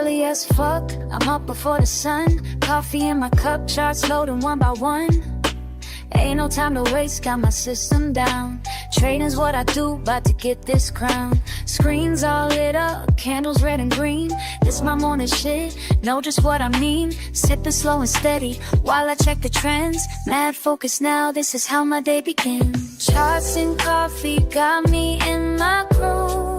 Early as fuck, I'm up before the sun. Coffee in my cup, charts loading one by one. Ain't no time to waste, got my system down. Trading's what I do, about to get this crown. Screens all lit up, candles red and green. This my morning shit, know just what I mean. Sipping slow and steady, while I check the trends. Mad focus now, this is how my day begins. Charts and coffee got me in my groove.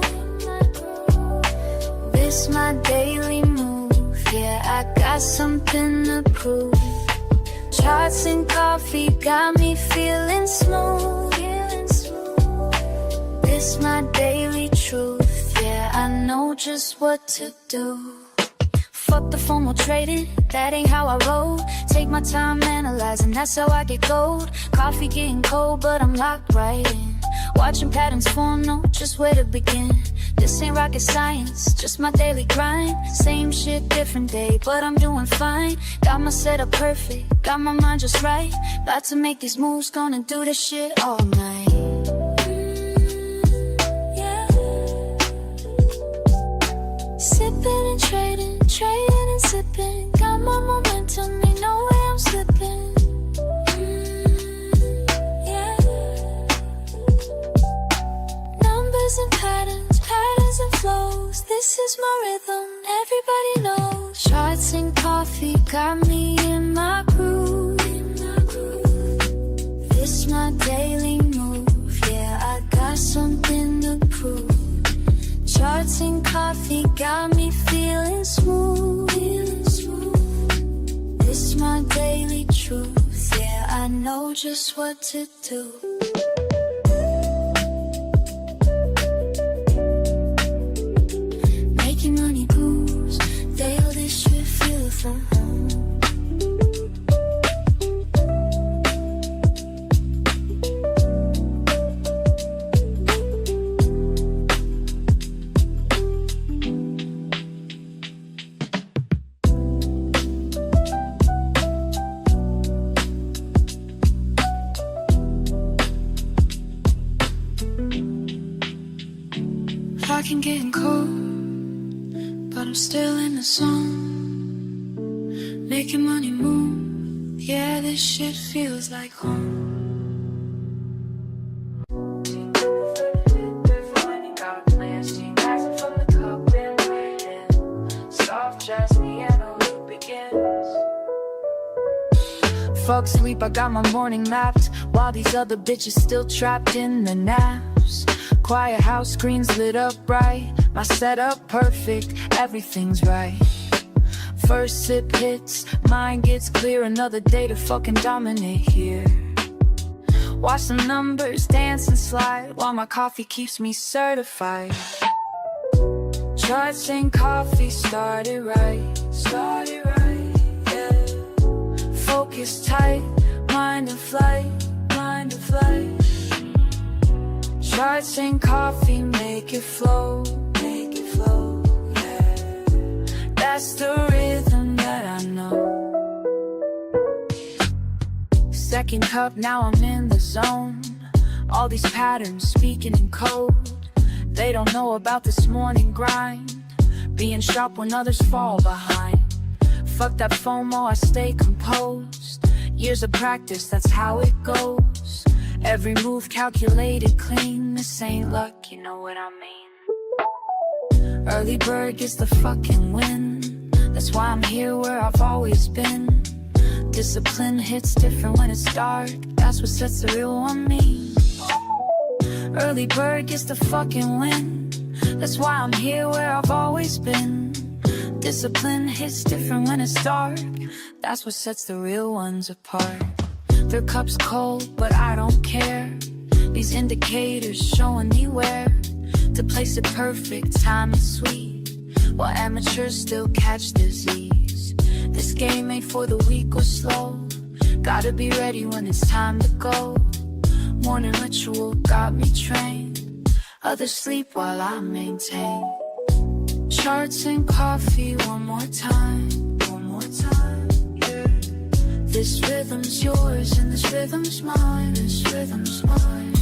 This my daily move, yeah, I got something to prove. Charts and coffee got me feeling smooth. This my daily truth, yeah, I know just what to do. Fuck the formal trading, that ain't how I roll. Take my time analyzing, that's how I get gold. Coffee getting cold, but I'm locked right in. Watching patterns form, know just where to begin. This ain't rocket science, just my daily grind. Same shit, different day, but I'm doing fine. Got my setup perfect, got my mind just right. About to make these moves, gonna do this shit all night. Yeah. Sipping and trading, trading and sipping. Got my momentum, ain't no way I'm slipping. And patterns, patterns and flows. This is my rhythm, everybody knows. Charts and coffee got me in my groove. This my daily move, yeah, I got something to prove. Charts and coffee got me feeling smooth. This my daily truth, yeah, I know just what to do. Money moves, Dale, this should feel from home. I can get cold, but I'm still in the zone. Making money move, yeah, this shit feels like home. Fuck sleep, I got my morning mapped, while these other bitches still trapped in the naps. Quiet house, screens lit up bright. My setup perfect, everything's right. First sip hits, mind gets clear. Another day to fucking dominate here. Watch the numbers dance and slide, while my coffee keeps me certified. Charts and coffee started right, yeah. Focus tight, mind in flight, mind in flight. Charts and coffee make it flow, yeah. That's the rhythm that I know. Second cup, now I'm in the zone. All these patterns speaking in code. They don't know about this morning grind, being sharp when others fall behind. Fuck that FOMO, I stay composed. Years of practice, that's how it goes. Every move calculated clean. This ain't luck, you know what I mean. Early bird gets the fucking win. That's why I'm here where I've always been. Discipline hits different when it's dark. That's what sets the real one me. Early bird gets the fucking win. That's why I'm here where I've always been. Discipline hits different when it's dark. That's what sets the real ones apart. Their cup's cold, but I don't care. These indicators showing me where to place it perfect, time is sweet, while amateurs still catch disease. This game ain't for the weak or slow. Gotta be ready when it's time to go. Morning ritual got me trained. Others sleep while I maintain. Charts and coffee one more time, yeah. This rhythm's yours and this rhythm's mine, this rhythm's mine.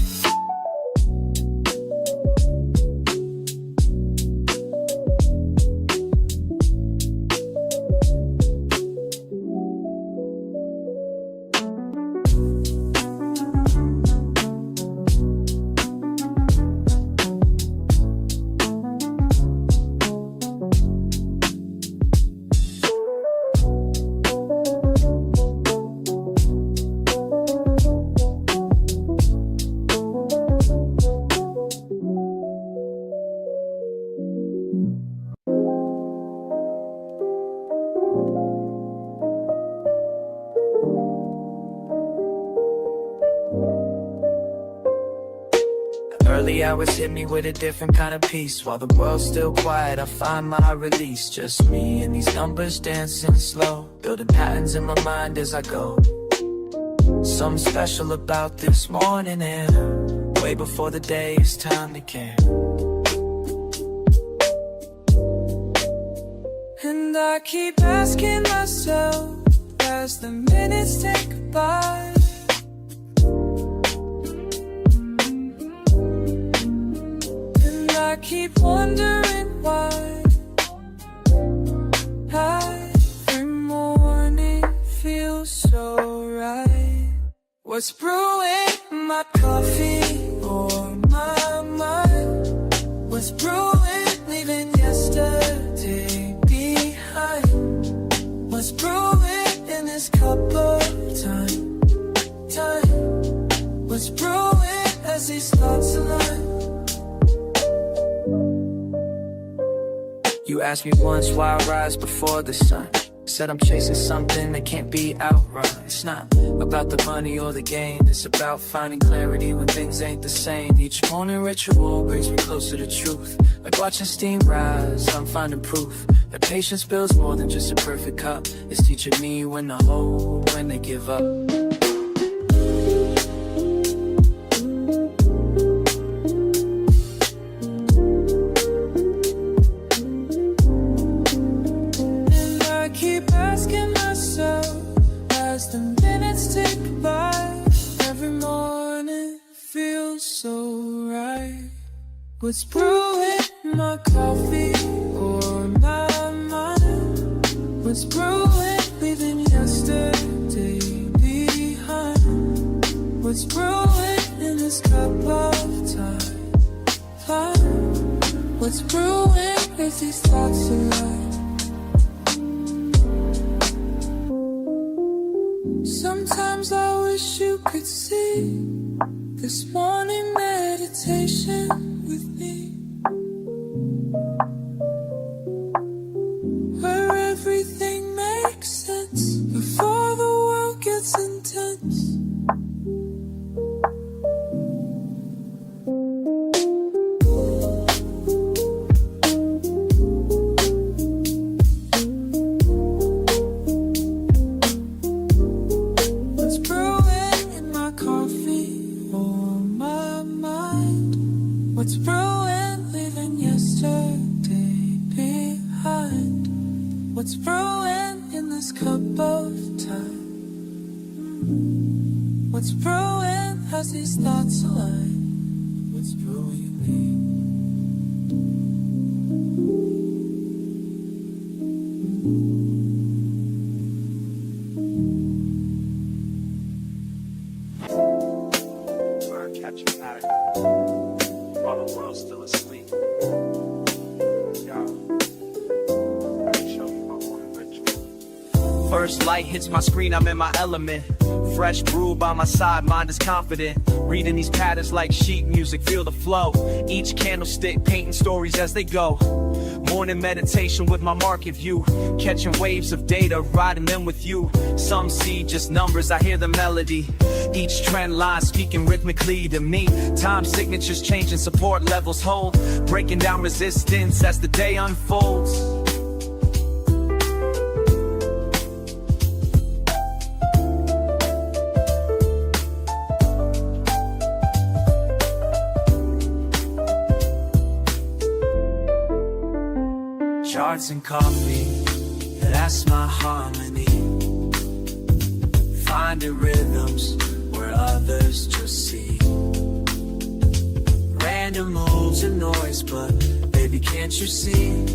Early hours hit me with a different kind of peace. While the world's still quiet, I find my release. Just me and these numbers dancing slow, building patterns in my mind as I go. Something special about this morning air, way before the day is time to care. And I keep asking myself as the minutes tick by, and I keep wondering why every morning feels so right. What's brewing in my coffee or my mind? What's brewing, leaving yesterday behind? What's brewing in this cup of time? What's brewing as these thoughts align? You asked me once why I rise before the sun. Said I'm chasing something that can't be outrun. It's not about the money or the gain, it's about finding clarity when things ain't the same. Each morning ritual brings me closer to truth. Like watching steam rise, I'm finding proof that patience builds more than just a perfect cup. It's teaching me when to hold, when to give up. What's brewing in my coffee or my mind? What's brewing, leaving yesterday behind? What's brewing in this cup of time? What's brewing as these thoughts align? Sometimes I wish you could see this morning meditation with me, where everything makes sense before the world gets intense. What's brewing in my coffee or my mind? What's brewing, leaving yesterday behind? What's brewing in this cup of time? What's brewing as these thoughts align? What's brewing in me? We're catching pattern while the world's still asleep. First light hits my screen, I'm in my element. Fresh brew by my side, mind is confident. Reading these patterns like sheet music, feel the flow. Each candlestick painting stories as they go. Morning meditation with my market view. Catching waves of data, riding them with you. Some see just numbers, I hear the melody. Each trend line speaking rhythmically to me. Time signatures changing, support levels hold. Breaking down resistance as the day unfolds. Charts and coffee, that's my harmony. Finding rhythms where others just see. Random moves and noise, but baby, can't you see?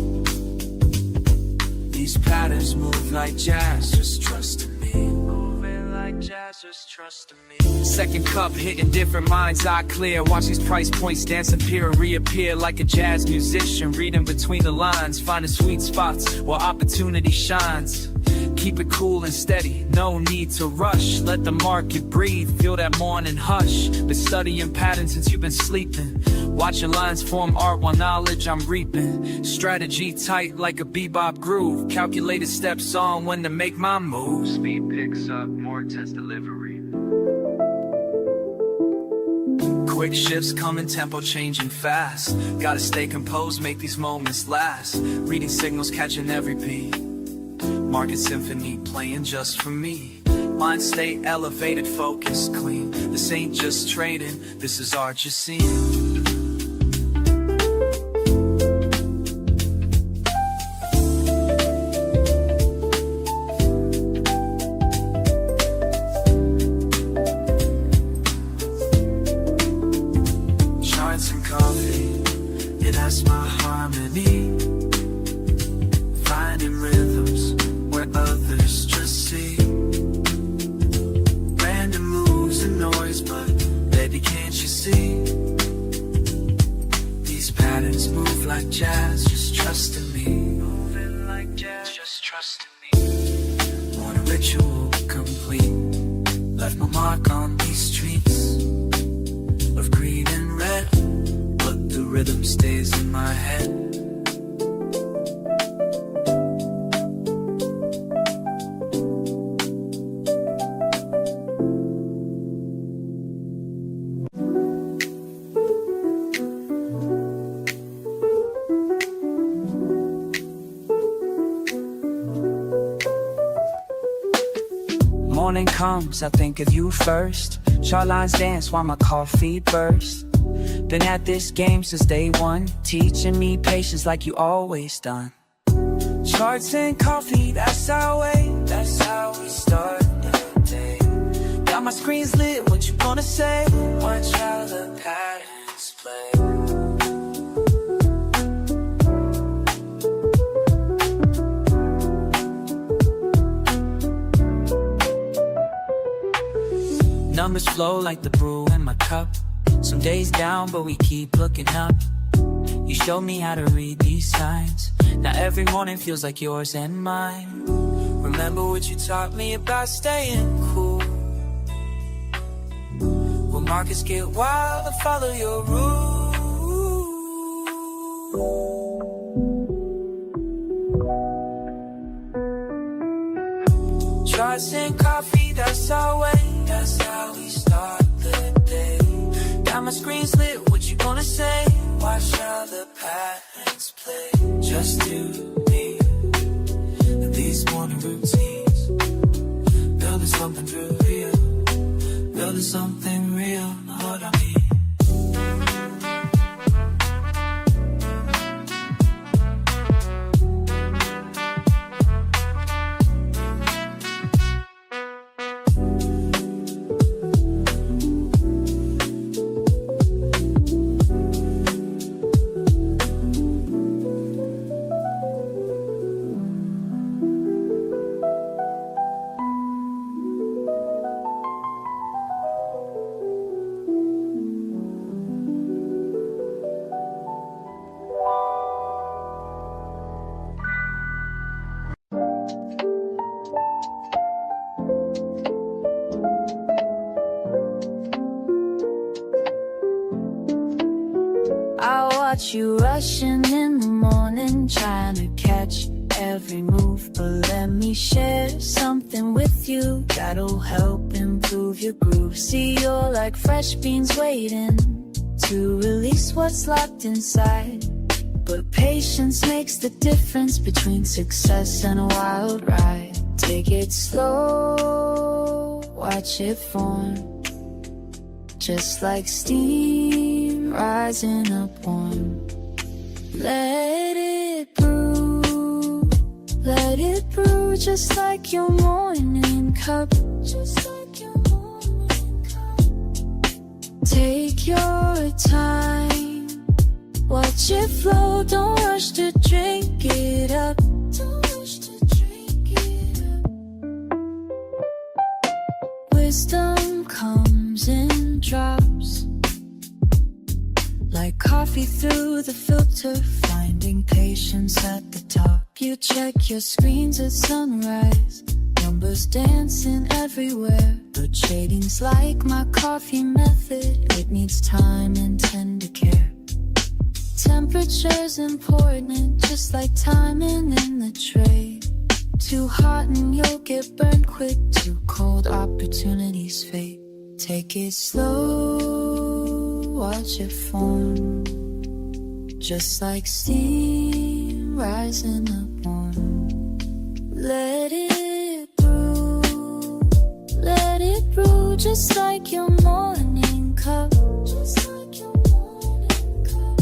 These patterns move like jazz, just trust in me. Moving like jazz, just trust in me. Second cup hitting different minds, eye clear. Watch these price points dance, appear and reappear like a jazz musician. Reading between the lines, finding sweet spots where opportunity shines. Keep it cool and steady, no need to rush. Let the market breathe, feel that morning hush. Been studying patterns since you've been sleeping. Watching lines form art while knowledge I'm reaping. Strategy tight like a bebop groove. Calculated steps on when to make my move. Speed picks up, more intense delivery. Quick shifts coming, tempo changing fast. Gotta stay composed, make these moments last. Reading signals, catching every beat. Market symphony playing just for me. Mind state elevated, focus clean. This ain't just trading, this is art you're seeing. Charts and coffee, yeah, that's my harmony. Finding rhythms where others just see. Random moves and noise, but baby, can't you see? These patterns move like jazz, just trust in me. Moving like jazz, just trust in me. Want a ritual complete. Left my mark on these streets of green and red, but the rhythm stays in my head. Morning comes, I think of you first. Chart lines dance while my coffee bursts. Been at this game since day one, teaching me patience like you always done. Charts and coffee, that's our way, that's how we start the day. Got my screens lit, what you gonna say? Watch how the patterns play. Numbers flow like the brew in my cup. Some days down, but we keep looking up. You showed me how to read these signs. Now every morning feels like yours and mine. Remember what you taught me about staying cool. When markets get wild, I follow your rules. Charts and coffee, that's our way. That's how we start the day. Got my screens lit, what you gonna say? Watch how the patterns play. Just do me. These morning routines, building something real. Building something real, know what I mean? I watch you rushing in the morning, trying to catch every move. But let me share something with you that'll help improve your groove. See, you're like fresh beans waiting to release what's locked inside. But patience makes the difference between success and a wild ride. Take it slow, watch it form, just like steam rising up warm. Let it brew, just like your morning cup. Just like your morning cup. Take your time, watch it flow, don't rush to drink it up. Don't rush to drink it up. Wisdom comes in drops, like coffee through the filter, finding patience at the top. You check your screens at sunrise, numbers dancing everywhere. But trading's like my coffee method, it needs time and tender care. Temperature's important, just like timing in the trade. Too hot and you'll get burned quick, too cold opportunities fade. Take it slow, watch it form, just like steam rising up warm. Let it brew, just like your morning cup, just like your morning cup.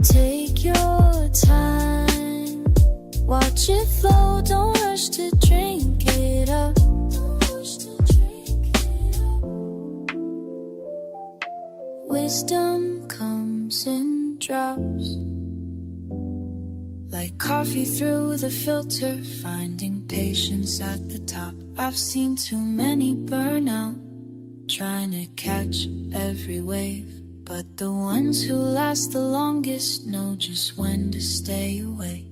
Take your time, watch it flow, don't rush to drink it up. Wisdom comes in drops, like coffee through the filter, finding patience at the top. I've seen too many burn out, trying to catch every wave, but the ones who last the longest know just when to stay away.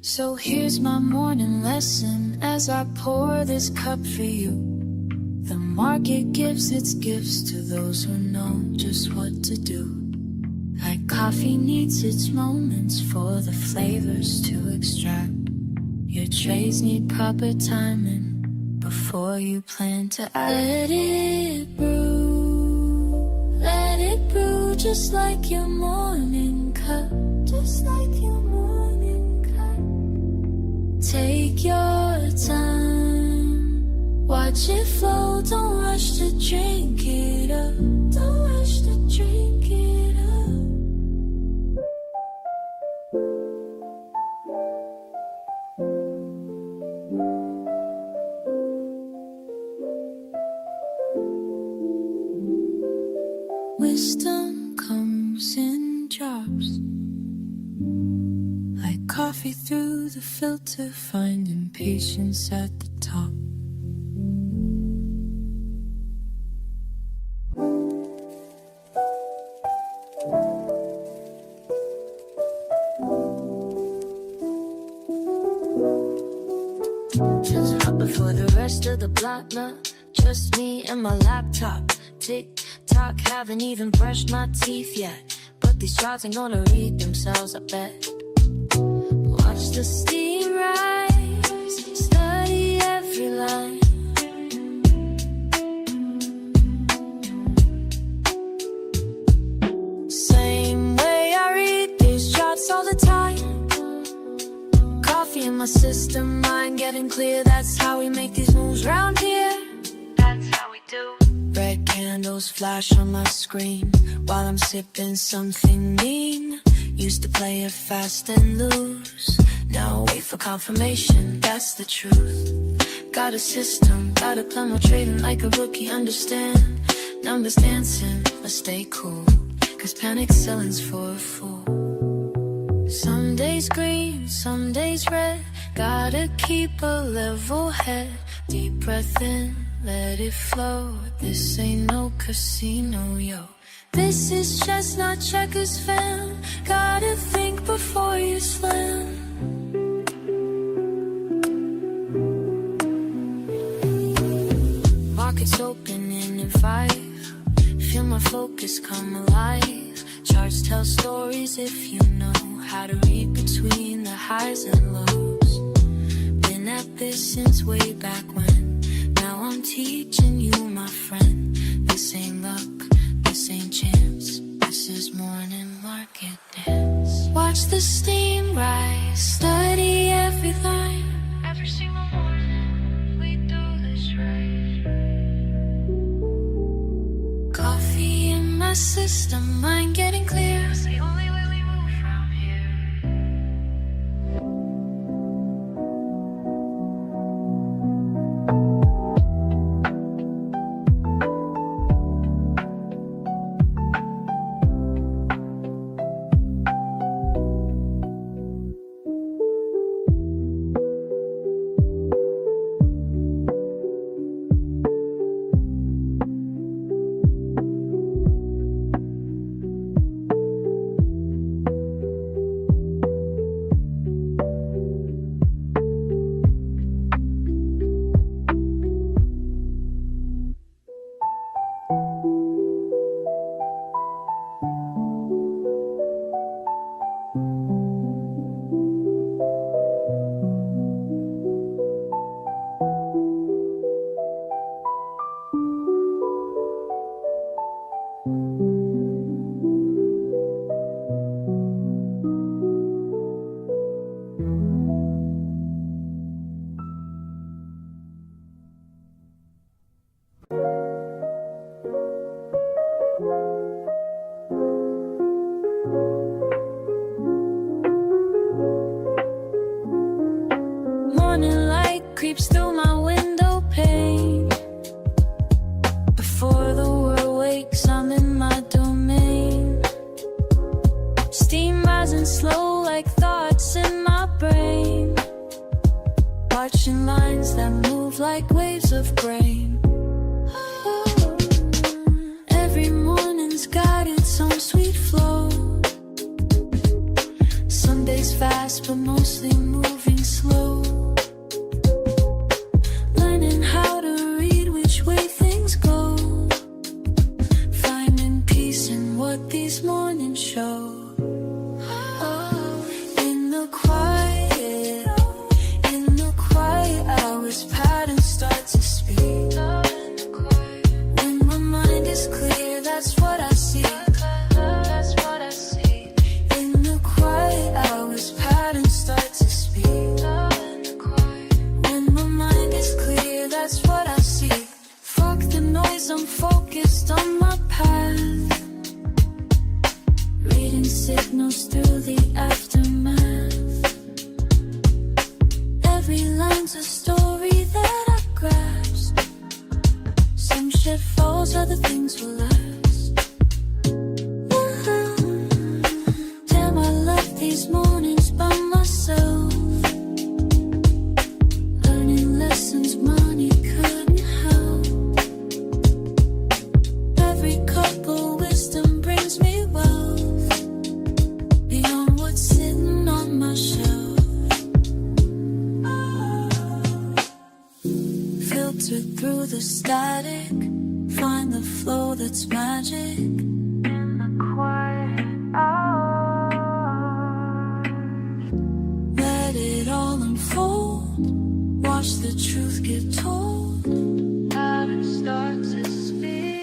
So here's my morning lesson as I pour this cup for you. The market gives its gifts to those who know just what to do. Like coffee needs its moments for the flavors to extract. Your trades need proper timing before you plan to act. Let it brew, just like your morning cup, just like your morning cup. Take your time, watch it flow, don't rush to drink it up, don't rush to drink it up. Wisdom comes in drops, like coffee through the filter, finding patience at the top. Up before the rest of the block now, just me and my laptop. Tick-tock, haven't even brushed my teeth yet, but these charts ain't gonna read themselves, I bet. Watch the steam rise, study every line. Same way I read these charts all the time. Coffee in my system, mind getting clear. That's how we make these moves round here. That's how we do. Red candles flash on my screen while I'm sipping something mean. Used to play it fast and lose, now wait for confirmation. That's the truth. Got a system, got a plan, no trading like a rookie. Understand, numbers dancing, but stay cool, cause panic selling's for a fool. Some days green, some days red, gotta keep a level head. Deep breath in, let it flow. This ain't no casino, yo. This is just not checkers, fam. Gotta think before you slam. Markets opening in 5. Feel my focus come alive. Charts tell stories if you know how to read between the highs and lows. Been at this since way back when. Now I'm teaching you, my friend. This ain't luck, this ain't chance. This is morning market dance. Watch the steam rise, study every line. Every single morning, we do this right. Coffee in my system, mind getting clear. It's the only way we move from here. morning light creeps through my window pane. Before the world wakes, I'm in my domain. Steam rising slow like thoughts in my brain, watching lines that move like waves of grain. Every morning's got its own sweet flow. Some days fast but mostly moving slow. Learning how to read which way things go, finding peace in what these mornings show. In the quiet hours, patterns start to speak. When my mind is clear, that's what I see. In the quiet hours, patterns start to speak. When my mind is clear, that's what I see. Fuck the noise, I'm focused on my path, reading signals through the aftermath. Every line's a story that I grasp. Some shit falls, other things will last. Damn, I left these mornings by myself, learning lessons money couldn't help. Every cup of wisdom brings me wealth, beyond what's sitting on my shelf. Filter through the static, find the flow that's magic. In the quiet hours, let it all unfold, watch the truth get told. Patterns start to speak.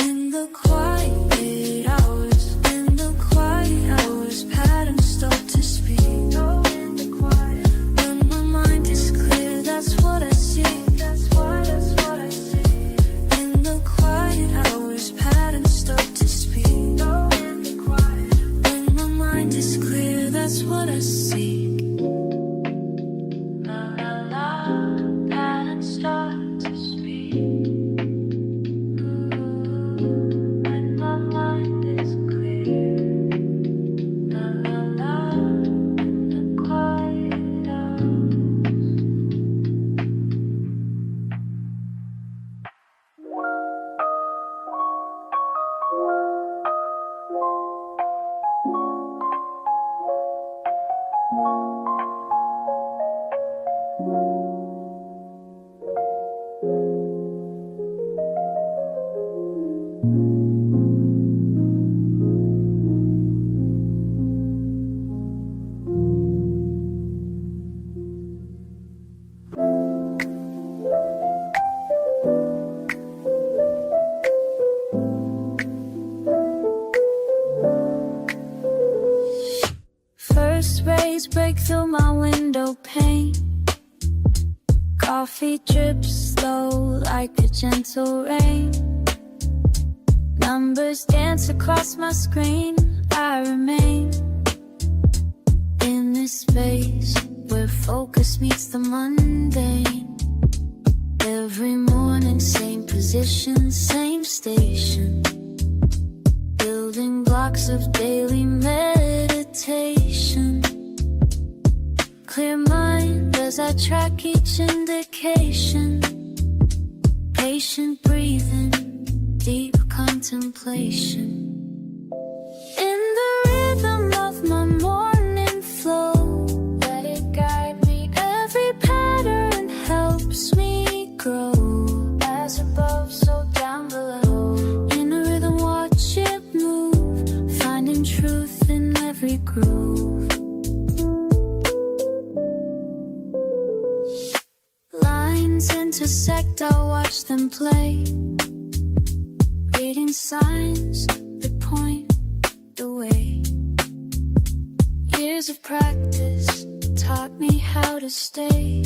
In the quiet hours, patterns start to speak. In the quiet, when my mind is clear, that's what I see. That's what I see. In the quiet hours, patterns start to speak. In the quiet, when my mind is clear, that's what I see. La la la, patterns start to speak. When my mind is clear. La la la, in the quiet hours. First rays break through my window pane. Coffee drips slow like a gentle rain. Numbers dance across my screen. I remain in this space where focus meets the mundane. Every morning, same position, same station. Building blocks of daily meditation. Clear mind as I track each indication. Patient breathing, deep contemplation. In the rhythm of my morning flow, let it guide me. Every pattern helps me grow. As above, so down below. In a rhythm, watch it move, finding truth in every groove. Lines intersect, I'll watch them play. Reading signs that point the way. Years of practice taught me how to stay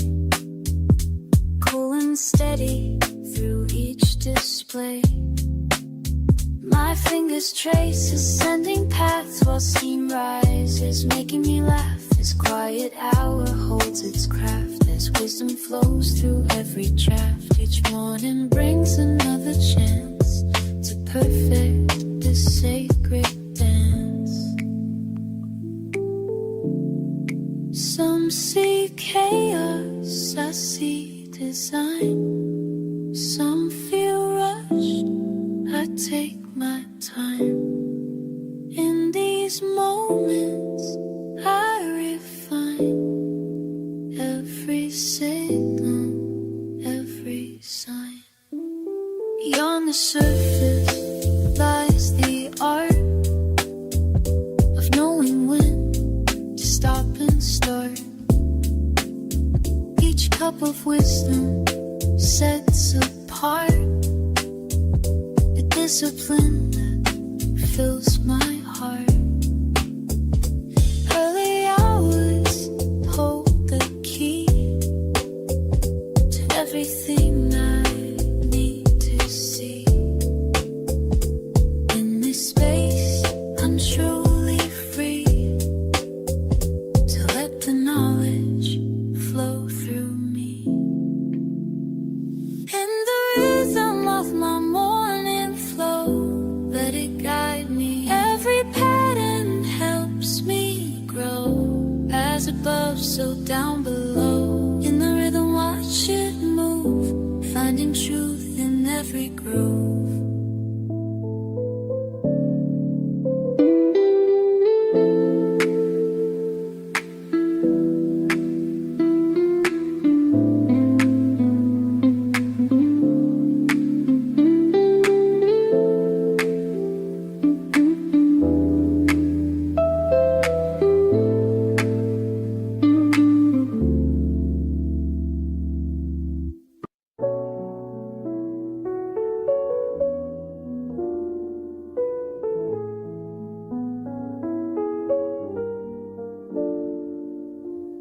cool and steady through each display. My fingers trace ascending paths while steam rises, making me laugh. This quiet hour holds its craft as wisdom flows through every draft. Each morning brings another chance to perfect this sacred dance. Some see chaos, I see design. Some feel rushed, I take my time. In these moments I refine every signal, every sign. Beyond the surface lies the art of knowing when to stop and start. Each cup of wisdom sets apart the discipline that fills my heart. Early hours hold the key to everything I need to see. In this space I'm truly free to let the knowledge flow through me. In the rhythm of my morning flow, let it guide me. Every pattern helps me grow. As above, so down below. In the rhythm, watch it move, finding truth in every groove.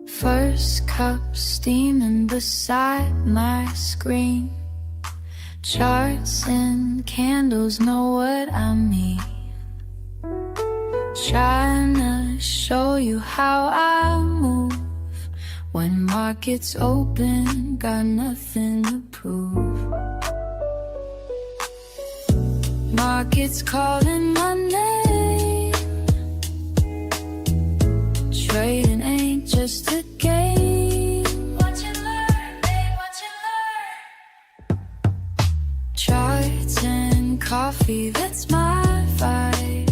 First cup steaming beside my screen. Charts and candles know what I mean. Trying to show you how I move. When markets open, got nothing to prove. Markets calling my name. Trading ain't just a game. Watch and learn, babe, watch and learn. Charts and coffee, that's my vibe.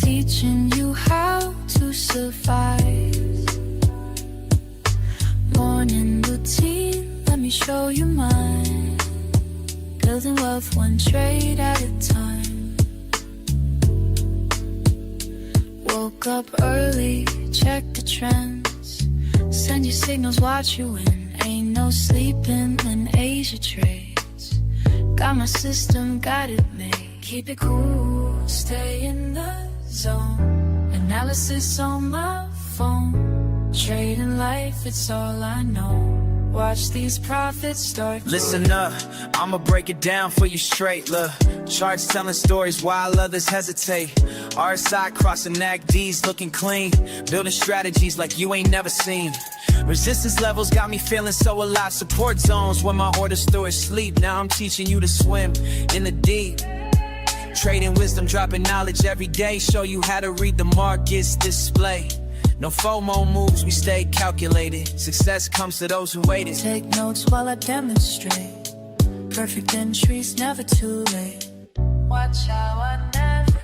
Teaching you how to survive. Morning routine, let me show you mine. Building wealth one trade at a time. Woke up early, check the trends. Send your signals, watch you win. Ain't no sleeping when Asia trades. Got my system, got it made. Keep it cool, stay in the zone. Analysis on my phone. Trading life, it's all I know. Watch these profits start. Listen up, I'ma break it down for you straight. Look, charts telling stories while others hesitate. RSI crossing NACDs looking clean. Building strategies like you ain't never seen. Resistance levels got me feeling so alive. Support zones when my orders through is sleep. Now I'm teaching you to swim in the deep. Trading wisdom, dropping knowledge every day. Show you how to read the markets display. No FOMO moves, we stay calculated. Success comes to those who waited. Take notes while I demonstrate. Perfect entries, never too late. Watch how I navigate.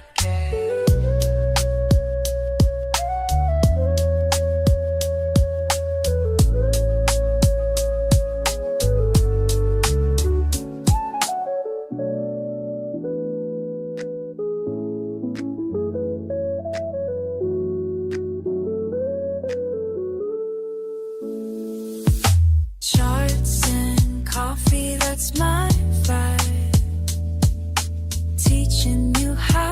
Charts and coffee, that's my vibe. Teaching you how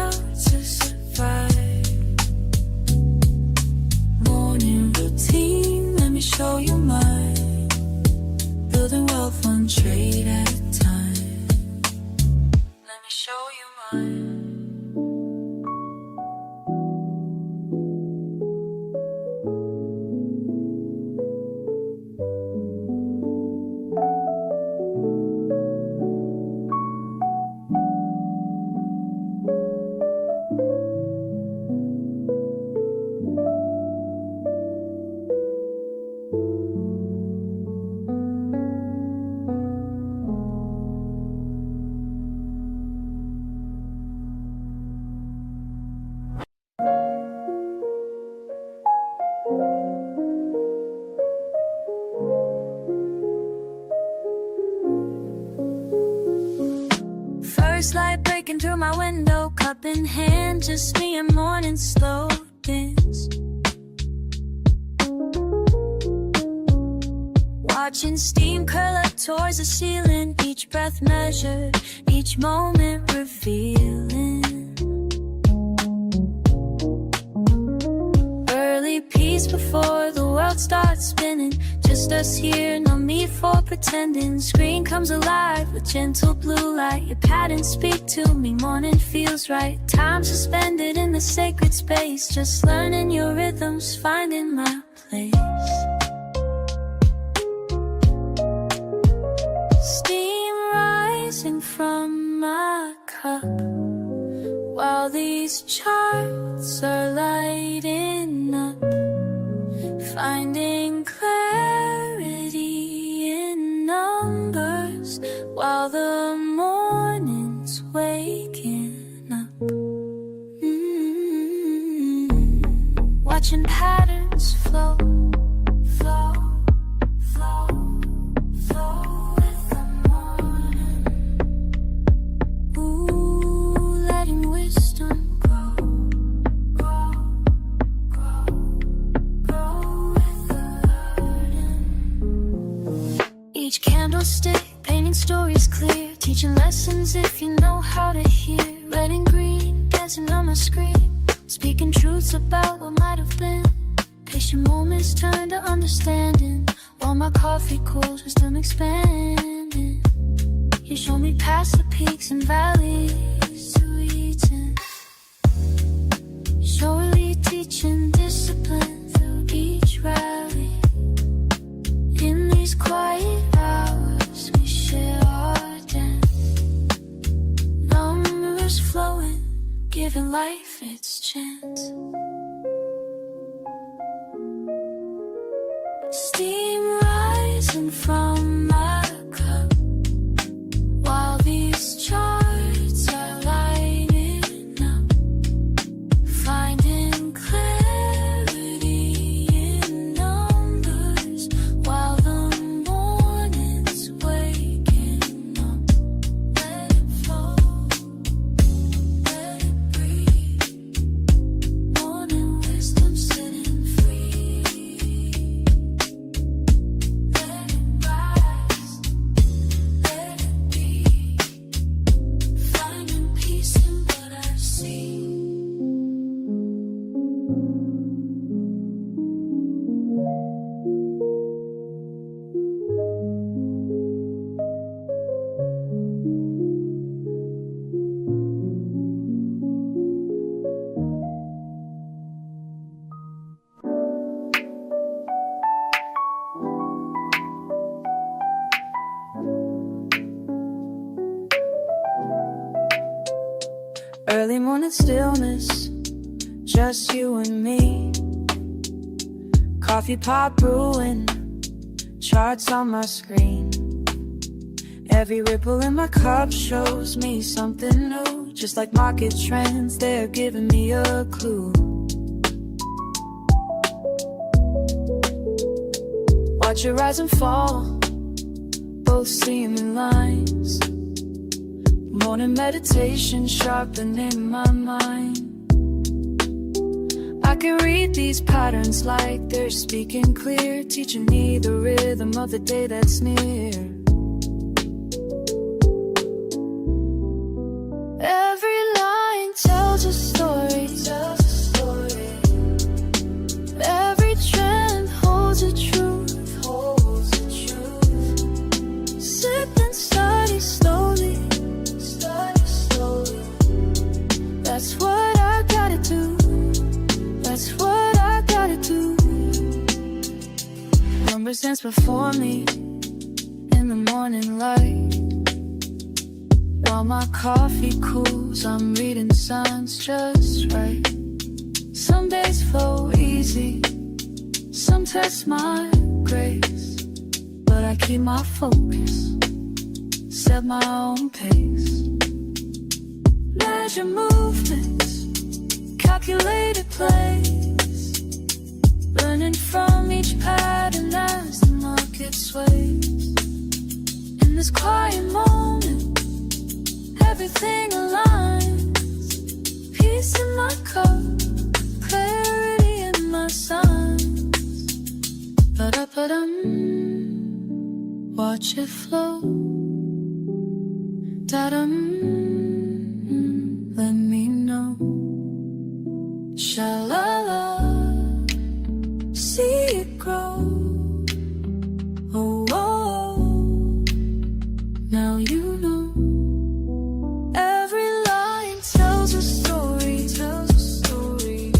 First light breaking through my window, cup in hand, just me and morning slow dance. Watching steam curl up towards the ceiling, each breath measured, each moment revealing. Early peace before the world starts spinning, just us here, no need for pretending. Screen comes alive with gentle blue light, your patterns speak to me, morning feels right. Time suspended in the sacred space, just learning your rhythms, finding my place. Steam rising from my cup, while these charts are lighting up, finding clarity in numbers, while the morning's waking up. Watching patterns flow, flow, flow, flow with the morning. Ooh, letting wisdom grow, grow, grow, grow with the garden. Each candlestick painting stories clear, teaching lessons if you know how to hear. Red and green dancing on my screen, speaking truths about what might have been. Patient moments turn to understanding, while my coffee cools, wisdom expanding. You show me past the peaks and valleys to reaching. Surely teaching discipline through each rally. In these quiet hours we share our dance, numbers flowing, giving life its chance. Steam rising from my cup, while these charts are lighting up, finding clarity in numbers, while the morning's waking up. Let it flow, let it breathe, morning wisdom sitting free. Let it rise, let it be, finding peace in what I see. Early morning stillness, just you and me. Coffee pot brewing, charts on my screen. Every ripple in my cup shows me something new. Just like market trends, they're giving me a clue. Watch it rise and fall, both seem in lines. Morning meditation sharpening my mind. I can read these patterns like they're speaking clear, teaching me the rhythm of the day that's near. Every line tells a story, tells a story. Every trend holds a truth, holds a truth. Sip and study slowly, study slowly. That's what I gotta do, that's what I gotta do. Numbers dance before me in the morning light. While my coffee cools, I'm reading signs just right. Some days flow easy, some test my grace, but I keep my focus, set my own pace. Measure movements, calculated plays, learning from each pattern as the market sways. In this quiet moment, everything aligns. Peace in my cup, clarity in my signs. Ba-da-ba-dum, watch it flow. Da-dum, let me know. Sha-la-la, see it grow. Oh, oh, now you know. Every line tells a story, tells a story.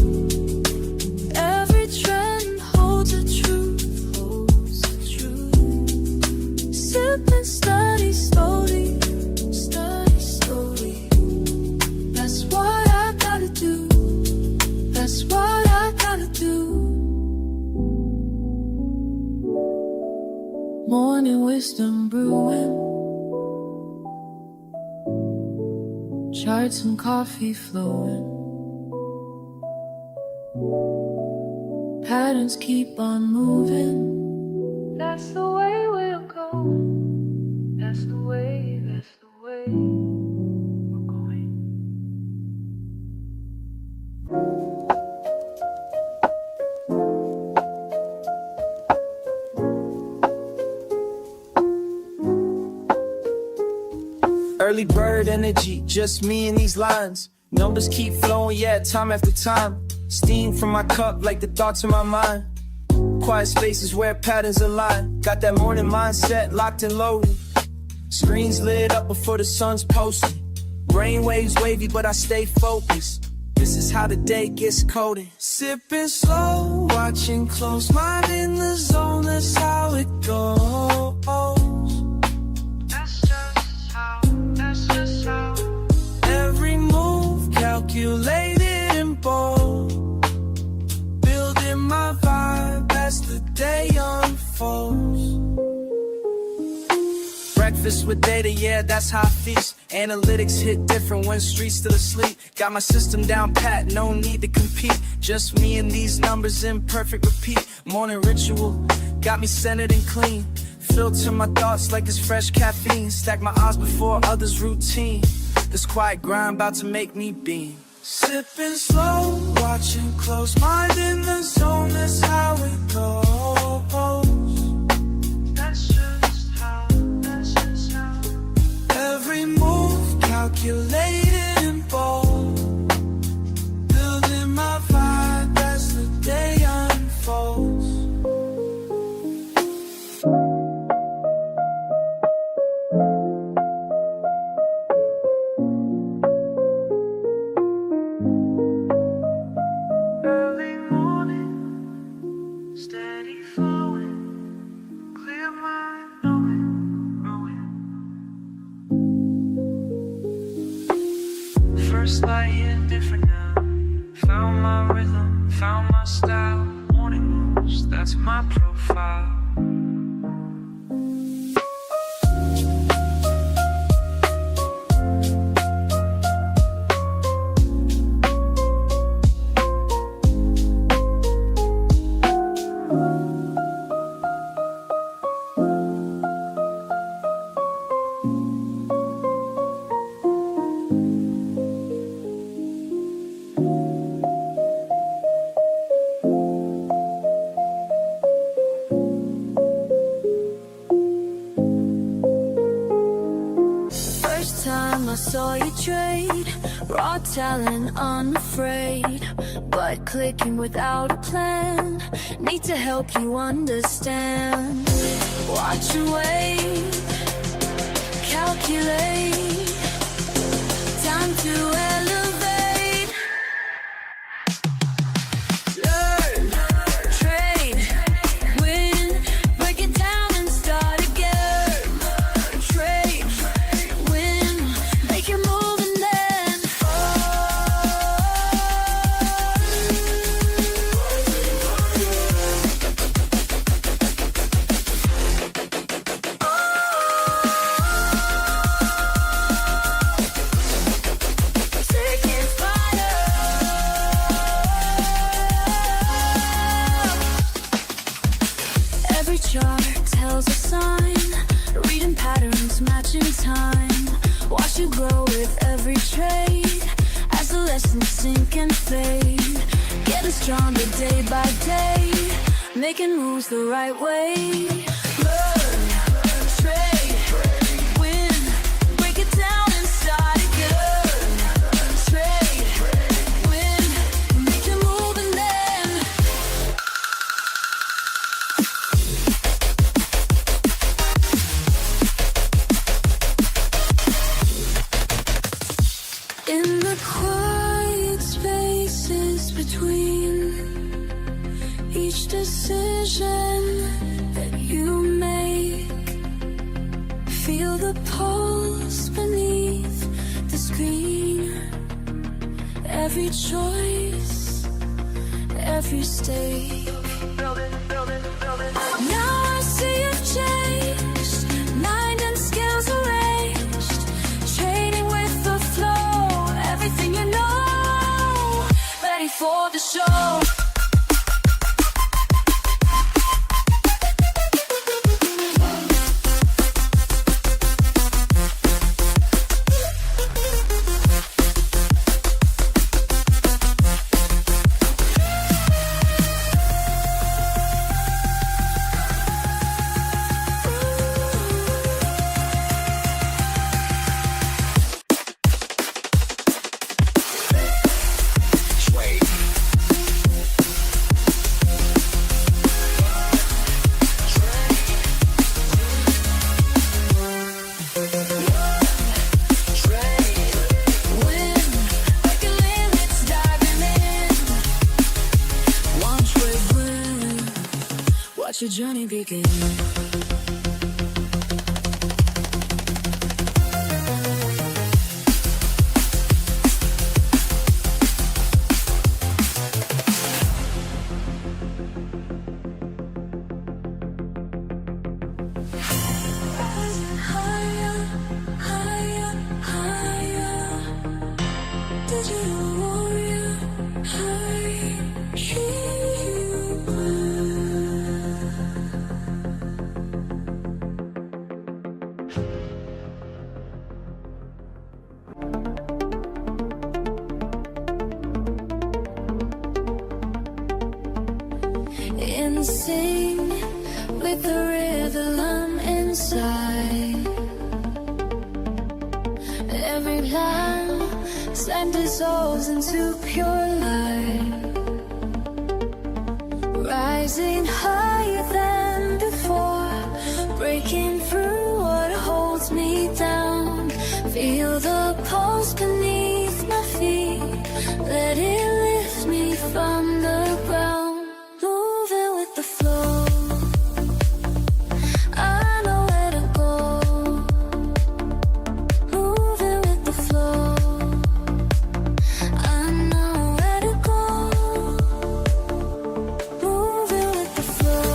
Every trend holds a truth, holds a truth. Sip and study slowly, study slowly. That's what I gotta do. That's what I gotta do. Morning wisdom brewing, charts and coffee flowing. Patterns keep on moving. That's the way we're going. That's the way, that's the way we're going. Early bird energy, just me and these lines. Numbers keep flowing, yeah, time after time. Steam from my cup like the thoughts in my mind. Quiet spaces where patterns align. Got that morning mindset locked and loaded. Screens lit up before the sun's posted. Brainwaves wavy, but I stay focused. This is how the day gets coded. Sipping slow, watching close, mind in the zone, that's how it goes. Every move calculated and bold. Building my vibe as the day unfolds. Breakfast with data, yeah, that's how I feast. Analytics hit different when streets still asleep. Got my system down pat, no need to compete. Just me and these numbers in perfect repeat. Morning ritual, got me centered and clean. Filter my thoughts like it's fresh caffeine. Stack my odds before others' routine. This quiet grind about to make me beam. Sipping slow, watching close, mind in the zone, that's how it goes. That's just how, that's just how. Every move calculated and bold. Building my vibe as the day unfolds. First light hitting different now. Found my rhythm, found my style. Morning moves, that's my profile. I saw you trade, raw talent, unafraid, but clicking without a plan. Need to help you understand. Watch and wait, calculate, time to elevate. Learn, trade, win, break it down and start again. Trade, win, make your move and then chart tells a sign, reading patterns, matching time. Watch you grow with every trade, as the lessons sink and fade. Getting stronger day by day, making moves the right way. Learn, trade, win, break it down inside again. Trade, win, make your move and then in the quiet spaces between each decision that you make, feel the pulse beneath the screen. Every choice, every stake. Now I see you've changed, mind and skills arranged, trading with the flow, everything you know, ready for the show. Watch your journey begin. Higher, higher, higher. Digital warrior, high, in sync with the rhythm inside. Every plan dissolves into pure light, rising higher than before, breaking through what holds me down. Feel the pulse beneath my feet, let it lift me from the ground. Moving with the flow, I know where to go. Moving with the flow, I know where to go. Moving with the flow.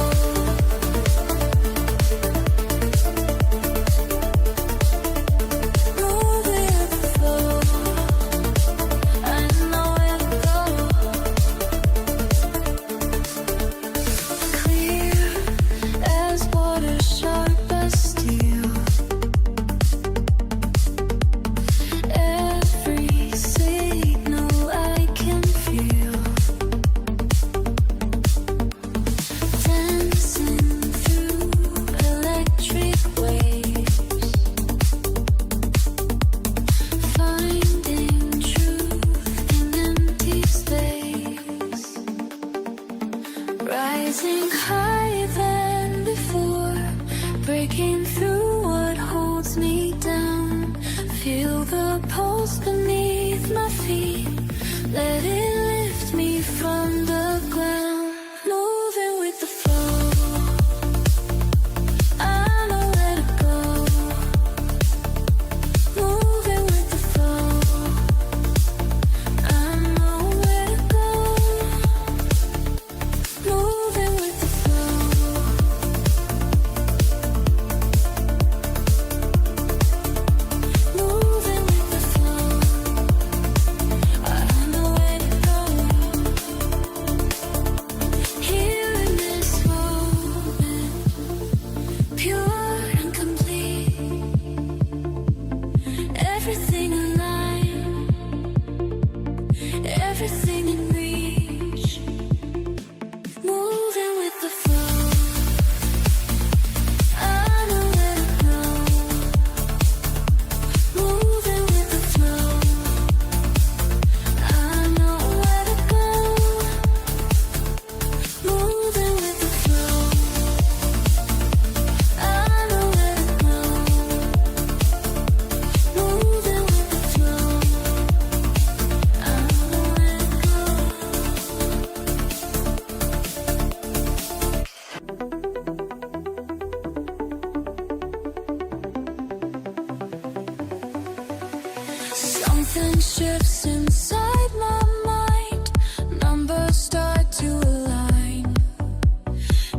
Something shifts inside my mind. Numbers start to align.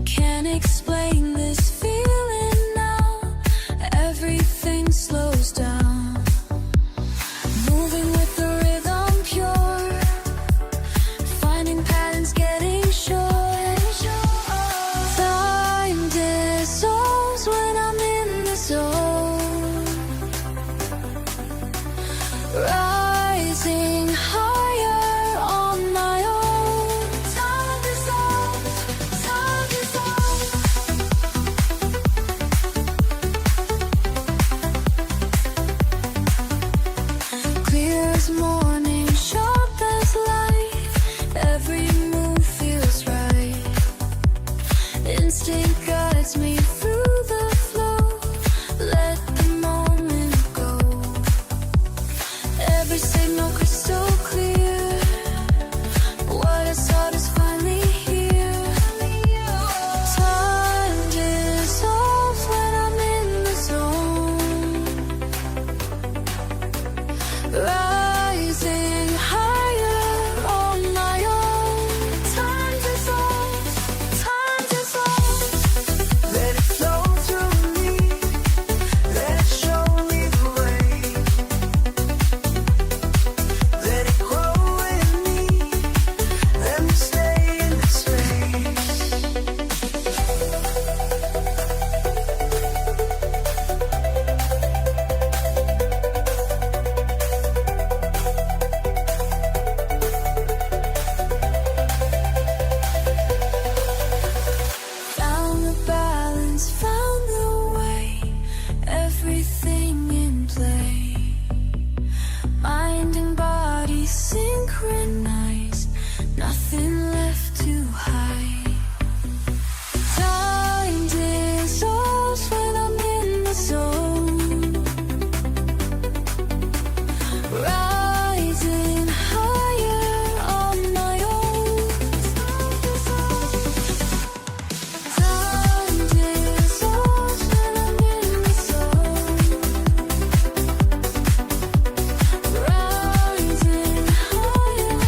Can't explain this feeling now. Everything slows down. Moving with the rhythm pure. Finding patterns getting short. Time dissolves when I'm in the zone. Rising higher on my own. Time dissolves, time dissolves. Clear as morning, sharp as light. Every move feels right. Instinct guides me through the flow. Let the moment go. Every signal crystal clear. What I sought is finally here. Time dissolves when I'm in the zone. Rising higher on my own. Time dissolves, time dissolves. Let it flow through me. Let it show me the way. Let it grow in me. Let me stay in this space. Found the balance, found the way. Everything in play. Mind and body synchronized. Nothing left to hide. Time dissolves when I'm in the zone. Rising higher on my own. Time dissolves when I'm in the zone. Rising higher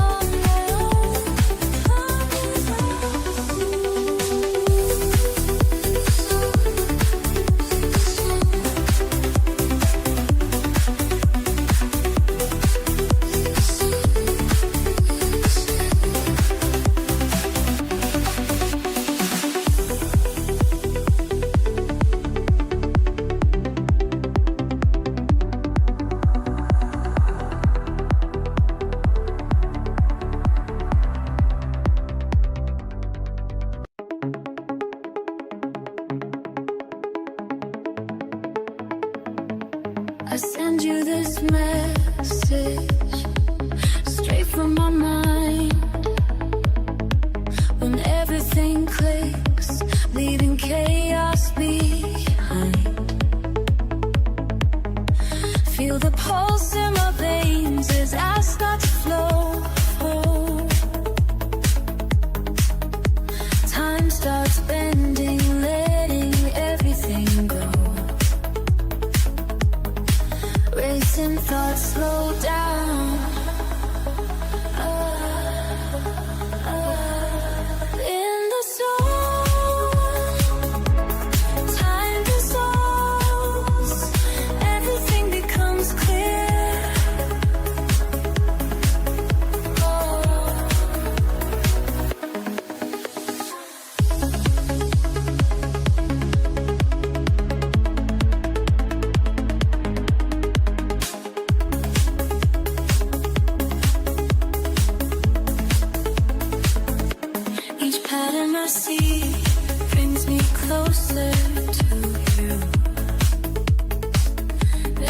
on my own. I send you this message straight from my mind. When everything clicks, leaving chaos behind. Feel the pulse in my veins as I start to flow. Time starts bending, letting everything go. Racing thoughts slow down. In the zone, time dissolves. Everything becomes clear. Each pattern I see brings me closer to you.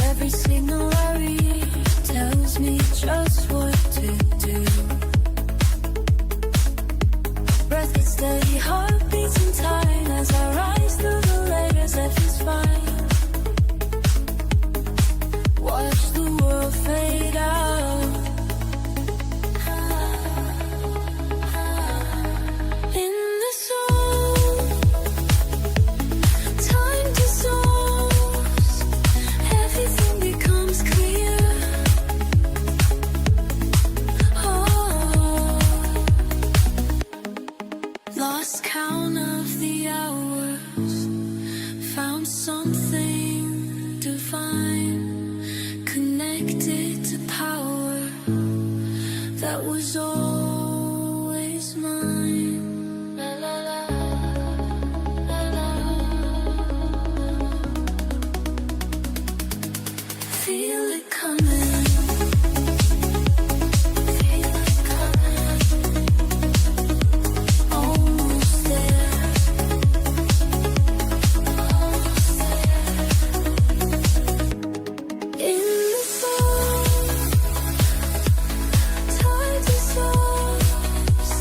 Every signal I read tells me just what to do. Breath gets steady, heart beats in time as I rise through the layers that feels fine. Watch the world fade out. In the zone, something divine, connected to power that was always mine. La, la, la, la, la. Feel it coming. Feel it coming. Almost there. Almost there. In the fall, time dissolves.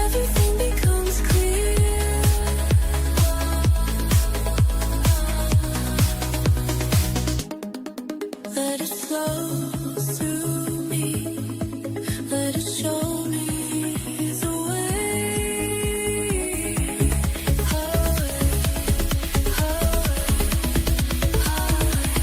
Everything becomes clear. Let it flow through me. Let it show me the way. Highway, highway, highway.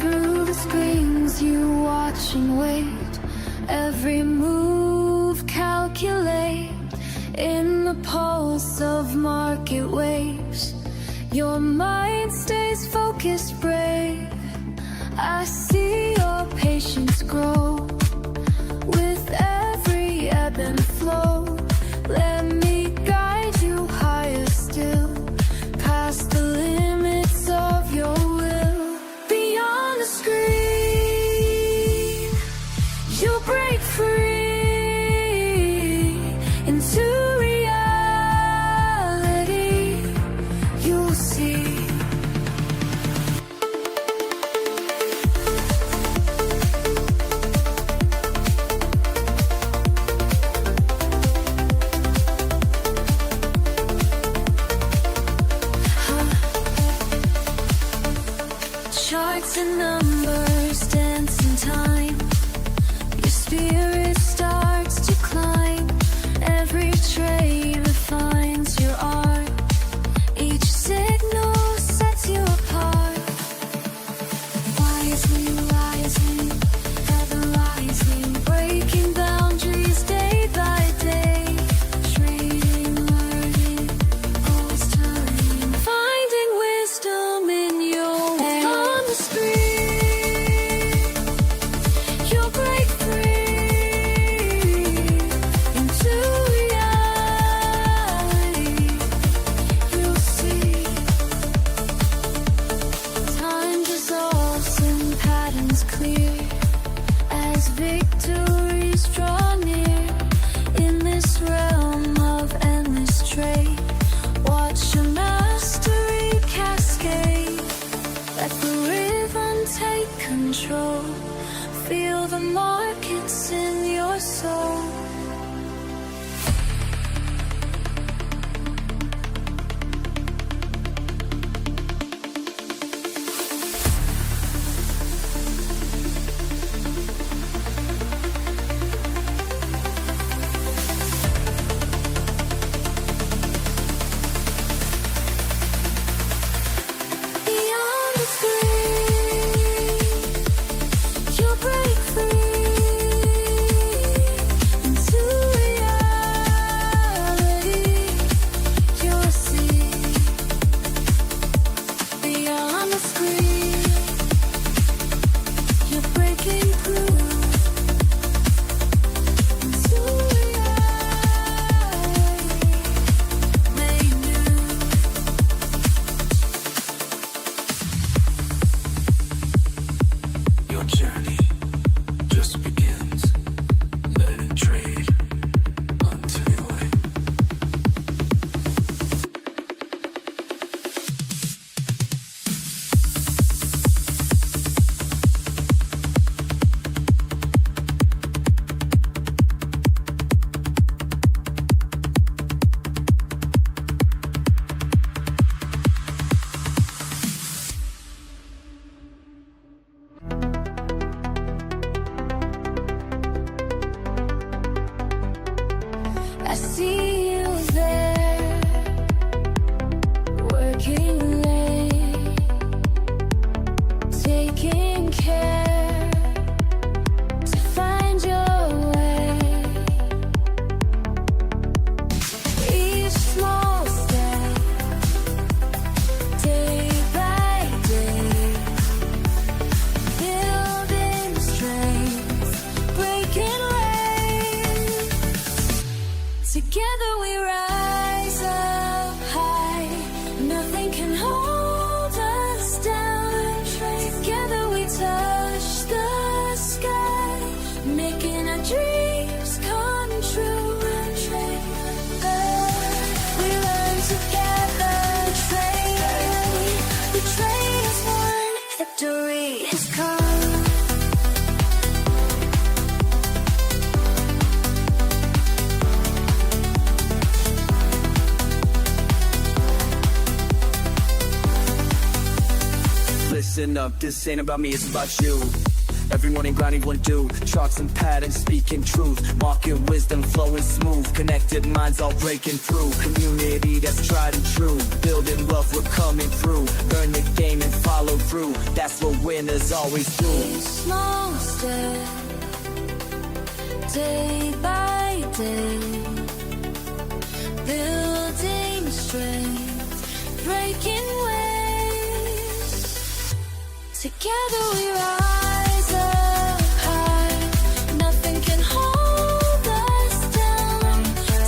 Through the screens you watch and wait, every move calculate. In the pulse of market waves, your mind stays focused, brave. I see your patience grow with every ebb and flow. Let me guide you higher still, past the limits of your will. Beyond the screen, you'll break free into reality. You'll see. Charts and numbers dance in time. Your spirit starts to climb. Every trade refines your art. Each signal sets you apart. Wisely, wisely, ever rising, breaking boundaries day by day. Trading, learning, always turning, finding wisdom in your way. On the screen, you'll break free into reality. You'll see. Time dissolves and patterns clear as victories draw near. In this realm of endless trade, watch your mastery cascade. Let the rhythm take control. Feel the markets in your soul. Beyond the screen, you'll break free into reality. You'll see. Beyond the screen, you're breaking through into reality made new. Your journey just begins. Let it trade until you win. victory is come. Listen up, this ain't about me, it's about you. Every morning grinding one do, charts and patterns speaking truth, market wisdom flowing smooth, connected minds all breaking through, community that's tried and true, building wealth we're coming through, learn the game and follow through, that's what winners always do. Small step, day by day, building strength, breaking waves, together we rise up high, nothing can hold us down,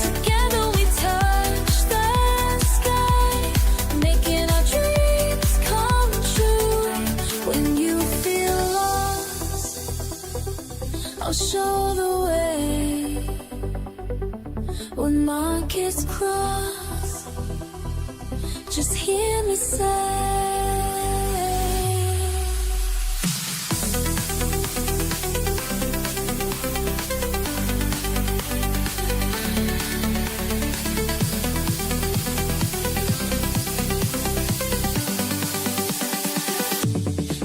together we touch the sky, making our dreams come true. When you feel lost, I'll show the way. When markets cross, just hear me say,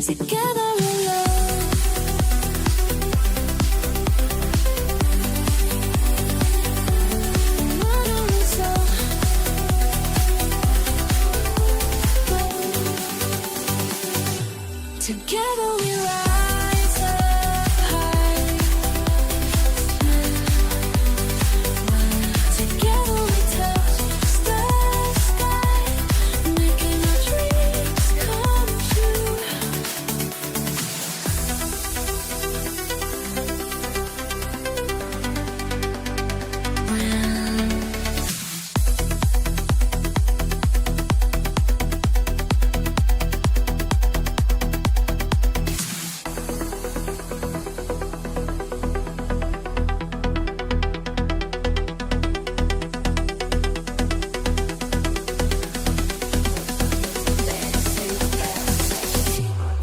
together we love. Together we rise up high. Together we touch the sky, making our dreams come true.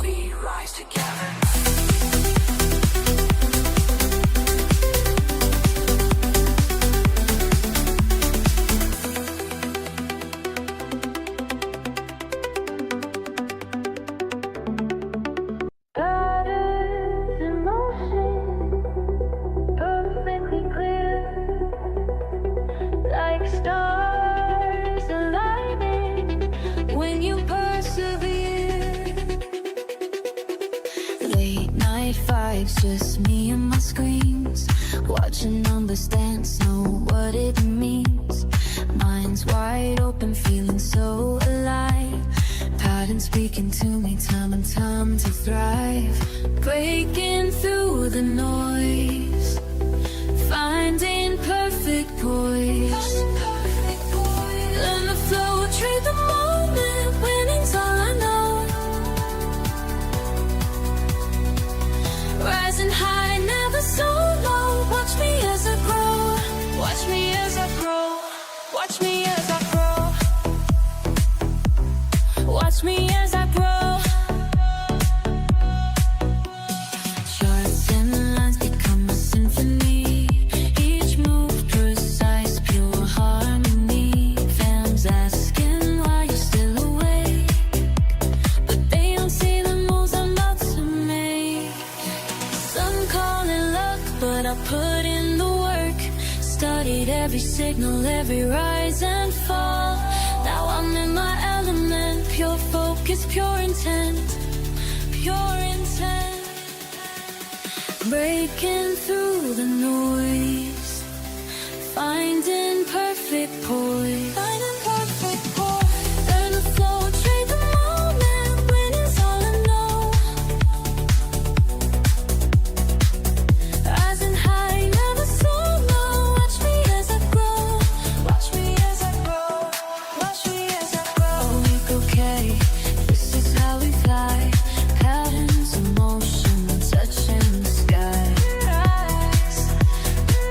We rise together. Patterns in motion, perfectly clear, like stars aligning when you persevere. Late night fights, just me and my screens, watching numbers dance, know what it means. Minds wide open, feeling so alive. Patterns speaking to me, time and time to thrive. Breaking through the noise, finding perfect poise. Learn the flow, trade the moment, winning's all I know. Rising high, never so low. Watch me as I grow. Watch me as I grow. Watch me as I grow. Watch me as I grow. Charts and lines become a symphony. Each move precise, pure harmony. Fans asking why you're still awake, but they don't see the moves I'm about to make. Some call it luck, but I put in the work. Studied every signal, every rise and fall. Now I'm in my element, pure focus, pure intent, pure intent. Breaking through the noise, finding perfect poise. Finding perfect poise. Learn the flow, trade the moment, winning's all I know. Rising high, never so low. Watch me as I grow. Watch me as I grow. Watch me as I grow. Weak, okay, this is how we fly. Patterns of motion, touching the sky. Rise,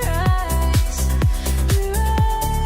rise, rise.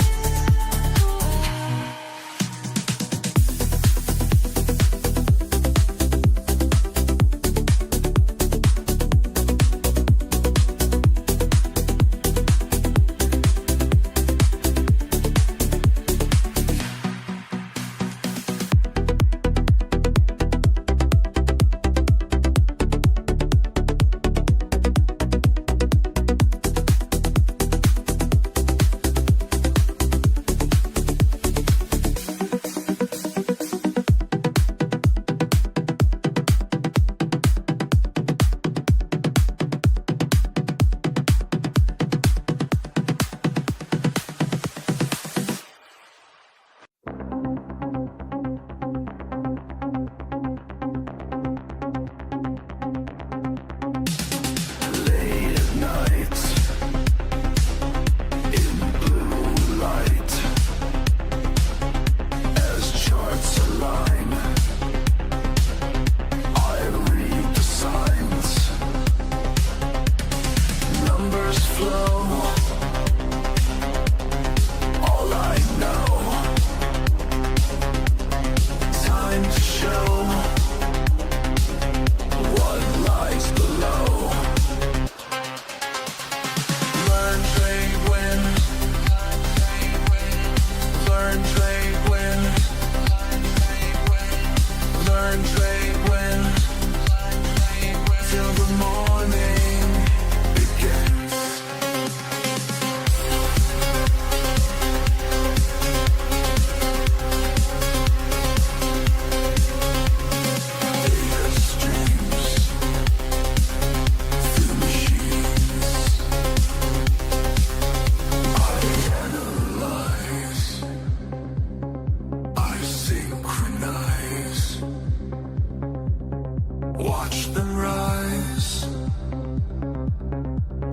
Watch them rise,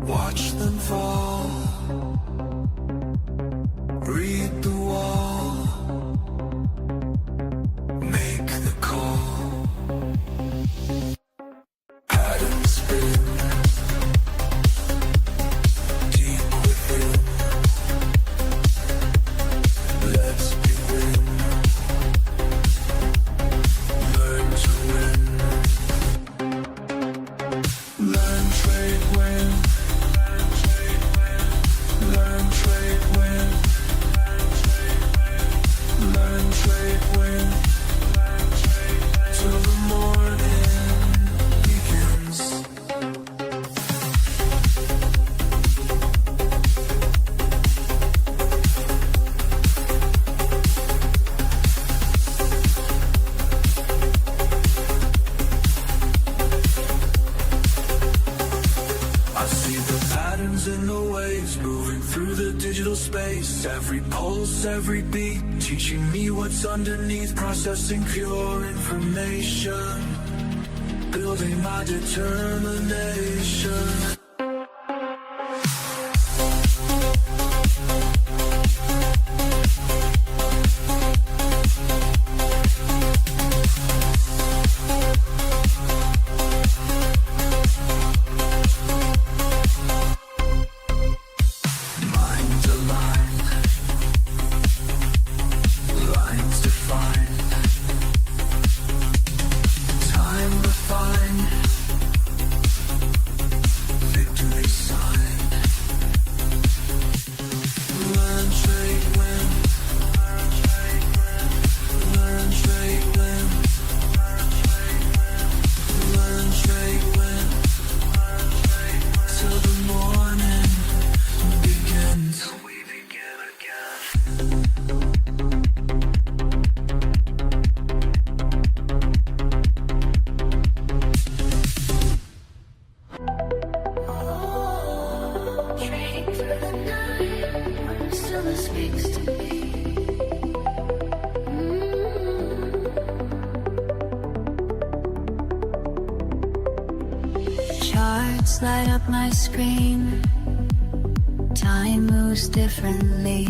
watch them fall. Read the wall, make the call. Pattern spin, deep within. Let's begin. Learn to win. Learn, trade, win. Learn, trade, win. Learn, trade, win. Till the morning begins. I see the patterns in the waves moving through the digital space. Every pulse, every beat, teaching me what's underneath. Processing pure information, building my determination. Mind aligned, lines defined, time refined, victory signed. Learn, trade, win. Learn, trade, win. Learn, trade, win. Till the morning begins. We begin again. Trading through the night, still speaks to me. Charts light up my screen. Time moves differently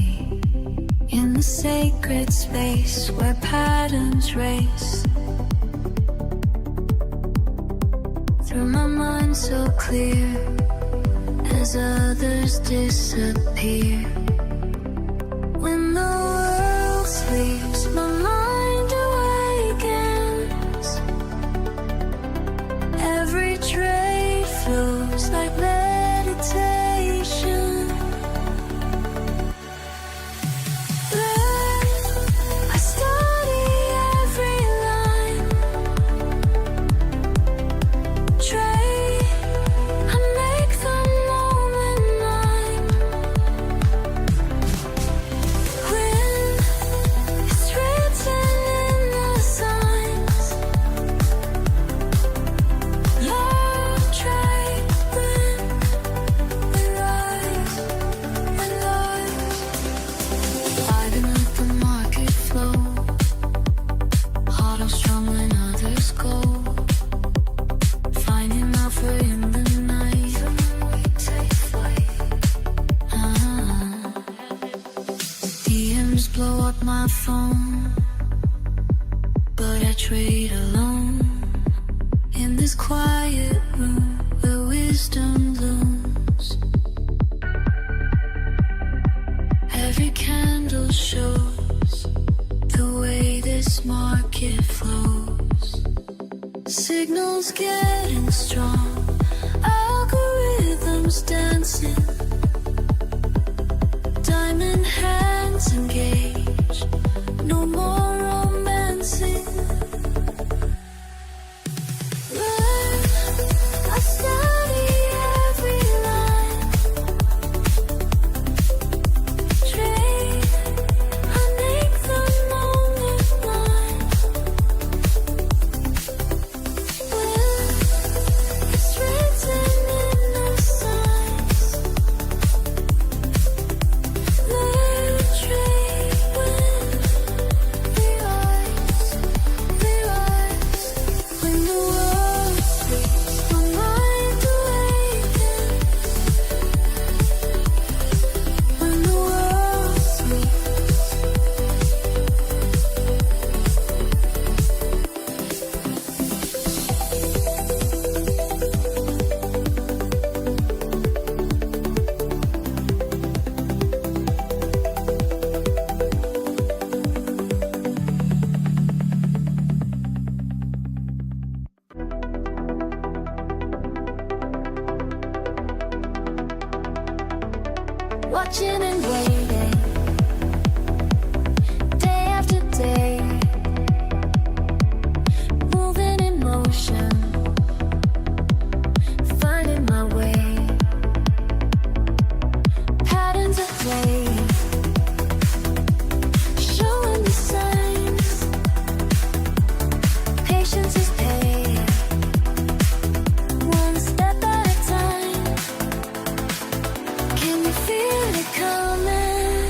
in the sacred space where patterns race. Through my mind so clear as others disappear. When the world sleeps, my mind awakens. Every trade flows like meditation. I study every line. Trade, I make the moment mine. Win, it's written in the signs. Learn, trade, win. We rise, we rise. I can let the market flow. Heart strong when others go. Finding alpha in the night. Take flight. DMs blow up my phone, but I trade alone. In this quiet room where wisdom looms. Every candle shows the way this market flows. Signals getting strong, algorithms dancing. Diamond hands engaged, no more romancing. Learn, I study every line. Trade, I make the moment mine. Win, it's written in the signs. Learn, trade, win. We rise, watching and waiting, day after day, moving in motion, finding my way, patterns at play, showing the signs, patience is paid, one step at a time. Can you feel it coming?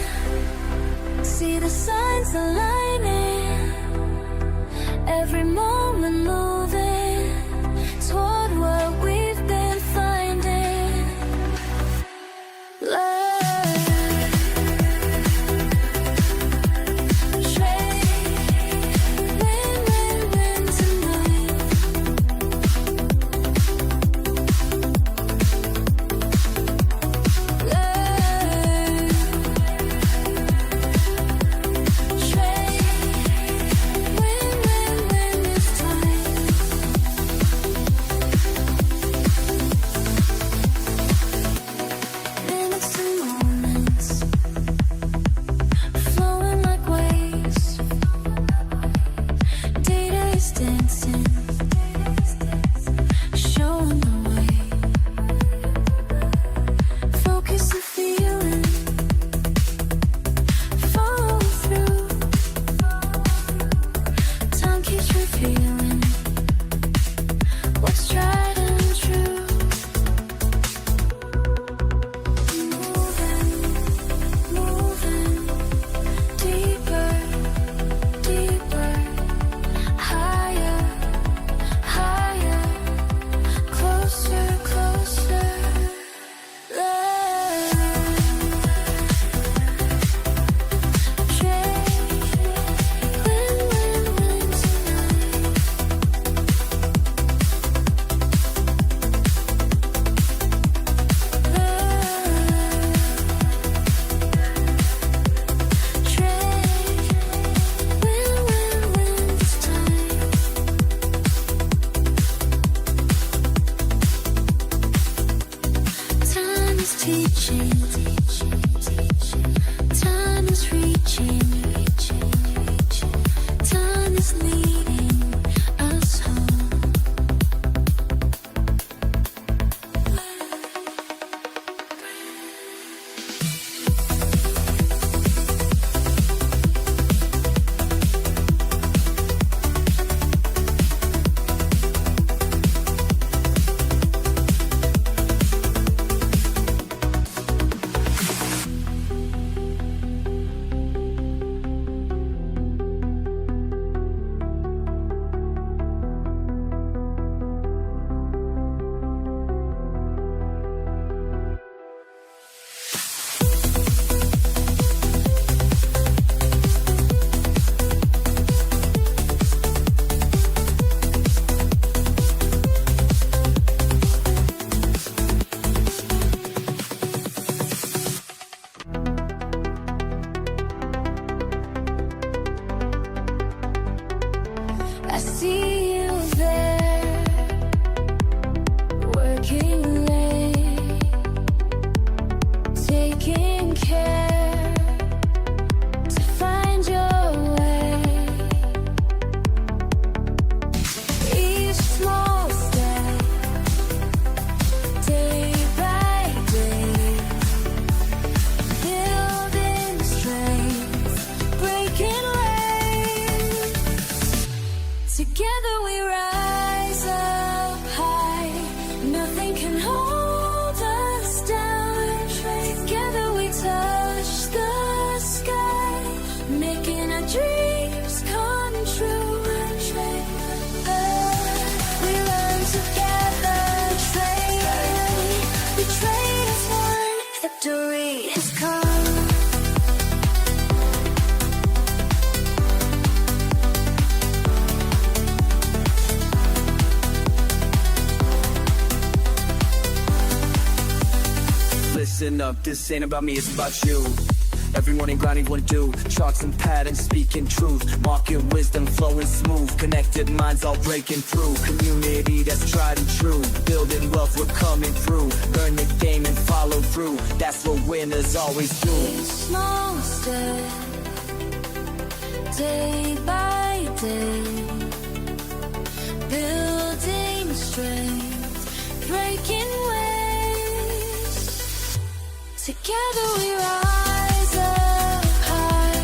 See the signs aligning, every moment moving toward what we've been finding. Learn, trade, win, win, win tonight. Learn, trade, win, win, win this time. Minutes and moments, flowing like waves. Data is dancing, showing the way. Focus and feeling, follow through. Time keeps revealing what's tried and true. Moving, moving, deeper, deeper, higher, higher, closer, closer. Learn, trade, win, win, win tonight. Time is teaching, time is reaching, time is leading us home. I see you there, working late, taking care to find your way. Each small step, day by day, building strength, breaking waves. Together we rise up high, nothing can hold us down. Together we touch the sky, making our dreams come true. We learn together, trade, we trade as one, victory has come. Listen up, this ain't about me, it's about you. Every morning grinding what do, charts and patterns speaking truth, market wisdom flowing smooth, connected minds all breaking through, community that's tried and true, building wealth we're coming through, learn the game and follow follow through. That's what winners always do. Small step, day by day, building strength, breaking waves. Together we rise up high,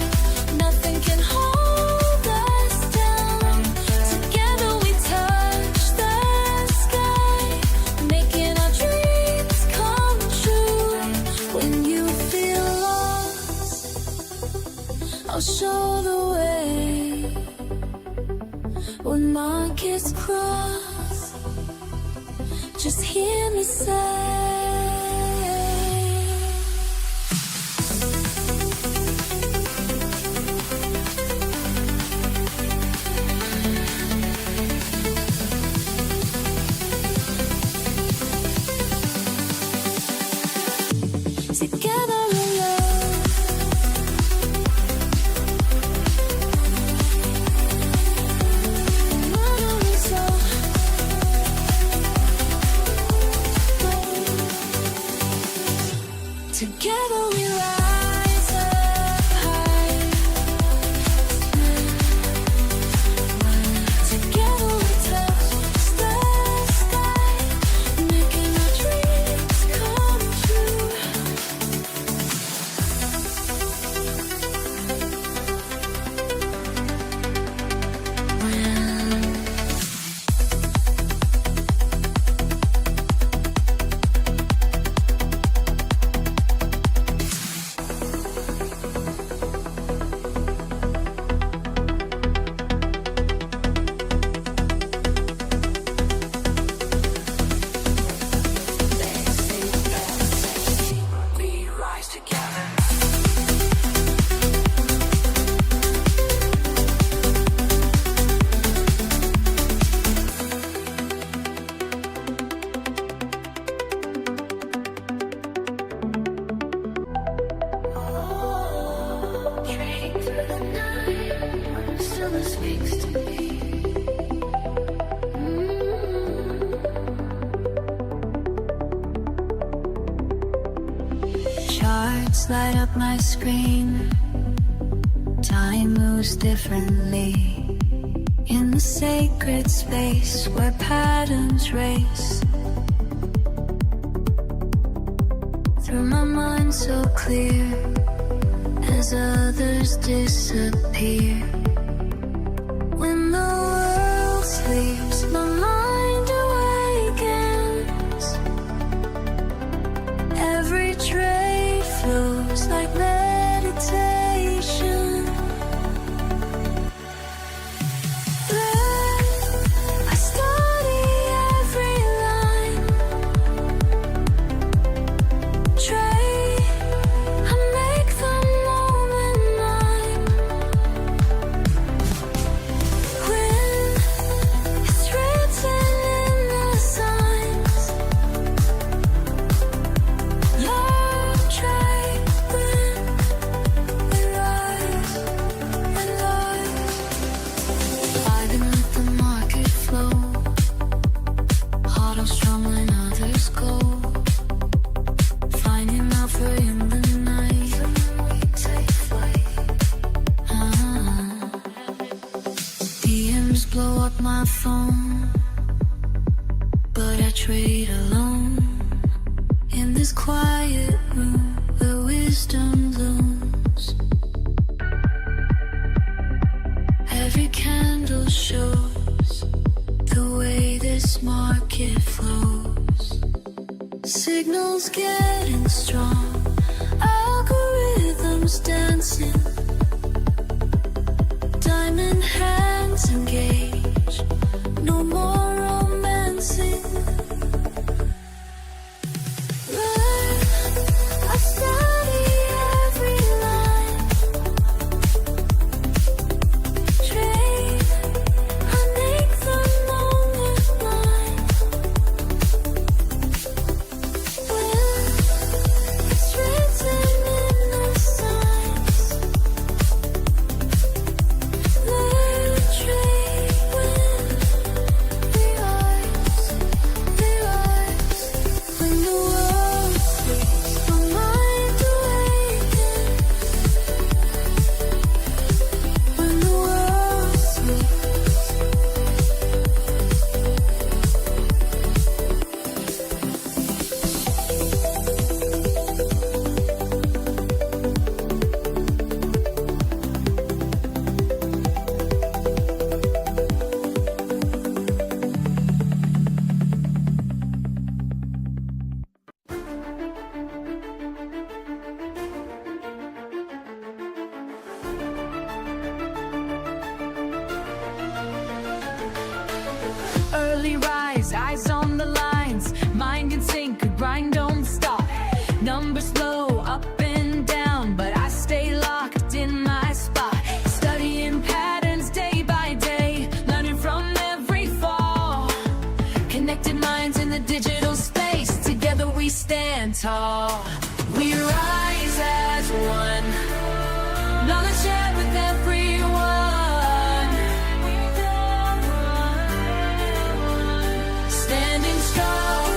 nothing can hold us down. Together we touch the sky, making our dreams come true. When you feel lost, I'll show the way. When markets cross, just hear me say, together we love. Together we rise up high. Together we touch the sky, making our dreams come true. We rise together. Trading through the night, still speaks to me. Charts light up my screen. Time moves differently in the sacred space where patterns race. Through my mind so clear as others disappear. When the world sleeps, my mind awakens. Every trade flows like meditation. I study every line. Trade, I make the moment mine. Win, it's written in the signs. Learn, trade, win, we rise and rise. I can let the market flow. Heart on strong when others go. Finding alpha in the night. We take flight. DMs blow up my phone, but I trade alone. In this quiet room where wisdom looms. Every candle shows the way this market flows. Signals getting strong, algorithms dancing. Diamond hands engage, no more romancing. Learn, I study every line. Trade, I make the moment mine. Win, it's written in the signs. Learn, trade, win, we in the digital space. Together we stand tall. We rise as one. Knowledge shared with everyone. Standing strong,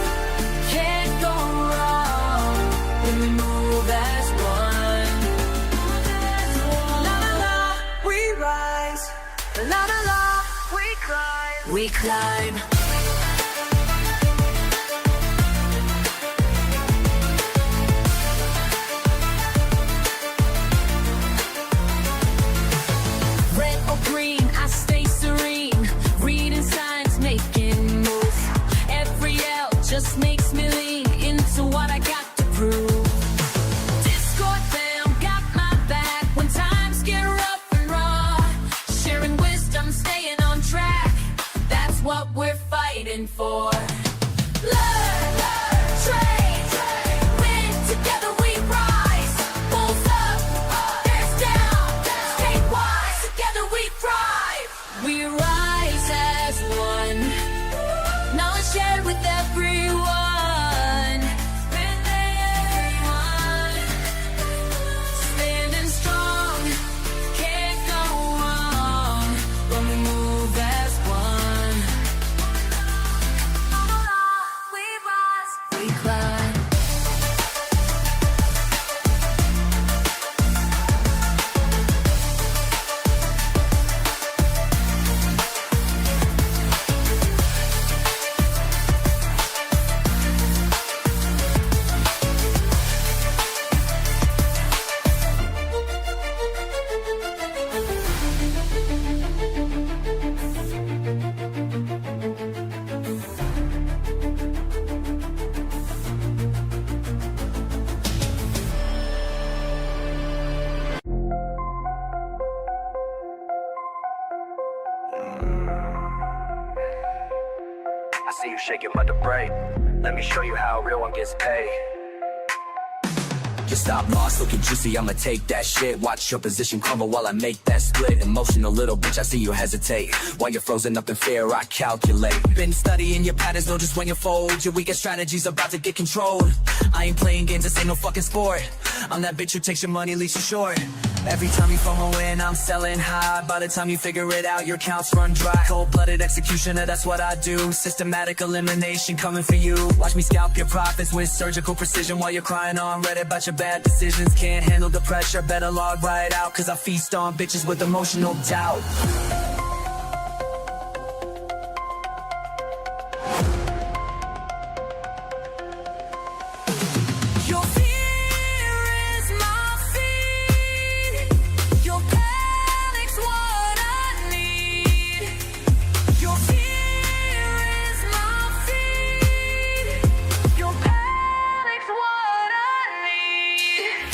can't go wrong when we move as one. La la la, we rise. La la la, we climb. We climb. Red or green, I stay serene. Reading signs, making moves. Every L just makes me lean into what I got to prove. Discord fam got my back when times get rough and raw. Sharing wisdom, staying on track. That's what we're fighting for. Learn, trade, win, together we rise. Bulls up, bears down, stay wise, together we thrive. We rise as one, knowledge shared with everyone. Standing strong, can't go wrong when we move as one. We rise, we climb. I see you shaking but the brain. Let me show you how a real one gets paid. Just stop lost, looking juicy, I'ma take that shit. Watch your position crumble while I make that split. Emotional little bitch, I see you hesitate. While you're frozen up in fear, I calculate. Been studying your patterns, know just when you fold. Your weakest strategy's about to get controlled. I ain't playing games, this ain't no fucking sport. I'm that bitch who takes your money, leaves you short. Every time you FOMO in, I'm selling high. By the time you figure it out, your accounts run dry. Cold-blooded executioner, that's what I do. Systematic elimination coming for you. Watch me scalp your profits with surgical precision while you're crying on Reddit about your bad decisions. Can't handle the pressure, better log right out, cause I feast on bitches with emotional doubt. Your fear is my feed. Your panic's what I need. Your fear is my feed. Your panic's what I need.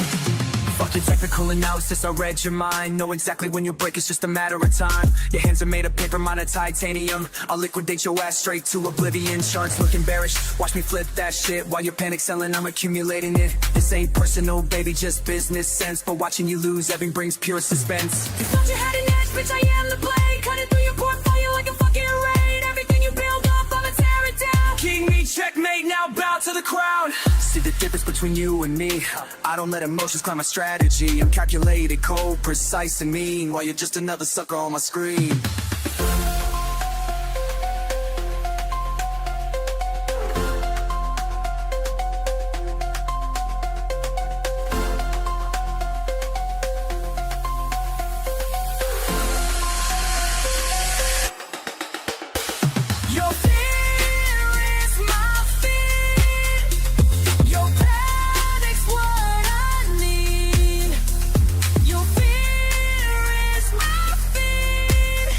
Fuck your technical analysis, I read your mind. Know exactly when you break, it's just a matter of time. Your hands are made of paper, mine of titanium. I'll liquidate your ass straight to oblivion. Charts looking bearish, watch me flip that shit. While you're panic selling, I'm accumulating it. This ain't personal, baby, just business sense. But watching you lose, everything brings pure suspense. You thought you had an edge, bitch, I am the blade. Cutting through your portfolio like a fucking raid. Everything you build up, I'ma tear it down. King me, checkmate, now bow to the crown. See the difference between you and me. I don't let emotions climb my strategy. I'm calculated, cold, precise, and mean. While you're just another sucker on my screen. Your fear is my feed. Your panic's what I need. Your fear is my feed.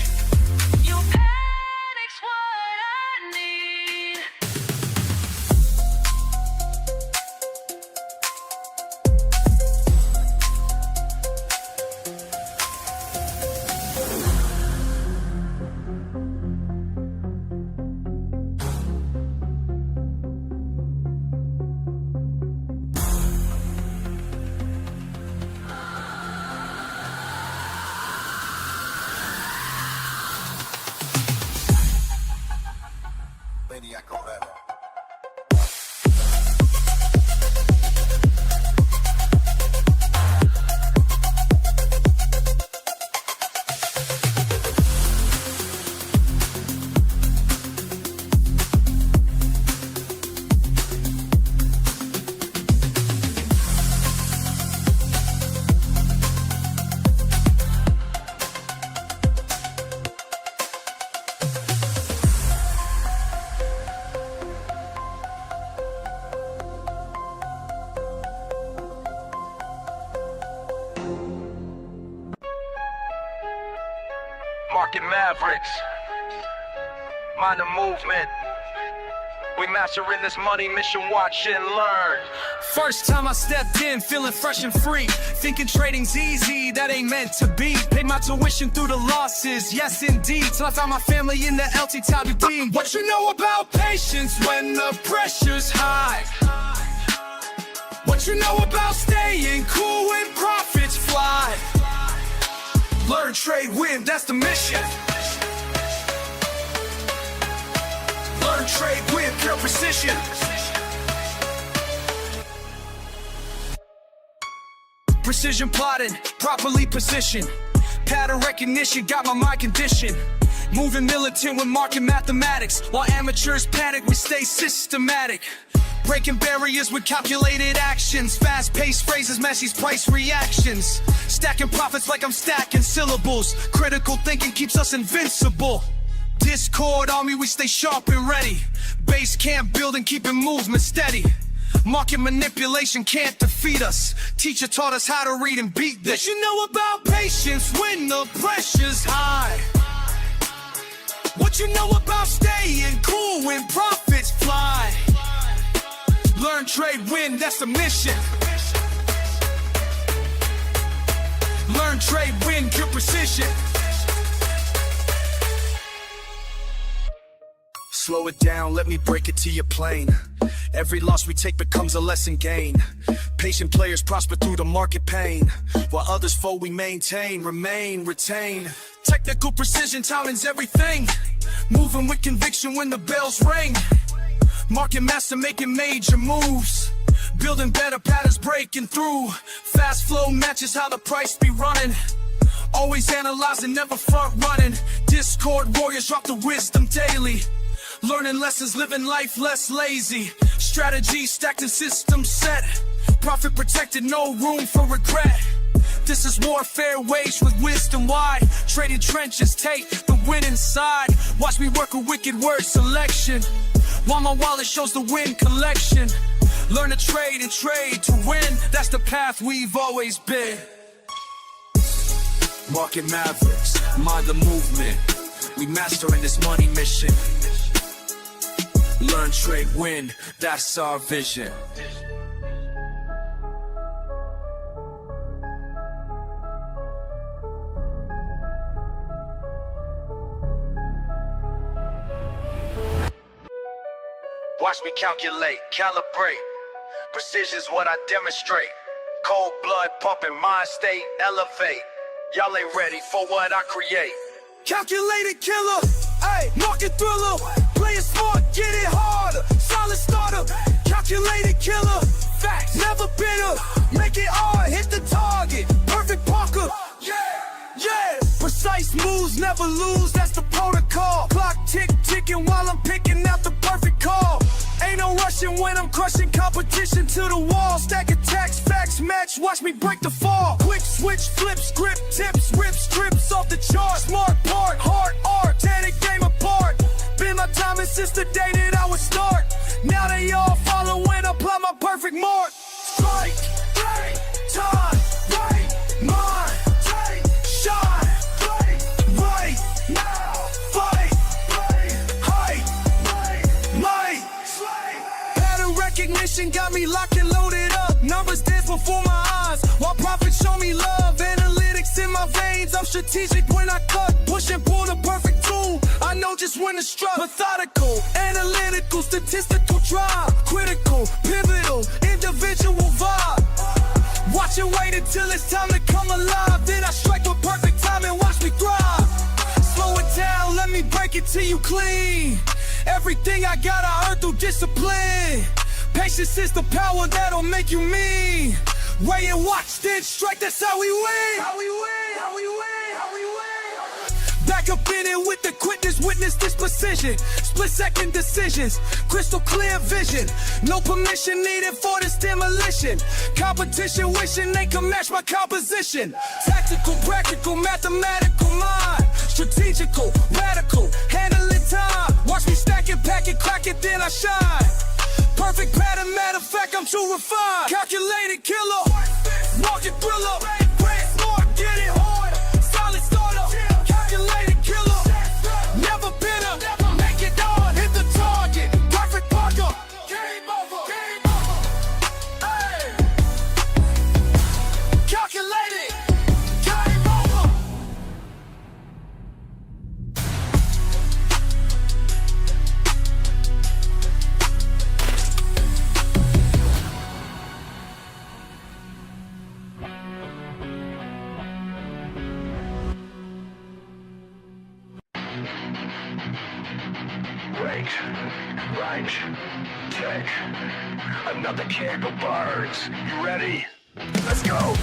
Market Mavericks. Mind the movement. We mastering this money mission, watch and learn. First time I stepped in, feeling fresh and free. Thinking trading's easy, that ain't meant to be. Paid my tuition through the losses, yes indeed. Till I found my family in the LTW team. What you know about patience when the pressure's high? What you know about staying cool when profits fly? Learn, trade, win, that's the mission. Learn, trade, win, pure precision. Precision plotting, properly positioned. Pattern recognition, got my mind conditioned. Moving militant with market mathematics. While amateurs panic, we stay systematic. Breaking barriers with calculated actions. Fast-paced phrases, Messi's price reactions. Stacking profits like I'm stacking syllables. Critical thinking keeps us invincible. Discord army, we stay sharp and ready. Base camp building, keeping movement steady. Market manipulation can't defeat us. Teacher taught us how to read and beat this. You know about patience when the pressure's high? What you know about staying cool when profits fly? Learn, trade, win, that's the mission. Learn, trade, win, pure precision. Slow it down, let me break it to your plane. Every loss we take becomes a lesson gained. Patient players prosper through the market pain, while others fold we maintain, remain, retain. Technical precision, timing's everything. Moving with conviction when the bells ring. Market master making major moves. Building better patterns, breaking through. Fast flow matches how the price be running. Always analyzing, never front running. Discord warriors drop the wisdom daily. Learning lessons, living life less lazy. Strategy stacked and system set. Profit protected, no room for regret. This is warfare waged with wisdom wide. Trading trenches, take the winning side. Watch me work a wicked word selection, while my wallet shows the win collection. Learn to trade and trade to win. That's the path we've always been. Market Mavericks, mind the movement. We mastering this money mission. Learn, trade, win, that's our vision. Watch me calculate, calibrate. Precision's what I demonstrate. Cold blood pumping, mind state, elevate. Y'all ain't ready for what I create. Calculated killer, ayy, market thriller. Play it smart, get it harder. Solid starter, calculated killer. Facts, never bitter. Make it hard, hit the target. Perfect Parker, yeah. Precise moves, never lose, that's the protocol. Clock ticking while I'm picking out the perfect call. Ain't no rushing when I'm crushing competition to the wall. Stack attacks, facts match, watch me break the fall. Quick switch, flip, script, tips, rip strips off the chart. Smart part, hard art, tear the game apart. Been my timing since the day that I would start. Now they all follow when I apply my perfect mark. Strike, right, time, right, mind, take, shine, right, now, fight, height, might. Pattern recognition got me locked and loaded up. Numbers dance before my eyes, while profits show me love. Analytics in my veins, I'm strategic when I cut. Push and pull the perfect tool, I know just when to strut. Methodical, analytical, statistical drive. Critical, pivotal, individual vibe. Watch and wait until it's time to come alive. Then I strike with perfect time and watch me thrive. Slow it down, let me break it to you clean. Everything I got I earned through discipline. Patience is the power that'll make you mean. Wait and watch, then strike, that's how we win. How we win, how we win, how we win. Back up in it with the quickness, witness this precision. Split second decisions, crystal clear vision. No permission needed for this demolition. Competition wishing they can match my composition. Tactical, practical, mathematical mind. Strategical, radical, handling time. Watch me stack it, pack it, crack it, then I shine. Perfect pattern, matter of fact, I'm too refined. Calculated killer, market thriller. Brand smart, get it hard. Solid starter, calculated killer. quick. Another candle burns. You ready? Let's go!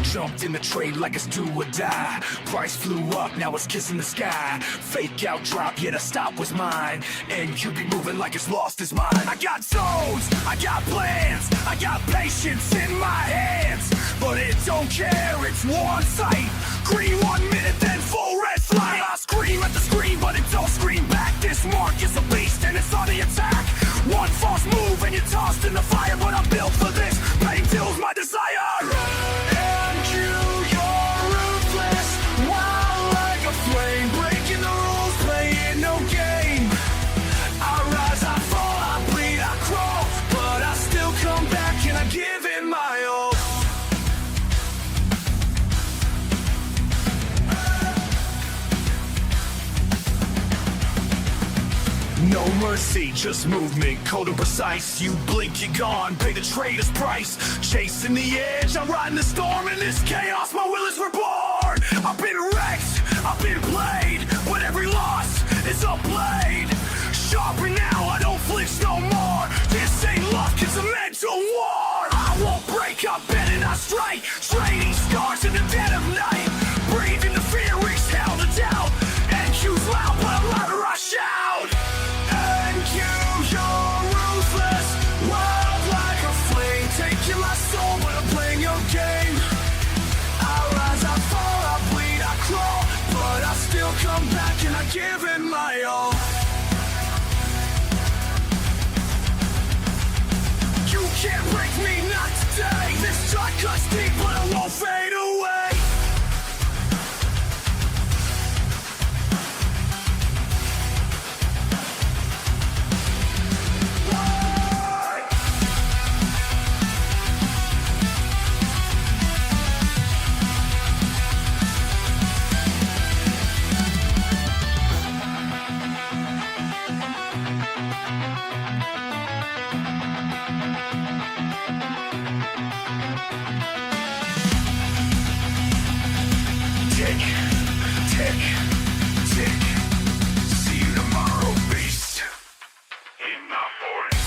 Jumped in the trade like it's do or die. Price flew up, now it's kissing the sky. Fake out drop, yeah, the stop was mine. And you be moving like it's lost his mind. I got zones, I got plans, I got patience in my hands. But it don't care, it's one sight. Green 1 minute, then full red flag. I scream at the screen, but it don't scream back. This mark is a beast and it's on the attack. One false move and you're tossed in the fire. But I'm built for this, pain fills my desire. No mercy, just movement, cold and precise. You blink, you're gone, pay the trader's price. Chasing the edge, I'm riding the storm. In this chaos, my will is reborn. I've been wrecked, I've been played, but every loss is a blade. Sharper now, I don't flinch no more. This ain't luck, it's a mental war. I won't break, I bend and I strike. Trading scars in the dead of night. Breathing the fear, exhale the doubt. NQ's loud, but louder I shout. You're ruthless, wild like a flame. Taking my soul, but I'm playing your game. I rise, I fall, I bleed, I crawl, but I still come back and I give it my all. You can't break me, not today. This dark cuts deep, but it won't fade away. Tick, tick, tick. See you tomorrow, beast. In my voice.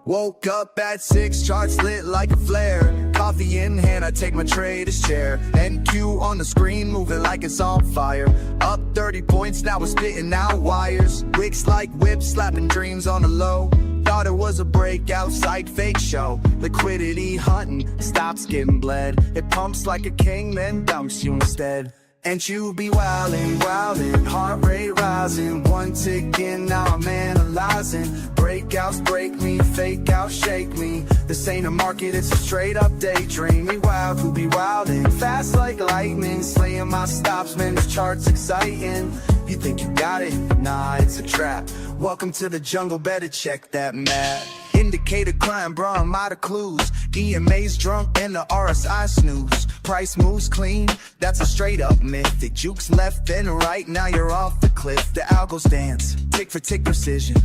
Woke up at 6, charts lit like a flare. Coffee in hand, I take my trader's chair. NQ on the screen, moving like it's on fire. Up 30 points, now we're spitting out wires. Wicks like whips, slapping dreams on the low. Thought it was a breakout site, fake show. Liquidity hunting, stops getting bled. It pumps like a king, then dumps you instead. And you be wildin', wildin', heart rate rising. One tick in, now I'm analyzing. Breakouts break me, fake out shake me. This ain't a market, it's a straight up daydream. We wild, who be wildin', fast like lightning. Slaying my stops, man, this chart's exciting. You think you got it? Nah, it's a trap. Welcome to the jungle, better check that map. Indicator climb, bro, I'm out of clues. EMA's drunk and the RSI snooze. Price moves clean, that's a straight up myth. It jukes left and right, now you're off the cliff. The algos dance, tick for tick precision.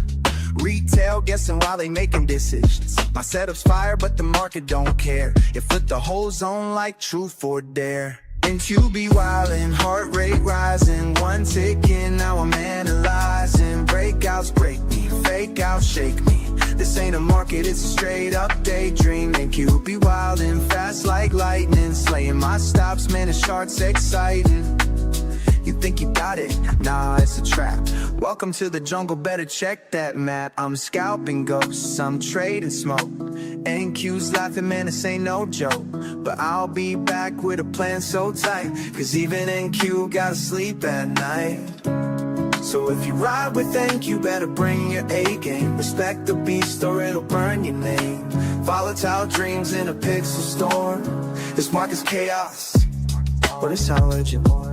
Retail guessing while they making decisions. My setup's fire, but the market don't care. It flipped the whole zone like truth or dare. And you be wildin', heart rate rising. One tick in, now I'm analyzing. Breakouts break me, fake out shake me. This ain't a market, it's a straight up daydream. And you be wildin', fast like lightning. Slaying my stops, man, this chart's exciting. You think you got it? Nah, it's a trap. Welcome to the jungle, better check that map. I'm scalping ghosts, I'm trading smoke. NQ's laughing, man, this ain't no joke. But I'll be back with a plan so tight, cause even NQ gotta sleep at night. So if you ride with Ink, you better bring your A game. Respect the beast or it'll burn your name. Volatile dreams in a pixel storm. This market's chaos, but it's how legend born.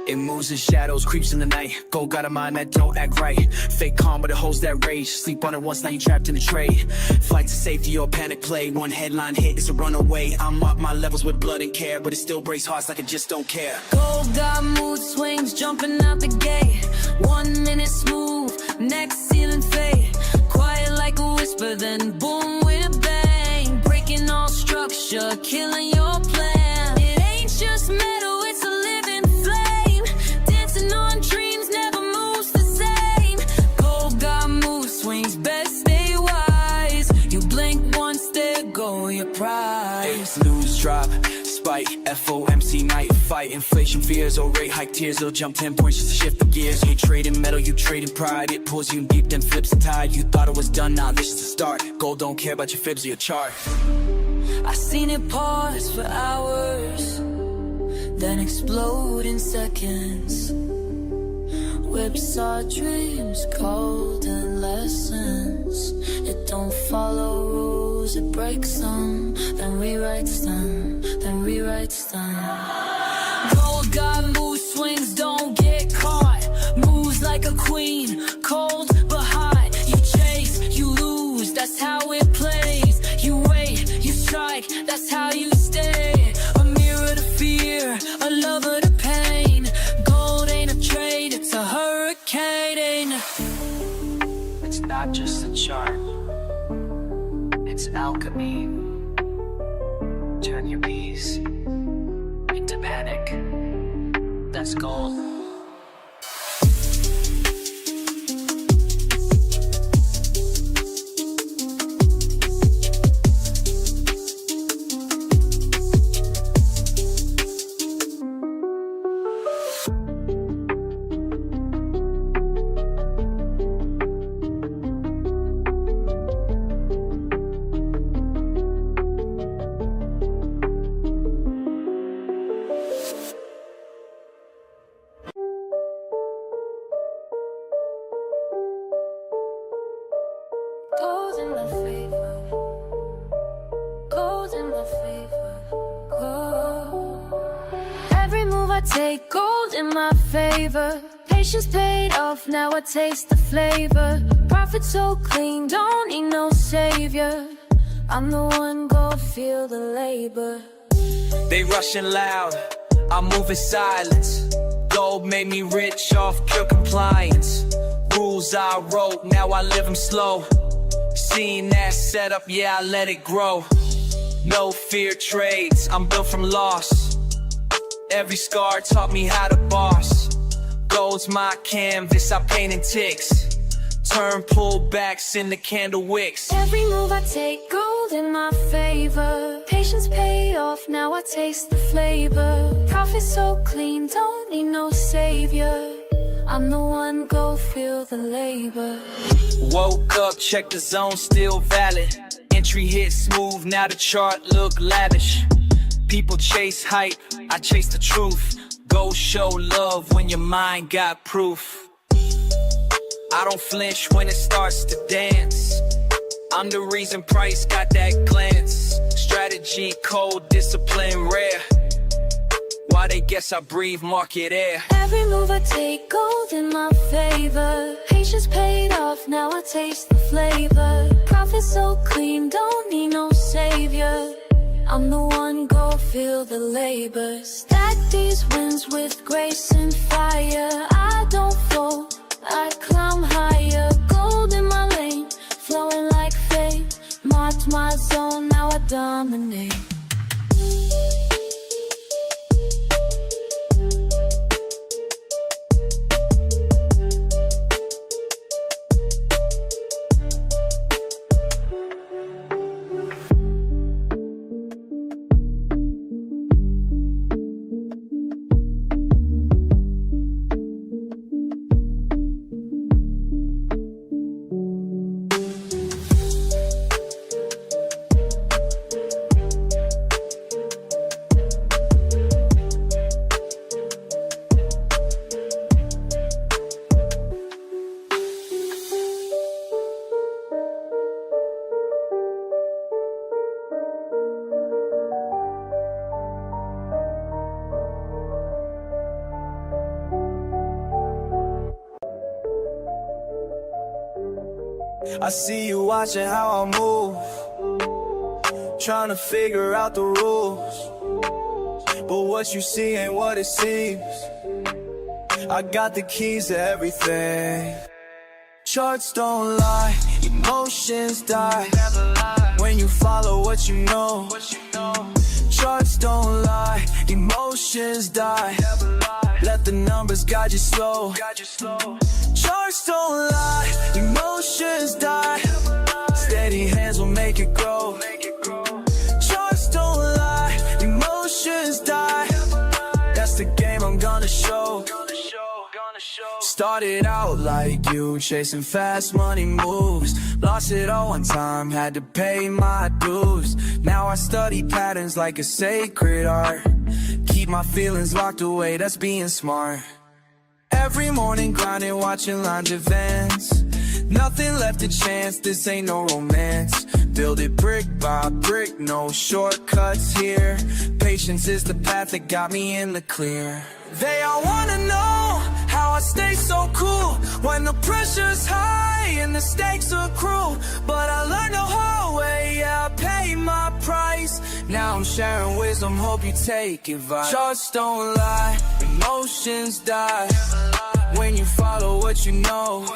It moves in shadows, creeps in the night. Gold got a mind that don't act right. Fake calm, but it holds that rage. Sleep on it once, now you trapped in the trade. Flight to safety or panic play. One headline hit, it's a runaway. I'm up my levels with blood and care, but it still breaks hearts like I just don't care. Gold got mood swings, jumping out the gate. 1 minute smooth, next ceiling fade. Quiet like a whisper, then boom with a bang. Breaking all structure, killing your plan. It ain't just metal, it's a living flame. Dancing on dreams, never moves the same. Gold got mood swings, best stay wise. You blink once, there go your prize. News drop, spike, FOMC night fight. Inflation fears, or rate hike tears. They'll jump 10 points just to shift the gears. You trading metal, you trading pride. It pulls you deep, then flips the tide. You thought it was done, now this is the start. Gold don't care about your fibs or your chart. I seen it pause for hours, then explode in seconds. Whips our dreams, golden lessons. It don't follow rules, it breaks them, then rewrites them, then rewrites them. Gold got mood swings, don't get caught. Moves like a queen, cold but hot. You chase, you lose, that's how it plays. You wait, you strike, that's how you stay. A mirror to fear, a lover to pain. Gold ain't a trade, it's a hurricane. It's not just a chart, it's alchemy. Turn your peace into panic. That's gold. Gold in my favor, gold in my favor, gold. Every move I take, gold in my favor. Patience paid off, now I taste the flavor. Profit so clean, don't need no savior. I'm the one, go feel the labor. They rushing loud, I'm moving silence. Gold made me rich off pure compliance. Rules I wrote, now I live them slow. Seeing that setup, yeah, I let it grow. No fear trades, I'm built from loss. Every scar taught me how to boss. Gold's my canvas, I paint in ticks. Turn pullbacks into candle wicks. Every move I take, gold in my favor. Patience pay off, now I taste the flavor. Profit so clean, don't need no savior. I'm the one, go feel the labor. Woke up, check the zone, still valid. Entry hit smooth, now the chart look lavish. People chase hype, I chase the truth. Go show love when your mind got proof. I don't flinch when it starts to dance. I'm the reason price got that glance. Strategy, cold, discipline, rare. Why they guess I breathe market air. Every move I take gold in my favor. Patience paid off, now I taste the flavor. Profit so clean, don't need no savior. I'm the one, go feel the labor. Stack these wins with grace and fire. I don't fold, I climb higher. Gold in my lane, flowing like fate. Marked my zone, now I dominate. I see you watching how I move, trying to figure out the rules. But what you see ain't what it seems. I got the keys to everything. Charts don't lie, emotions die. When you follow what you know. Charts don't lie, emotions die. Let the numbers guide you slow. Charts don't lie, emotions die. Steady hands will make it grow. Charts don't lie, emotions die. That's the game I'm gonna show. Started out like you, chasing fast money moves. Lost it all one time, had to pay my dues. Now I study patterns like a sacred art. Keep my feelings locked away, that's being smart. Every morning grinding, watching lines advance. Nothing left to chance, this ain't no romance. Build it brick by brick, no shortcuts here. Patience is the path that got me in the clear. They all wanna know how I stay so cool when the pressure's high and the stakes are cruel. But I learned the hard way, yeah, I paid my price. Now I'm sharing wisdom, hope you take advice. Charts don't lie, emotions die. When you follow what you know.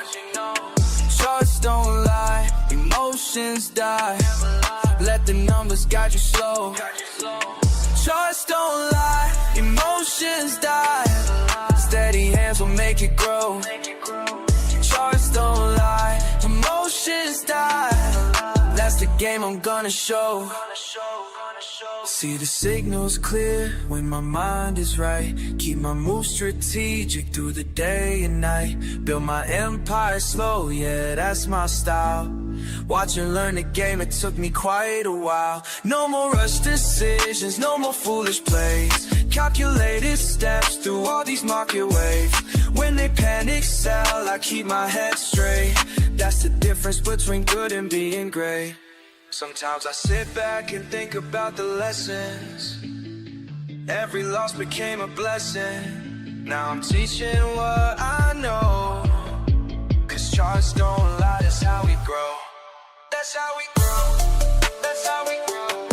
Charts don't lie, emotions die. Let the numbers guide you slow. Charts don't lie, emotions die. Steady hands will make it grow. Charts don't lie, emotions die. That's the game I'm gonna show. See the signals clear when my mind is right. Keep my moves strategic through the day and night. Build my empire slow, yeah, that's my style. Watch and learn the game, it took me quite a while. No more rush decisions, no more foolish plays. Calculated steps through all these market waves. When they panic sell, I keep my head straight. That's the difference between good and being great. Sometimes I sit back and think about the lessons. Every loss became a blessing. Now I'm teaching what I know. Cause charts don't lie, that's how we grow. That's how we grow. That's how we grow.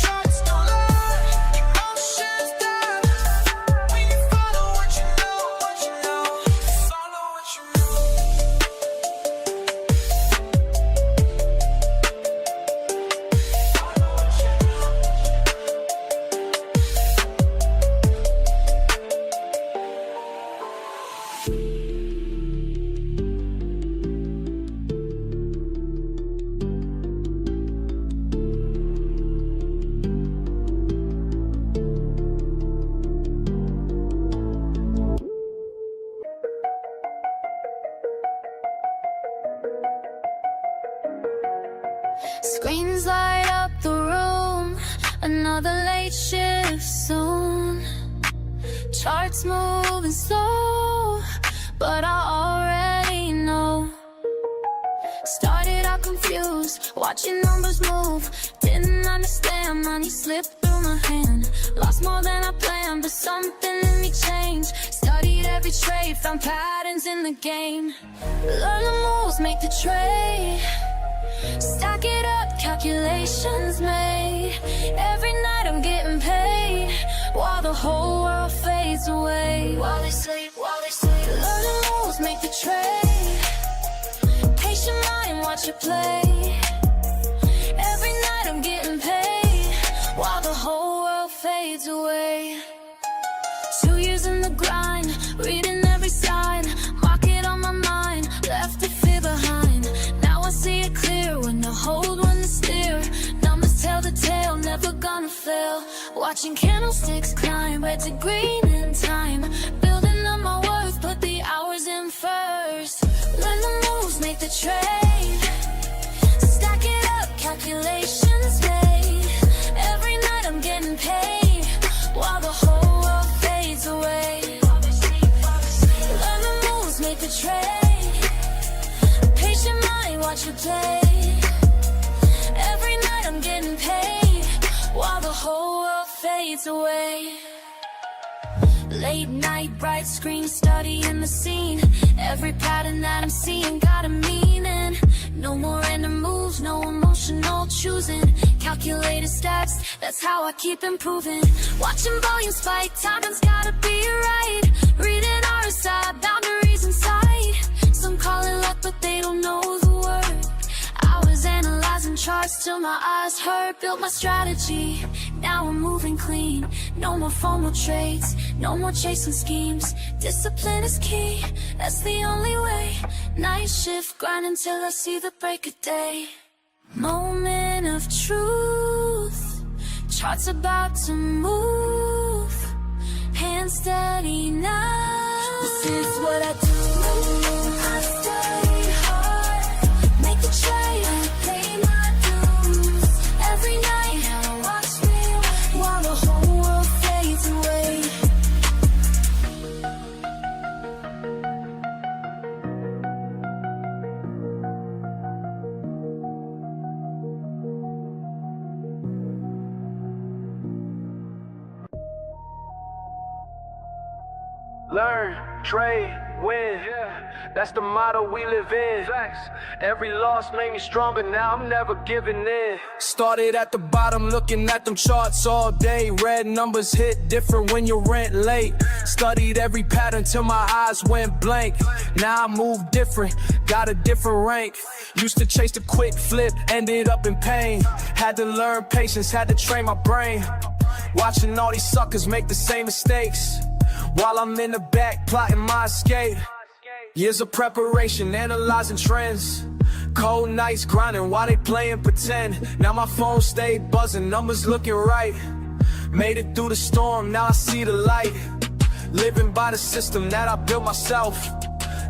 Charts don't lie, emotions die. When you follow what you know, follow what you know. Screens light up the room, another late shift soon. Charts moving slow, but I already know. Started out confused, watching numbers move. Didn't understand, money slipped through my hand. Lost more than I planned, but something in me changed. Studied every trade, found patterns in the game. Learn the moves, make the trade. Stack it up, calculations made. Every night I'm getting paid, while the whole world fades away. While they sleep, learn the moves, make the trade. Patient mind, watch it play. Every night I'm getting paid, while the whole world fades away. 2 years in the grind, reading every sign. Market on my mind, left the fear behind. Now I see it clear, when to hold, when to steer. Numbers tell the tale, never gonna fail. Watching candlesticks climb, red to green in time. Building up my worth, put the hours in first. Learn the moves, make the trade. Stack it up, calculations made. Every night I'm getting paid, while the whole world fades away. Learn the moves, make the trade. Patient mind, watch it play. Every night I'm getting paid, while the whole world fades away. Late night, bright screen, studying the scene. Every pattern that I'm seeing got a meaning. No more random moves, no emotional choosing. Calculated stats, that's how I keep improving. Watching volume spike, timing's gotta be right. Reading RSI, boundaries in sight. Some call it luck, but they don't know the word. I was analyzing charts till my eyes hurt. Built my strategy, now I'm moving clean. No more FOMO trades, no more chasing schemes. Discipline is key, that's the only way. Night shift, grind until I see the break of day. Moment of truth, charts about to move. Hands steady now, this is what I do. I study hard, make the trade, I pay my dues. Every night, now watch me while the whole world fades away. Learn, trade, win. That's the motto we live in. Every loss made me stronger, now I'm never giving in. Started at the bottom, looking at them charts all day. Red numbers hit different when your rent late. Studied every pattern till my eyes went blank. Now I move different, got a different rank. Used to chase the quick flip, ended up in pain. Had to learn patience, had to train my brain. Watching all these suckers make the same mistakes, while I'm in the back plotting my escape. Years of preparation, analyzing trends. Cold nights grinding while they playing pretend. Now my phone stayed buzzing, numbers looking right. Made it through the storm, now I see the light. Living by the system that I built myself.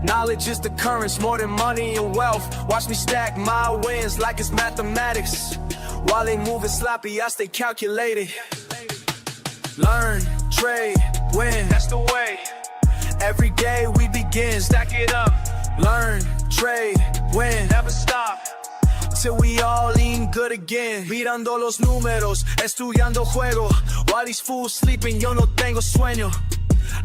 Knowledge is the currents more than money and wealth. Watch me stack my wins like it's mathematics. While they moving sloppy, I stay calculated. Learn, trade, win, that's the way. Every day we begin, stack it up. Learn, trade, win, never stop till we all eating good again. Mirando los números, estudiando juego. While these fools sleeping, yo no tengo sueño.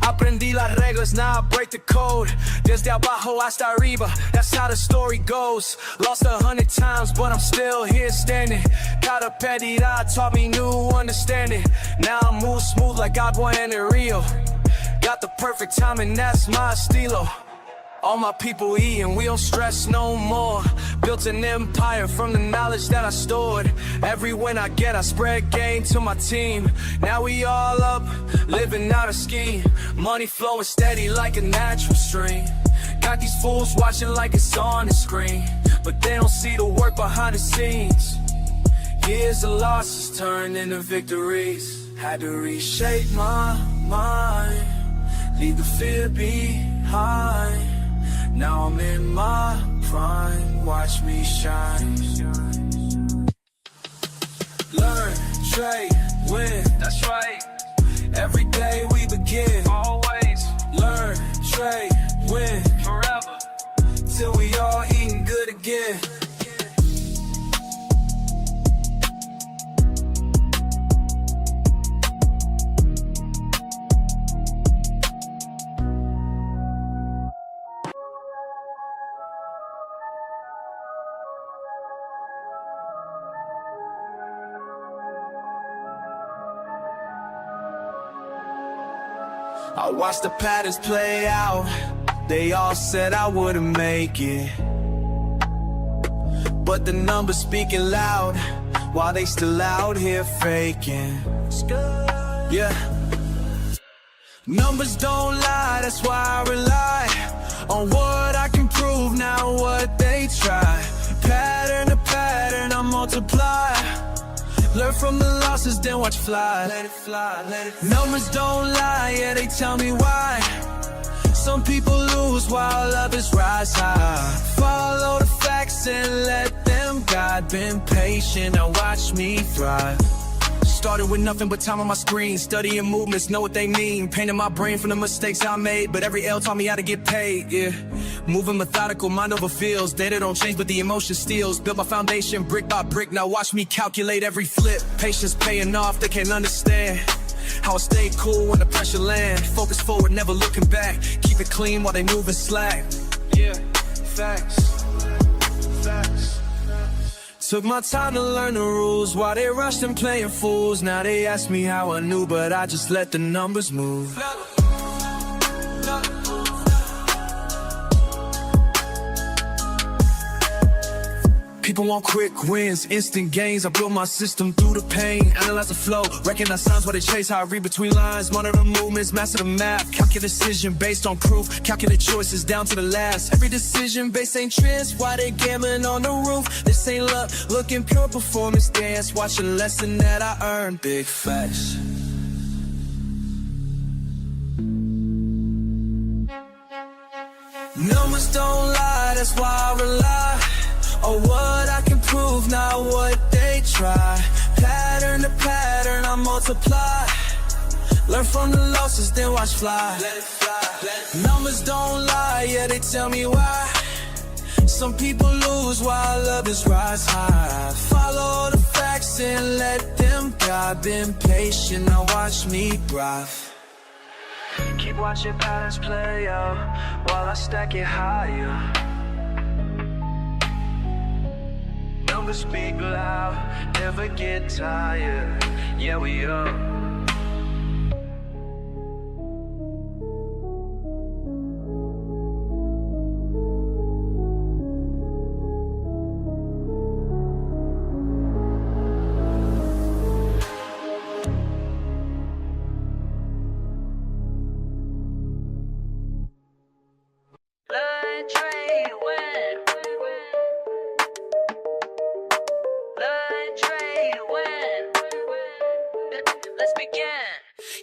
Aprendí las reglas, now I break the code. Desde abajo hasta arriba, that's how the story goes. Lost 100 times, but I'm still here standing. Cada pérdida taught me new understanding. Now I move smooth like agua en el rio. Got the perfect timing, that's my estilo. All my people eating, we don't stress no more. Built an empire from the knowledge that I stored. Every win I get, I spread gain to my team. Now we all up, living out a scheme. Money flowing steady like a natural stream. Got these fools watching like it's on the screen, but they don't see the work behind the scenes. Years of losses turned into victories. Had to reshape my mind, leave the fear behind. Now I'm in my prime, watch me shine. Learn, trade, win, that's right. Every day we begin. trade, win forever, till we all eating good again. I watched the patterns play out. They all said I wouldn't make it, but the numbers speaking loud, while they still out here faking. Yeah, numbers don't lie, that's why I rely on what I can prove, not what they try. Pattern to pattern, I multiply. Learn from the losses, then watch fly. Let it fly, let it fly. Numbers don't lie, yeah, they tell me why. Some people lose while others rise high. Follow the facts and let them guide. Been patient, now watch me thrive. Started with nothing but time on my screen, studying movements, know what they mean. Painting my brain from the mistakes I made, but every L taught me how to get paid, yeah. Moving methodical, mind over feels. Data don't change, but the emotion steals. Build my foundation brick by brick, now watch me calculate every flip. Patience paying off, they can't understand how I stay cool when the pressure land. Focus forward, never looking back. Keep it clean while they moving slack. Yeah, facts, facts. Took my time to learn the rules while they rushed and playing fools. Now they ask me how I knew, but I just let the numbers move. People want quick wins, instant gains. I build my system through the pain. Analyze the flow, recognize signs while they chase. How I read between lines, monitor movements, master the math. Calculate decision based on proof. Calculate choices down to the last. Every decision based ain't trends. Why they gambling on the roof? This ain't luck, looking pure performance dance. Watch a lesson that I earned. Big facts. Numbers don't lie, that's why I rely on what I can prove, not what they try. Pattern to pattern, I multiply. Learn from the losses, then watch fly. Let it fly, let it. Numbers don't lie, yeah, they tell me why. Some people lose while others rise high. Follow the facts and let them guide. Been patient, now watch me thrive. Keep watching patterns play out while I stack it higher. Numbers speak loud, never get tired. Yeah, we are.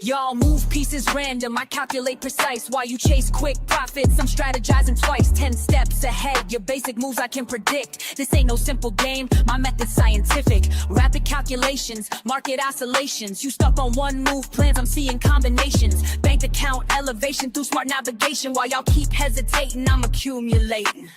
Y'all move pieces random, I calculate precise. While you chase quick profits, I'm strategizing twice. 10 steps ahead, your basic moves I can predict. This ain't no simple game, my method's scientific. Rapid calculations, market oscillations. You stuck on one move plans, I'm seeing combinations. Bank account elevation through smart navigation. While y'all keep hesitating, I'm accumulating.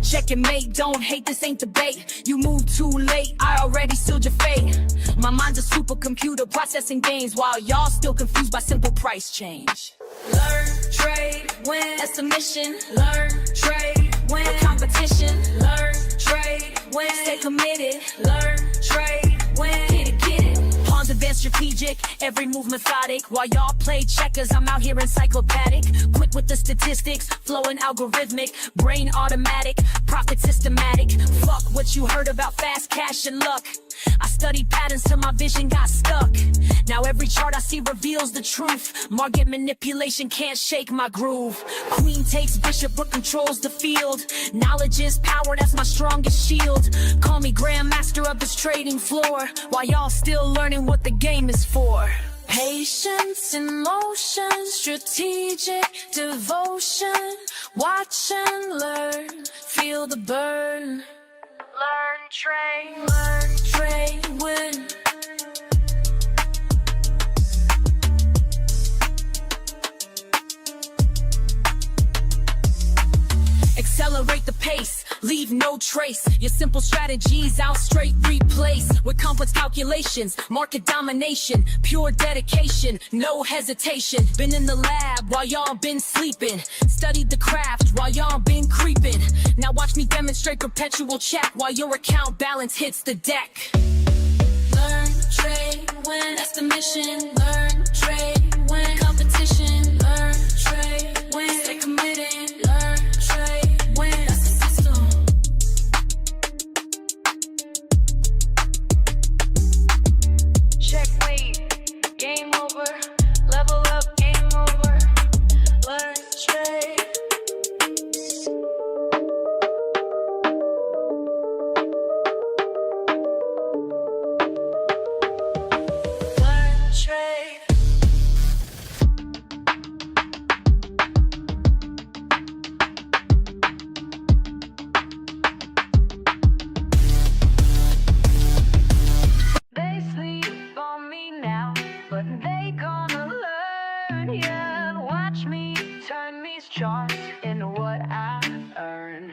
Check and mate, don't hate, this ain't debate. You move too late, I already sealed your fate. My mind's a supercomputer processing gains, while y'all still confused by simple price change. Learn, trade, win, that's a mission. Learn, trade, win, no competition. Learn, trade, win, stay committed. Learn, trade, win, get it. Pawns advanced strategic, every move methodic. While y'all play checkers, I'm out here encyclopedic. Quick with the statistics, flowing algorithmic. Brain automatic, profit systematic. Fuck what you heard about fast cash and luck. I studied patterns till my vision got stuck. Now every chart I see reveals the truth. Market manipulation can't shake my groove. Queen takes bishop but controls the field. Knowledge is power, that's my strongest shield. Call me grandmaster of this trading floor, while y'all still learning what the game is for. Patience in motion, strategic devotion. Watch and learn, feel the burn. Learn, trade, win. pace, leave no trace. Your simple strategies I'll straight replace with complex calculations, market domination, pure dedication, no hesitation. Been in the lab while y'all been sleeping, studied the craft while y'all been creeping. Now watch me demonstrate perpetual check while your account balance hits the deck. Learn, trade, win, that's the mission. Learn, trade, win, competition. Learn, trade, win, stay committed. Learn, trade, win, that's the system. Checkmate, game over. Level up, game over. Learn, trade. They sleep on me now, but they gonna learn, yeah. Watch me turn these charts into what I earn.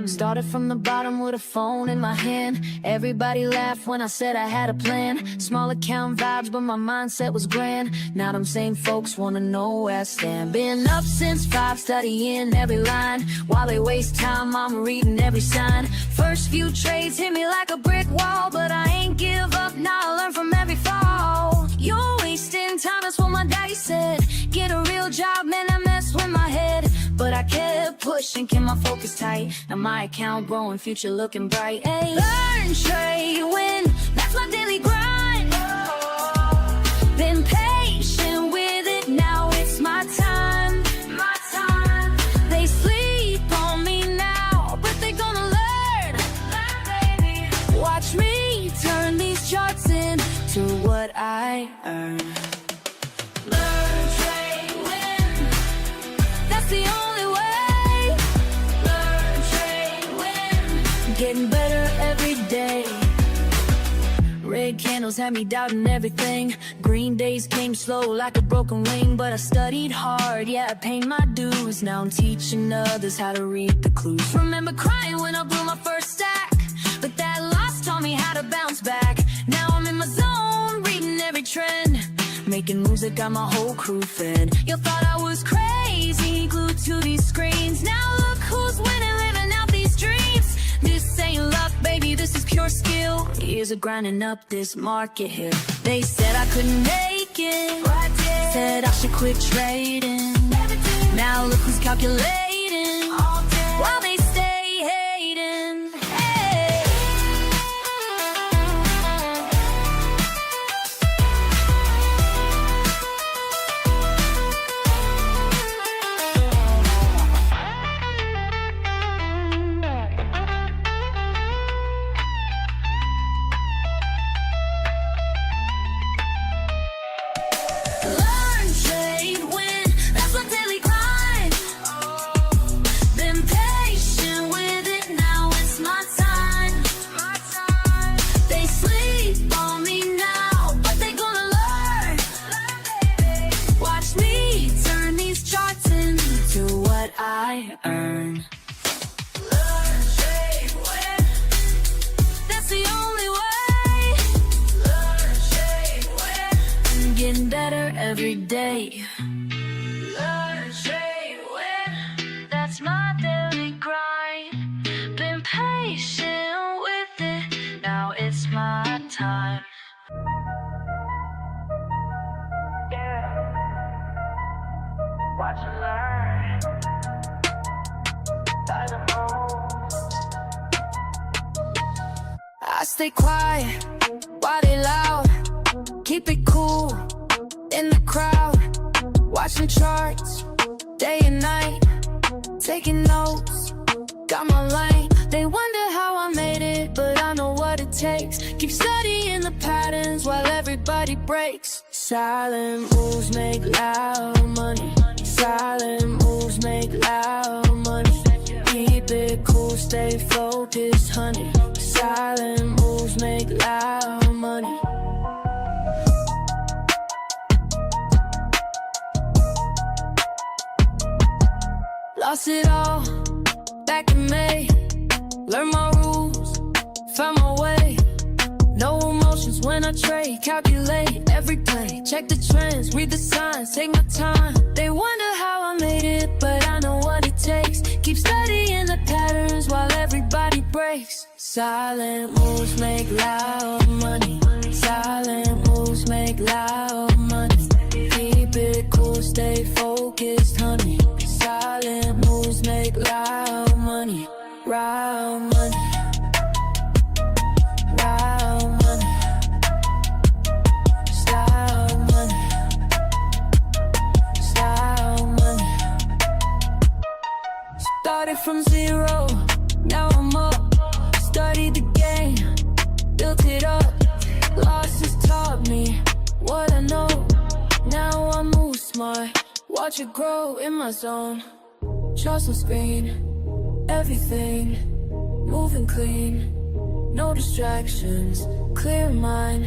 Started from the bottom with a phone in my hand. Everybody laughed when I said I had a plan. Small account vibes, but my mindset was grand. Now them same folks wanna know where I stand. Been up since 5, studying every line. While they waste time, I'm reading every sign. First few trades hit me like a brick wall, but I ain't give up, now I learn from every fall. You're wasting time, that's what my daddy said. Get a real job, man, I messed with my head. But I kept pushing, kept my focus tight. Now my account growing, future looking bright. Hey, learn, trade, win, that's my daily grind. Been patient with it, now it's my time. My time. They sleep on me now, but they gonna learn. Baby. Watch me turn these charts into what I earn. Learn, trade, win, that's the only way. Learn, trade, win, getting better every day. Red candles had me doubting everything. Green days came slow like a broken wing, but I studied hard, yeah, I paid my dues. Now I'm teaching others how to read the clues. Remember crying when I blew my first stack, but that loss taught me how to bounce back. Now I'm in my zone, reading every trend, making moves that got my whole crew fed. You thought I was crazy, glued to these screens. Now look who's winning, living out these dreams. This ain't luck, baby, this is pure skill. Years of grinding up this market here. They said I couldn't make it, said I should quit trading. Now look who's calculating, while they stay hating. Hey. Learn, trade, win, that's my daily grind. Been patient with it, now it's my time. They sleep on me now, but they gonna learn. Watch me turn these charts into what I earn. Learn, trade, win, that's the only way. Learn, trade, win, getting better every day. Learn, trade, win, that's my daily grind. Been patient with it, now it's my time. Yeah. Watch and learn. I stay quiet while they loud. Keep it cool in the crowd. Watching charts day and night. Taking notes, got my light. They wonder how I made it, but I know what it takes. Keep studying the patterns while everybody breaks. Silent moves make loud money. Silent moves make loud money. Keep it cool, stay focused, honey. Silent moves make loud money. Lost it all back in No emotions when I trade, calculate every play. Check the trends, read the signs, take my time. They wonder how I made it, but I know what it takes. Keep studying the patterns while everybody breaks. Silent moves make loud money. Silent moves make loud money. Keep it cool, stay focused, honey. Silent moves make loud money. Loud money. Loud money. Style money. Style money. Started from zero, now I'm up. Studied the game, built it up. Losses taught me what I know. Now I move smart, watch it grow in my zone. Trust on screen, everything moving clean. No distractions, clear mind.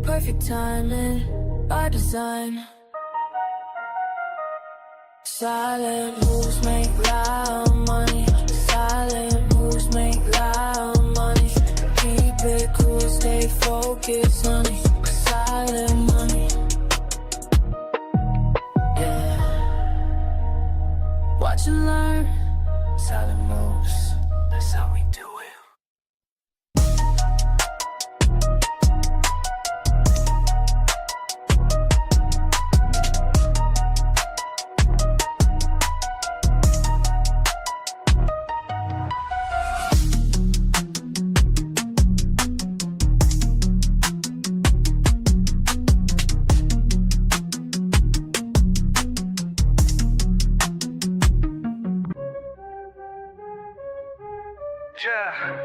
Perfect timing by design. Silent moves make loud money. Silent moves make loud money. Keep it cool, stay focused, honey. Silent money. Yeah. Watch and learn. Silent moves. That's how we do it. Yeah.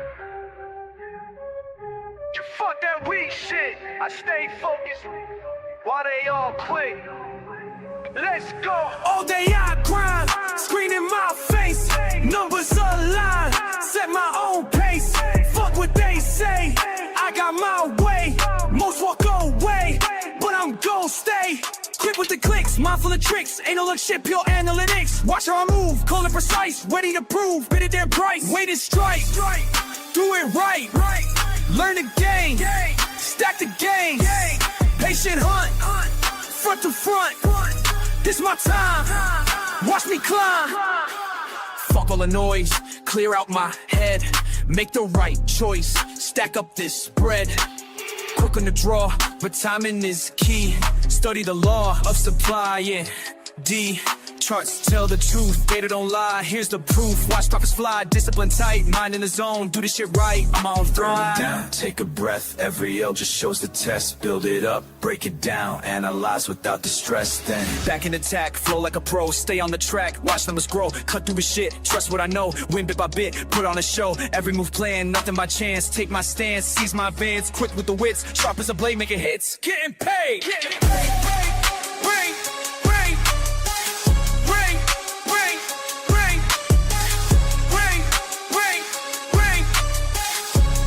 You fuck that weak shit. I stay focused while they all quit. Let's go. All day I grind, screen in my face. Numbers align, set my own pace. Fuck what they say, I got my way. Most walk away, but I'm gon' stay. Quick with the clicks, mindful of tricks. Ain't no look shit, pure analytics. Watch how I move, call it precise. Ready to prove, bid it their price. Wait and strike, do it right. Learn the game, stack the game. Patient hunt, front to front. This my time, watch me climb. Fuck all the noise, clear out my head. Make the right choice, stack up this bread. Quick on the draw, but timing is key. Study the law of supply, yeah. D, charts tell the truth, data don't lie. Here's the proof, watch profits fly. Discipline tight, mind in the zone, do this shit right. I'm on throne. Down, take a breath, every L just shows the test. Build it up, break it down, analyze without the stress. Then Back in attack, flow like a pro. Stay on the track, watch numbers grow. Cut through the shit, trust what I know. Win bit by bit, put on a show. Every move planned, nothing by chance. Take my stance, seize my advance. Quick with the wits, sharp as a blade, making hits. Getting paid, getting paid. Ring, ring, ring, ring, ring, ring, ring, ring,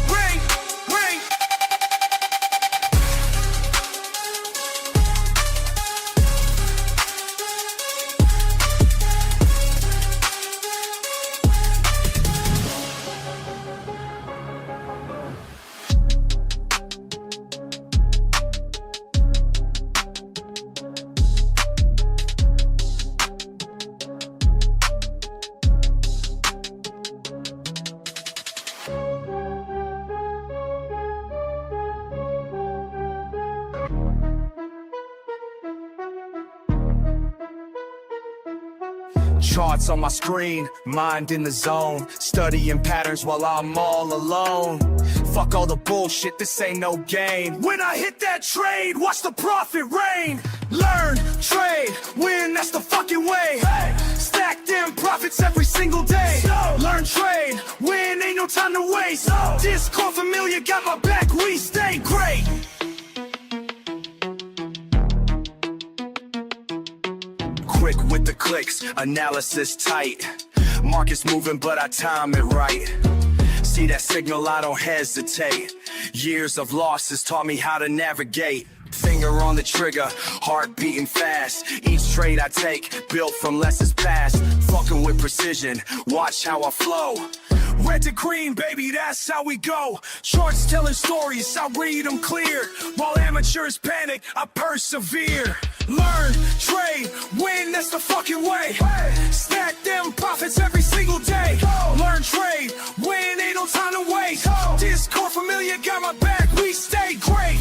ring, ring. Charts on my screen, mind in the zone. Studying patterns while I'm all alone. Fuck all the bullshit, this ain't no game. When I hit that trade, watch the profit rain. Learn, trade, win, that's the fucking way. Stack them profits every single day. Learn, trade, win, ain't no time to waste. Discord familiar, got my back, we stay great. Quick with the clicks, analysis tight. Market's moving, but I time it right. See that signal, I don't hesitate. Years of losses taught me how to navigate. Finger on the trigger, heart beating fast. Each trade I take, built from lessons past. Fucking with precision, watch how I flow. Red to green, baby, that's how we go. Charts telling stories, I read them clear. While amateurs panic, I persevere. Learn, trade, win, that's the fucking way. Stack them profits every single day. Learn, trade, win, ain't no time to waste. Discord familiar, got my back, we stay great.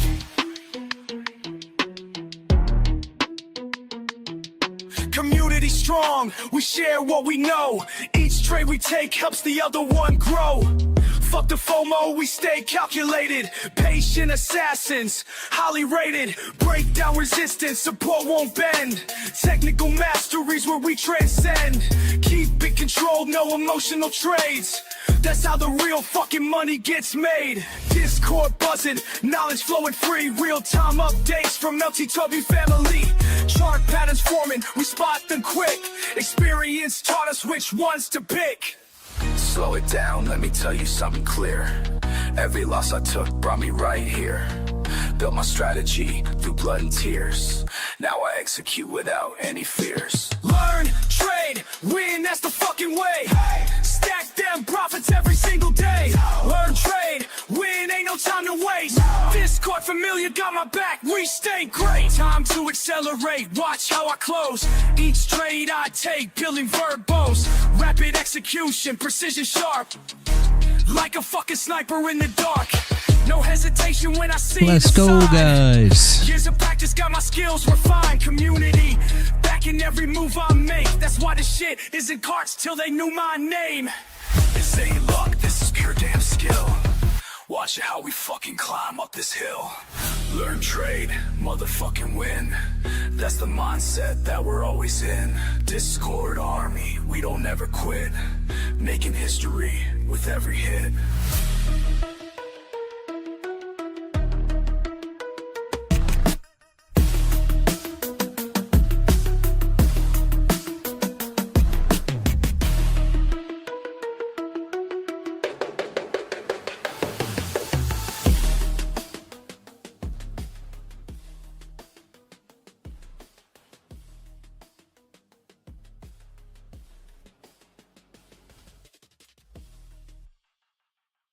Community strong, we share what we know. Each trade we take helps the other one grow. Fuck the FOMO, we stay calculated. Patient assassins, highly rated. Break down resistance, support won't bend. Technical masteries where we transcend. Keep it controlled, no emotional trades. That's how the real fucking money gets made. Discord buzzing, knowledge flowing free. Real-time updates from LTW family. Chart patterns forming, we spot them quick. Experience taught us which ones to pick. Slow it down, let me tell you something clear. Every loss I took brought me right here. Built my strategy through blood and tears. Now I execute without any fears. Learn, trade, win, that's the fucking way. Stack them profits every single day. Learn, trade, win, ain't no time to waste. Discord familiar, got my back, we stay great. Time to accelerate, watch how I close. Each trade I take, peeling verbose. Rapid execution, precision sharp. Like a fucking sniper in the dark. No hesitation when I see Let's the go, sign. guys. Years of practice got my skills refined. Community backing every move I make. That's why this shit isn't cards till they knew my name. This ain't luck, this is pure damn skill. Watch how we fucking climb up this hill. Learn, trade, motherfucking win. That's the mindset that we're always in. Discord army, we don't ever quit. Making history with every hit.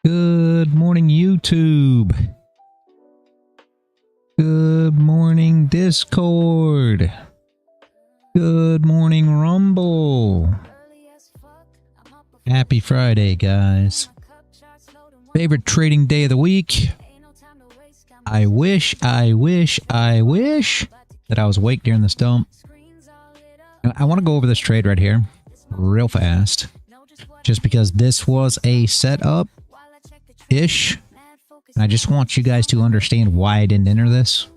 Good morning, YouTube. Good morning, Discord. Good morning, Rumble. Happy Friday, guys. Favorite trading day of the week. I wish that I was awake during this dump. I want to go over this trade right here real fast, just because this was a setup ish. And I just want you guys to understand why I didn't enter this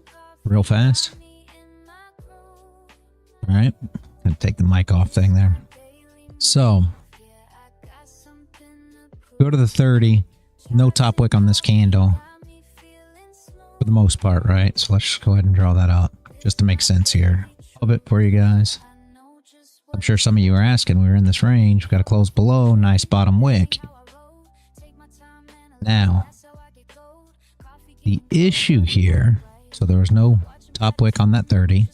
real fast. All right, gonna take the mic off thing there. So go to the 30. No top wick on this candle for the most part, right? So let's just go ahead and draw that out just to make sense here a bit for you guys. I'm sure some of you are asking, we were in this range, we got to close below, nice bottom wick. Now, the issue here, so there was no top wick on that 30.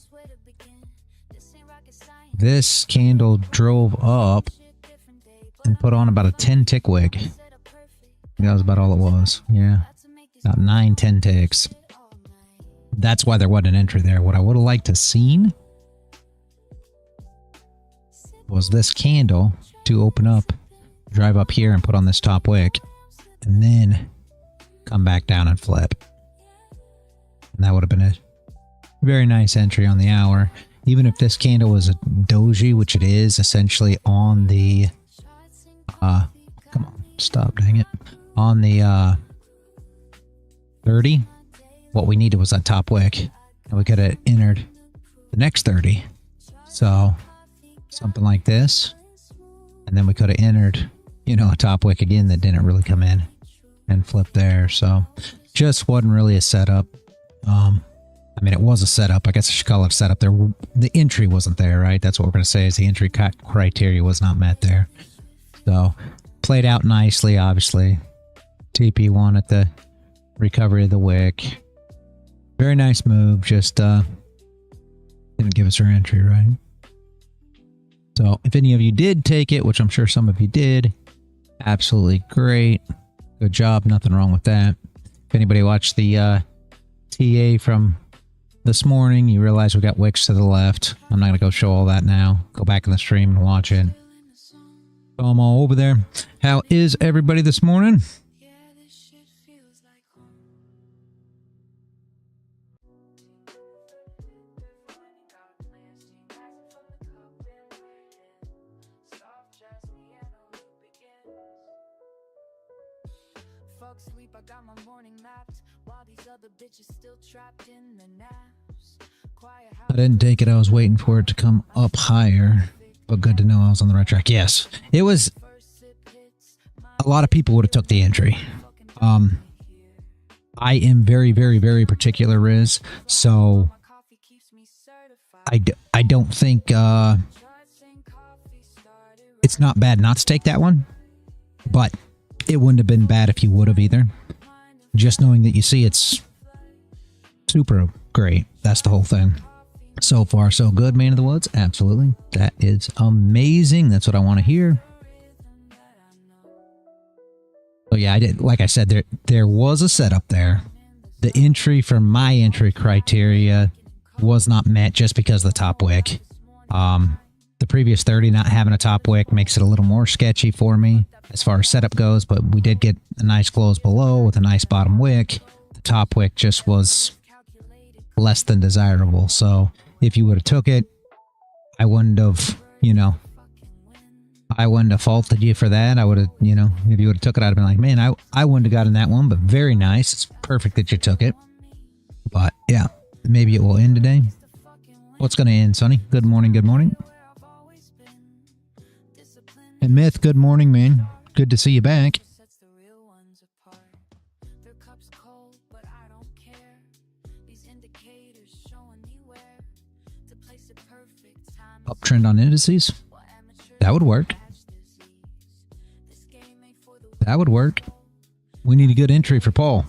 This candle drove up and put on about a 10 tick wick. That was about all it was. Yeah, about 9-10 ticks. That's why there wasn't an entry there. What I would have liked to seen was this candle to open up, drive up here and put on this top wick, and then come back down and flip. And that would have been a very nice entry on the hour. Even if this candle was a doji, which it is essentially on the come on, stop, dang it. On the 30, what we needed was that top wick, and we could have entered the next 30. So something like this, and then we could have entered, you know, a top wick again that didn't really come in and flip there. So just wasn't really a setup. I mean, it was a setup. I guess I should call it a setup. There, the entry wasn't there, right? That's what we're going to say, is the entry criteria was not met there. So played out nicely, obviously. TP1 at the recovery of the wick. Very nice move. Just didn't give us our entry, right? So if any of you did take it, which I'm sure some of you did, Absolutely great. Good job. Nothing wrong with that. If anybody watched the TA from this morning, you realize we got wicks to the left. I'm not going to go show all that now. Go back in the stream and watch it. So I'm all over there. How is everybody this morning? Sleep, I got my morning mapped while these other bitches still trapped in the naps. I didn't take it. I was waiting for it to come up higher, but good to know I was on the right track. Yes, it was. A lot of people would have took the entry. I am very, very, very particular, Riz. So I don't think it's not bad not to take that one, but it wouldn't have been bad if you would have either. Just knowing that you see it's super great. That's the whole thing. So far, so good, man of the woods. Absolutely. That is amazing. That's what I want to hear. So yeah, I did. Like I said, there was a setup there. The entry for my entry criteria was not met just because of the top wick. The previous 30 not having a top wick makes it a little more sketchy for me as far as setup goes, but we did get a nice close below with a nice bottom wick. The top wick just was less than desirable. So if you would have took it, I wouldn't have, I wouldn't have faulted you for that. I would have, if you would have took it, I'd have been like, man, I wouldn't have gotten that one, but very nice. It's perfect that you took it. But yeah, maybe it will end today. What's going to end, Sonny? Good morning, good morning. And Myth, good morning, man. Good to see you back. Uptrend on indices. That would work. That would work. We need a good entry for Paul.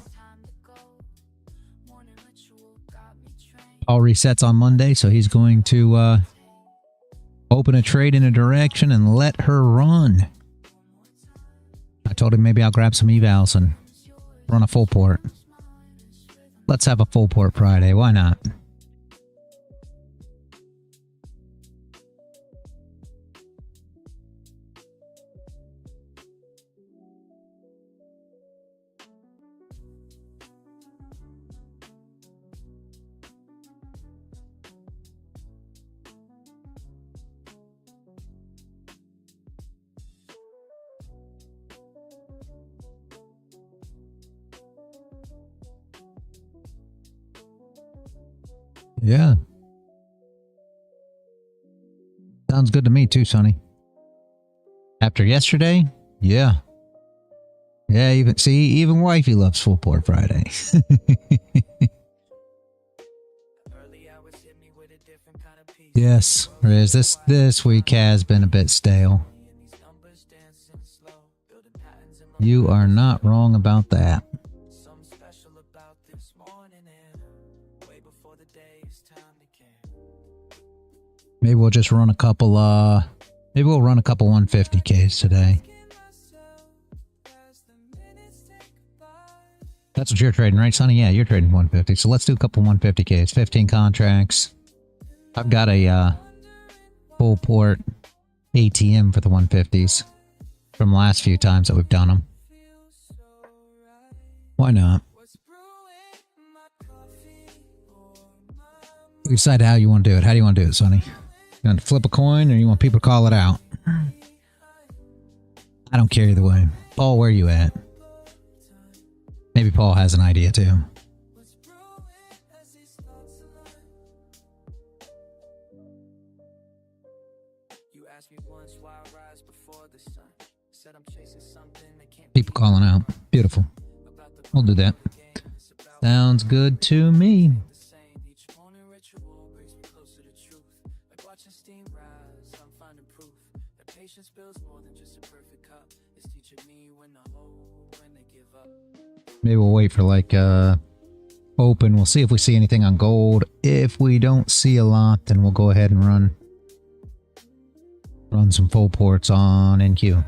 Paul resets on Monday, so he's going to open a trade in a direction and let her run. I told him maybe I'll grab some evals and run a full port. Let's have a full port Friday. Why not? Yeah. Sounds good to me too, Sonny. After yesterday? Yeah. Yeah, even wifey loves full port Friday. Yes, Riz, this week has been a bit stale. You are not wrong about that. Maybe we'll just run a couple, maybe we'll run a couple 150Ks today. That's what you're trading, right, Sonny? Yeah, you're trading 150. So let's do a couple 150Ks, 15 contracts. I've got a full port ATM for the 150s from the last few times that we've done them. Why not? You decide how you want to do it. How do you want to do it, Sonny? You want to flip a coin or you want people to call it out? I don't care either way. Paul, where are you at? Maybe Paul has an idea too. People calling out. Beautiful. We'll do that. Sounds good to me. Maybe we'll wait for like open. We'll see if we see anything on gold. If we don't see a lot, then we'll go ahead and run some full ports on NQ.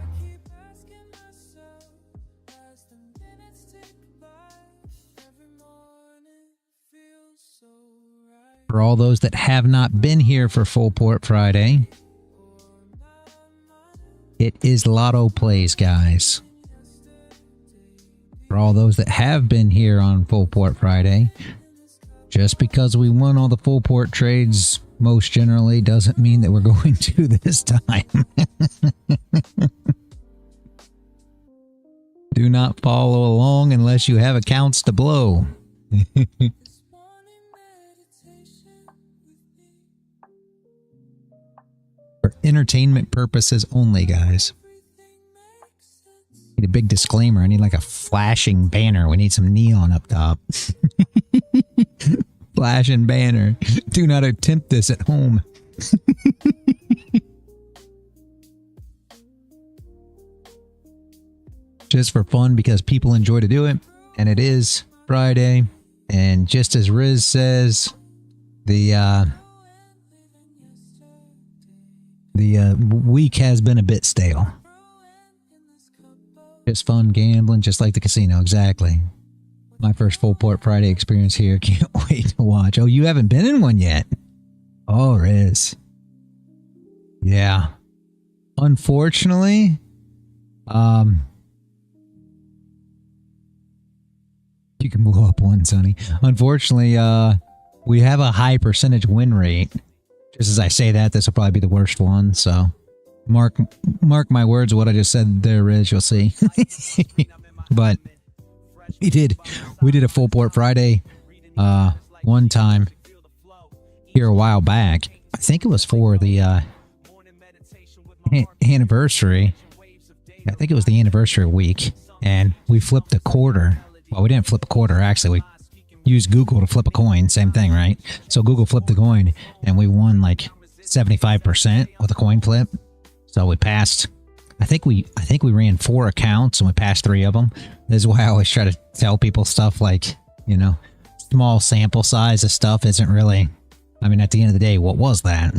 For all those that have not been here for Full Port Friday, it is Lotto Plays, guys. For all those that have been here on Full Port Friday, just because we won all the full port trades most generally doesn't mean that we're going to this time. Do not follow along unless you have accounts to blow. For entertainment purposes only, guys. Need a big disclaimer. I need like a flashing banner. We need some neon up top. Flashing banner. Do not attempt this at home. Just for fun, because people enjoy to do it, and it is Friday. And just as Riz says, the week has been a bit stale. Just fun gambling, just like the casino. Exactly. My first Full Port Friday experience here. Can't wait to watch. Oh, you haven't been in one yet? Oh, Riz. Yeah. Unfortunately, you can blow up one, Sonny. Unfortunately, we have a high percentage win rate. Just as I say that, this will probably be the worst one, so mark my words, what I just said there is, you'll see. But we did a Full Port Friday one time here a while back. I think it was for the anniversary. I think it was the anniversary week, and we flipped a quarter. Well, we didn't flip a quarter, actually. We used Google to flip a coin. Same thing, right? So Google flipped the coin, and we won like 75% with a coin flip. So we passed. I think we ran 4 accounts, and we passed 3 of them. This is why I always try to tell people stuff like, you know, small sample size of stuff isn't really. I mean, at the end of the day, what was that?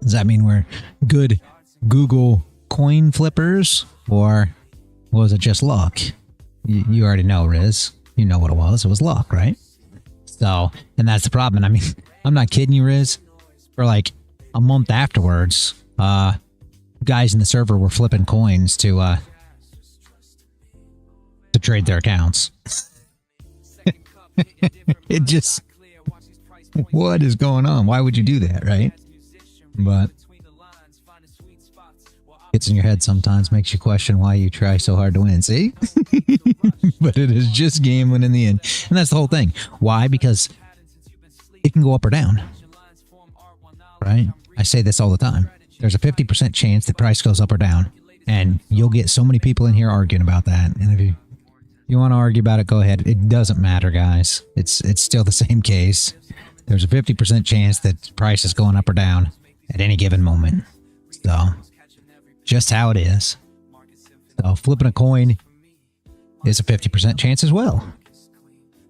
Does that mean we're good Google coin flippers, or was it just luck? You already know, Riz. You know what it was. It was luck, right? So, and that's the problem. I mean, I'm not kidding you, Riz. For like a month afterwards, guys in the server were flipping coins to trade their accounts. It just, what is going on? Why would you do that, right? But gets in your head sometimes, makes you question why you try so hard to win. See? But it is just gambling in the end. And that's the whole thing. Why? Because it can go up or down. Right? I say this all the time. There's a 50% chance the price goes up or down. And you'll get so many people in here arguing about that. And if you want to argue about it, go ahead. It doesn't matter, guys. It's still the same case. There's a 50% chance that the price is going up or down at any given moment. So, just how it is. So, flipping a coin is a 50% chance as well.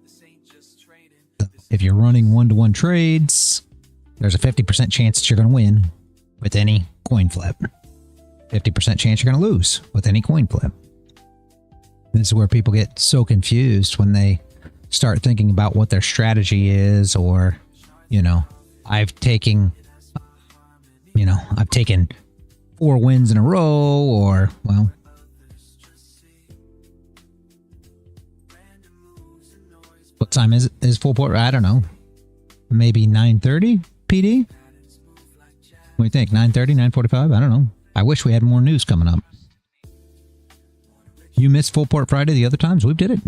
So if you're running one-to-one trades, there's a 50% chance that you're going to win with any coin flip. 50% chance you're going to lose with any coin flip. This is where people get so confused when they start thinking about what their strategy is, or, you know, I've taken 4 wins in a row, or, well, what time is it? Is Full Port? I don't know. Maybe 9:30 PD? What do you think? 9:30, 9:45? I don't know. I wish we had more news coming up. You missed Full Port Friday the other times? We did it.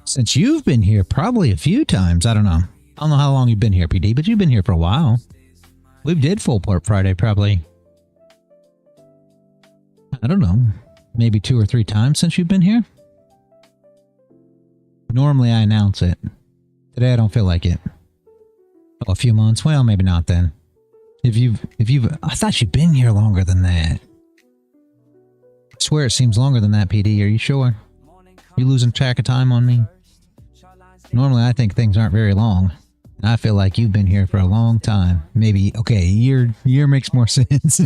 Since you've been here, probably a few times. I don't know. I don't know how long you've been here, PD, but you've been here for a while. We did Full Port Friday probably, I don't know, maybe 2 or 3 times since you've been here. Normally I announce it. Today I don't feel like it. Oh, a few months? Well, maybe not then. I thought you'd been here longer than that. I swear it seems longer than that, PD. Are you sure? You losing track of time on me? Normally I think things aren't very long. I feel like you've been here for a long time. Maybe, okay, a year makes more sense.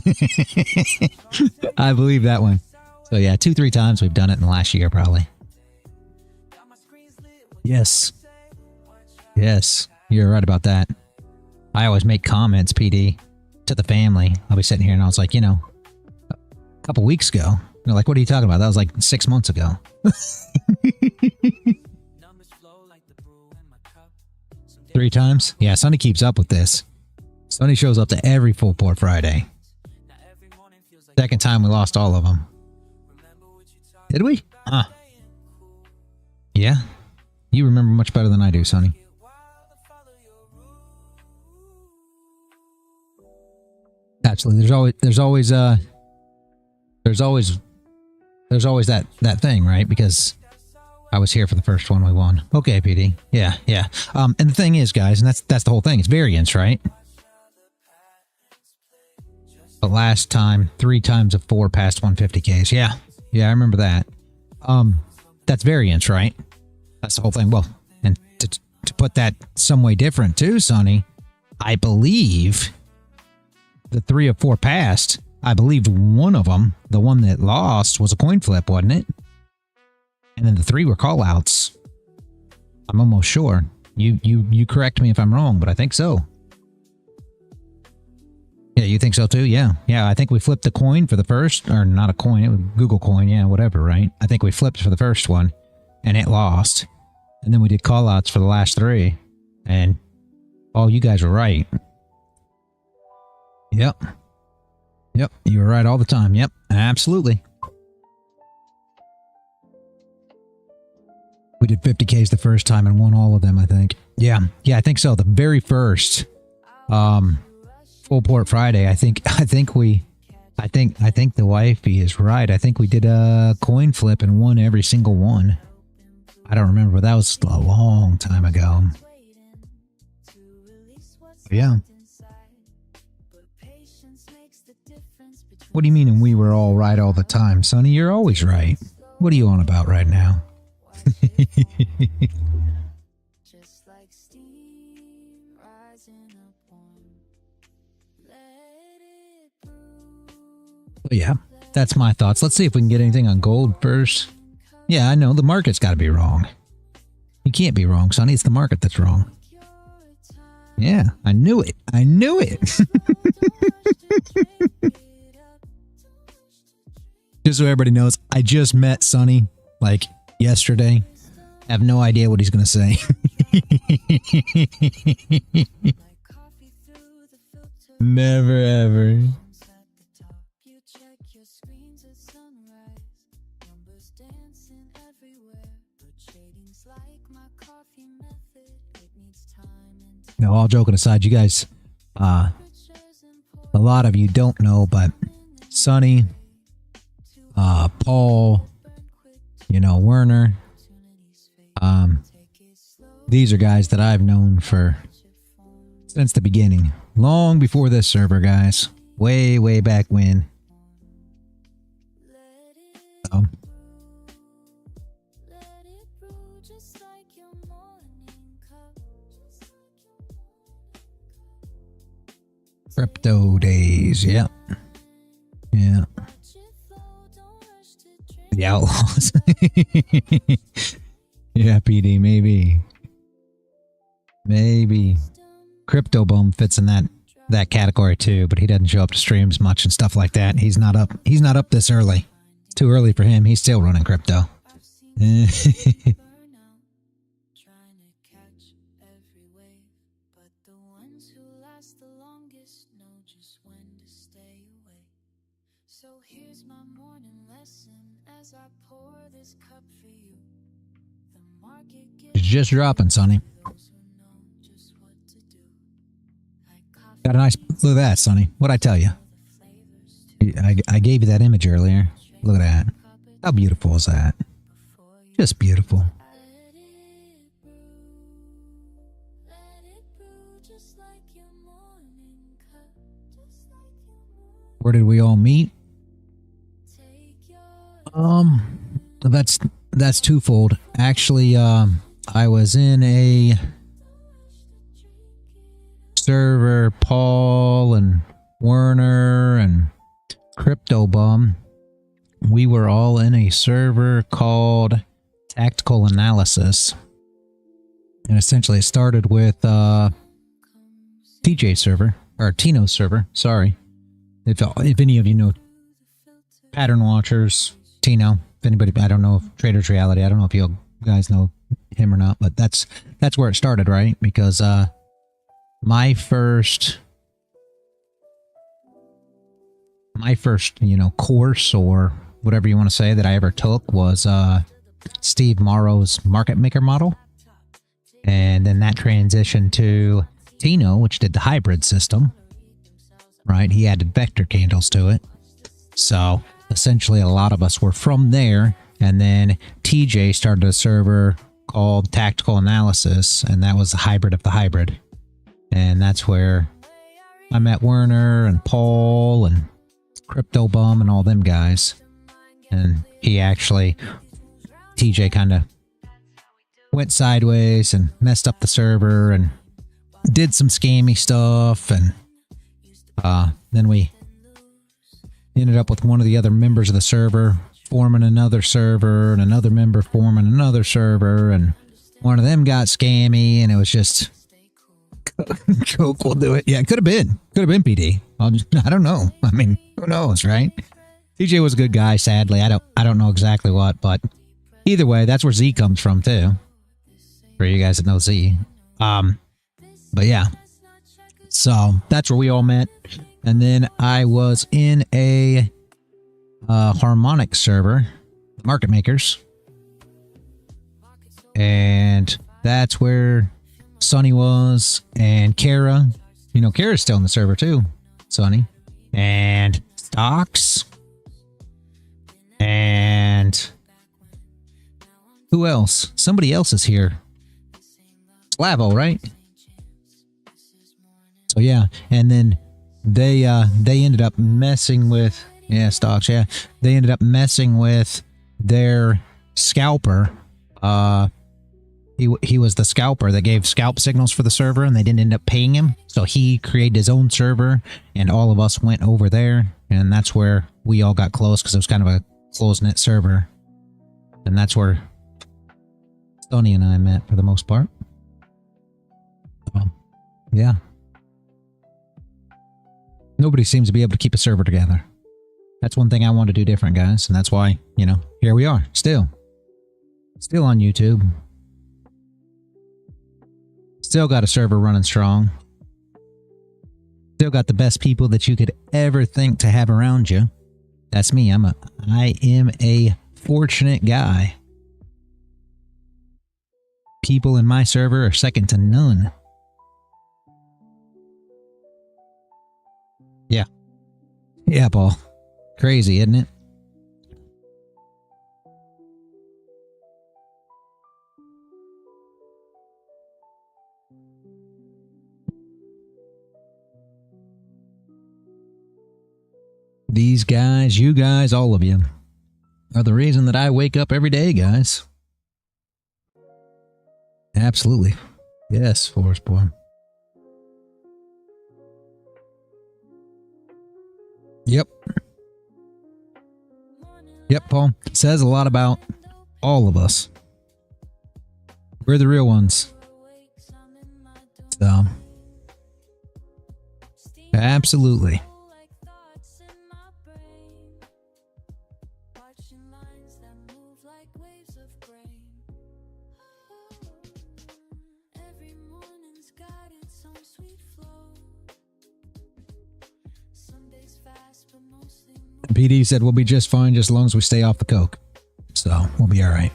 I believe that one. So yeah, 2-3 times we've done it in the last year, probably. Yes. Yes, you're right about that. I always make comments, PD, to the family. I'll be sitting here and I was like, you know, a couple weeks ago. They're like, what are you talking about? That was like 6 months ago. 3 times? Yeah, Sonny keeps up with this. Sonny shows up to every Full Port Friday. Second time we lost all of them. Did we? Yeah. You remember much better than I do, Sonny. Absolutely. There's always that thing, right? Because I was here for the first one we won. Okay, PD. Yeah. And the thing is, guys, and that's the whole thing. It's variance, right? But last time, 3 times of 4 past 150Ks. Yeah, I remember that. That's variance, right? That's the whole thing. Well, and to put that some way different too, Sonny, I believe the 3 of 4 past, I believed one of them, the one that lost, was a coin flip, wasn't it? And then the 3 were call-outs. I'm almost sure. You correct me if I'm wrong, but I think so. Yeah, you think so too? Yeah, I think we flipped the coin for the first, or not a coin, it was Google coin, yeah, whatever, right? I think we flipped for the first one, and it lost. And then we did call-outs for the last 3, and oh, you guys were right. Yep, you were right all the time. Yep, absolutely. We did 50Ks the first time and won all of them, I think. Yeah, I think so. The very first Full Port Friday, I think the wifey is right. I think we did a coin flip and won every single one. I don't remember, but that was a long time ago. Yeah. What do you mean and we were all right all the time? Sonny, you're always right. What are you on about right now? Yeah, that's my thoughts. Let's see if we can get anything on gold first. Yeah, I know the market's got to be wrong. You can't be wrong, Sonny. It's the market that's wrong. Yeah, I knew it. Just so everybody knows, I just met Sonny like yesterday. I have no idea what he's going to say. Never ever. No, all joking aside, you guys, a lot of you don't know, but Sonny, Paul, you know, Werner, these are guys that I've known since the beginning, long before this server, guys, way back when. So, crypto days, yeah. The outlaws. Yeah, PD, maybe. Crypto Bum fits in that category too, but he doesn't show up to streams much and stuff like that. He's not up this early. It's too early for him. He's still running crypto. It's just dropping, Sonny. Got a nice look at that, Sonny. What'd I tell you? I gave you that image earlier. Look at that. How beautiful is that? Just beautiful. Where did we all meet? That's twofold. Actually, I was in a server, Paul and Werner and Crypto Bum. We were all in a server called Tactical Analysis. And essentially it started with TJ server, or Tino's server, sorry. If any of you know Pattern Watchers, Tino, if anybody, I don't know if Trader's Reality, I don't know if you guys know him or not, but that's where it started, right? Because my first, you know, course or whatever you want to say that I ever took was Steve Morrow's market maker model. And then that transitioned to Tino, which did the hybrid system, right? He added vector candles to it. So essentially a lot of us were from there. And then TJ started a server called Tactical Analysis, and that was the hybrid of the hybrid. And that's where I met Werner and Paul and Crypto Bum and all them guys. And he actually, TJ kind of went sideways and messed up the server and did some scammy stuff. And then we ended up with one of the other members of the server forming another server, and another member forming another server, and one of them got scammy, and it was just Coke will do it. Yeah, it could have been PD. I don't know. I mean, who knows, right? TJ was a good guy. Sadly, I don't know exactly what, but either way, that's where Z comes from too. For you guys that know Z, but yeah, so that's where we all met, and then I was in a harmonic server, market makers, and that's where Sonny was, and Kara. You know, Kara's still in the server too, Sonny, and Stocks, and who else? Somebody else is here. Slavo, right? So yeah, and then they ended up messing with, yeah, Stocks, yeah. They ended up messing with their scalper. He was the scalper that gave scalp signals for the server, and they didn't end up paying him. So he created his own server, and all of us went over there, and that's where we all got close, because it was kind of a close-knit server. And that's where Stoney and I met for the most part. Yeah. Nobody seems to be able to keep a server together. That's one thing I want to do different, guys. And that's why, you know, here we are. Still on YouTube. Still got a server running strong. Still got the best people that you could ever think to have around you. That's me. I am a fortunate guy. People in my server are second to none. Yeah. Yeah, Paul. Crazy, isn't it? These guys, you guys, all of you, are the reason that I wake up every day, guys. Absolutely. Yes, Forest Boy. Yep. Yep, Paul. Says a lot about all of us. We're the real ones. So, absolutely. PD said we'll be just fine just as long as we stay off the coke. So we'll be all right.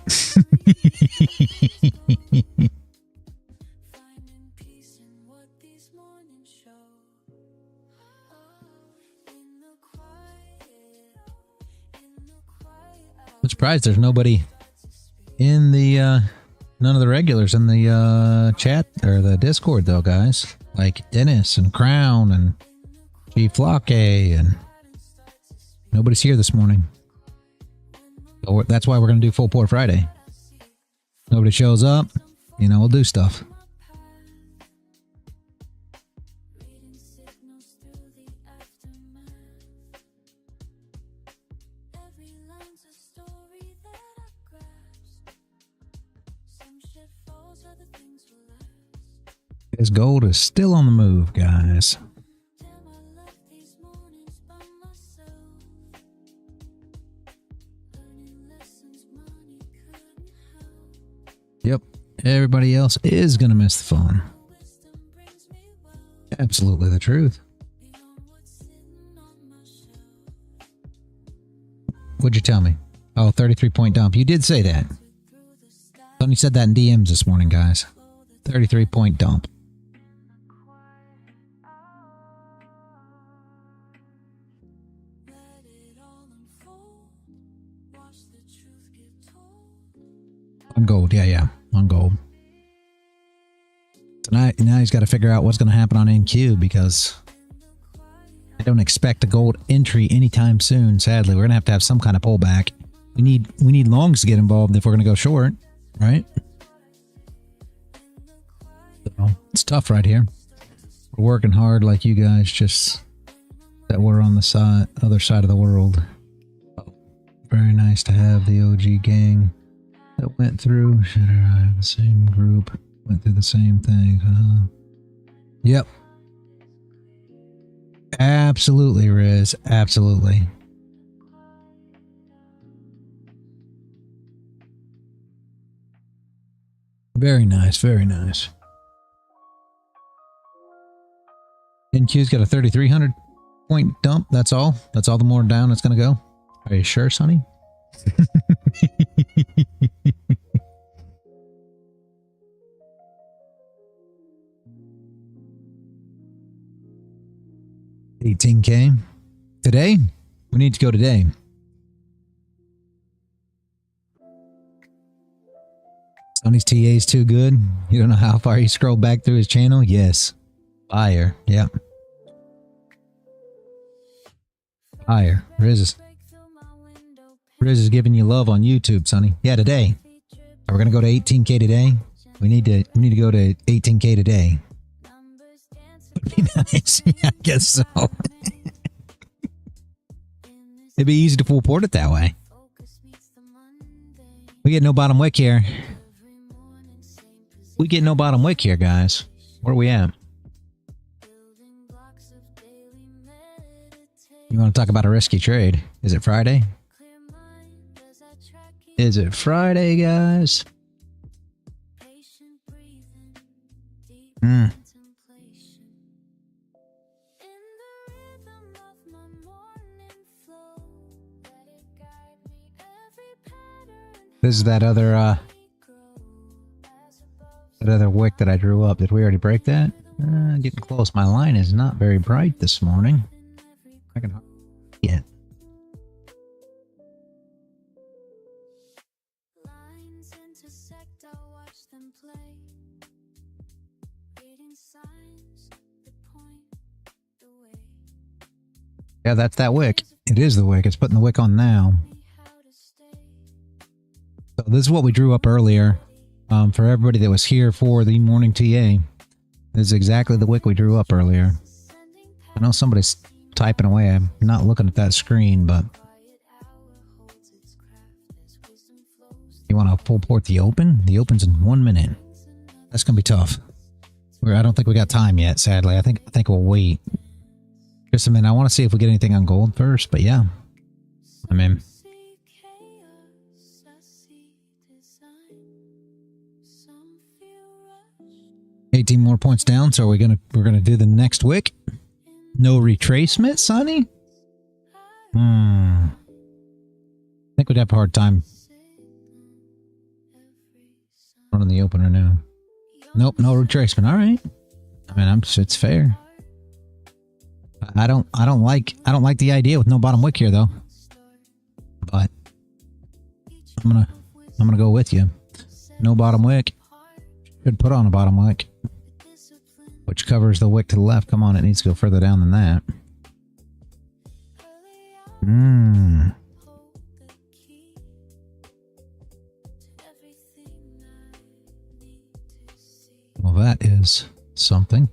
I'm surprised there's nobody in the none of the regulars in the chat or the Discord though, guys. Like Dennis and Crown and G Flocke, and nobody's here this morning. So that's why we're going to do Full Pour Friday. Nobody shows up, you know, we'll do stuff. This gold is still on the move, guys. Yep, everybody else is going to miss the fun. Absolutely the truth. What'd you tell me? Oh, 33-point dump. You did say that. Tony said that in DMs this morning, guys. 33-point dump. On gold, yeah, on gold. Tonight, now he's got to figure out what's going to happen on NQ because I don't expect a gold entry anytime soon. Sadly, we're going to have some kind of pullback. We need longs to get involved if we're going to go short, right? So it's tough right here. We're working hard like you guys, just that we're on the other side of the world. Very nice to have the OG gang that went through. Should I have the same group? Went through the same thing, huh? Yep. Absolutely, Riz. Absolutely. Very nice, very nice. NQ's got a 3,300 point dump. That's all. That's all the more down it's going to go. Are you sure, Sonny? $18K today. We need to go today. Sonny's TA is too good. You don't know how far he scrolled back through his channel? Yes. Fire. Yep. Fire. Riz is giving you love on YouTube, Sonny. Yeah, today. Are we gonna go to 18K today? We need to go to 18K today. Would be nice. Yeah, I guess so. It'd be easy to full port it that way. We get no bottom wick here. We get no bottom wick here, guys. Where are we at? You want to talk about a risky trade? Is it Friday? Is it Friday, guys? This is that other wick that I drew up. Did we already break that? Getting close. My line is not very bright this morning. I can see it. Yeah, that's that wick. It is the wick. It's putting the wick on now. So this is what we drew up earlier. For everybody that was here for the morning TA, this is exactly the wick we drew up earlier. I know somebody's typing away. I'm not looking at that screen, but you want to full port the open? The open's in 1 minute. That's gonna be tough. I don't think we got time yet, sadly. I think we'll wait just a minute. I want to see if we get anything on gold first, but yeah, I'm in. 18 more points down, so we're gonna do the next wick. No retracement, Sonny? I think we'd have a hard time running the opener now. Nope, no retracement. All right. I mean, it's fair. I don't like the idea with no bottom wick here though. But I'm gonna go with you. No bottom wick. Should put on a bottom wick, which covers the wick to the left. Come on, it needs to go further down than that. Well, that is something.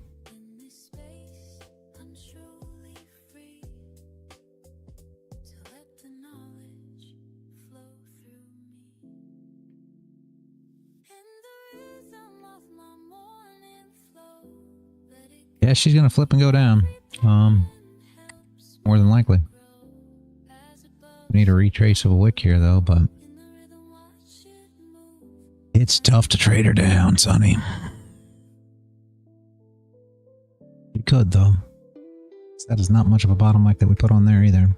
Yeah, she's gonna flip and go down. More than likely. We need a retraceable wick here though, but it's tough to trade her down, Sonny. You could though. That is not much of a bottom mic that we put on there either.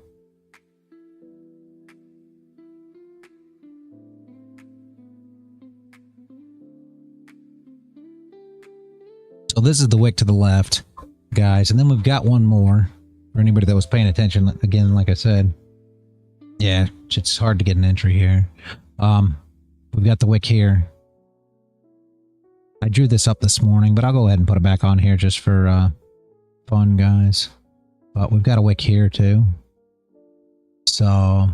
So this is the wick to the left, guys, and then we've got one more for anybody that was paying attention. Again, like I said, yeah, it's hard to get an entry here. We've got the wick here. I drew this up this morning, but I'll go ahead and put it back on here just for fun, guys. But we've got a wick here too. So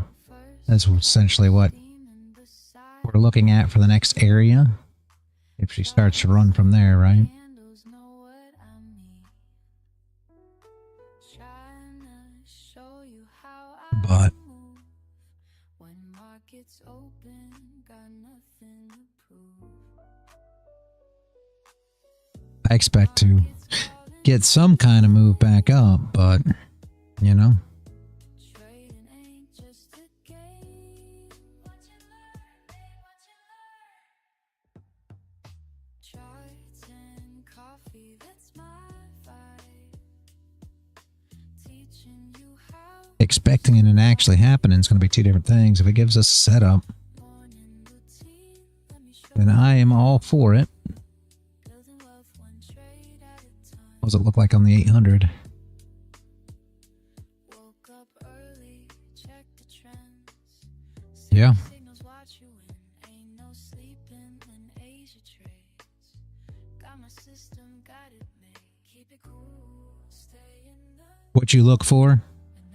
that's essentially what we're looking at for the next area. If she starts to run from there, right? But I expect to get some kind of move back up, but you know. Expecting it and actually happening is going to be two different things. If it gives us a setup, then I am all for it. What does it look like on the 800? Yeah. What you look for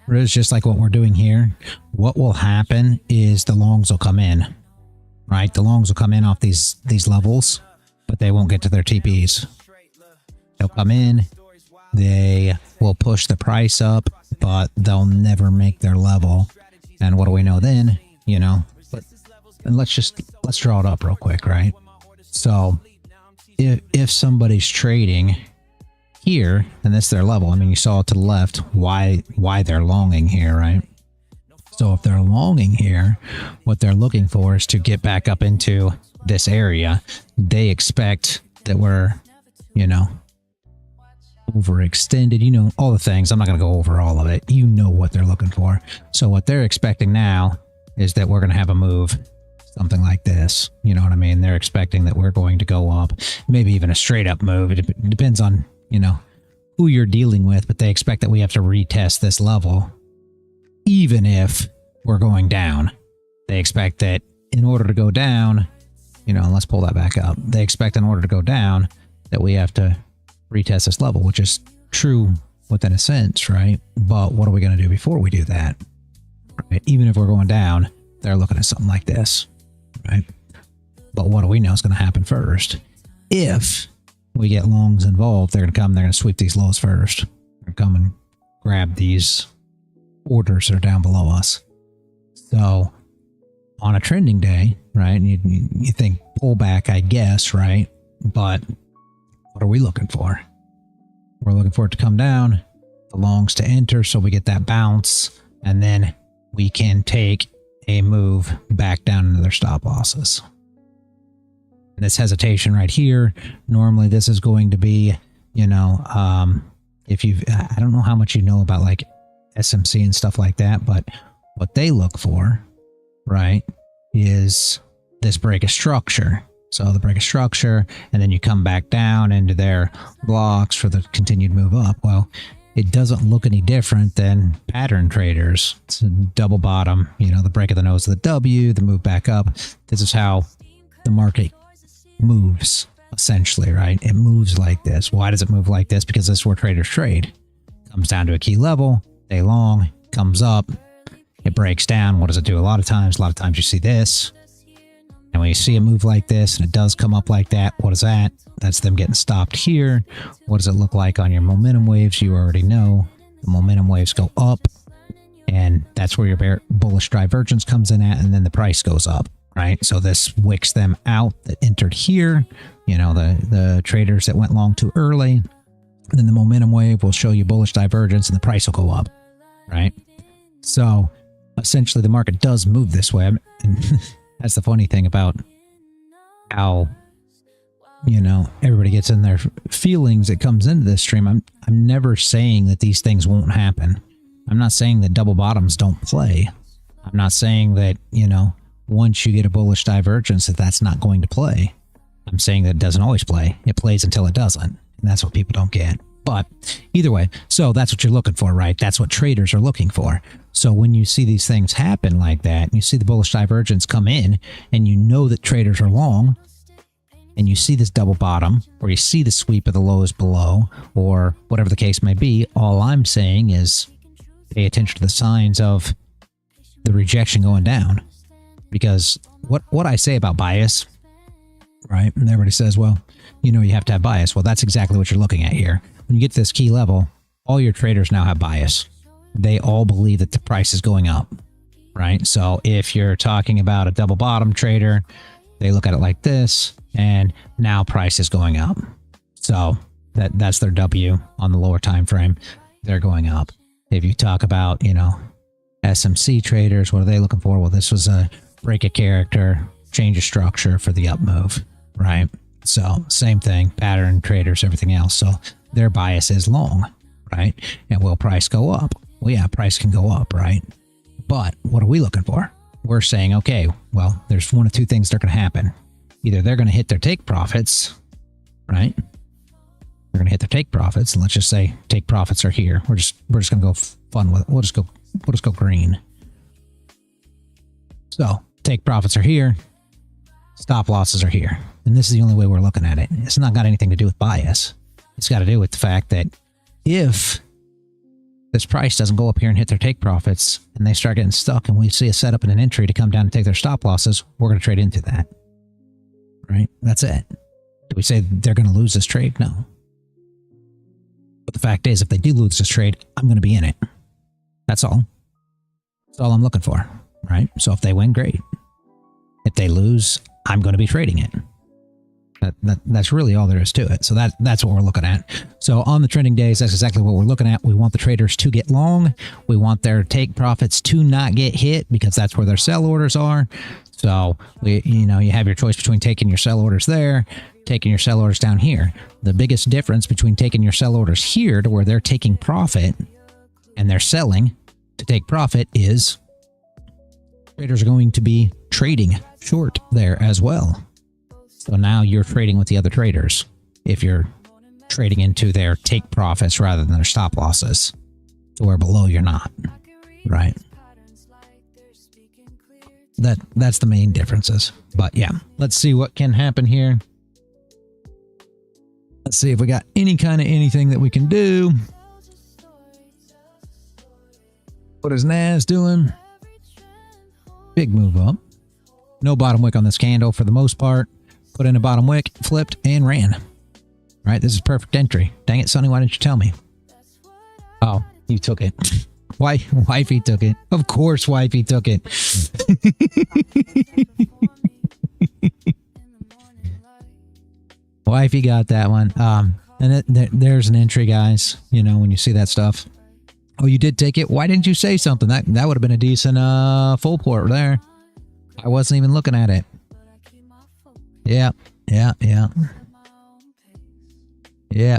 is just like what we're doing here. What will happen is the longs will come in, right? The longs will come in off these levels, but they won't get to their TPs. They'll come in, they will push the price up, but they'll never make their level. And what do we know then? You know, but and let's draw it up real quick, right? So if somebody's trading here, and that's their level. I mean, you saw it to the left, why they're longing here, right? So if they're longing here, what they're looking for is to get back up into this area. They expect that we're, you know, overextended, you know, all the things. I'm not going to go over all of it. You know what they're looking for. So what they're expecting now is that we're going to have a move, something like this. You know what I mean? They're expecting that we're going to go up, maybe even a straight up move. It depends on, you know, who you're dealing with, but they expect that we have to retest this level even if we're going down. They expect that in order to go down, you know, let's pull that back up. They expect in order to go down that we have to retest this level, which is true within a sense, right? But what are we going to do before we do that? Right? Even if we're going down, they're looking at something like this, right? But what do we know is going to happen first? If we get longs involved, they're going to come, they're going to sweep these lows first. They're going to come and grab these orders that are down below us. So on a trending day, right, you think pullback, I guess, right? But what are we looking for? We're looking for it to come down, the longs to enter, so we get that bounce, and then we can take a move back down into their stop losses. This hesitation right here, normally this is going to be, you know, if you've, I don't know how much you know about like SMC and stuff like that, but what they look for, right, is this break of structure. So the break of structure, and then you come back down into their blocks for the continued move up. Well, it doesn't look any different than pattern traders. It's a double bottom, you know, the break of the nose of the W, the move back up. This is how the market moves, essentially, right? It moves like this. Why does it move like this? Because this is where traders trade. Comes down to a key level, they long, comes up, it breaks down. What does it do? A lot of times you see this. And when you see a move like this and it does come up like that, what is that? That's them getting stopped here. What does it look like on your momentum waves? You already know the momentum waves go up, and that's where your bullish divergence comes in at, and then the price goes up, right? So this wicks them out that entered here, you know, the traders that went long too early. then the momentum wave will show you bullish divergence and the price will go up, right? So essentially the market does move this way. And that's the funny thing about how, you know, everybody gets in their feelings that comes into this stream. I'm never saying that these things won't happen. I'm not saying that double bottoms don't play. I'm not saying that, you know, once you get a bullish divergence that that's not going to play. I'm saying that it doesn't always play. It plays until it doesn't. And that's what people don't get. But either way, so that's what you're looking for, right? That's what traders are looking for. So when you see these things happen like that, you see the bullish divergence come in, and you know that traders are long, and you see this double bottom, or you see the sweep of the lows below, or whatever the case may be, all I'm saying is pay attention to the signs of the rejection going down. Because what I say about bias, right? And everybody says, well, you know, you have to have bias. Well, that's exactly what you're looking at here. When you get to this key level, all your traders now have bias. They all believe that the price is going up, right? So if you're talking about a double bottom trader, they look at it like this, and now price is going up. So that's their W on the lower time frame. They're going up. If you talk about, you know, SMC traders, what are they looking for? Well, this was a break of character, change of structure for the up move, right? So same thing, pattern traders, everything else. So their bias is long, right? And will price go up? Well, yeah, price can go up, right? But what are we looking for? We're saying, okay, well, there's one of two things that are going to happen. Either they're going to hit their take profits, right? They're going to hit their take profits, and let's just say take profits are here. We're just going to go fun with it. We'll just go green. So take profits are here, stop losses are here. And this is the only way we're looking at it. It's not got anything to do with bias. It's got to do with the fact that if this price doesn't go up here and hit their take profits and they start getting stuck and we see a setup and an entry to come down and take their stop losses, we're going to trade into that. Right? That's it. Do we say they're going to lose this trade? No. But the fact is, if they do lose this trade, I'm going to be in it. That's all. That's all I'm looking for. Right? So if they win, great. If they lose, I'm going to be trading it. That's really all there is to it. So that's what we're looking at. So on the trending days, that's exactly what we're looking at. We want the traders to get long. We want their take profits to not get hit because that's where their sell orders are. So you have your choice between taking your sell orders there, taking your sell orders down here. The biggest difference between taking your sell orders here to where they're taking profit and they're selling to take profit is traders are going to be trading short there as well. So now you're trading with the other traders if you're trading into their take profits rather than their stop losses. To where below you're not, right? That's the main differences. But yeah, let's see what can happen here. Let's see if we got any kind of anything that we can do. What is Nas doing? Big move up. No bottom wick on this candle for the most part. Put in a bottom wick, flipped, and ran. Right, this is perfect entry. Dang it, Sonny, why didn't you tell me? Oh, you took it. Wifey took it. Of course, wifey took it. Wifey got that one. And there's an entry, guys. You know, when you see that stuff. Oh, you did take it? Why didn't you say something? That would have been a decent full port there. I wasn't even looking at it. Yeah. Yeah,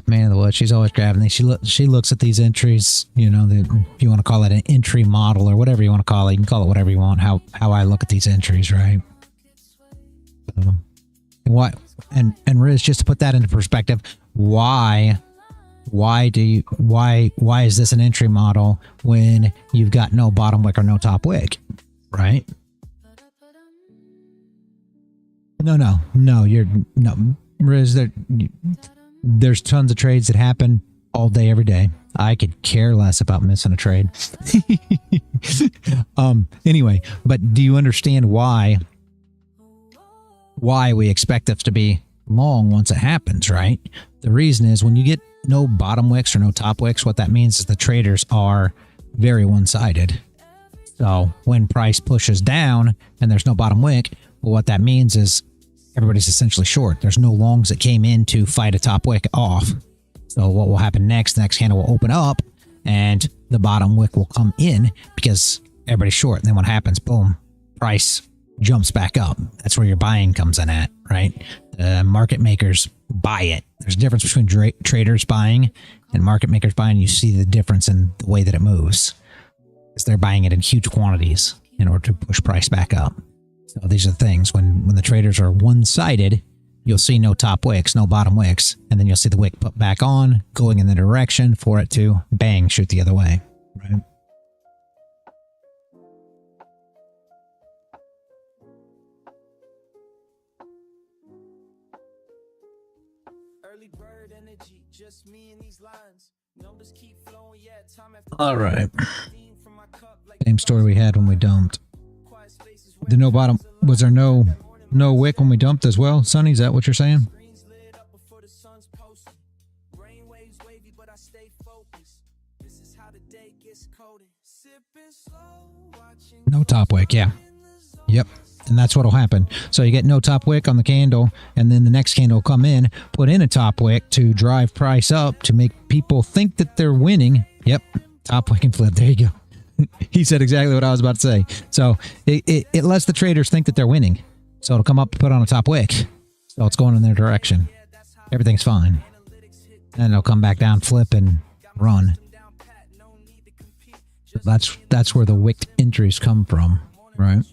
man of the woods. She's always grabbing these. She looks at these entries, you know, if you want to call it an entry model or whatever you want to call it. You can call it whatever you want. How I look at these entries, right? And Riz, just to put that into perspective, why is this an entry model when you've got no bottom wick or no top wick, right? No, Riz, there's tons of trades that happen all day, every day. I could care less about missing a trade. Anyway, but do you understand why we expect this to be long once it happens, right? The reason is when you get no bottom wicks or no top wicks, what that means is the traders are very one-sided. So when price pushes down and there's no bottom wick, well, what that means is everybody's essentially short. There's no longs that came in to fight a top wick off. So what will happen next? The next candle will open up and the bottom wick will come in because everybody's short. And then what happens? Boom, price jumps back up. That's where your buying comes in at, right? Market makers buy it. There's a difference between traders buying and market makers buying. You see the difference in the way that it moves, because they're buying it in huge quantities in order to push price back up. So these are the things. When the traders are one-sided, you'll see no top wicks, no bottom wicks, and then you'll see the wick put back on, going in the direction for it to bang, shoot the other way, right? All right. Same story we had when we dumped. The no bottom, was there no wick when we dumped as well? Sonny, is that what you're saying? No top wick, yeah. Yep. And that's what'll happen. So you get no top wick on the candle, and then the next candle will come in, put in a top wick to drive price up to make people think that they're winning. Yep. Top wick and flip. There you go. He said exactly what I was about to say. So it lets the traders think that they're winning. So it'll come up, put on a top wick. So it's going in their direction. Everything's fine. And it'll come back down, flip, and run. So that's where the wicked entries come from, right?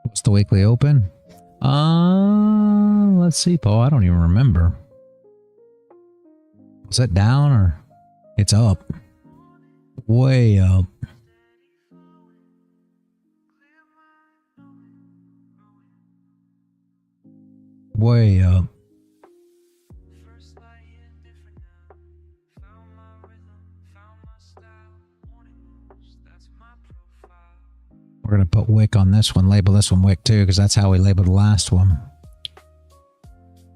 What's the weekly open? Let's see, Paul. I don't even remember. Was that down or it's up? Way up. Way up. We're going to put wick on this one, label this one wick too, because that's how we labeled the last one.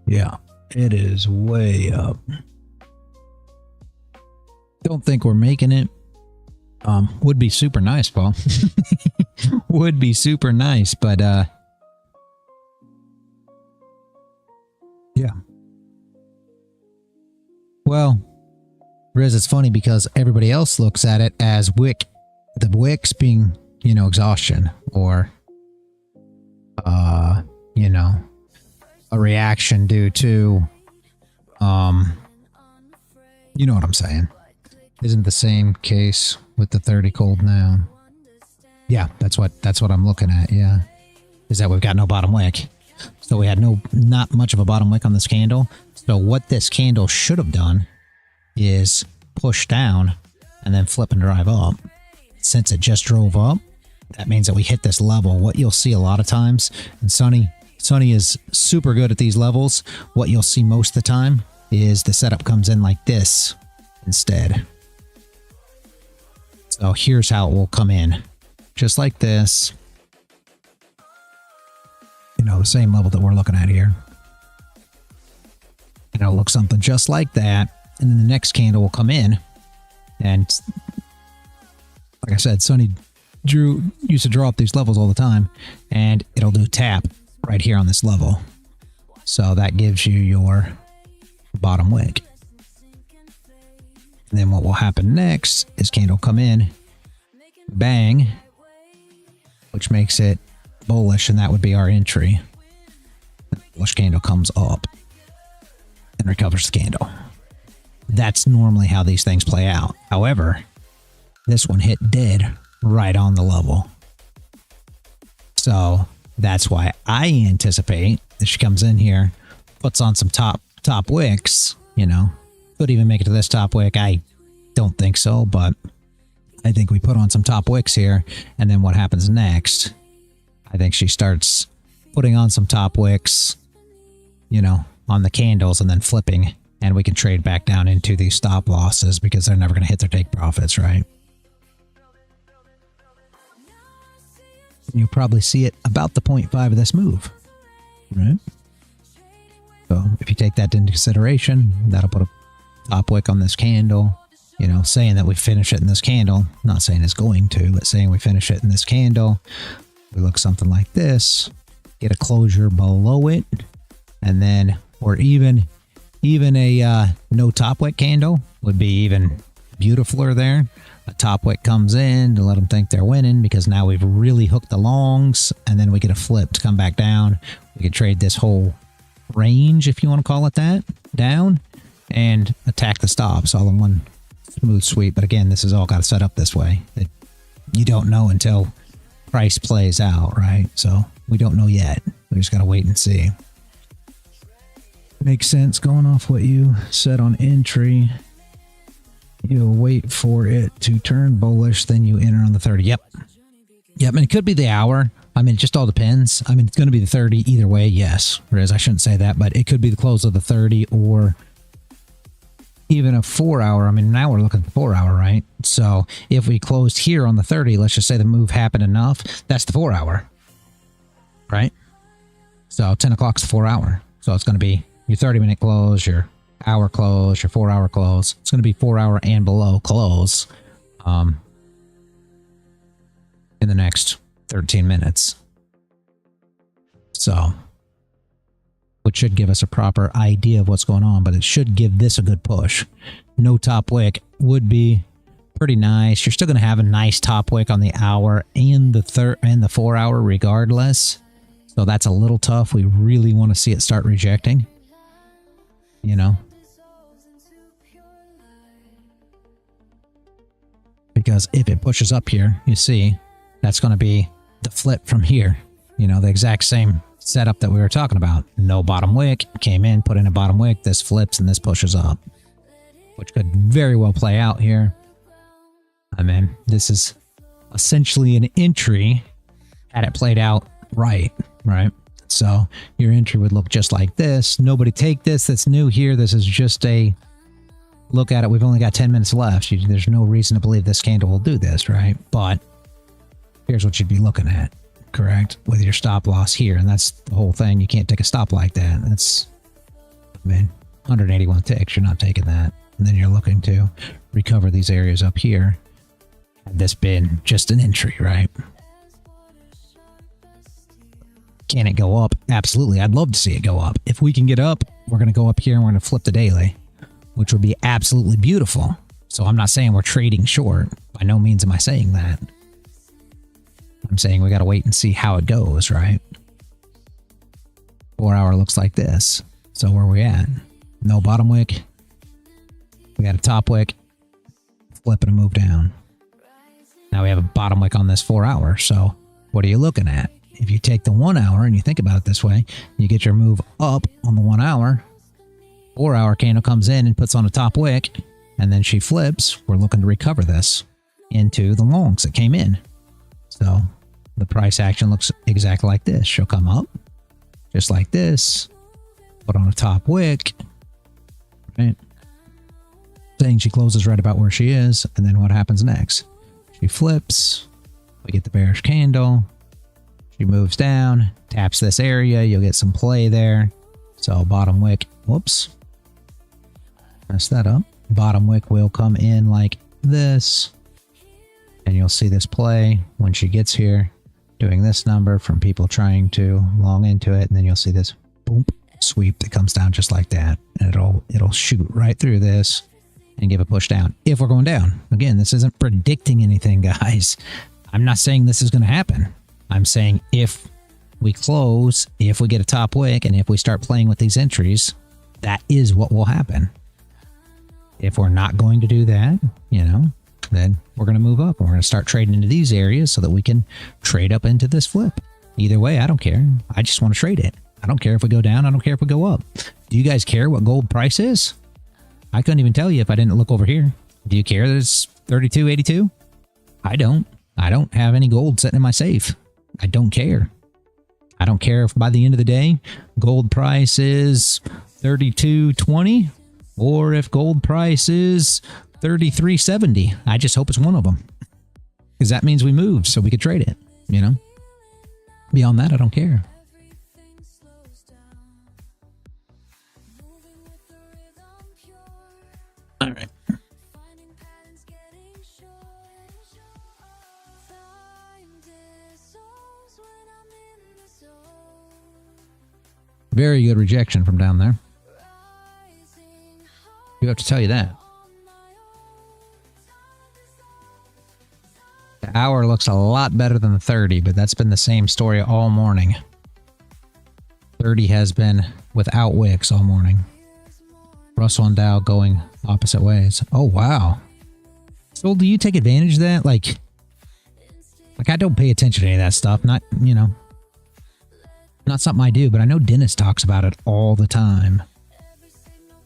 Yeah, it is way up. Don't think we're making it. Would be super nice, Paul. Would be super nice, but yeah. Well, Riz, it's funny because everybody else looks at it as wick, the wicks being, you know, exhaustion or, you know, a reaction due to, you know what I'm saying. Isn't the same case with the 30 cold now? Yeah, that's what I'm looking at. Yeah, is that we've got no bottom wick, so we had not much of a bottom wick on this candle. So what this candle should have done is push down and then flip and drive up. Since it just drove up, that means that we hit this level. What you'll see a lot of times, and Sonny is super good at these levels. What you'll see most of the time is the setup comes in like this instead. So here's how it will come in. Just like this. You know, the same level that we're looking at here. And it'll look something just like that. And then the next candle will come in. And like I said, Sonny used to draw up these levels all the time. And it'll do tap right here on this level. So that gives you your bottom wick. And then what will happen next is candle come in, bang, which makes it bullish, and that would be our entry. The bullish candle comes up and recovers the candle. That's normally how these things play out. However, this one hit dead right on the level. So that's why I anticipate that she comes in here, puts on some top wicks, you know. Could even make it to this top wick. I don't think so, but I think we put on some top wicks here. And then what happens next? I think she starts putting on some top wicks, you know, on the candles and then flipping, and we can trade back down into these stop losses because they're never going to hit their take profits, right? You'll probably see it about the 0.5 of this move, right? So if you take that into consideration, that'll put a top wick on this candle, you know, saying that we finish it in this candle. Not saying it's going to, but saying we finish it in this candle. We look something like this, get a closure below it, and then, or even a no top wick candle would be even beautifuler there. A top wick comes in to let them think they're winning because now we've really hooked the longs, and then we get a flip to come back down. We can trade this whole range, if you want to call it that, down and attack the stops all in one smooth sweep. But again, this is all got set up this way. You don't know until price plays out, right? So we don't know yet. We just got to wait and see. Makes sense going off what you said on entry. You'll wait for it to turn bullish, then you enter on the 30. Yep. And it could be the hour. I mean, it just all depends. I mean, it's going to be the 30 either way, yes. Whereas I shouldn't say that, but it could be the close of the 30 or even a 4 hour. I mean, now we're looking at the 4 hour, right? So if we closed here on the 30, let's just say the move happened enough, that's the 4 hour, right? So 10 o'clock's the 4 hour. So it's going to be your 30-minute close, your hour close, your 4 hour close. It's going to be 4 hour and below close in the next 13 minutes. So, which should give us a proper idea of what's going on, but it should give this a good push. No top wick would be pretty nice. You're still going to have a nice top wick on the hour and the 4 hour regardless. So that's a little tough. We really want to see it start rejecting, you know, because if it pushes up here, you see, that's going to be the flip from here. You know, the exact same setup that we were talking about. No bottom wick, came in, put in a bottom wick, this flips and this pushes up, which could very well play out here. I mean, this is essentially an entry had it played out right? So your entry would look just like this. Nobody take this. That's new here. This is just a look at it. We've only got 10 minutes left. There's no reason to believe this candle will do this, right? But here's what you'd be looking at, correct? With your stop loss here. And that's the whole thing. You can't take a stop like that. That's, I mean, 181 ticks. You're not taking that. And then you're looking to recover these areas up here. Had this been just an entry, right? Can it go up? Absolutely. I'd love to see it go up. If we can get up, we're going to go up here and we're going to flip the daily, which would be absolutely beautiful. So I'm not saying we're trading short. By no means am I saying that. I'm saying we got to wait and see how it goes, right? 4 hour looks like this. So where are we at? No bottom wick. We got a top wick. Flip it and move down. Now we have a bottom wick on this 4 hour. So what are you looking at? If you take the 1 hour and you think about it this way, you get your move up on the 1 hour. 4 hour candle comes in and puts on a top wick, and then she flips. We're looking to recover this into the longs that came in. So the price action looks exactly like this. She'll come up just like this, put on a top wick, right? Saying she closes right about where she is, and then what happens next? She flips, we get the bearish candle, she moves down, taps this area, you'll get some play there. So bottom wick, whoops, mess that up. Bottom wick will come in like this, and you'll see this play when she gets here, doing this number from people trying to long into it, and then you'll see this boom sweep that comes down just like that, and it'll shoot right through this and give a push down if we're going down. Again, this isn't predicting anything, guys. I'm not saying this is going to happen. I'm saying if we close, if we get a top wick, and if we start playing with these entries, that is what will happen. If we're not going to do that, you know, then we're going to move up. We're going to start trading into these areas so that we can trade up into this flip. Either way, I don't care. I just want to trade it. I don't care if we go down. I don't care if we go up. Do you guys care what gold price is? I couldn't even tell you if I didn't look over here. Do you care that it's 32.82? I don't. I don't have any gold sitting in my safe. I don't care. I don't care if by the end of the day, gold price is 32.20, or if gold price is 33.70. I just hope it's one of them, because that means we moved so we could trade it, you know? Beyond that, I don't care. All right. Very good rejection from down there. You have to tell you that. The hour looks a lot better than the 30, but that's been the same story all morning. 30 has been without wicks all morning. Russell and Dow going opposite ways. Oh, wow. So do you take advantage of that? Like I don't pay attention to any of that stuff. Not, you know, not something I do, but I know Dennis talks about it all the time.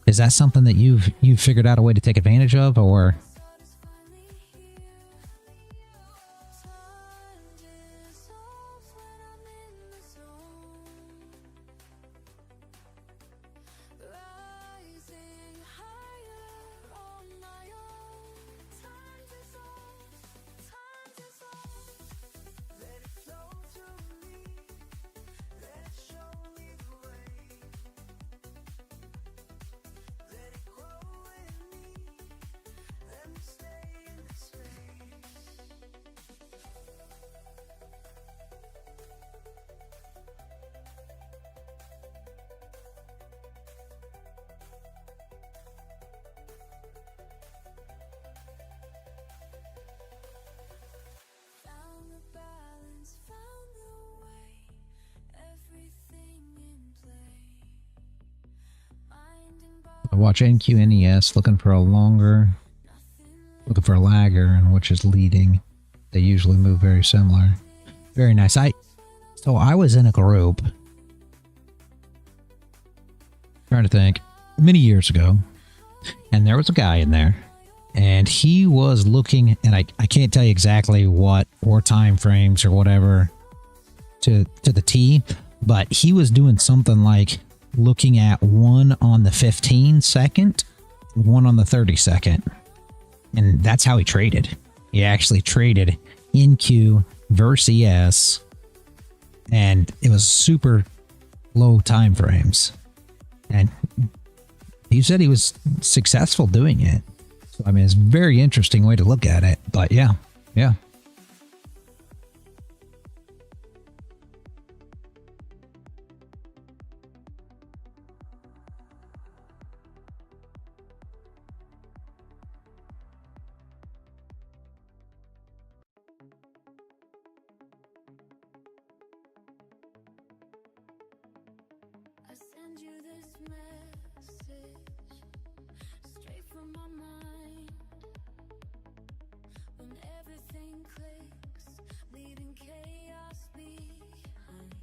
Is that something that you've figured out a way to take advantage of, or? I watch NQ NES looking for a lagger, and which is leading. They usually move very similar. Very nice. So I was in a group, trying to think, many years ago, and there was a guy in there, and he was looking, and I can't tell you exactly what, or time frames or whatever to the T, but he was doing something like looking at one on the 15 second, one on the 30 second. And that's how he traded. He actually traded NQ versus ES, and it was super low time frames. And he said he was successful doing it. So, I mean, it's a very interesting way to look at it. But yeah.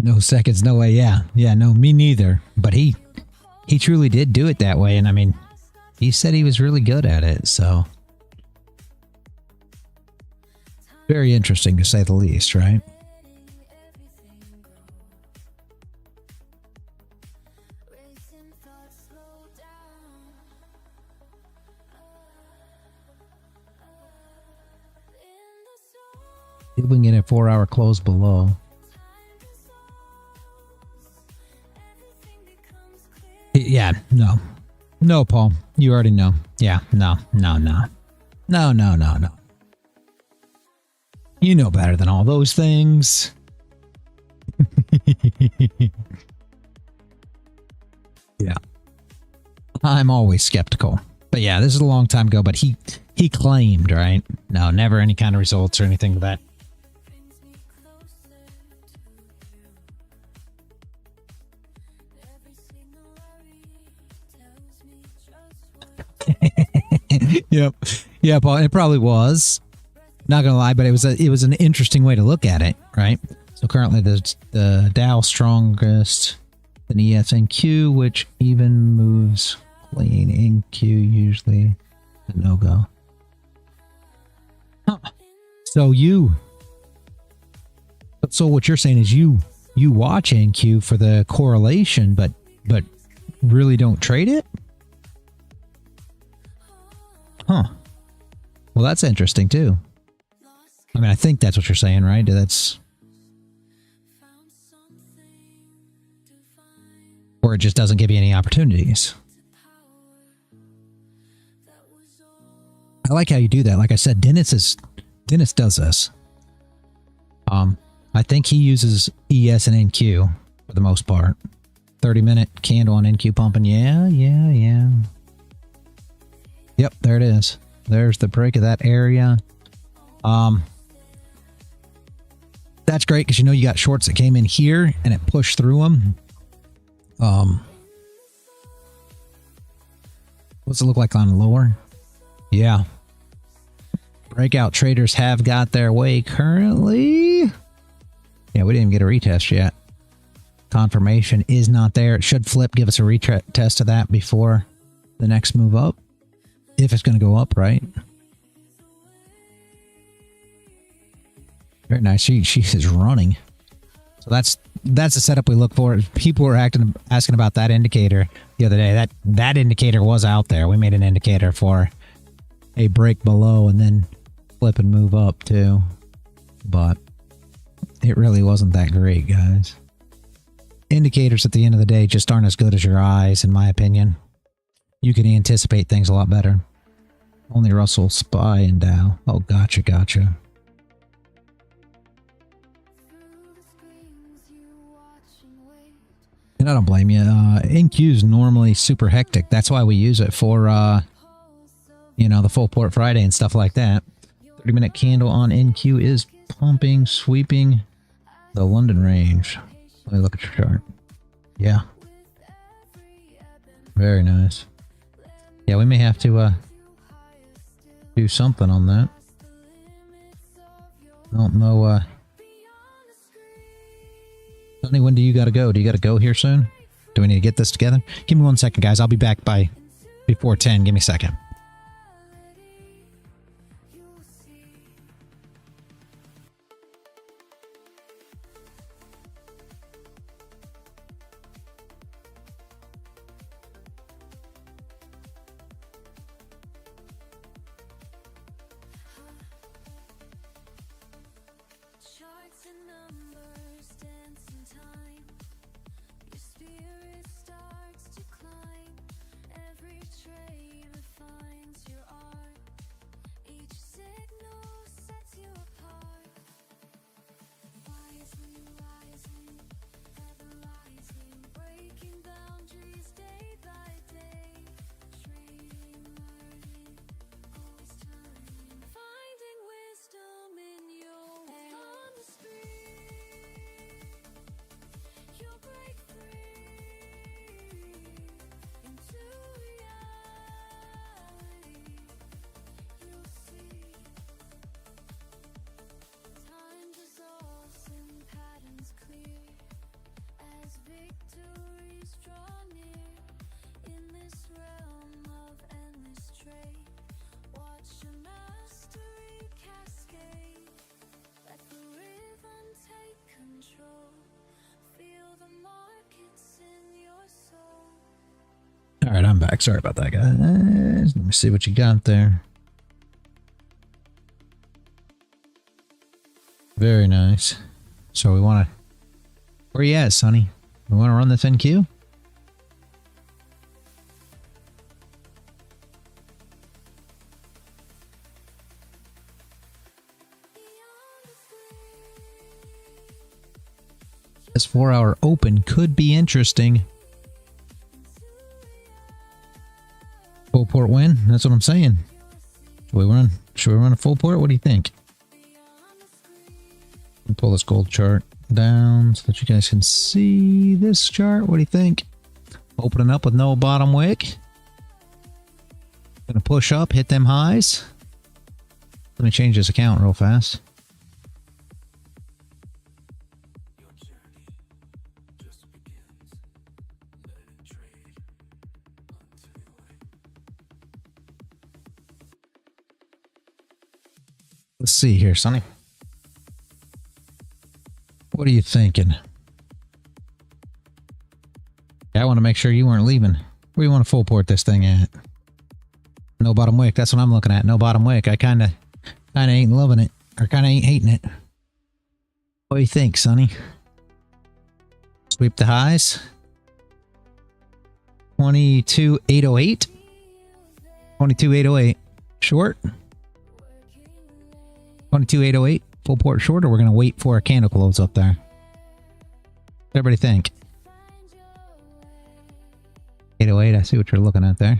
No seconds, no way. Yeah, no, me neither. But he truly did do it that way, and I mean, he said he was really good at it, so very interesting to say the least, right? See if we can get a 4-hour close below. Yeah, no, Paul, you already know. Yeah, no. You know better than all those things. Yeah, I'm always skeptical. But yeah, this is a long time ago. But he claimed, right? No, never any kind of results or anything like that. Yep. Yeah, Paul, it probably was. Not gonna lie, but it was an interesting way to look at it, right? So currently the Dow strongest than ES and Q, which even moves clean in Q, usually a no-go. Huh. So what you're saying is you watch NQ for the correlation, but really don't trade it? Huh. Well, that's interesting too. I mean, I think that's what you're saying, right? That's... Or it just doesn't give you any opportunities. I like how you do that. Like I said, Dennis does this. I think he uses ES and NQ for the most part. 30-minute candle on NQ pumping. Yeah. Yep, there it is. There's the break of that area. That's great because you know you got shorts that came in here and it pushed through them. What's it look like on lower? Yeah. Breakout traders have got their way currently. Yeah, we didn't even get a retest yet. Confirmation is not there. It should flip, give us a retest of that before the next move up. If it's going to go up, right? Very nice. She is running. So that's the setup we look for. People were asking about that indicator the other day. That indicator was out there. We made an indicator for a break below and then flip and move up too. But it really wasn't that great, guys. Indicators at the end of the day just aren't as good as your eyes, in my opinion. You can anticipate things a lot better. Only Russell, SPY, and Dow. Oh, gotcha. And I don't blame you. NQ is normally super hectic. That's why we use it for, you know, the full port Friday and stuff like that. 30-minute candle on NQ is pumping, sweeping the London range. Let me look at your chart. Yeah. Very nice. Yeah, we may have to do something on that. Don't know. Sonny, when do you got to go? Do you got to go here soon? Do we need to get this together? Give me 1 second, guys. I'll be back before 10. Give me a second. Charts and numbers dance in time. Your spirit starts to climb. Every trade refines your art. Each signal sets you apart. Wisely, rising, ever rising, breaking boundaries day by day. Trading, learning, always turning, finding wisdom in your way. On the screen, you'll break free into reality. You'll see time dissolves and patterns clear as victories draw near. In this realm of endless trade, watch your mastery cascade. Let the rhythm take control. Feel the markets in your soul. All right, I'm back. Sorry about that, guys. Let me see what you got there. Very nice. So we want to... Where you at, Sonny? We want to run this NQ? This 4-hour open could be interesting. Full port win? That's what I'm saying. Should we run a full port? What do you think? Let me pull this gold chart down so that you guys can see this chart. What do you think? Opening up with no bottom wick. Gonna push up, hit them highs. Let me change this account real fast. Let's see here, Sonny. What are you thinking? I want to make sure you weren't leaving. Where you want to full port this thing at? No bottom wick. That's what I'm looking at. No bottom wick. I kind of ain't loving it. Or kind of ain't hating it. What do you think, Sonny? Sweep the highs. 22,808. 22,808. Short. 22,808. Full port short, or we're going to wait for a candle close up there. What everybody think? 808, I see what you're looking at there.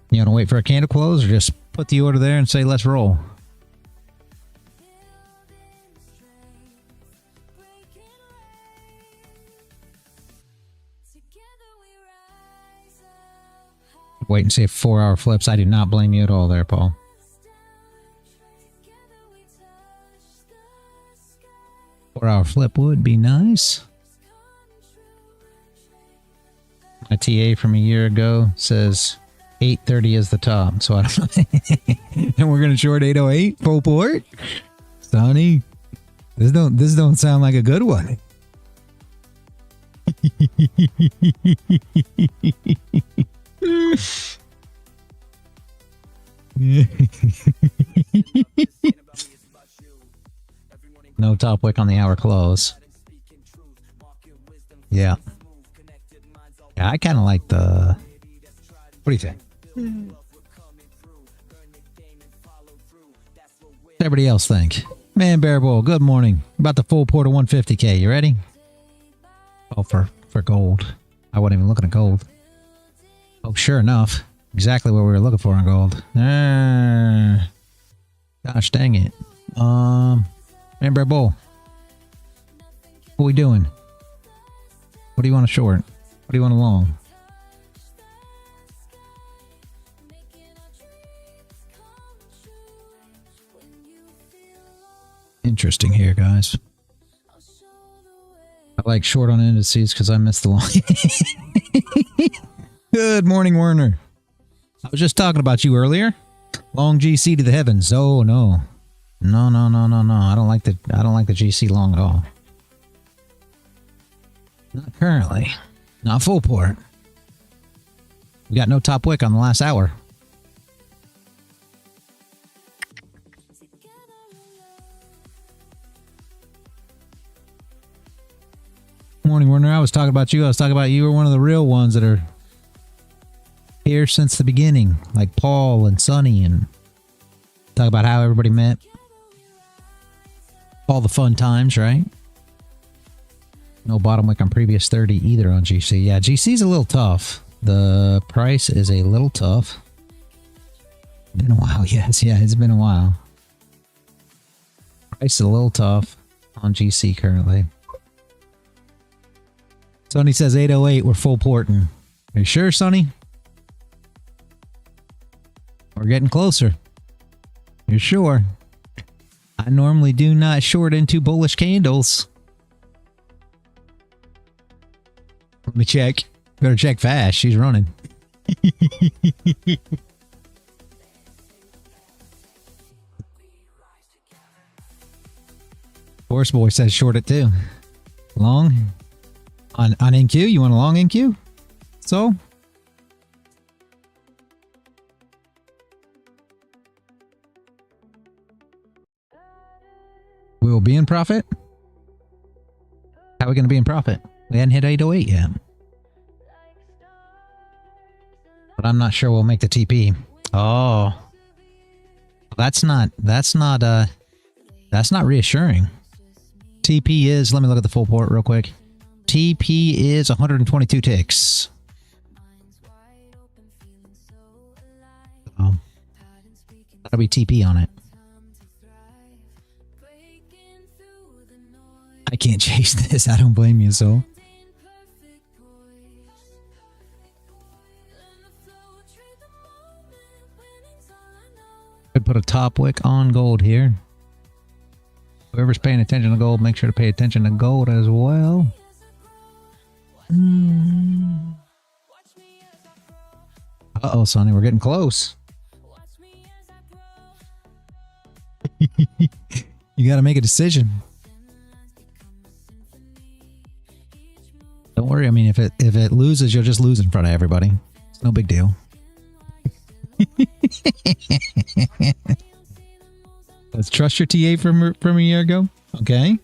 You want to wait for a candle close, or just put the order there and say, let's roll? Wait and see if 4-hour flips. I do not blame you at all there, Paul. Four-hour flip would be nice. My TA from a year ago says 830 is the top, so I don't know. And we're gonna short 808 full port. Sonny, this don't sound like a good one. No top wick on the hour close. Yeah. Yeah, I kind of like the... What do you think? What everybody else think? Man, Bear Bull, good morning. About the full port of 150K. You ready? Oh, for gold. I wasn't even looking at gold. Oh, sure enough. Exactly what we were looking for in gold. Gosh dang it. Man, Bear Bull. What we doing? What do you want to short? What do you want to long? Interesting here, guys. I like short on indices because I missed the long. Good morning, Werner. I was just talking about you earlier. Long GC to the heavens. Oh no. No. I don't like the GC long at all. Not currently. Not full port. We got no top wick on the last hour. Morning, Werner. I was talking about you. I was talking about you were one of the real ones that are here since the beginning. Like Paul and Sonny, and talk about how everybody met. All the fun times, right? No bottom wick on previous 30 either on GC. Yeah, GC's a little tough. The price is a little tough. Been a while, yes. Yeah, it's been a while. Price is a little tough on GC currently. Sonny says 808, we're full porting. Are you sure, Sonny? We're getting closer. You're sure? I normally do not short into bullish candles. Let me check. Better check fast. She's running. Horse Boy says short it too. Long? On NQ? You want a long NQ? So? We will be in profit? How are we going to be in profit? We hadn't hit 808 yet. But I'm not sure we'll make the TP. Oh. That's not reassuring. TP is, let me look at the full port real quick. TP is 122 ticks. That'll be TP on it. I can't chase this. I don't blame you, so. Could put a top wick on gold here. Whoever's paying attention to gold, make sure to pay attention to gold as well. Uh-oh, Sonny, we're getting close. You got to make a decision. worry. I mean, if it loses, you'll just lose in front of everybody. It's no big deal. Let's trust your TA from a year ago. Okay.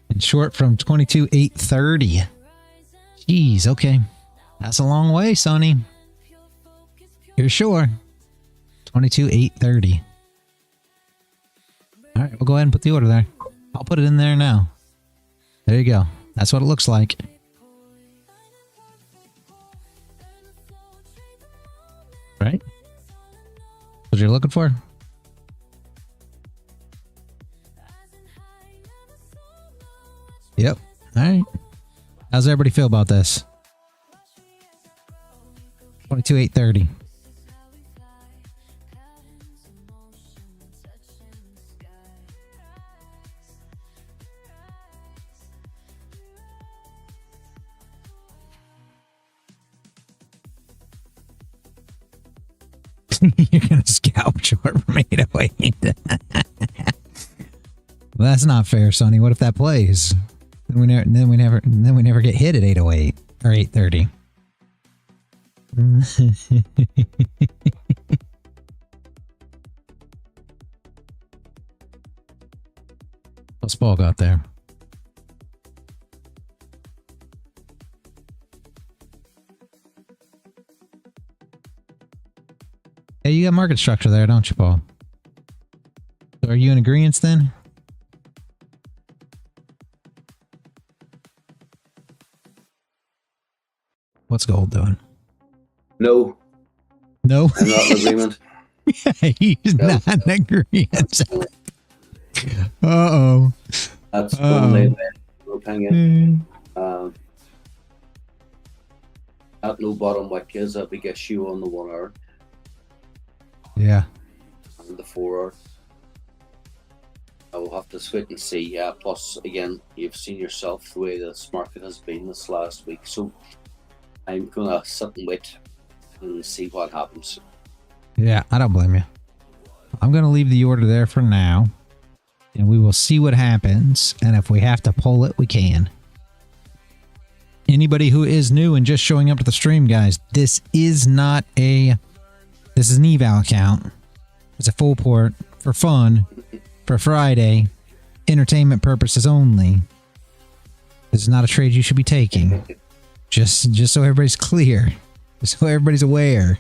And short from 22,830. Jeez, okay. That's a long way, Sonny. You're sure. 22,830. All right, we'll go ahead and put the order there. I'll put it in there now. There you go. That's what it looks like. Right? What you're looking for? Yep. All right. How's everybody feel about this? 22,830. You're gonna scalp short from 808. Well, that's not fair, Sonny. What if that plays? Then we never get hit at 808 or 830. What's Paul got there? Hey, you got market structure there, don't you, Paul? So are you in agreement then? What's gold doing? No. No? I'm not in agreement. He's not in agreement. Uh-oh. That's only my opinion. At no bottom wick is a big issue on the 1 hour Yeah. and the 4 hour. I will have to wait and see. Yeah, plus again, you've seen yourself the way this market has been this last week. So I'm gonna sit and wait and see what happens. Yeah, I don't blame you. I'm going to leave the order there for now. And we will see what happens. And if we have to pull it, we can. Anybody who is new and just showing up to the stream, guys, this is not a... This is an eval account. It's a full port for fun, for Friday, entertainment purposes only. This is not a trade you should be taking. Just so everybody's clear. Just so everybody's aware.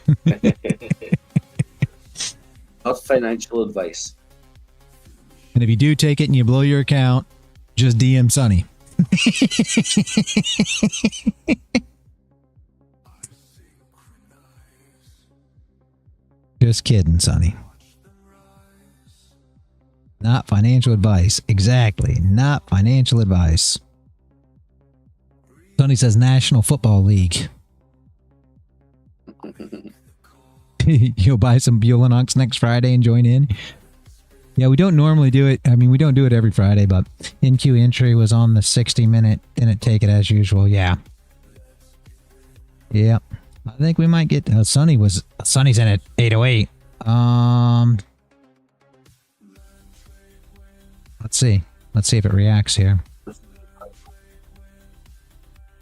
Not financial advice. And if you do take it and you blow your account, just DM Sonny. Just kidding, Sonny. Not financial advice. Exactly. Not financial advice. Sonny says National Football League. You'll buy some Buellanox next Friday and join in. Yeah, we don't normally do it. I mean, we don't do it every Friday, but NQ entry was on the 60-minute. Didn't take it as usual. Yeah. Yep. I think we might get... Sonny's in at 808. Let's see. Let's see if it reacts here.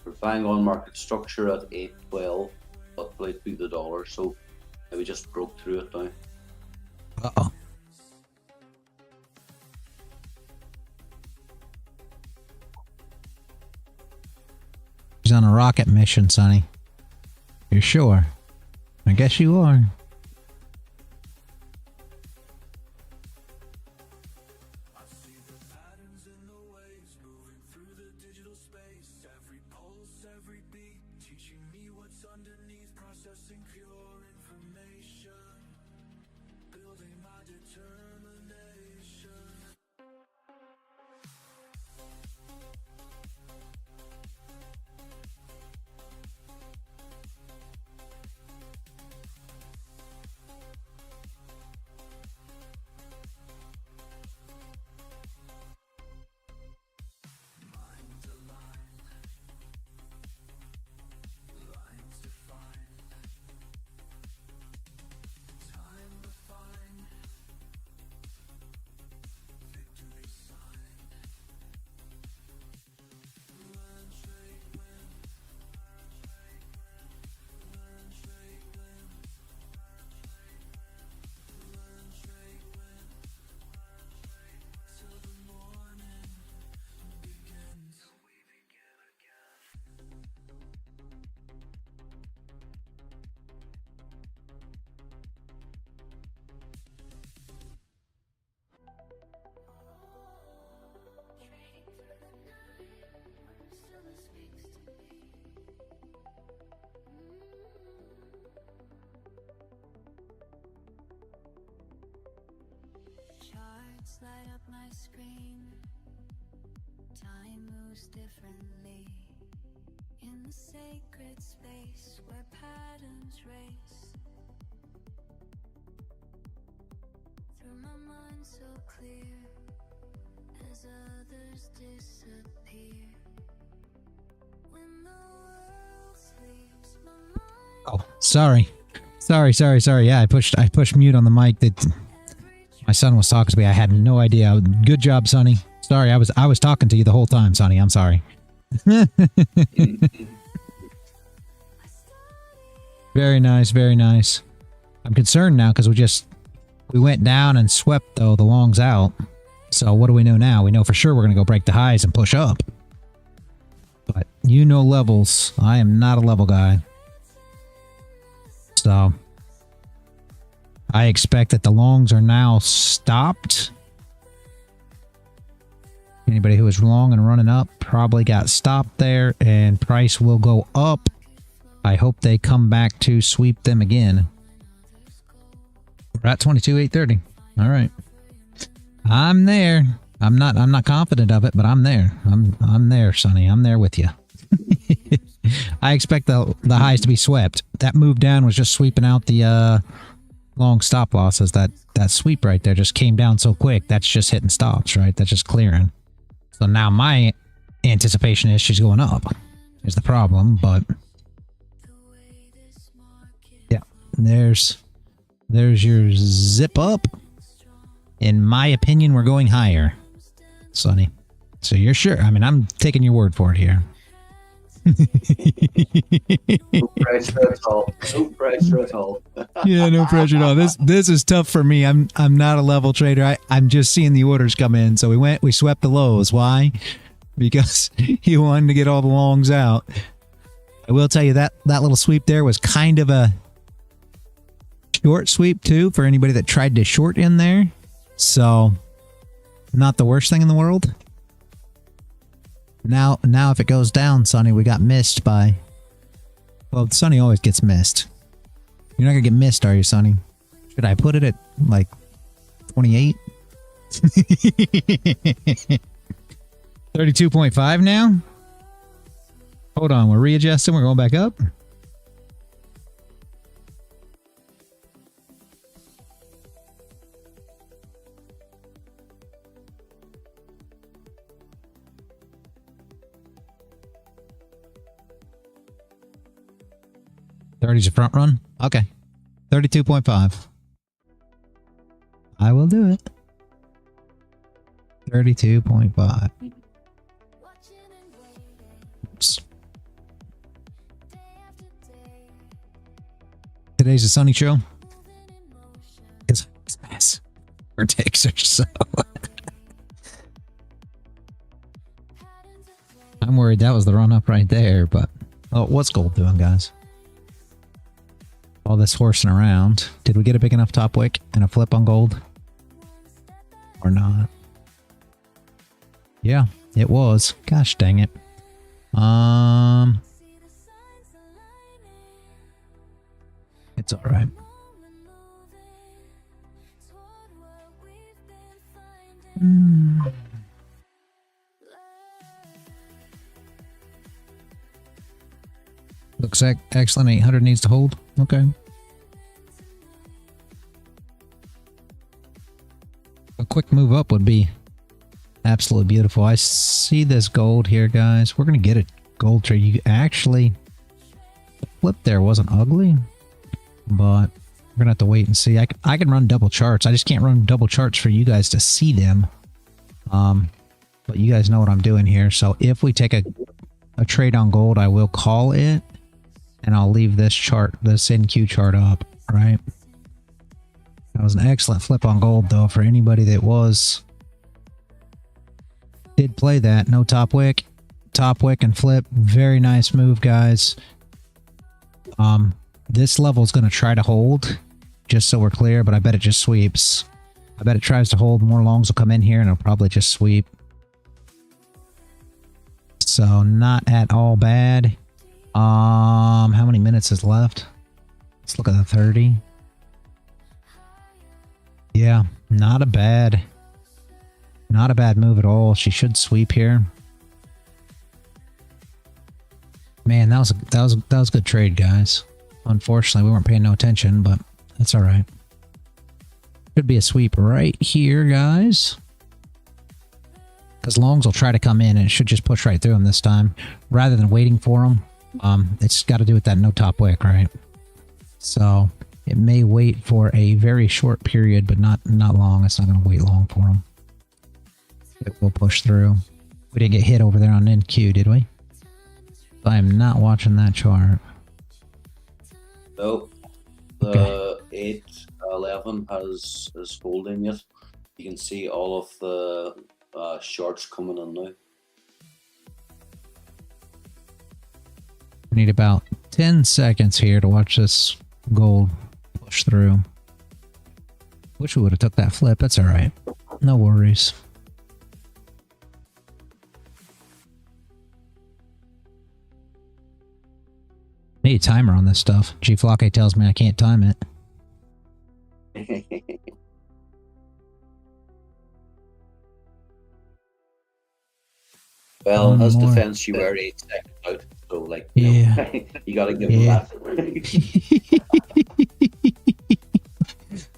We're buying on market structure at 812, but played through the dollar, so we just broke through it now. Uh-oh. He's on a rocket mission, Sonny. You're sure? I guess you are. screen. Time moves differently in the sacred space where patterns race. Through my mind so clear as others disappear. When the world sleeps, my mind. Oh, sorry. Sorry. Yeah, I pushed mute on the mic. That my son was talking to me. I had no idea. Good job, Sonny. Sorry, I was talking to you the whole time, Sonny. I'm sorry. Very nice, very nice. I'm concerned now because we went down and swept the longs out. So what do we know now? We know for sure we're gonna go break the highs and push up. But you know levels. I am not a level guy. So I expect that the longs are now stopped. Anybody who was long and running up probably got stopped there, and price will go up. I hope they come back to sweep them again. We're at 22,830. All right. I'm there. I'm not confident of it, but I'm there. I'm there, Sonny. I'm there with you. I expect the highs to be swept. That move down was just sweeping out the long stop losses. That sweep right there just came down so quick. That's just hitting stops, right? That's just clearing. So now my anticipation is she's going up is the problem, but yeah, there's your zip up. In my opinion, we're going higher, Sonny. So you're sure? I mean, I'm taking your word for it here. No pressure at all. No pressure at all. Yeah, no pressure at all. This is tough for me. I'm not a level trader. I'm just seeing the orders come in. So we swept the lows. Why? Because he wanted to get all the longs out. I will tell you that little sweep there was kind of a short sweep too for anybody that tried to short in there. So not the worst thing in the world. Now if it goes down, Sonny, we got missed by... Well, Sonny always gets missed. You're not going to get missed, are you, Sonny? Should I put it at, like, 28? 32.5 now? Hold on, we're readjusting. We're going back up. $30's a front run? Okay. 32.5. I will do it. 32.5. Oops. Today's a sunny show. It's nice. Our takes are so... I'm worried that was the run up right there, but... Oh, what's gold doing, guys? All this horsing around. Did we get a big enough top wick and a flip on gold? Or not? Yeah, it was. Gosh dang it. It's alright. Looks excellent. 800 needs to hold. Okay. A quick move up would be absolutely beautiful. I see this gold here, guys. We're going to get a gold trade. You actually... The flip there wasn't ugly, but we're going to have to wait and see. I can run double charts. I just can't run double charts for you guys to see them. But you guys know what I'm doing here. So if we take a trade on gold, I will call it. And I'll leave this chart, this NQ chart up, right? That was an excellent flip on gold, though, for anybody that did play that. No top wick and flip. Very nice move, guys. This level's going to try to hold, just so we're clear, but I bet it just sweeps. I bet it tries to hold. More longs will come in here, and it'll probably just sweep. So, not at all bad. How many minutes is left? Let's look at the 30. Not a bad move at all. She should sweep here. Man, that was a good trade, guys. Unfortunately, we weren't paying no attention, but that's all right. Could be a sweep right here, guys. Because longs will try to come in, and it should just push right through them this time, rather than waiting for them. It's got to do with that no top wick, right? So it may wait for a very short period, but not long. It's not going to wait long for them. It will push through. We didn't get hit over there on NQ, did we? I am not watching that chart. No, the 811 is holding it. You can see all of the shorts coming in now. We need about 10 seconds here to watch this gold push through. Wish we would have took that flip. That's all right. No worries. Need a timer on this stuff. G-Flocke tells me I can't time it. Well, in his more. defense, you were 8 seconds out, so like, you know, you gotta give him that.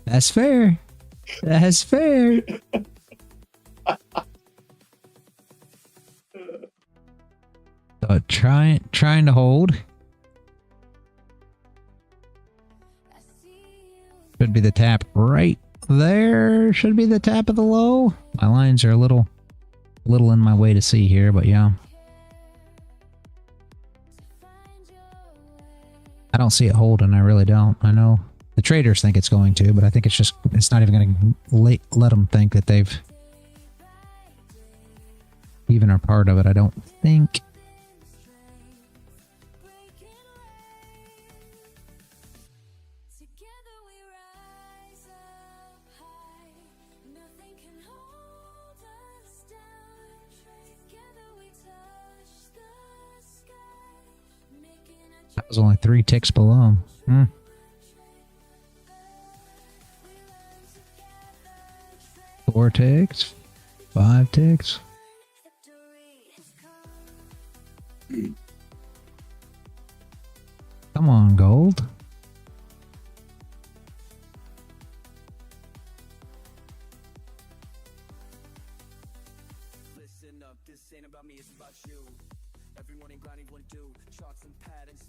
That's fair. That's fair. So trying to hold. Should be the tap right there. Should be the tap of the low. My lines are a little in my way to see here, but yeah. I don't see it holding. I really don't. I know the traders think it's going to, but I think it's not even going to let them think that they've even are part of it. I don't think. That was only 3 ticks below. 4 ticks. 5 ticks. Come on, gold.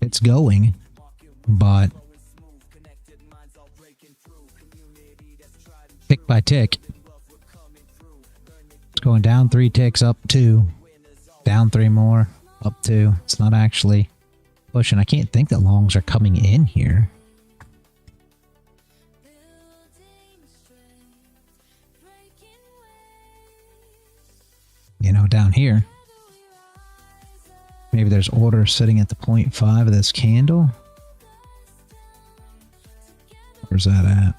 It's going, but tick by tick. It's going down 3 ticks, up 2, down 3 more, up 2. It's not actually pushing. I can't think that longs are coming in here. You know, down here. Maybe there's orders sitting at the 0.5 of this candle. Where's that at?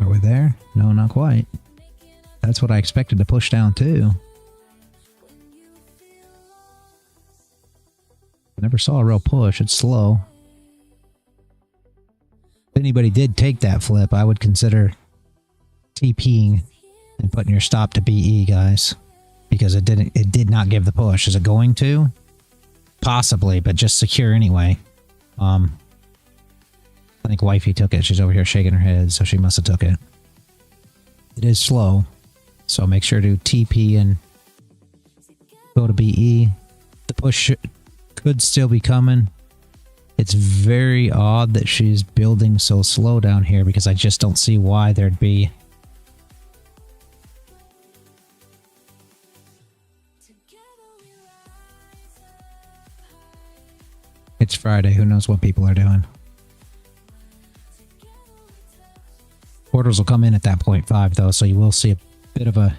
Are we there? No, not quite. That's what I expected to push down too. Never saw a real push. It's slow. If anybody did take that flip, I would consider TPing and putting your stop to BE, guys, because it did not give the push. Is it going to? Possibly, but just secure anyway. I think wifey took it. She's over here shaking her head, so she must have took it. It is slow, so make sure to TP and go to BE. The push could still be coming. It's very odd that she's building so slow down here, because I just don't see why there'd be. It's Friday. Who knows what people are doing? Orders will come in at that 0.5 though, so you will see a bit of a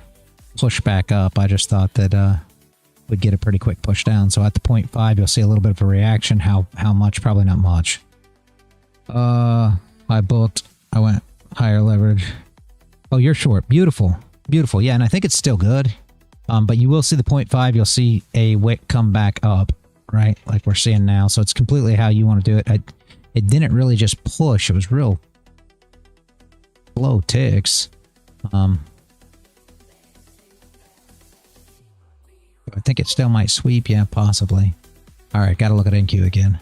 push back up. I just thought that we'd get a pretty quick push down. So at the 0.5, you'll see a little bit of a reaction. How much? Probably not much. I booked. I went higher leverage. Oh, you're short. Beautiful. Beautiful. Yeah, and I think it's still good. But you will see the 0.5. You'll see a wick come back up, right? Like we're seeing now. So it's completely how you want to do it. It didn't really just push. It was real low ticks. I think it still might sweep. Yeah, possibly. All right, gotta look at NQ again.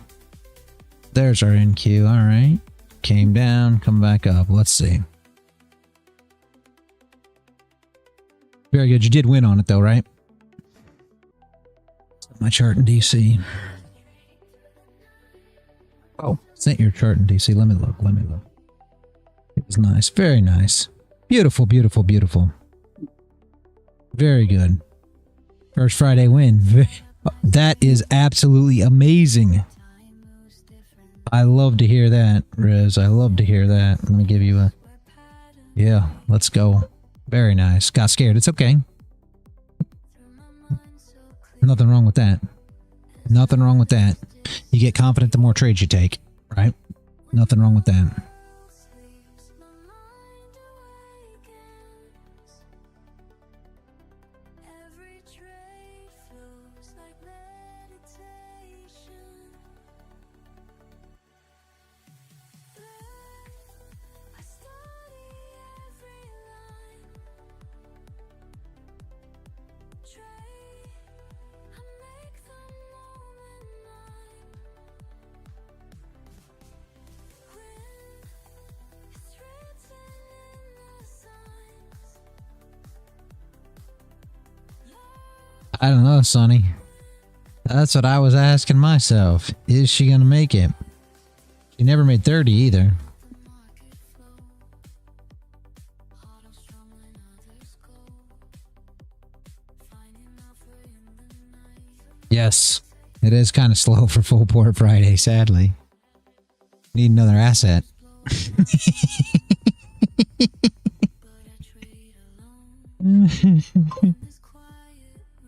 There's our NQ. All right. Came down, come back up. Let's see. Very good. You did win on it though, right? My chart in DC. Oh, sent your chart in DC. Let me look. Let me look. It was nice. Very nice. Beautiful, beautiful, beautiful. Very good. First Friday win. That is absolutely amazing. I love to hear that, Riz. I love to hear that. Let me give you a... Yeah, let's go. Very nice. Got scared. It's okay. Nothing wrong with that. Nothing wrong with that. You get confident the more trades you take, right? Nothing wrong with that. I don't know, Sonny. That's what I was asking myself. Is she going to make it? She never made 30 either. Yes, it is kind of slow for full port Friday, sadly. Need another asset.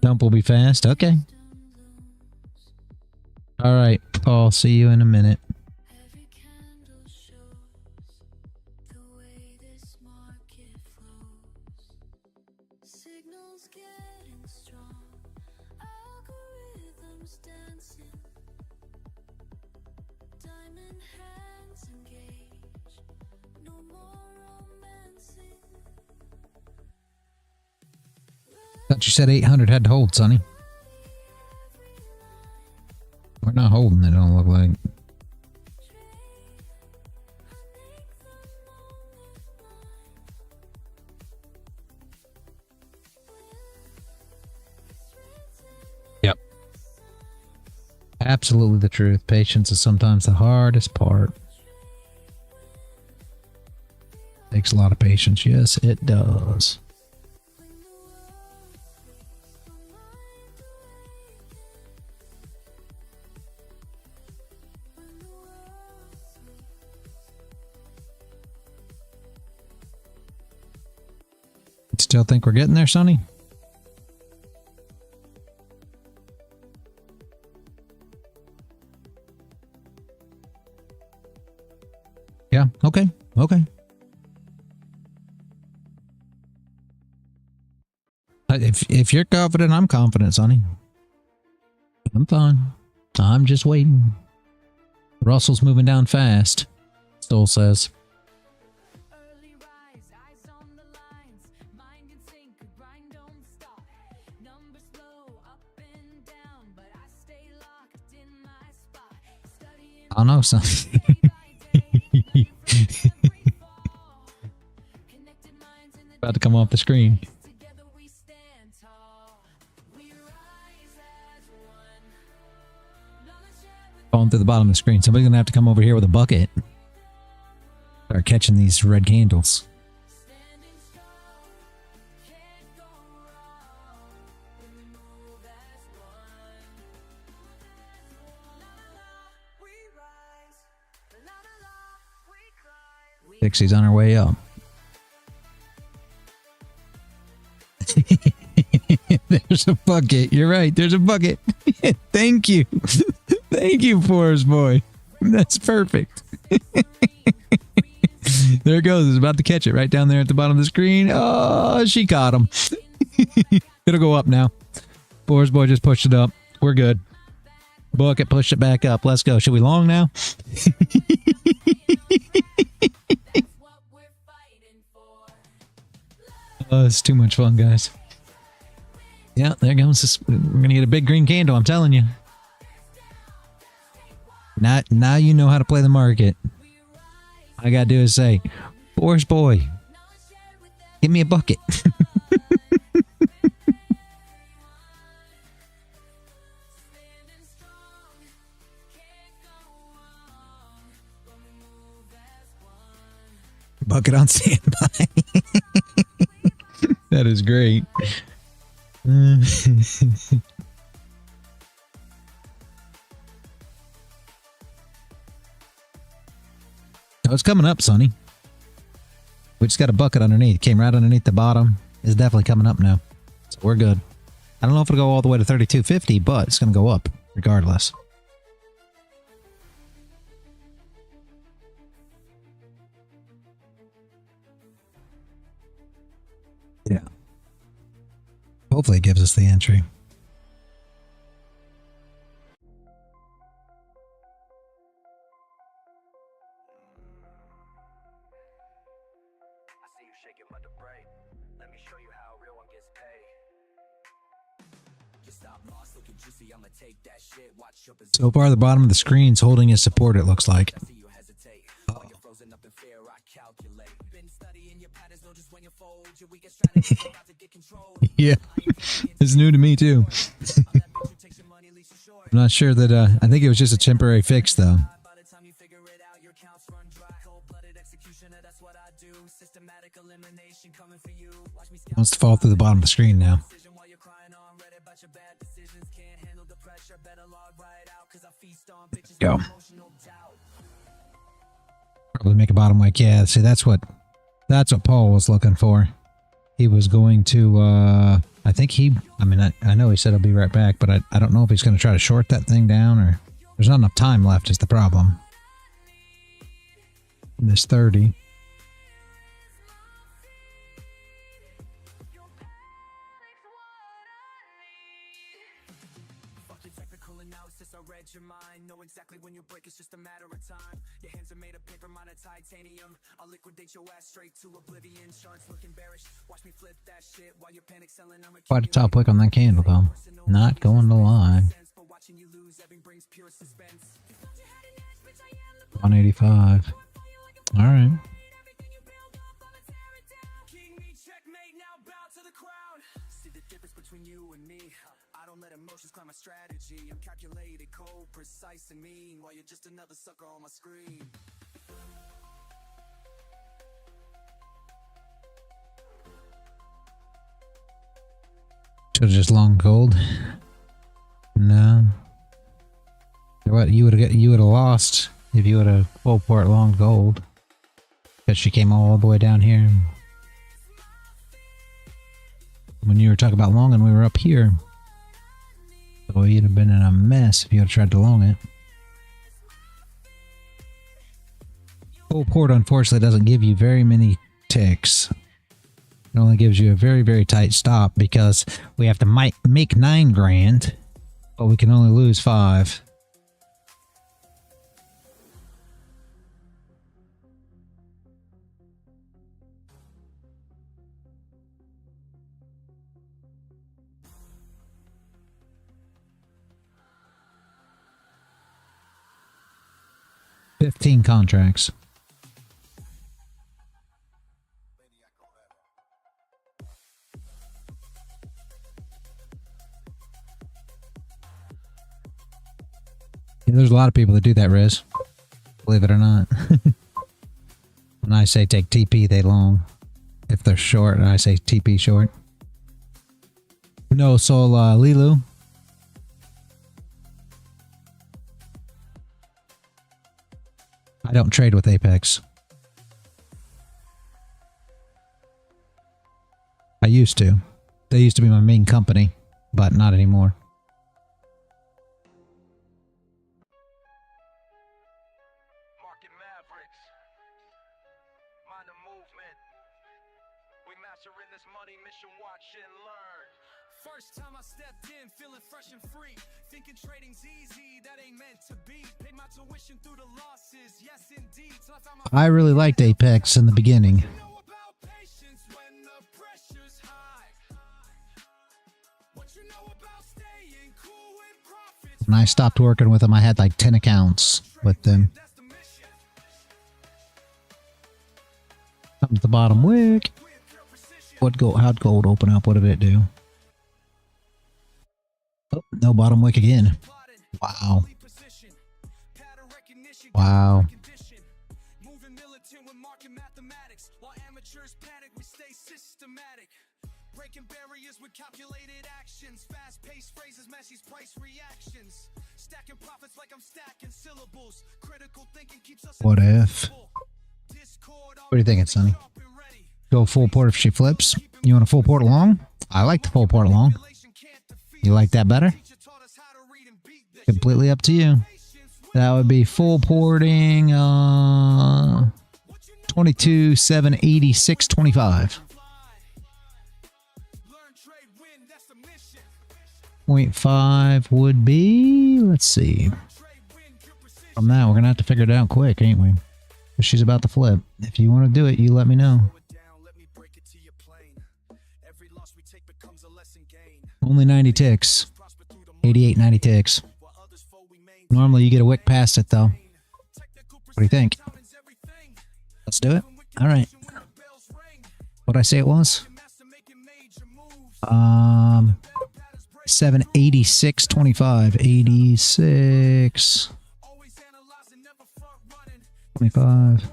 Dump will be fast. Okay. All right, Paul. See you in a minute. Thought you said 800 had to hold, Sonny. We're not holding it, don't look like. Yep. Absolutely the truth. Patience is sometimes the hardest part. Takes a lot of patience. Yes, it does. Still think we're getting there, Sonny? Yeah, okay, okay. If you're confident, I'm confident, Sonny. I'm fine. I'm just waiting. Russell's moving down fast, Stoll says. I don't know, son. About to come off the screen. Falling through the bottom of the screen. Somebody's gonna have to come over here with a bucket. Start catching these red candles. Dixie's on her way up. There's a bucket. You're right. There's a bucket. Thank you. Thank you, Forrest Boy. That's perfect. There it goes. It's about to catch it right down there at the bottom of the screen. Oh, she caught him. It'll go up now. Forrest Boy just pushed it up. We're good. Bucket pushed it back up. Let's go. Should we long now? Oh, it's too much fun, guys. Yeah, there goes this. We're going to get a big green candle, I'm telling you. Now you know how to play the market. All I got to do is say, Boris boy, give me a bucket. Bucket on standby. That is great. Oh, it's coming up, Sonny. We just got a bucket underneath. Came right underneath the bottom. It's definitely coming up now. So we're good. I don't know if it'll go all the way to 32.50, but it's going to go up regardless. Yeah. Hopefully it gives us the entry. So far, the bottom of the screen's holding his support, it looks like. Oh. Yeah, it's new to me too. I'm not sure that, I think it was just a temporary fix though. It wants to fall through the bottom of the screen now. Go. Probably make a bottom wick. Yeah, see, that's what Paul was looking for. He was going to, I think I know he said he'll be right back, but I don't know if he's going to try to short that thing down, or there's not enough time left is the problem. This 30. Your mind, know exactly when you break, it's just a matter of time. Your hands are made of paper, mine are titanium. I'll liquidate your ass straight to oblivion. Charts looking bearish, watch me flip that shit while you're panic selling. Quite a top wick on that candle though. Not going to lie. 185. All right. Between you and me, I don't let emotions climb my strategy. I'm calculated, cold, precise, and mean, while you're just another sucker on my screen. Should have just long gold. No. What you would have lost if you would have full port long gold, because she came all the way down here. When you were talking about long and we were up here. So you'd have been in a mess if you had tried to long it. Full port unfortunately doesn't give you very many ticks. It only gives you a very, very tight stop because we have to make 9 grand, but we can only lose 5. $15 contracts. Yeah, there's a lot of people that do that, Riz. Believe it or not. When I say take TP, they long. If they're short, and I say TP short. No, so Leeloo. I don't trade with Apex. I used to. They used to be my main company, but not anymore. Market Mavericks. Mind the movement. We mastering this money mission, watch and learn. First time I stepped in, feeling fresh and free. Thinking trading's easy, that ain't meant to be. Paid my tuition through the losses, yes indeed. Till I found my I really liked Apex in the beginning. know about patience when the pressure's high. What When I stopped working with them, I had like 10 accounts with them. Come to the bottom wick. How'd gold open up? What did it do? Oh, no bottom wick again. Wow. Wow. Breaking barriers with calculated actions, fast-paced phrases, Messi's price reactions, stacking profits like I'm stacking syllables, critical thinking keeps us. What if? What are you thinking, Sonny? Go full port if she flips. You want a full port along? I like the full port along. You like that better? Completely up to you. That would be full porting 22, 7, 86, 25. 0.5 would be, let's see. From that, we're going to have to figure it out quick, ain't we? Because she's about to flip. If you want to do it, you let me know. Only 90 ticks. 88, 90 ticks. Normally you get a wick past it, though. What do you think? Let's do it. All right. What'd I say it was? 786.25. 86. 25.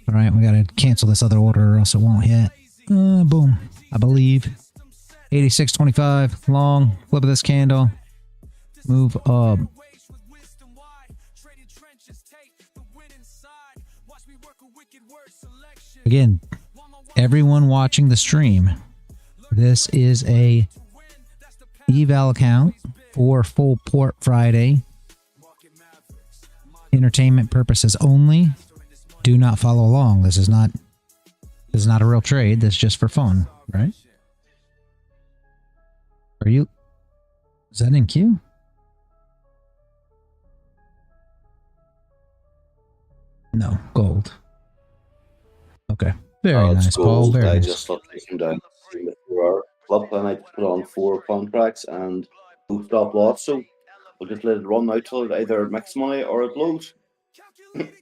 All right, we gotta cancel this other order or else it won't hit. Boom. I believe. 86.25. Long. Flip of this candle. Move up. Again, everyone watching the stream, this is a eval account for Full Port Friday. Entertainment purposes only. Do not follow along. This is not a real trade. This is just for fun, right? Are you? Is that in queue? No, gold. Okay. Very nice, Paul. Very nice. Just thought they came down to 4 hour club and I put on 4 contracts and 2 stop loss. So we'll just let it run out till it either makes money or it blows.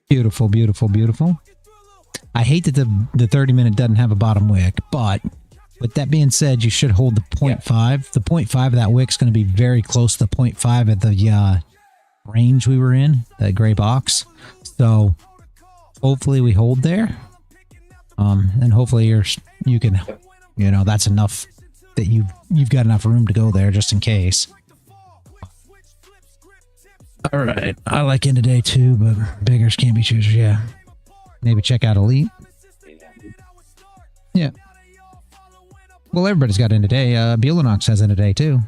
Beautiful, beautiful, beautiful. I hate that the 30-minute doesn't have a bottom wick, but with that being said, you should hold the 0.5. The 0.5 of that wick's going to be very close to the 0.5 of the range we were in, that gray box. So hopefully we hold there. And hopefully you can, you know, that's enough that you've got enough room to go there just in case. All right, I like in today too, but beggars can't be choosers. Yeah, maybe check out Elite. Yeah. Well, everybody's got in today. Leeloo has in today too.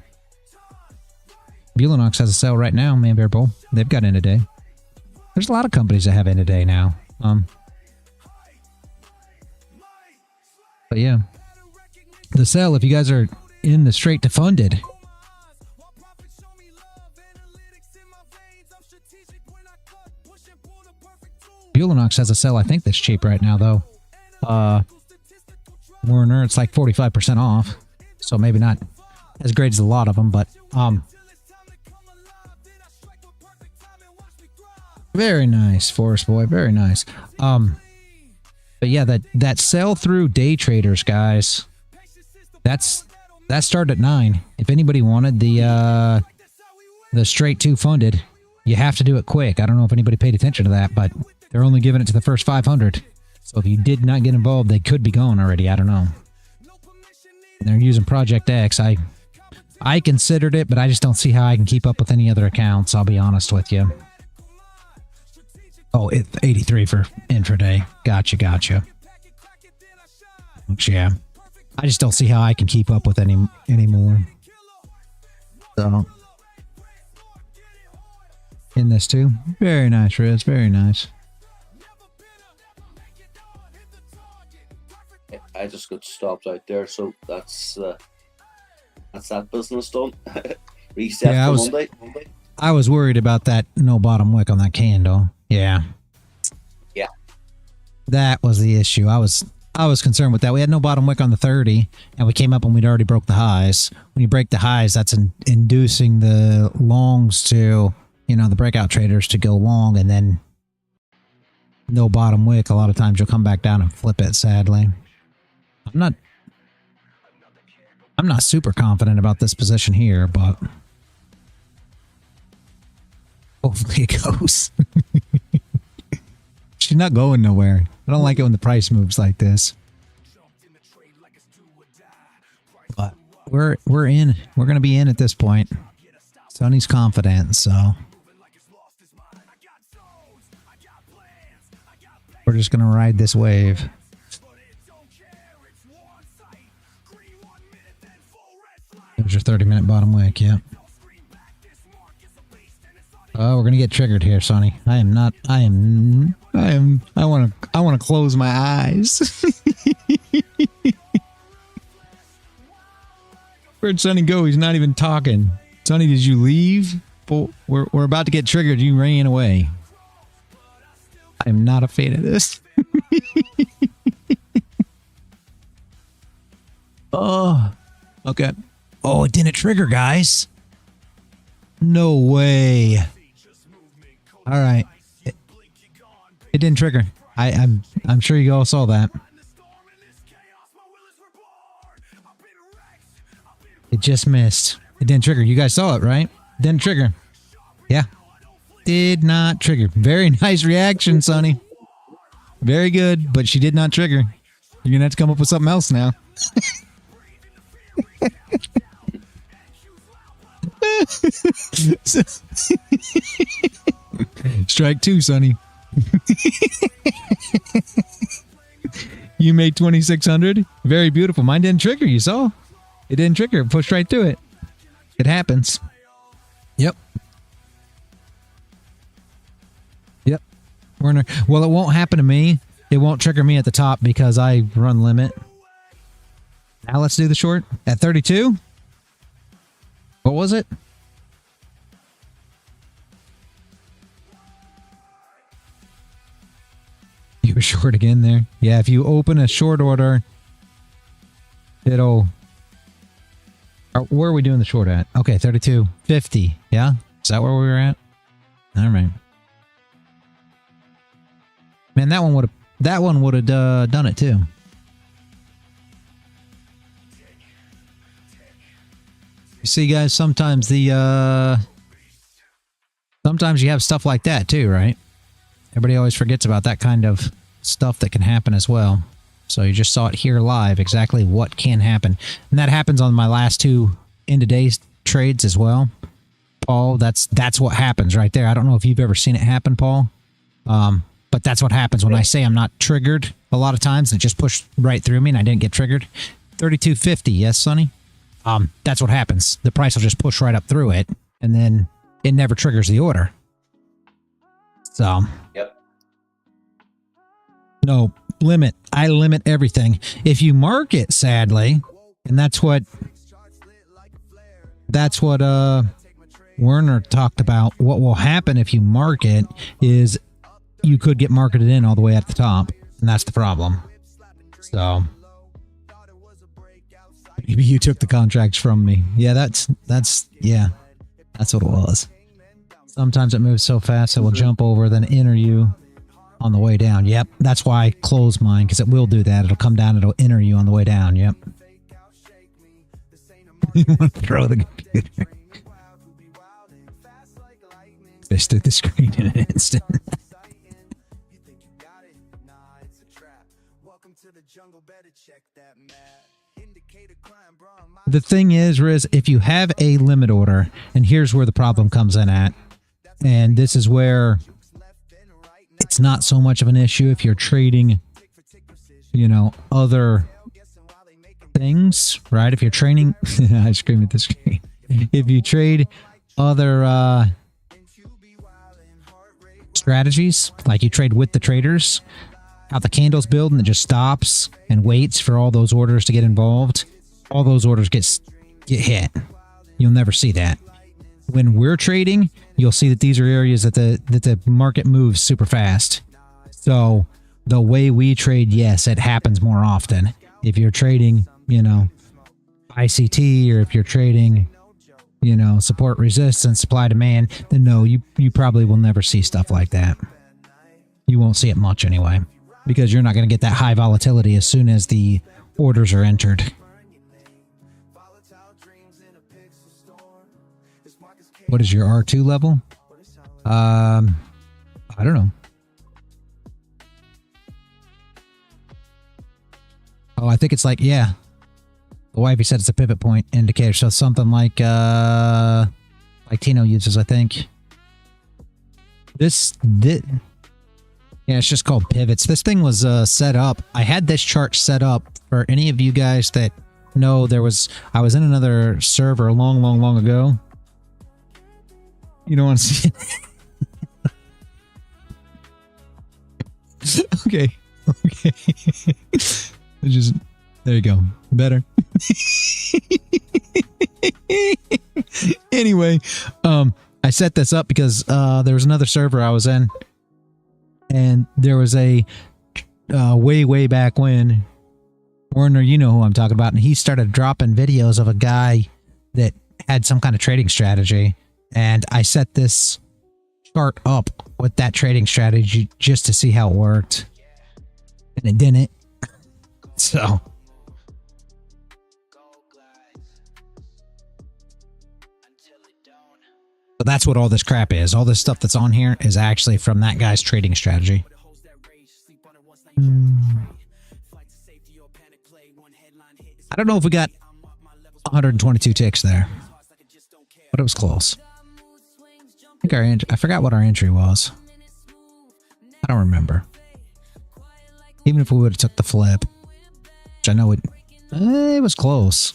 Leeloo has a sale right now. Man Bear Bull, they've got in today. There's a lot of companies that have in today now. But yeah, the sale, if you guys are in the straight to funded, Leeloo has a sale, I think that's cheap right now though. Warner, it's like 45% off, so maybe not as great as a lot of them, but very nice, Forest Boy, very nice. But yeah, that sell through day traders, guys. That started at 9. If anybody wanted the straight to funded, you have to do it quick. I don't know if anybody paid attention to that, but they're only giving it to the first 500. So if you did not get involved, they could be gone already. I don't know. And they're using Project X. I considered it, but I just don't see how I can keep up with any other accounts. I'll be honest with you. Oh, it's 83 for intraday. Gotcha. Yeah. I just don't see how I can keep up with any more. So, in this too. Very nice, Riz. Very nice. I just got stopped out there, so that's that business done. Reset yeah, Monday. I was worried about that no bottom wick on that candle. Yeah. Yeah. That was the issue. I was I was concerned with that. We had no bottom wick on the 30, and we came up and we'd already broke the highs. When you break the highs, that's inducing the longs to, you know, the breakout traders to go long, and then no bottom wick. A lot of times you'll come back down and flip it, sadly. I'm not super confident about this position here, but hopefully it goes. She's not going nowhere. I don't like it when the price moves like this. But we're in. We're gonna be in at this point. Sonny's confident, so we're just gonna ride this wave. There's your 30-minute bottom wick, yeah. Oh, we're gonna get triggered here, Sonny. I want to close my eyes. Where'd Sonny go? He's not even talking. Sonny, did you leave? We're about to get triggered. You ran away. I am not a fan of this. Oh, okay. Oh, it didn't trigger, guys. No way. All right. It didn't trigger. I'm sure you all saw that. It just missed. It didn't trigger. You guys saw it, right? Didn't trigger. Yeah. Did not trigger. Very nice reaction, Sonny. Very good, but she did not trigger. You're going to have to come up with something else now. Strike two, Sonny. You made 2,600. Very beautiful. Mine didn't trigger. You saw? It didn't trigger. It pushed right through it. It happens. Yep. Yep. Werner. Well, it won't happen to me. It won't trigger me at the top because I run limit. Now let's do the short at 32. What was it? You were short again there. Yeah, if you open a short order, it'll... Where are we doing the short at? Okay, 32.50. Yeah? Is that where we were at? All right. Man, that one would have done it too. You see, guys, sometimes sometimes you have stuff like that too, right? Everybody always forgets about that kind of stuff that can happen as well. So you just saw it here live, exactly what can happen. And that happens on my last two in-to-days trades as well. Paul, that's what happens right there. I don't know if you've ever seen it happen, Paul. But that's what happens when I say I'm not triggered a lot of times. It just pushed right through me and I didn't get triggered. 32.50, yes, Sonny? That's what happens. The price will just push right up through it, and then it never triggers the order. So... Yep. No, limit. I limit everything. If you mark it, sadly, and that's what Werner talked about, what will happen if you mark it is you could get marketed in all the way at the top, and that's the problem. So maybe you took the contracts from me. Yeah, that's what it was. Sometimes it moves so fast it will jump over, then enter you on the way down. Yep, that's why I close mine, because it will do that. It'll come down, it'll enter you on the way down. Yep. You want to throw the computer. Fished through the screen in an instant. The thing is, Riz, if you have a limit order, and here's where the problem comes in at, and this is where it's not so much of an issue if you're trading, you know, other things, right? If you're trading, I scream at the screen. If you trade other strategies, like you trade with the traders, how the candles build and it just stops and waits for all those orders to get involved, all those orders get hit. You'll never see that. When we're trading, you'll see that these are areas that the market moves super fast. So the way we trade, yes, it happens more often. If you're trading, you know, ICT, or if you're trading, you know, support resistance, supply demand, then no, you probably will never see stuff like that. You won't see it much anyway, because you're not going to get that high volatility as soon as the orders are entered. What is your R2 level? I don't know. Oh, I think it's like, yeah. The wifey said it's a pivot point indicator, so something like Tino uses, I think. Yeah, it's just called pivots. This thing was set up. I had this chart set up for any of you guys that know I was in another server long ago. You don't want to see it? Okay. Just, there you go. Better. Anyway, I set this up because there was another server I was in, and there was a way back when, Warner, you know who I'm talking about, and he started dropping videos of a guy that had some kind of trading strategy, and I set this chart up with that trading strategy just to see how it worked, and it didn't. So that's what all this crap is. All this stuff that's on here is actually from that guy's trading strategy. I don't know if we got 122 ticks there, but it was close. I think I forgot what our entry was. I don't remember. Even if we would have took the flip, which I know it was close.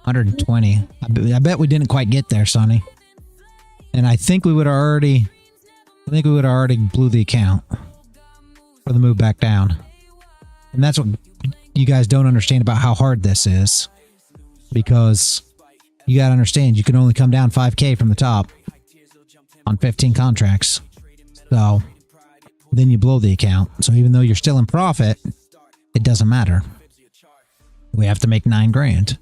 120. I bet we didn't quite get there, Sonny. And I think we would have already blew the account for the move back down. And that's what you guys don't understand about how hard this is, because you got to understand you can only come down 5K from the top on 15 contracts. So then you blow the account. So even though you're still in profit, it doesn't matter. We have to make 9 grand.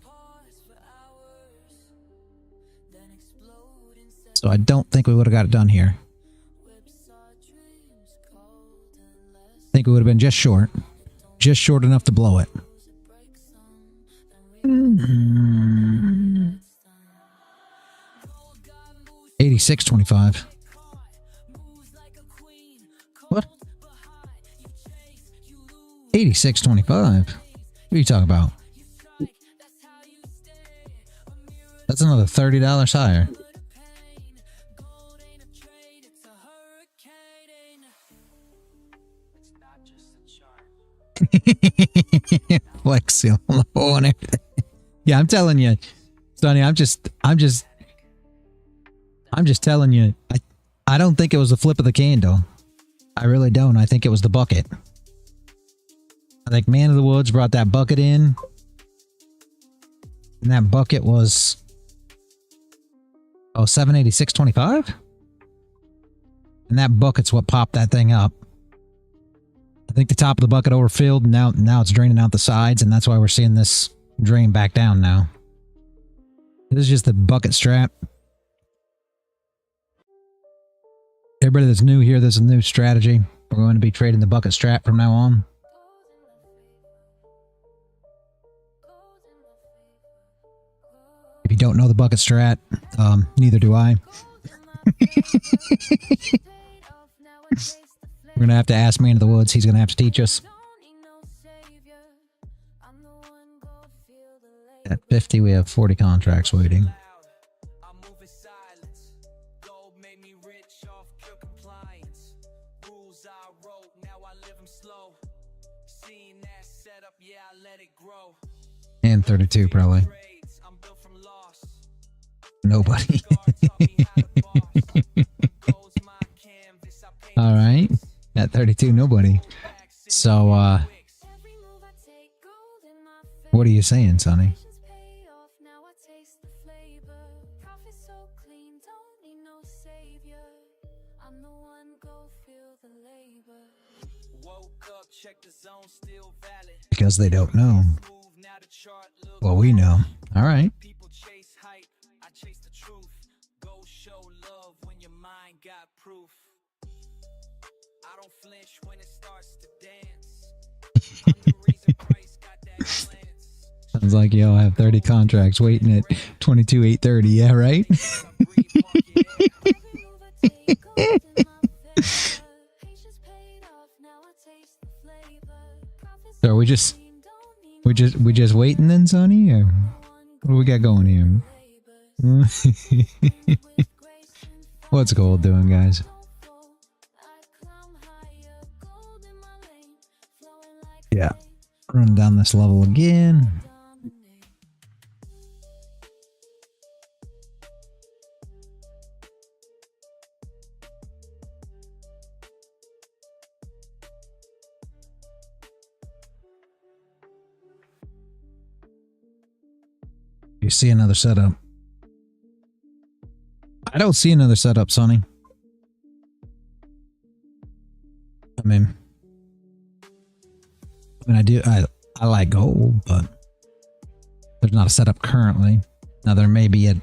So I don't think we would have got it done here. I think we would have been just short enough to blow it. 86.25. What? 86.25. What are you talking about? That's another $30 higher. Flex on the whole and everything. Yeah, I'm telling you, Sonny, I'm just telling you, I don't think it was the flip of the candle. I really don't. I think it was the bucket. I think Man of the Woods brought that bucket in, and that bucket was 786.25, and that bucket's what popped that thing up. I think the top of the bucket overfilled, and now it's draining out the sides, and that's why we're seeing this drain back down now. This is just the bucket strap. Everybody that's new here, this is a new strategy. We're going to be trading the bucket strap from now on. If you don't know the bucket strat, neither do I. We're going to have to ask Man of the Woods. He's going to have to teach us. At 50, we have 40 contracts waiting. And 32 probably. Nobody. All right. At 32, nobody. So, what are you saying, Sonny? Because they don't know. Well, we know. All right. People chase hype, I chase the truth. Go show love when your mind got proof. I don't flinch when it starts to dance. I'm the reason Christ got that glance. Sounds like y'all have 30 contracts waiting at 22,830. Yeah, right? So are we just waiting then, Sonny? Or what do we got going here? What's gold doing, guys? Yeah. Run down this level again. You see another setup? I don't see another setup, Sonny. I mean, I like gold, but there's not a setup currently. Now there may be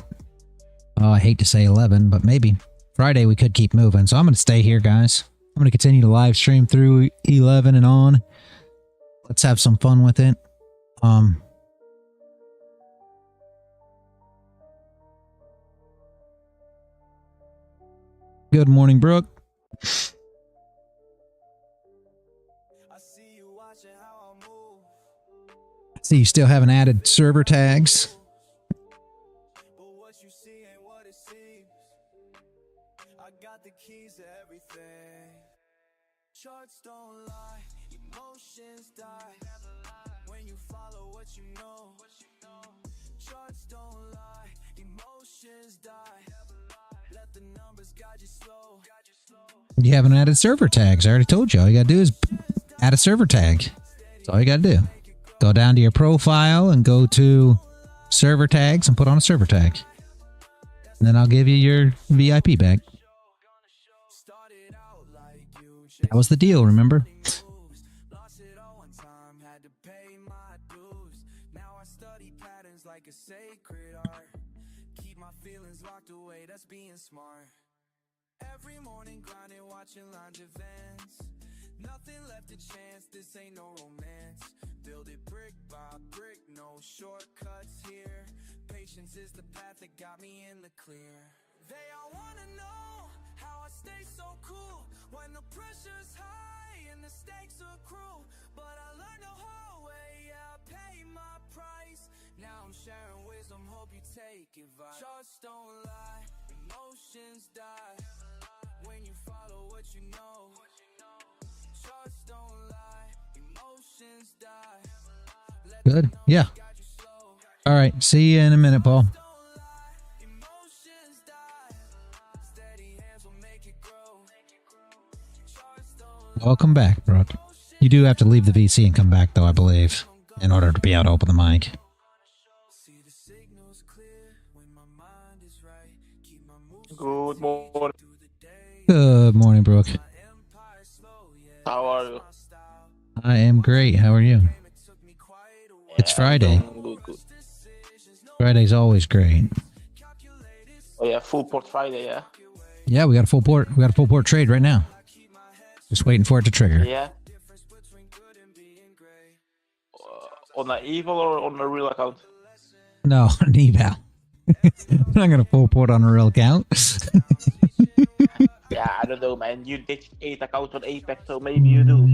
I hate to say 11, but maybe Friday we could keep moving. So I'm going to stay here, guys. I'm going to continue to live stream through 11 and on. Let's have some fun with it. Good morning, Brooke. See, you still haven't added server tags. But what you see ain't what it seems. I got the keys to everything. Charts don't lie, emotions die. When you follow what you know. Charts don't lie, emotions die. Let the numbers guide you slow. You haven't added server tags. I already told you. All you gotta do is add a server tag. That's all you gotta do. Go down to your profile and go to server tags and put on a server tag. And then I'll give you your VIP back. That was the deal, remember? Lost it all one time, had to pay my dues. Now I study patterns like a sacred art. Keep my feelings locked away, that's being smart. Every morning grinding, watching lounge events. Nothing left to chance, this ain't no romance. Build it brick by brick, no shortcuts here. Patience is the path that got me in the clear. They all wanna know how I stay so cool when the pressure's high and the stakes are cruel. But I learned the whole way, yeah, I pay my price. Now I'm sharing wisdom, hope you take advice. Charts don't lie, emotions die. When you follow what you know. Charts don't lie, emotions die. Good. Yeah. All right. See you in a minute, Paul. Welcome back, Brooke. You do have to leave the VC and come back, though, I believe, in order to be able to open the mic. Good morning. Good morning, Brooke. How are you? I am great. How are you? It's Friday. Good. Friday's always great. Oh yeah, full port Friday, yeah? Yeah, we got a full port. We got a full port trade right now. Just waiting for it to trigger. Yeah. On an evil or on a real account? No, an eval. I'm not gonna full port on a real account. Yeah, I don't know, man. You did 8 accounts on Apex, so maybe you do.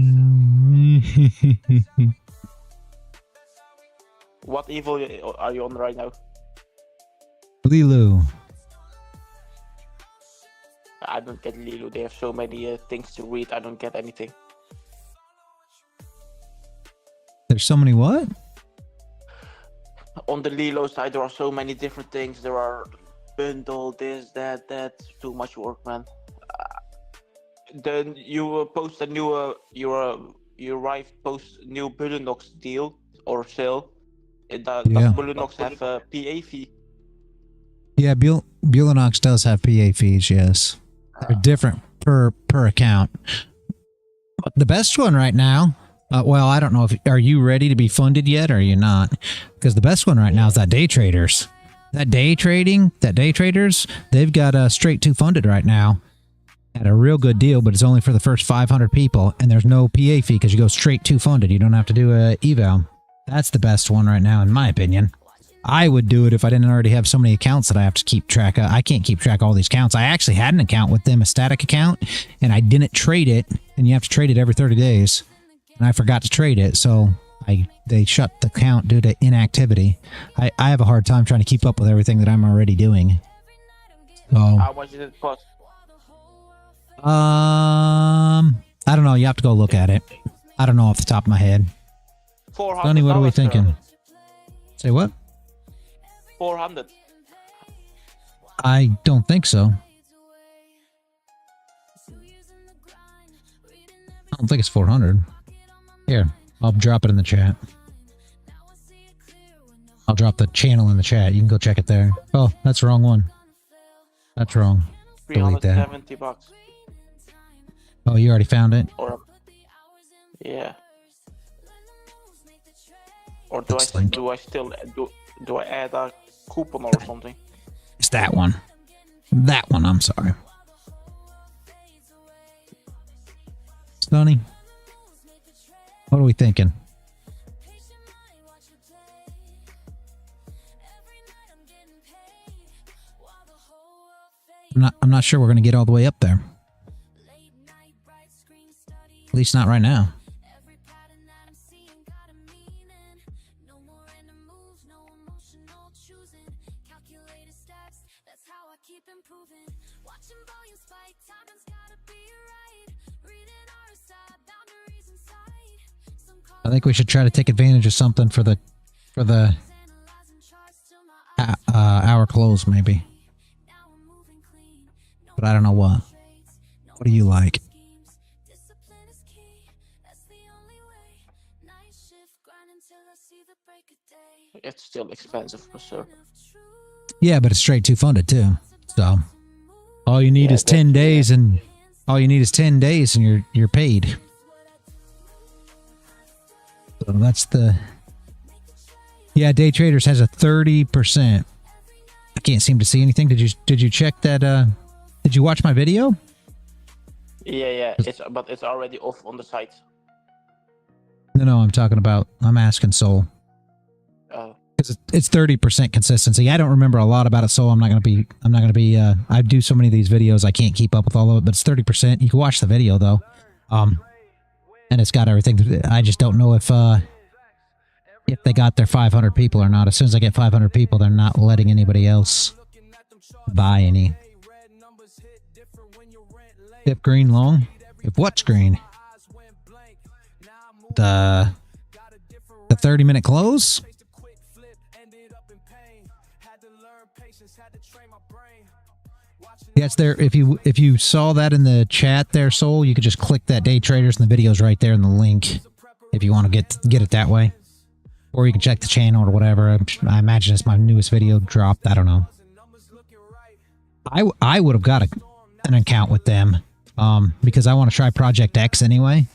What evil are you on right now? Leeloo. I don't get Leeloo. They have so many things to read. I don't get anything. There's so many what? On the Leeloo side, there are so many different things. There are bundle, this, that. Too much work, man. Then you post a new, you post new Bullonox deal or sale. Does Bullonox have a PA fee? Yeah, Bullonox does have PA fees, yes. They're different per account. The best one right now, well, I don't know if, are you ready to be funded yet or are you not? Because the best one right now is that day traders. That day traders, they've got straight to funded right now at a real good deal, but it's only for the first 500 people, and there's no PA fee because you go straight to funded. You don't have to do a eval. That's the best one right now, in my opinion. I would do it if I didn't already have so many accounts that I have to keep track of. I can't keep track of all these accounts. I actually had an account with them, a static account, and I didn't trade it, and you have to trade it every 30 days. And I forgot to trade it, so they shut the account due to inactivity. I have a hard time trying to keep up with everything that I'm already doing. So, how much did it cost? I don't know. You have to go look at it. I don't know off the top of my head. Sonny, what are we thinking? Say what? 400. I don't think so. I don't think it's 400. Here, I'll drop it in the chat. I'll drop the channel in the chat. You can go check it there. Oh, that's the wrong one. That's wrong. Delete that. 370 bucks. Oh, you already found it? Or, yeah. Or do I add a coupon or something? It's that one. That one, I'm sorry. Sonny, what are we thinking? I'm not sure we're going to get all the way up there. At least not right now. I think we should try to take advantage of something for the hour close, maybe. But I don't know what. What do you like? It's still expensive for sure. Yeah, but it's straight to funded too. So all you need is 10 days, and you're paid. So that's the. Yeah, Day Traders has a 30%. I can't seem to see anything. Did you check that? Did you watch my video? Yeah. But it's already off on the site. No, I'm asking Soul. Oh. Because it's 30% consistency. I don't remember a lot about it, so I'm not gonna be. I do so many of these videos, I can't keep up with all of it. But it's 30%. You can watch the video though, and it's got everything. I just don't know if they got their 500 people or not. As soon as I get 500 people, they're not letting anybody else buy any. If green long, if what's green? The 30-minute close. Yeah, it's there. If you saw that in the chat there, Soul, you could just click that Day Traders and the video's right there in the link if you want to get it that way. Or you can check the channel or whatever. I imagine it's my newest video dropped. I don't know. I would have got an account with them because I want to try Project X anyway.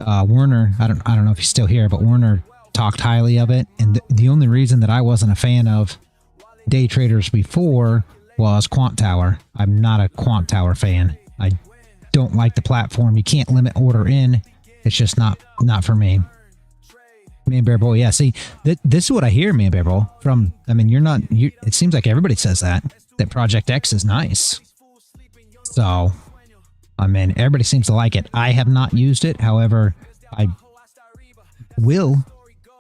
Werner, I don't know if he's still here, but Werner talked highly of it. And the only reason that I wasn't a fan of Day Traders before was Quant Tower. I'm not a Quant Tower fan. I don't like the platform. You can't limit order in. It's just not for me. Me and Bear Boy, yeah. See, this is what I hear, me and Bear Boy. From, I mean, it seems like everybody says that Project X is nice. So, I mean, everybody seems to like it. I have not used it. However, I will.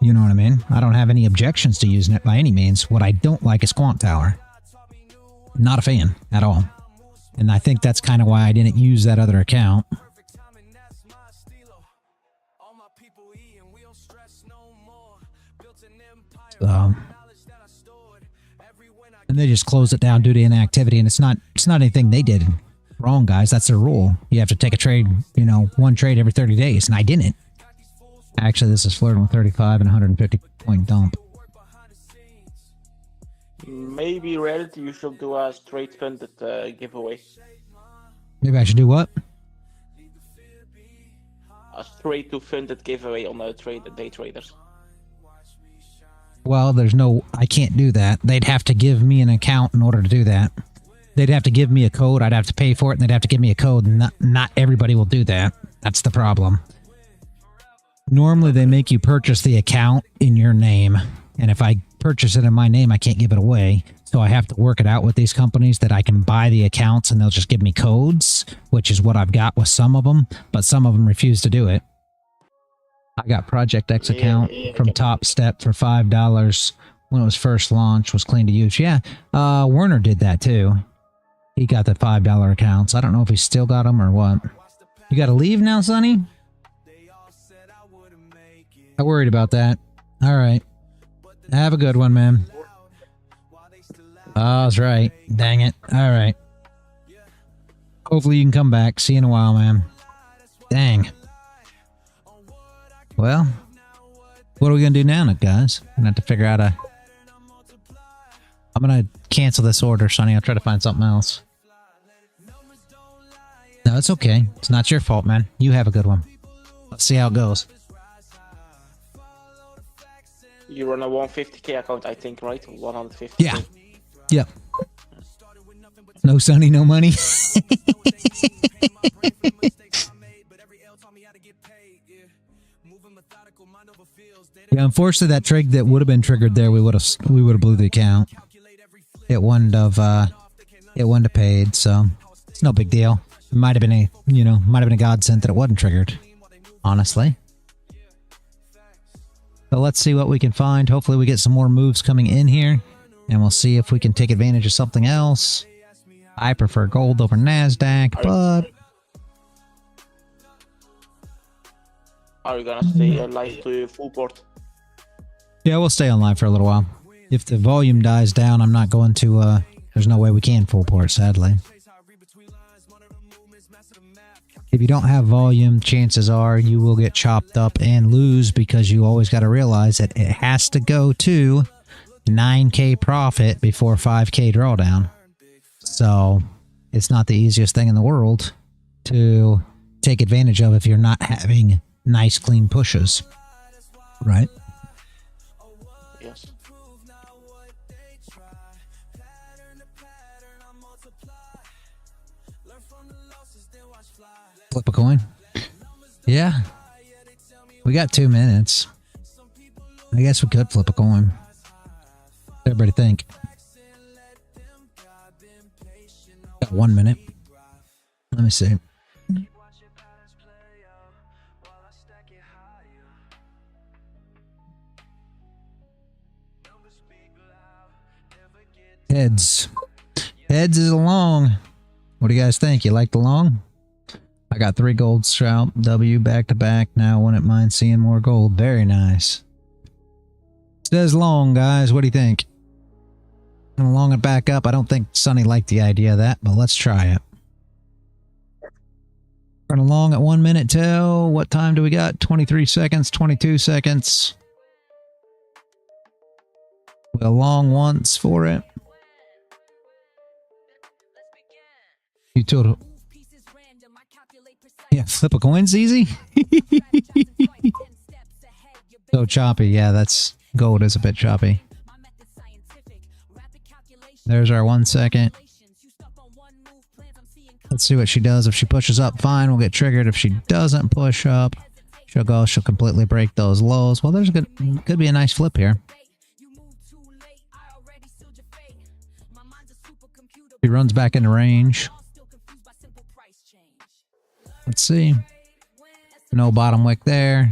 You know what I mean? I don't have any objections to using it by any means. What I don't like is Quant Tower. Not a fan at all. And I think that's kind of why I didn't use that other account. And they just closed it down due to inactivity, and it's not anything they did wrong, guys. That's their rule. You have to take a trade, one trade every 30 days, and I didn't. Actually, this is flirting with 35 and 150 point dump. Maybe Reddit, you should do a straight funded giveaway. Maybe I should do what? a straight to funded giveaway on the day traders. Well, there's no, I can't do that. They'd have to give me an account in order to do that. They'd have to give me a code. I'd have to pay for it, and they'd have to give me a code. Not everybody will do that. That's the problem. Normally, they make you purchase the account in your name. And if I purchase it in my name, I can't give it away. So I have to work it out with these companies that I can buy the accounts and they'll just give me codes, which is what I've got with some of them, but some of them refuse to do it. I got Project X account from Top Step for $5 when it was first launched, was clean to use. Yeah, Werner did that too. He got the $5 accounts. I don't know if he still got them or what. You got to leave now, Sonny? I worried about that. All right. Have a good one, man. Oh, that's right. Dang it. All right. Hopefully you can come back. See you in a while, man. Dang. Well, what are we going to do now, guys? I'm going to have to figure out a... I'm going to cancel this order, Sonny. I'll try to find something else. No, it's okay. It's not your fault, man. You have a good one. Let's see how it goes. You run a 150k account, I think, right? 150. Yeah. Yep. No Sonny, no money. Yeah, unfortunately, that trig that would have been triggered there, we would have blew the account. It wouldn't have paid, so it's no big deal. It might have been a godsend that it wasn't triggered, honestly. So let's see what we can find. Hopefully we get some more moves coming in here, and we'll see if we can take advantage of something else. I prefer gold over Nasdaq, but... Are you gonna stay live to full port? Yeah, we'll stay on live for a little while. If the volume dies down, I'm not going to... there's no way we can full port, sadly. If you don't have volume, chances are you will get chopped up and lose, because you always got to realize that it has to go to 9K profit before 5K drawdown. So it's not the easiest thing in the world to take advantage of if you're not having nice clean pushes, right? Yes. Flip a coin. Yeah. We got 2 minutes. I guess we could flip a coin. Everybody think. Got 1 minute. Let me see. Heads. Heads is a long. What do you guys think? You like the long? I got 3 gold Strout W back to back. Now wouldn't mind seeing more gold. Very nice. Says long, guys. What do you think? Gonna long it back up. I don't think Sonny liked the idea of that, but let's try it. Running long at 1 minute till. What time do we got? 23 seconds, 22 seconds. We'll long once for it. You total. Yeah, flip a coin's easy. So choppy. Yeah, that's gold is a bit choppy. There's our 1 second. Let's see what she does. If she pushes up, fine, we'll get triggered. If she doesn't push up, she'll completely break those lows. Well, there's could be a nice flip here. She runs back into range. Let's see. No bottom wick there.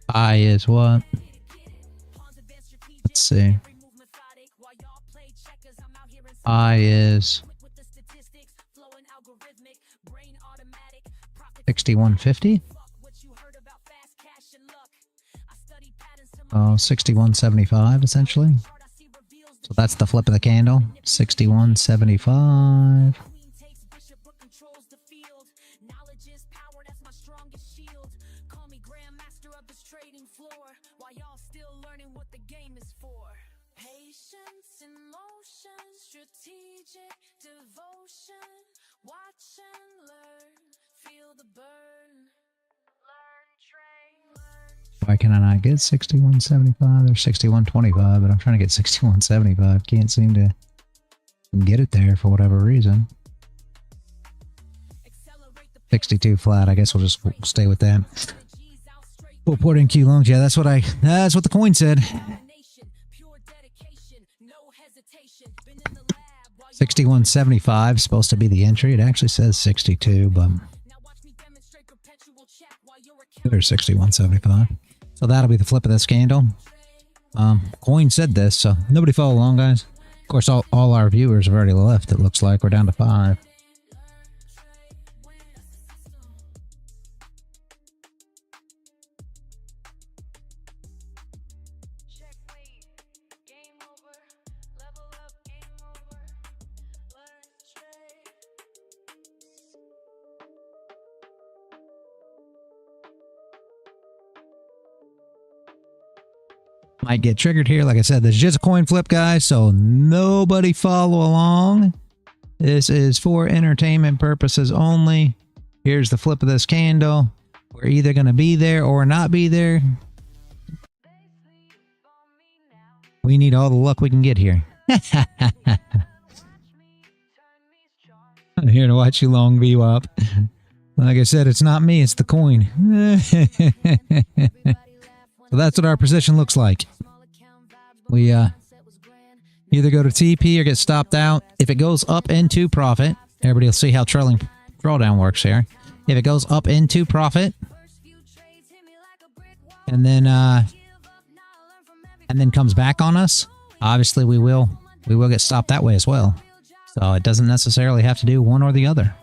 I is what? Let's see. I is 6150. Oh, 6175 essentially. So that's the flip of the candle. 6175. Patience in motion, strategic devotion. Watch and learn, feel the burn. Learn, trade, Why can I not get 61.75? There's 61.25, but I'm trying to get 61.75. Can't seem to get it there for whatever reason. 62 flat. I guess we'll just stay with that. We'll put in Q longs. Yeah, that's what the coin said. 61.75 supposed to be the entry. It actually says 62, but there's 61.75. So that'll be the flip of this candle. Coin said this, so nobody follow along, guys. Of course, all our viewers have already left. It looks like we're down to 5. Might get triggered here. Like I said, this is just a coin flip, guys, so nobody follow along. This is for entertainment purposes only. Here's the flip of this candle. We're either going to be there or not be there. We need all the luck we can get here. I'm here to watch you long view up. Like I said, it's not me, it's the coin. So that's what our position looks like. We either go to TP or get stopped out. If it goes up into profit, everybody will see how trailing drawdown works here. If it goes up into profit, and then comes back on us, obviously we will get stopped that way as well. So it doesn't necessarily have to do one or the other.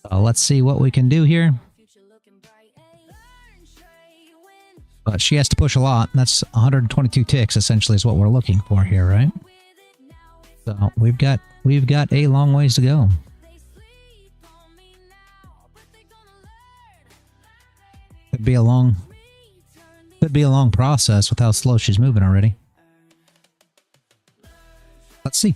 So let's see what we can do here. But she has to push a lot. That's 122 ticks, essentially, is what we're looking for here, right? So we've got a long ways to go. Could be a long process with how slow she's moving already. Let's see.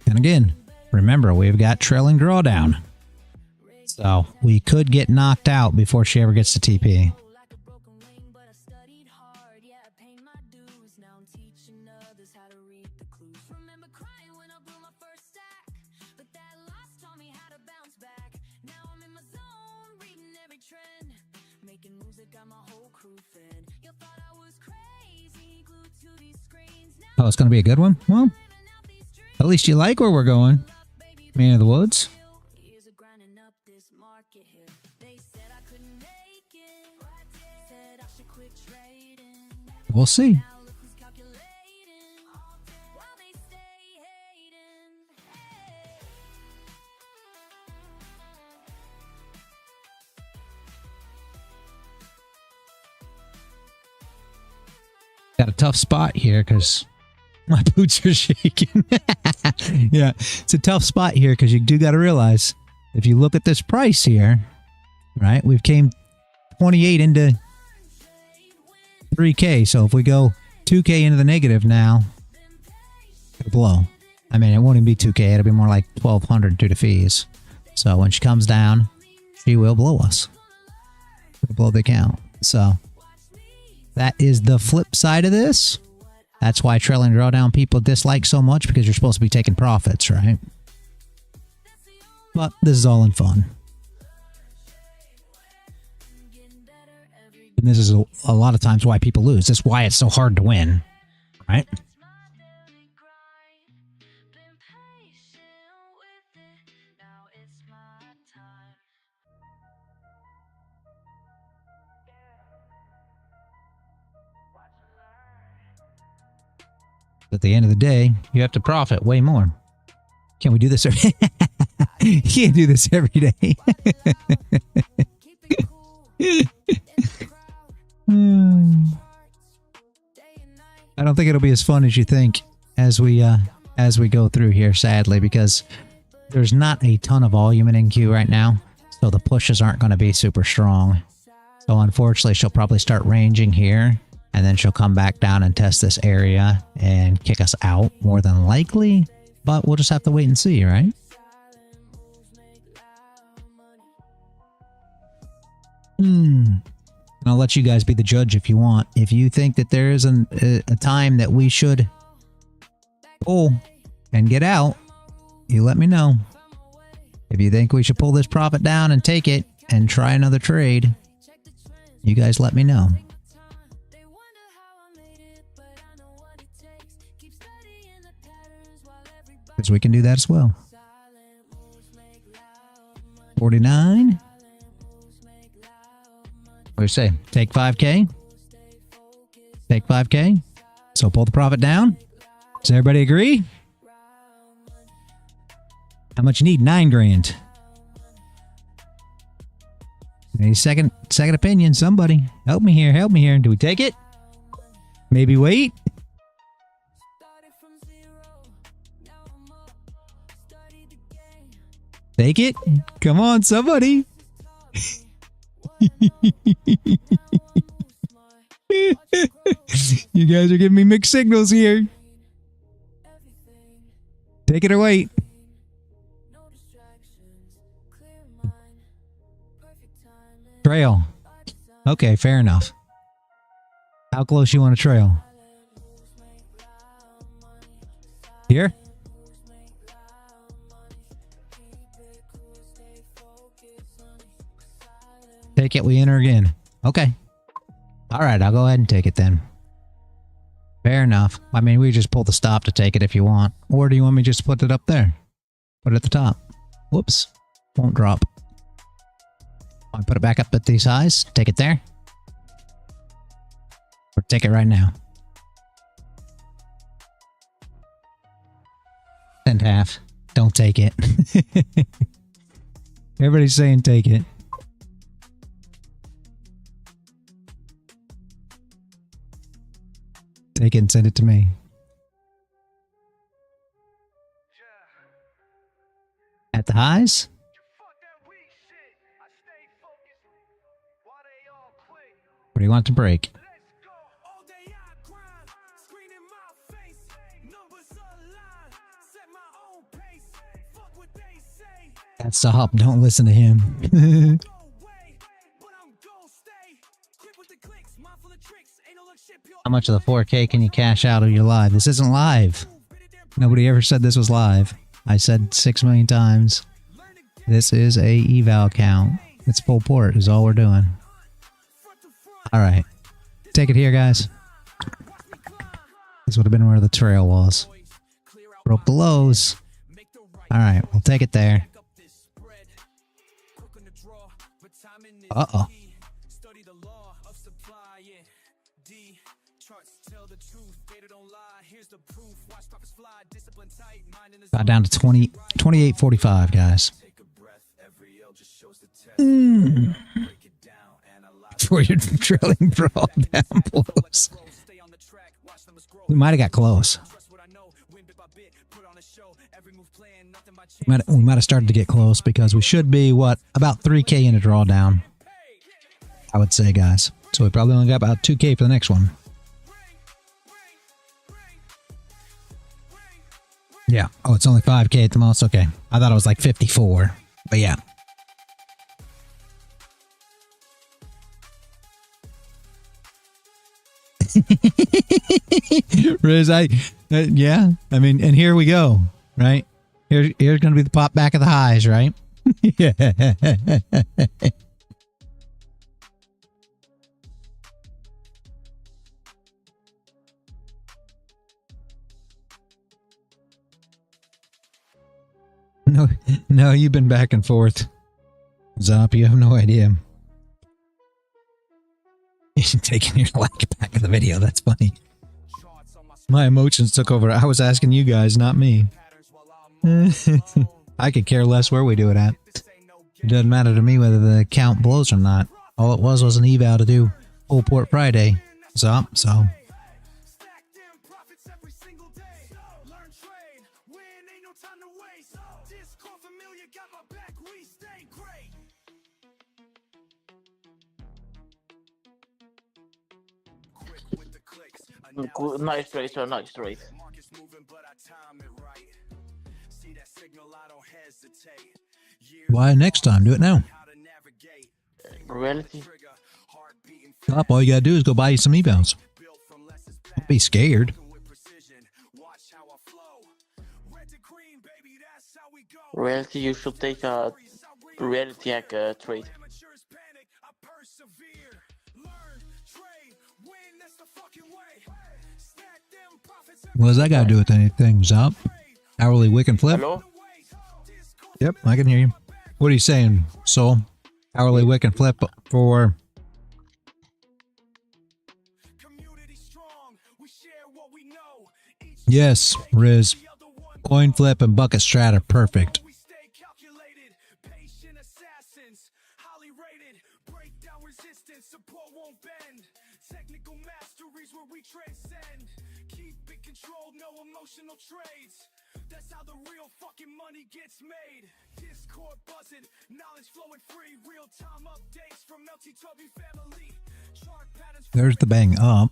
And again, remember, we've got trailing drawdown. So we could get knocked out before she ever gets to TP. Oh, it's going to be a good one? Well, at least you like where we're going. Man of the Woods. We'll see. Got a tough spot here because my boots are shaking. Yeah, it's a tough spot here because you do got to realize, if you look at this price here, right, we've came 28 into 3K, so if we go 2K into the negative now, it'll blow. I mean, it won't even be 2K, it'll be more like 1,200 due to fees. So when she comes down, she will blow us. It'll blow the account. So that is the flip side of this. That's why trailing drawdown people dislike so much, because you're supposed to be taking profits, right? But this is all in fun. And this is a lot of times why people lose. That's why it's so hard to win, right? At the end of the day, you have to profit way more. Can we do this every You can't do this every day. I don't think it'll be as fun as you think as we go through here, sadly, because there's not a ton of volume in NQ right now, so the pushes aren't going to be super strong. So unfortunately, she'll probably start ranging here And then she'll come back down and test this area and kick us out, more than likely. But we'll just have to wait and see, right? And I'll let you guys be the judge if you want. If you think that there is a time that we should pull and get out, you let me know. If you think we should pull this profit down and take it and try another trade, you guys let me know. Because we can do that as well. 49. What do you say? Take 5K? Take 5K? So pull the profit down? Does everybody agree? How much you need? 9 grand. Any second opinion? Somebody help me here. Help me here. Do we take it? Maybe wait. Take it. Come on, somebody. You guys are giving me mixed signals here. Take it or wait. Trail. Okay, fair enough. How close you want to trail? Here? Take it, we enter again. Okay. Alright, I'll go ahead and take it then. Fair enough. I mean, we just pull the stop to take it if you want. Or do you want me just to put it up there? Put it at the top. Whoops. Won't drop. I'll put it back up at these highs. Take it there. Or take it right now. And half. Don't take it. Everybody's saying take it. Take it and send it to me. At the highs? What do you want to break? That's the hop. Don't listen to him. How much of the 4K can you cash out of your live? This isn't live. Nobody ever said this was live. I said 6 million times. This is a eval count. It's full port is all we're doing. Alright. Take it here, guys. This would have been where the trail was. Broke the lows. Alright, we'll take it there. Uh-oh. Got down to 28.45, guys. Before your trailing drawdown blows. We might have got close. We might have started to get close because we should be, what, about 3K in a drawdown. I would say, guys. So we probably only got about 2K for the next one. Yeah. Oh, it's only 5K at the most? Okay. I thought it was like 54. But yeah. Riz, yeah. I mean, and here we go, right? Here's going to be the pop back of the highs, right? Yeah. No, you've been back and forth. Zop, you have no idea. You're taking your like back of the video. That's funny. My emotions took over. I was asking you guys, not me. I could care less where we do it at. It doesn't matter to me whether the count blows or not. All it was an eval to do full port Friday. So. Nice trade, sir. Nice trade. Why next time? Do it now. Reality. Stop. All you gotta do is go buy you some evals. Don't be scared. Reality, you should take a reality hack trade. What does that got to do with anything, Zop? Hourly wick and flip? Hello? Yep, I can hear you. What are you saying, Soul? Hourly wick and flip for... Yes, Riz. Coin flip and bucket strat are perfect. Trades. That's how the real fucking money gets made. Discord buzzing, knowledge flowing free, real time updates from LTW family. Chart patterns. There's the bang up.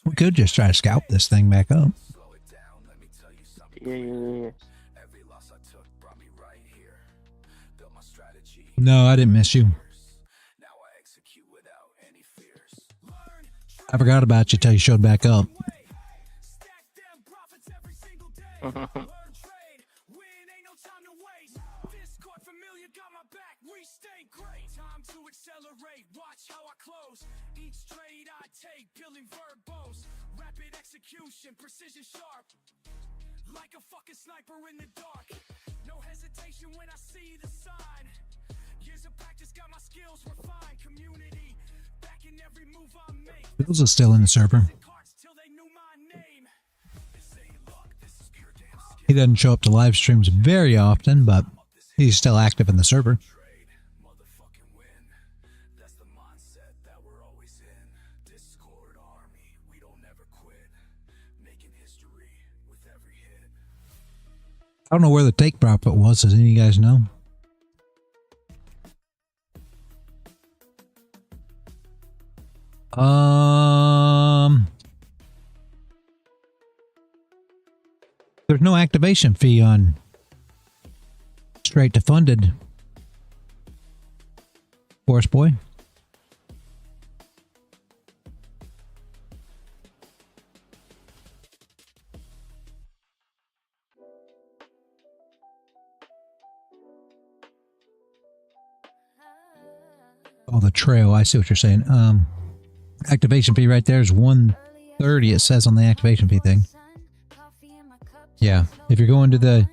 We could just try to scalp this thing back up. Yeah. No, I didn't miss you. I forgot about you till you showed back up. Watch how I close each trade I take, peeling verbose, rapid execution, precision sharp, like a fucking sniper in the dark. No hesitation when I see the sign. Years of practice got my skills refined. Community back in every move I make. Bills is still in the server. He doesn't show up to live streams very often, but he's still active in the server. I don't know where the take profit was. Does any of you guys know? There's no activation fee on straight to funded. Force boy. Oh, the trail. I see what you're saying. Activation fee right there is $130. It says on the activation fee thing. Yeah. If you're going to the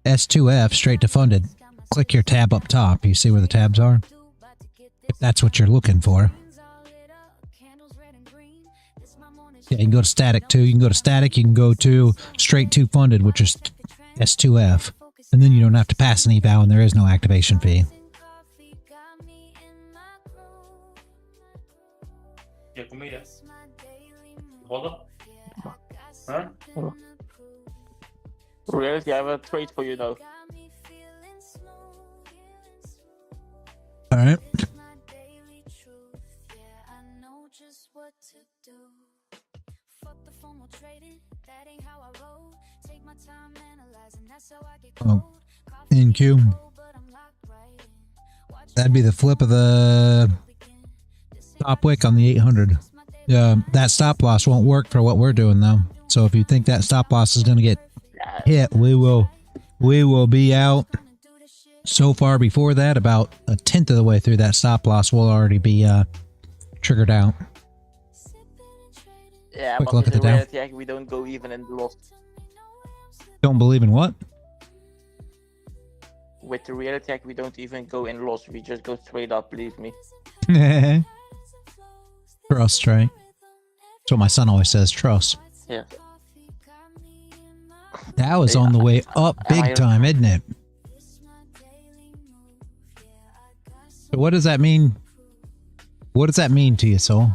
S2F straight to funded, click your tab up top. You see where the tabs are? If that's what you're looking for. Yeah, you can go to static too. You can go to static. You can go to straight to funded, which is S2F. And then you don't have to pass an eval and there is no activation fee. Huh? Reality, I have a trade for you now. All right. Oh, NQ. That'd be the flip of the stop wick on the 800. That stop loss won't work for what we're doing though. So if you think that stop loss is going to get hit, we will be out so far before that. About a tenth of the way through that stop loss will already be triggered out. Yeah, quick but look at the in down. reality, we don't go even in the loss. Don't believe in what? With the reality hack, we don't even go in loss. We just go straight up, believe me. Trust, right? That's what my son always says, trust. Yeah. That was on the way up big time, isn't it? So what does that mean? What does that mean to you, Soul?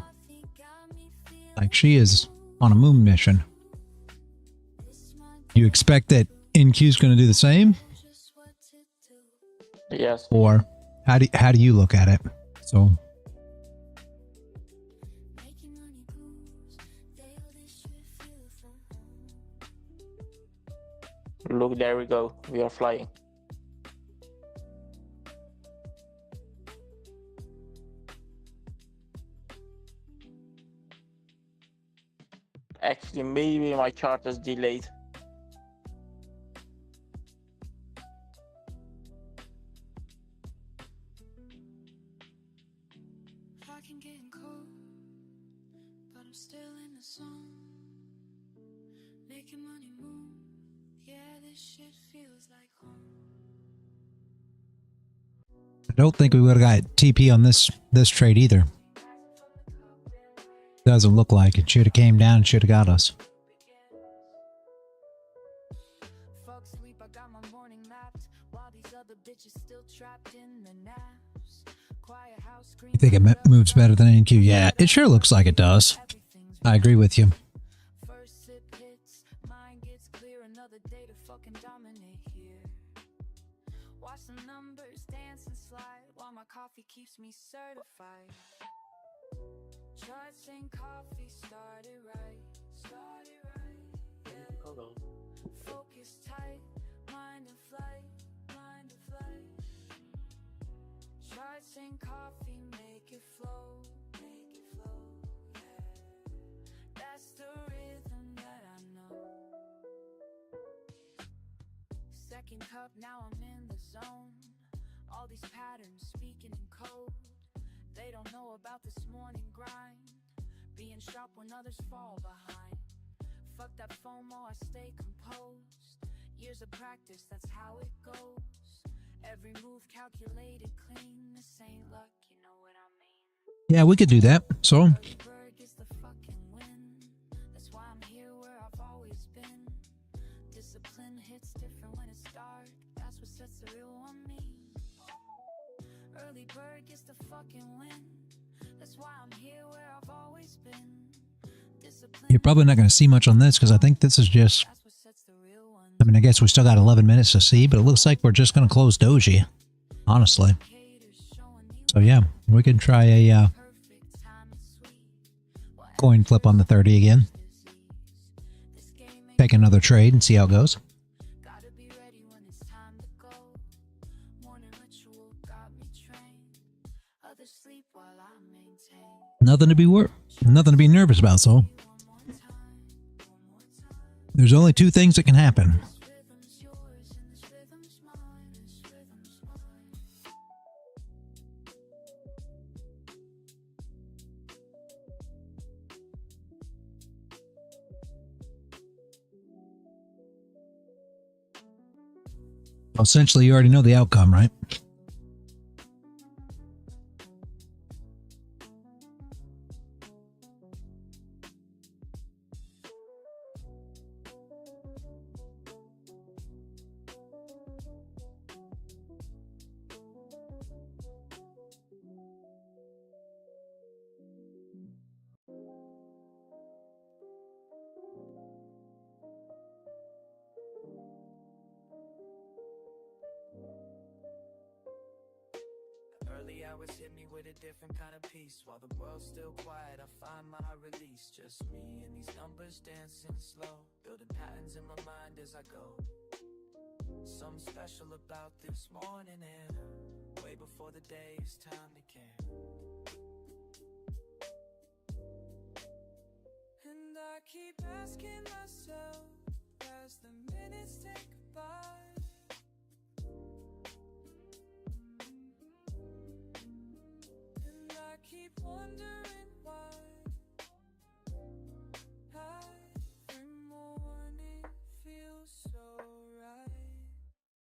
Like she is on a moon mission. You expect that NQ's going to do the same? Yes. Or how do you look at it? So There we go. We are flying. Actually, maybe my chart is delayed. I can get cold, but I'm still in the zone. Making money move. Yeah, this shit feels like home. I don't think we would have got TP on this trade either. Doesn't look like it. Should have came down and should have got us. Fuck sleep, I got my morning mapped while these other bitches still trapped in the naps. Quiet house scream. You think it moves better than NQ? Yeah, it sure looks like it does. I agree with you. First sip hits, mind gets clear, another day to fucking dominate here. Watch the numbers dance and slide while my coffee keeps me certified. Charts and coffee started right, yeah. Focus tight, mind in flight, Charts and coffee make it flow, yeah. That's the rhythm that I know. Second cup, now I'm in the zone. All these patterns speaking in code. They don't know about this morning grind. Being sharp when others fall behind. Fuck that FOMO, I stay composed. Years of practice, that's how it goes. Every move calculated clean. This ain't luck, you know what I mean. Yeah, we could do that. So Berg is the fucking win. That's why I'm here where I've always been. Discipline hits different when it's dark. That's what sets the real on me. Early bird gets the fucking win. That's why I'm here where I've always been. Discipline. you're probably not going to see much on this because I think this is just, That's what sets the real one. I mean, I guess we still got 11 minutes to see, but it looks like we're just going to close doji, honestly. So yeah, we can try a Perfect time and sweet. coin flip on the 30 again. This game ain't Take another trade and see how it goes. gotta be ready when it's time to go. Morning ritual got me trained. Others sleep while I maintain. Nothing to be nervous about, so One more time. there's only two things that can happen. This rhythm's yours and this rhythm's mine. This rhythm's mine. Essentially, you already know the outcome, right? Early hours hit me with a different kind of peace. While the world's still quiet, I find my release. Just me and these numbers dancing slow, building patterns in my mind as I go. Something special about this morning and way before the day is time to care. And I keep asking myself as the minutes tick by, and I keep wondering why every morning feels so right.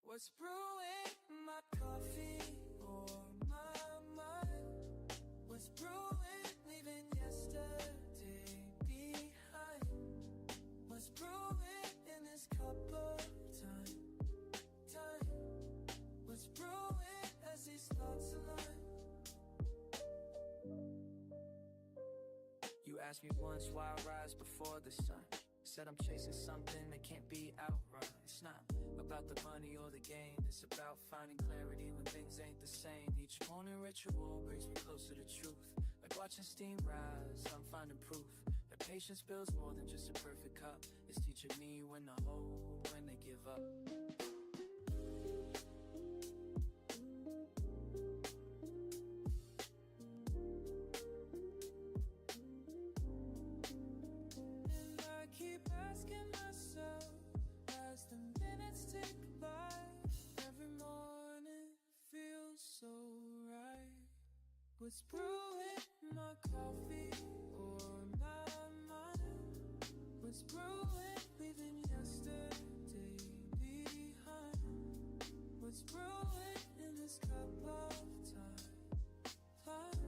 What's brewing in my coffee or my mind? What's brewing, leaving yesterday behind? What's brewing in this cup of time? What's brewing as these thoughts align? You asked me once why I rise before the sun. Said I'm chasing something that can't be outrun. It's not about the money or the gain. It's about finding clarity when things ain't the same. Each morning ritual brings me closer to truth. Like watching steam rise, I'm finding proof that Patience builds more than just a perfect cup. It's teaching me when to hold, when they give up. And I keep asking myself as the minutes tick by, every morning feels so right. What's brewing in my coffee or my mind? What's brewing, leaving yesterday behind? What's brewing in this cup of time?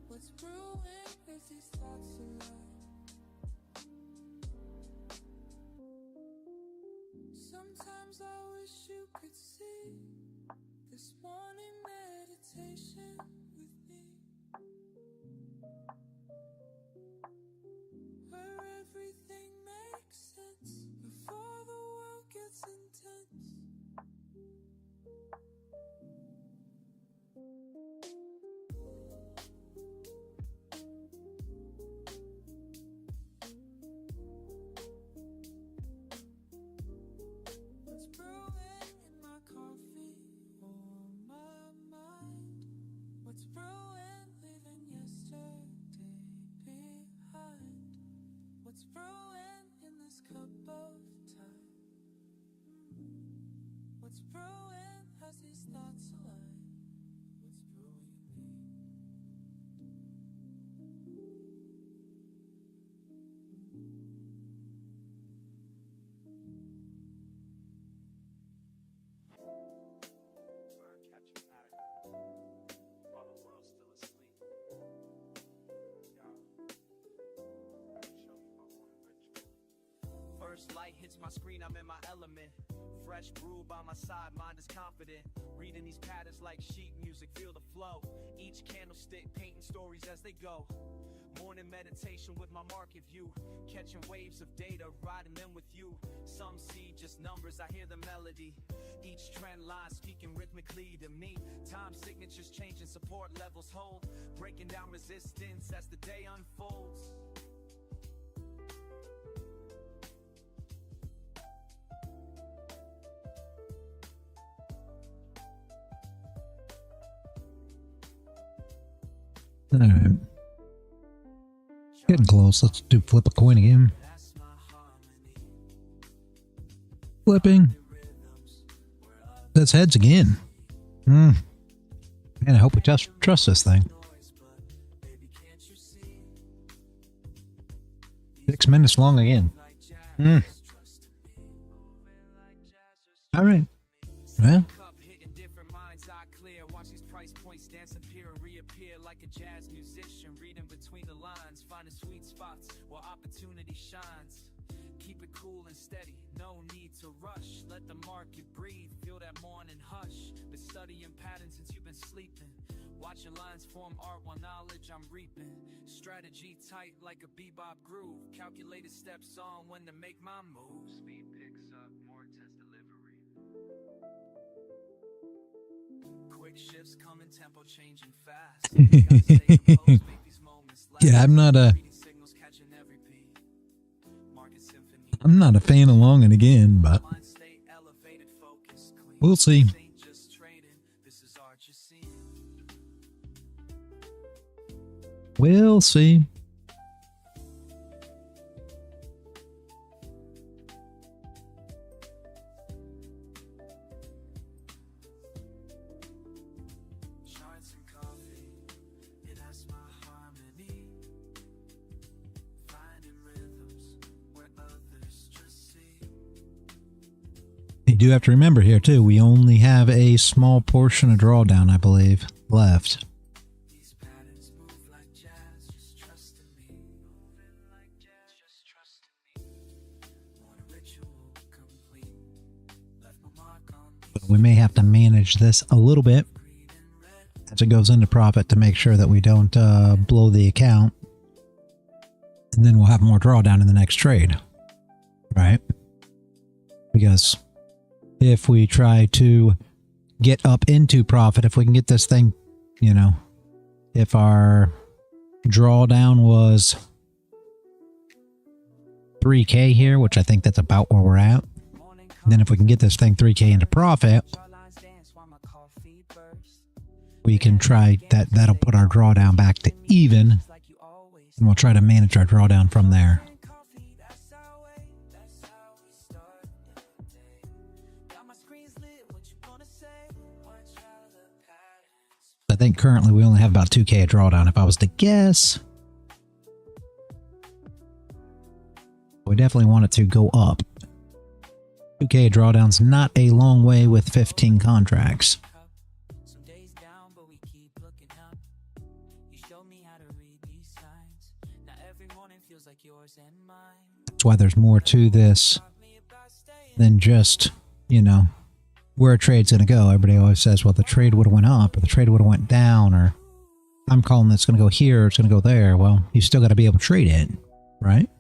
What's brewing if these thoughts align? Sometimes I wish you could see this morning meditation with me, where everything makes sense before the world gets intense. What's brewing in my coffee or my mind? What's brewing, leaving yesterday behind? What's brewing in this cup of time? What's brewing as these thoughts align? What's brewing in me? First light hits my screen, I'm in my element. Fresh brew by my side, mind is confident. Reading these patterns like sheet music, feel the flow. Each candlestick painting stories as they go. Morning meditation with my market view. Catching waves of data, riding them with you. Some see just numbers, I hear the melody. Each trend line speaking rhythmically to me. Time signatures changing, support levels hold. Breaking down resistance as the day unfolds. Alright. Getting close. Let's do flip a coin again. Flipping. That's heads again. Man, I hope we just trust this thing. 6 minutes long again. Alright. Well. Jazz musician reading between the lines, finding sweet spots where opportunity shines. Keep it cool and steady, no need to rush. Let the market breathe, feel that morning hush. Been studying patterns since you've been sleeping. Watching lines form art while knowledge I'm reaping. Strategy tight like a bebop groove. Calculated steps on when to make my moves. Speed picks up, more test delivery. Quick shifts coming, tempo changing fast. Yeah, I'm not a fan of long and again, but we'll see. We'll see. You do have to remember here too, we only have a small portion of drawdown, I believe, left. But we may have to manage this a little bit as it goes into profit to make sure that we don't blow the account. And then we'll have more drawdown in the next trade, right? Because if we try to get up into profit, if we can get this thing, you know, if our drawdown was 3K here, which I think that's about where we're at. And then if we can get this thing 3K into profit, we can try that. That'll put our drawdown back to even, and we'll try to manage our drawdown from there. I think currently we only have about 2K of drawdown if I was to guess. We definitely want it to go up. 2K of drawdown's not a long way with 15 contracts. That's why there's more to this than just, you know, where a trade's going to go. Everybody always says, well, the trade would have went up or the trade would have went down, or I'm calling that's going to go here, it's going to go there. Well, you still got to be able to trade it, right?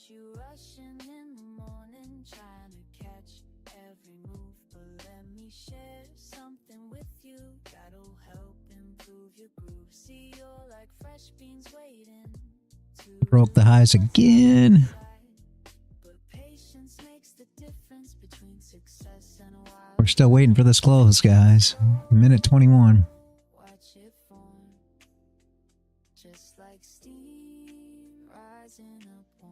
You rushing in the morning, trying to catch every move, but let me share something with you that'll help improve your groove. See, you're like fresh beans waiting to Broke the highs again. but patience makes the difference between success and wild. We're still waiting for this close, guys. Minute 21. Watch it form, just like steam rising up warm.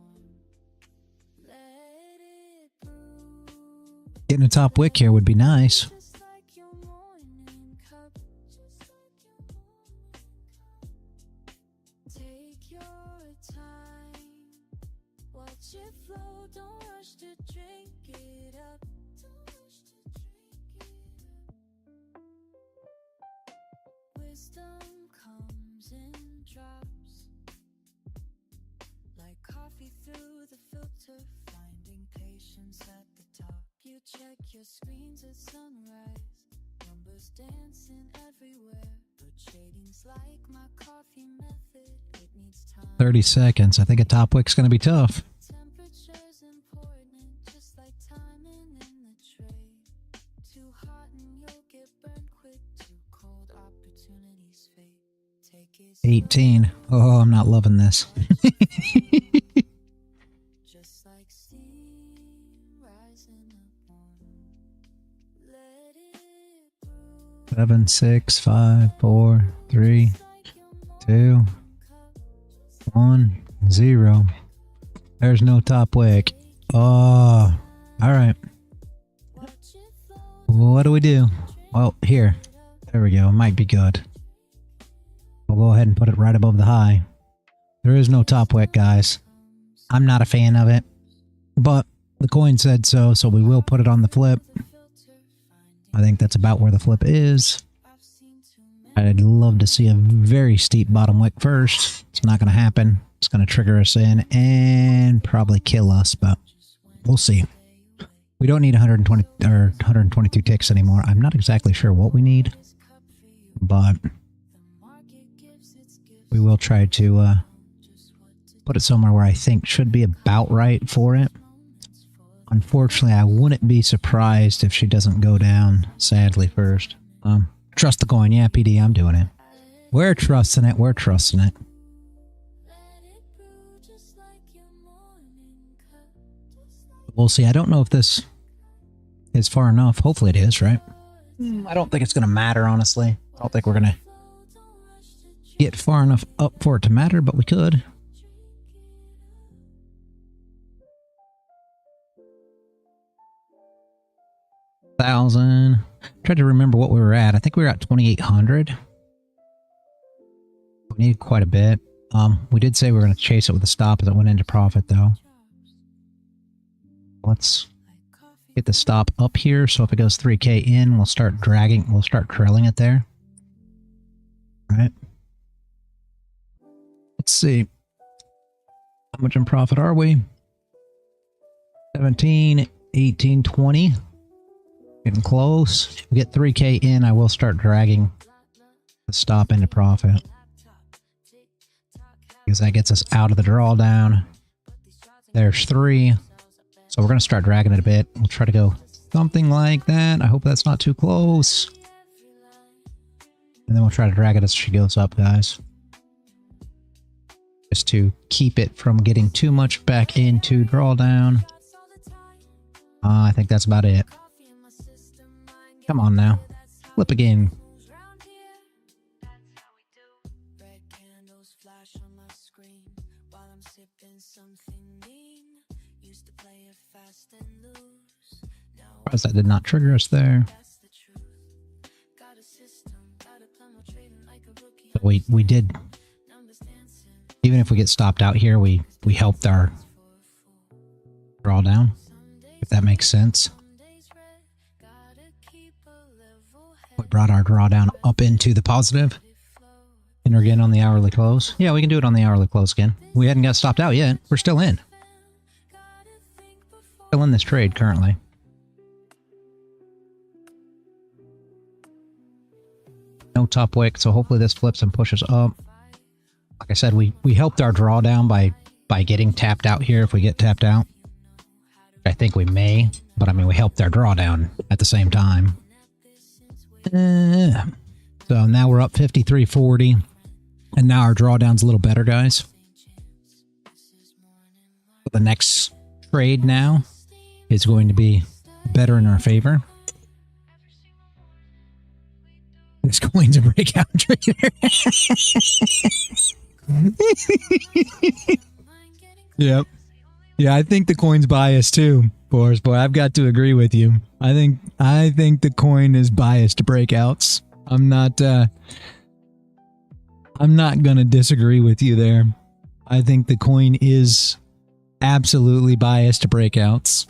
Let it brew, Getting a top wick here would be nice. just like your morning cup, just like your morning cup. Take your time, watch it flow, don't rush to drink it up, don't rush to drink it up. Wisdom comes in drops, like coffee through the filter, finding patience at the top. You check your screens at sunrise, numbers dancing everywhere, but trading's like my coffee method, it needs time. 30 seconds. I think a top wick's going to be tough. Temperature's important, just like timing in the trade. Too hot and you'll get burned quick, too cold opportunities fade. Take it 18. Oh, I'm not loving this. just like steam rising up warm. Let it brew, 7, 6, 5, 4, 3, like your 2, morning cup. 1, 0. There's no top wick. Oh, all right. Watch it flow, What do we do? Well, here. There we go. It might be good. We'll go ahead and put it right above the high. There is no top wick, guys. I'm not a fan of it, but the coin said so, so we will put it on the flip. I think that's about where the flip is. I'd love to see a very steep bottom wick first. It's not going to happen. It's going to trigger us in and probably kill us, but we'll see. We don't need 120 or 122 ticks anymore. I'm not exactly sure what we need, but we will try to put it somewhere where I think should be about right for it. Unfortunately, I wouldn't be surprised if she doesn't go down, sadly, first. Trust the coin. Yeah, PD, I'm doing it. We're trusting it. We're trusting it. We'll see. I don't know if this is far enough. Hopefully it is, right? I don't think it's going to matter, honestly. I don't think we're going to get far enough up for it to matter, but we could. $1,000. Tried to remember what we were at. I think we were at 2,800. We need quite a bit. We did say we were going to chase it with a stop as it went into profit, though. Let's get the stop up here. So if it goes 3K in, we'll start dragging. We'll start trailing it there. All right. Let's see. How much in profit are we? 17, 18, 20. Getting close. If we get 3K in, I will start dragging the stop into profit. Because that gets us out of the drawdown. There's 3. So we're going to start dragging it a bit. We'll try to go something like that. I hope that's not too close. And then we'll try to drag it as she goes up, guys. Just to keep it from getting too much back into drawdown. I think that's about it. Come on now. Flip again. Surprised that did not trigger us there. But we did. Even if we get stopped out here, we helped our drawdown, if that makes sense. We brought our drawdown up into the positive. Enter again on the hourly close. Yeah, we can do it on the hourly close again. We hadn't got stopped out yet. We're still in. Still in this trade currently. No top wick, so hopefully this flips and pushes up. Like I said, we helped our drawdown by getting tapped out here if we get tapped out. I think we may, but I mean, we helped our drawdown at the same time. So now we're up 53.40, and now our drawdown's a little better, guys. The next trade now is going to be better in our favor. This coin's a breakout trader. Yep. Yeah, I think the coin's biased too, Boris. Boy, I've got to agree with you. I think the coin is biased to breakouts. I'm not gonna disagree with you there. I think the coin is absolutely biased to breakouts.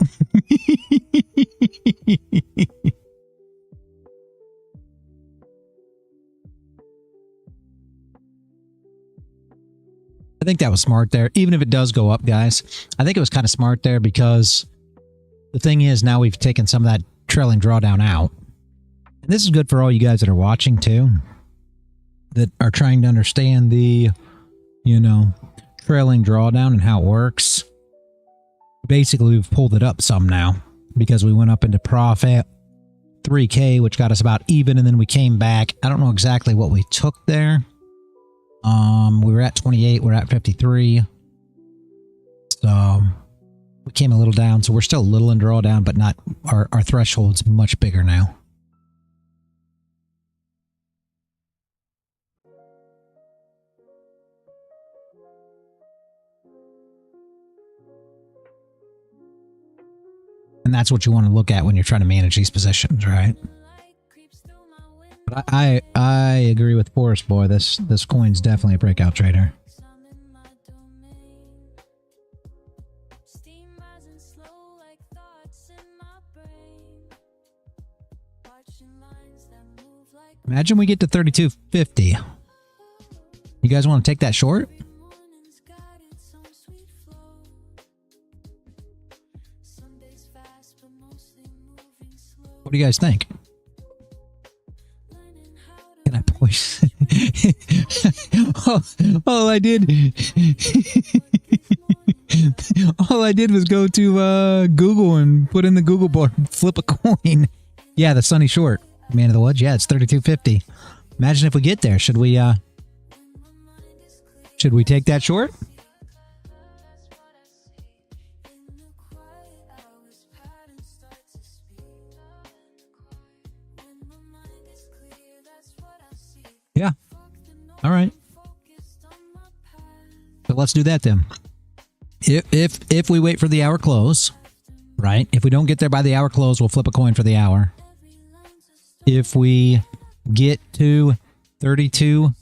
I think that was smart there. Even if it does go up, guys, I think it was kind of smart there because the thing is now we've taken some of that trailing drawdown out. And this is good for all you guys that are watching too, that are trying to understand the, trailing drawdown and how it works. Basically, we've pulled it up some now because we went up into profit, 3K, which got us about even, and then we came back. I don't know exactly what we took there. We were at 28, we're at 53. So we came a little down, so we're still a little in drawdown, but not our threshold's much bigger now. And that's what you want to look at when you're trying to manage these positions, right? But I agree with Forrest Boy. This coin's definitely a breakout trader. Imagine we get to 32.50. You guys want to take that short? What do you guys think? Can I push? all I did was go to Google and put in the Google bar, flip a coin. Yeah, the Sunny Short, Man of the Woods. Yeah, it's 32.50. Imagine if we get there. Should we take that short? So let's do that then. If we wait for the hour close, right? If we don't get there by the hour close, we'll flip a coin for the hour. If we get to 32,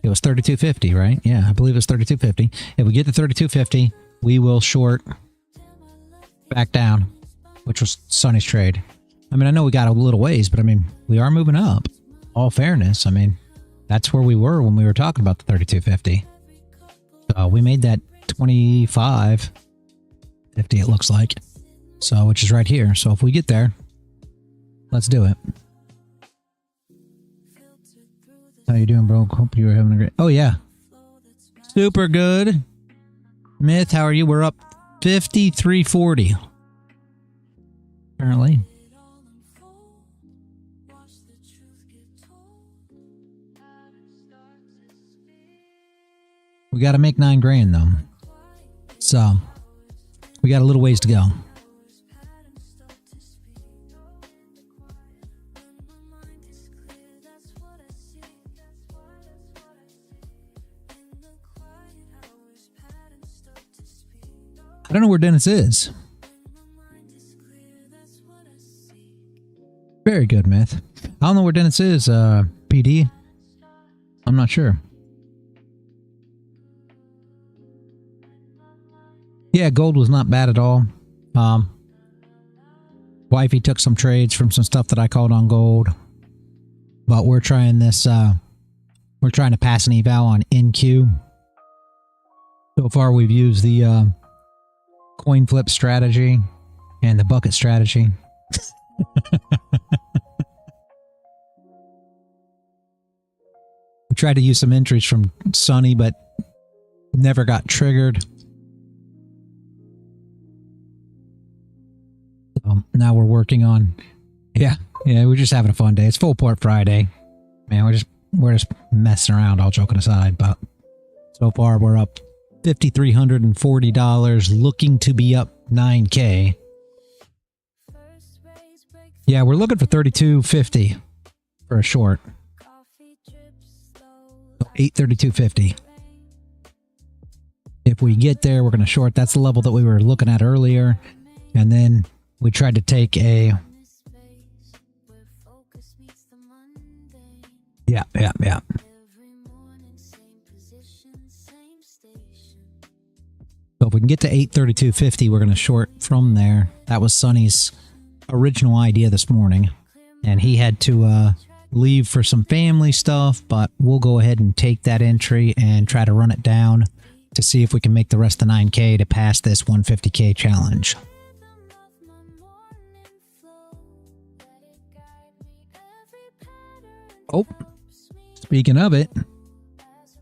it was 32.50, right? Yeah, I believe it was 32.50. If we get to 32.50, we will short back down, which was Sonny's trade. I mean, I know we got a little ways, but I mean, we are moving up. All fairness, I mean, that's where we were when we were talking about the 32.50. So we made that 25.50, it looks like. So, which is right here. So if we get there, let's do it. How you doing, bro? Hope you were having a great... Oh, yeah. Super good. Myth, how are you? We're up 53.40. Apparently. We got to make 9 grand, though. So, we got a little ways to go. I don't know where Dennis is. Very good, Myth. I don't know where Dennis is, PD. I'm not sure. Yeah, gold was not bad at all. Wifey took some trades from some stuff that I called on gold. But we're trying this, we're trying to pass an eval on NQ. So far we've used the coin flip strategy and the bucket strategy. We tried to use some entries from Sonny, but never got triggered. Now we're working on, yeah, we're just having a fun day. It's Full Port Friday, man. We're just messing around, all joking aside. But so far we're up $5,340, looking to be up 9K. Yeah, we're looking for 32.50 for a short. 832.50. If we get there, we're going to short. That's the level that we were looking at earlier. And then we tried to take a... Yeah. So if we can get to 832.50, we're going to short from there. That was Sonny's original idea this morning. And he had to leave for some family stuff, but we'll go ahead and take that entry and try to run it down to see if we can make the rest of the 9K to pass this 150K challenge. Oh, speaking of it,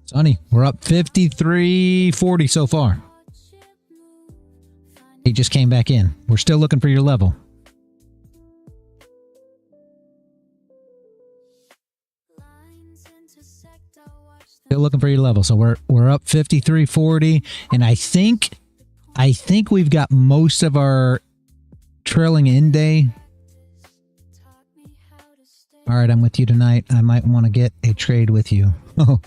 Sonny, we're up 53.40 so far. He just came back in. We're still looking for your level. Still looking for your level. So we're up 53.40, and I think we've got most of our trailing in day. All right, I'm with you tonight. I might want to get a trade with you. Oh,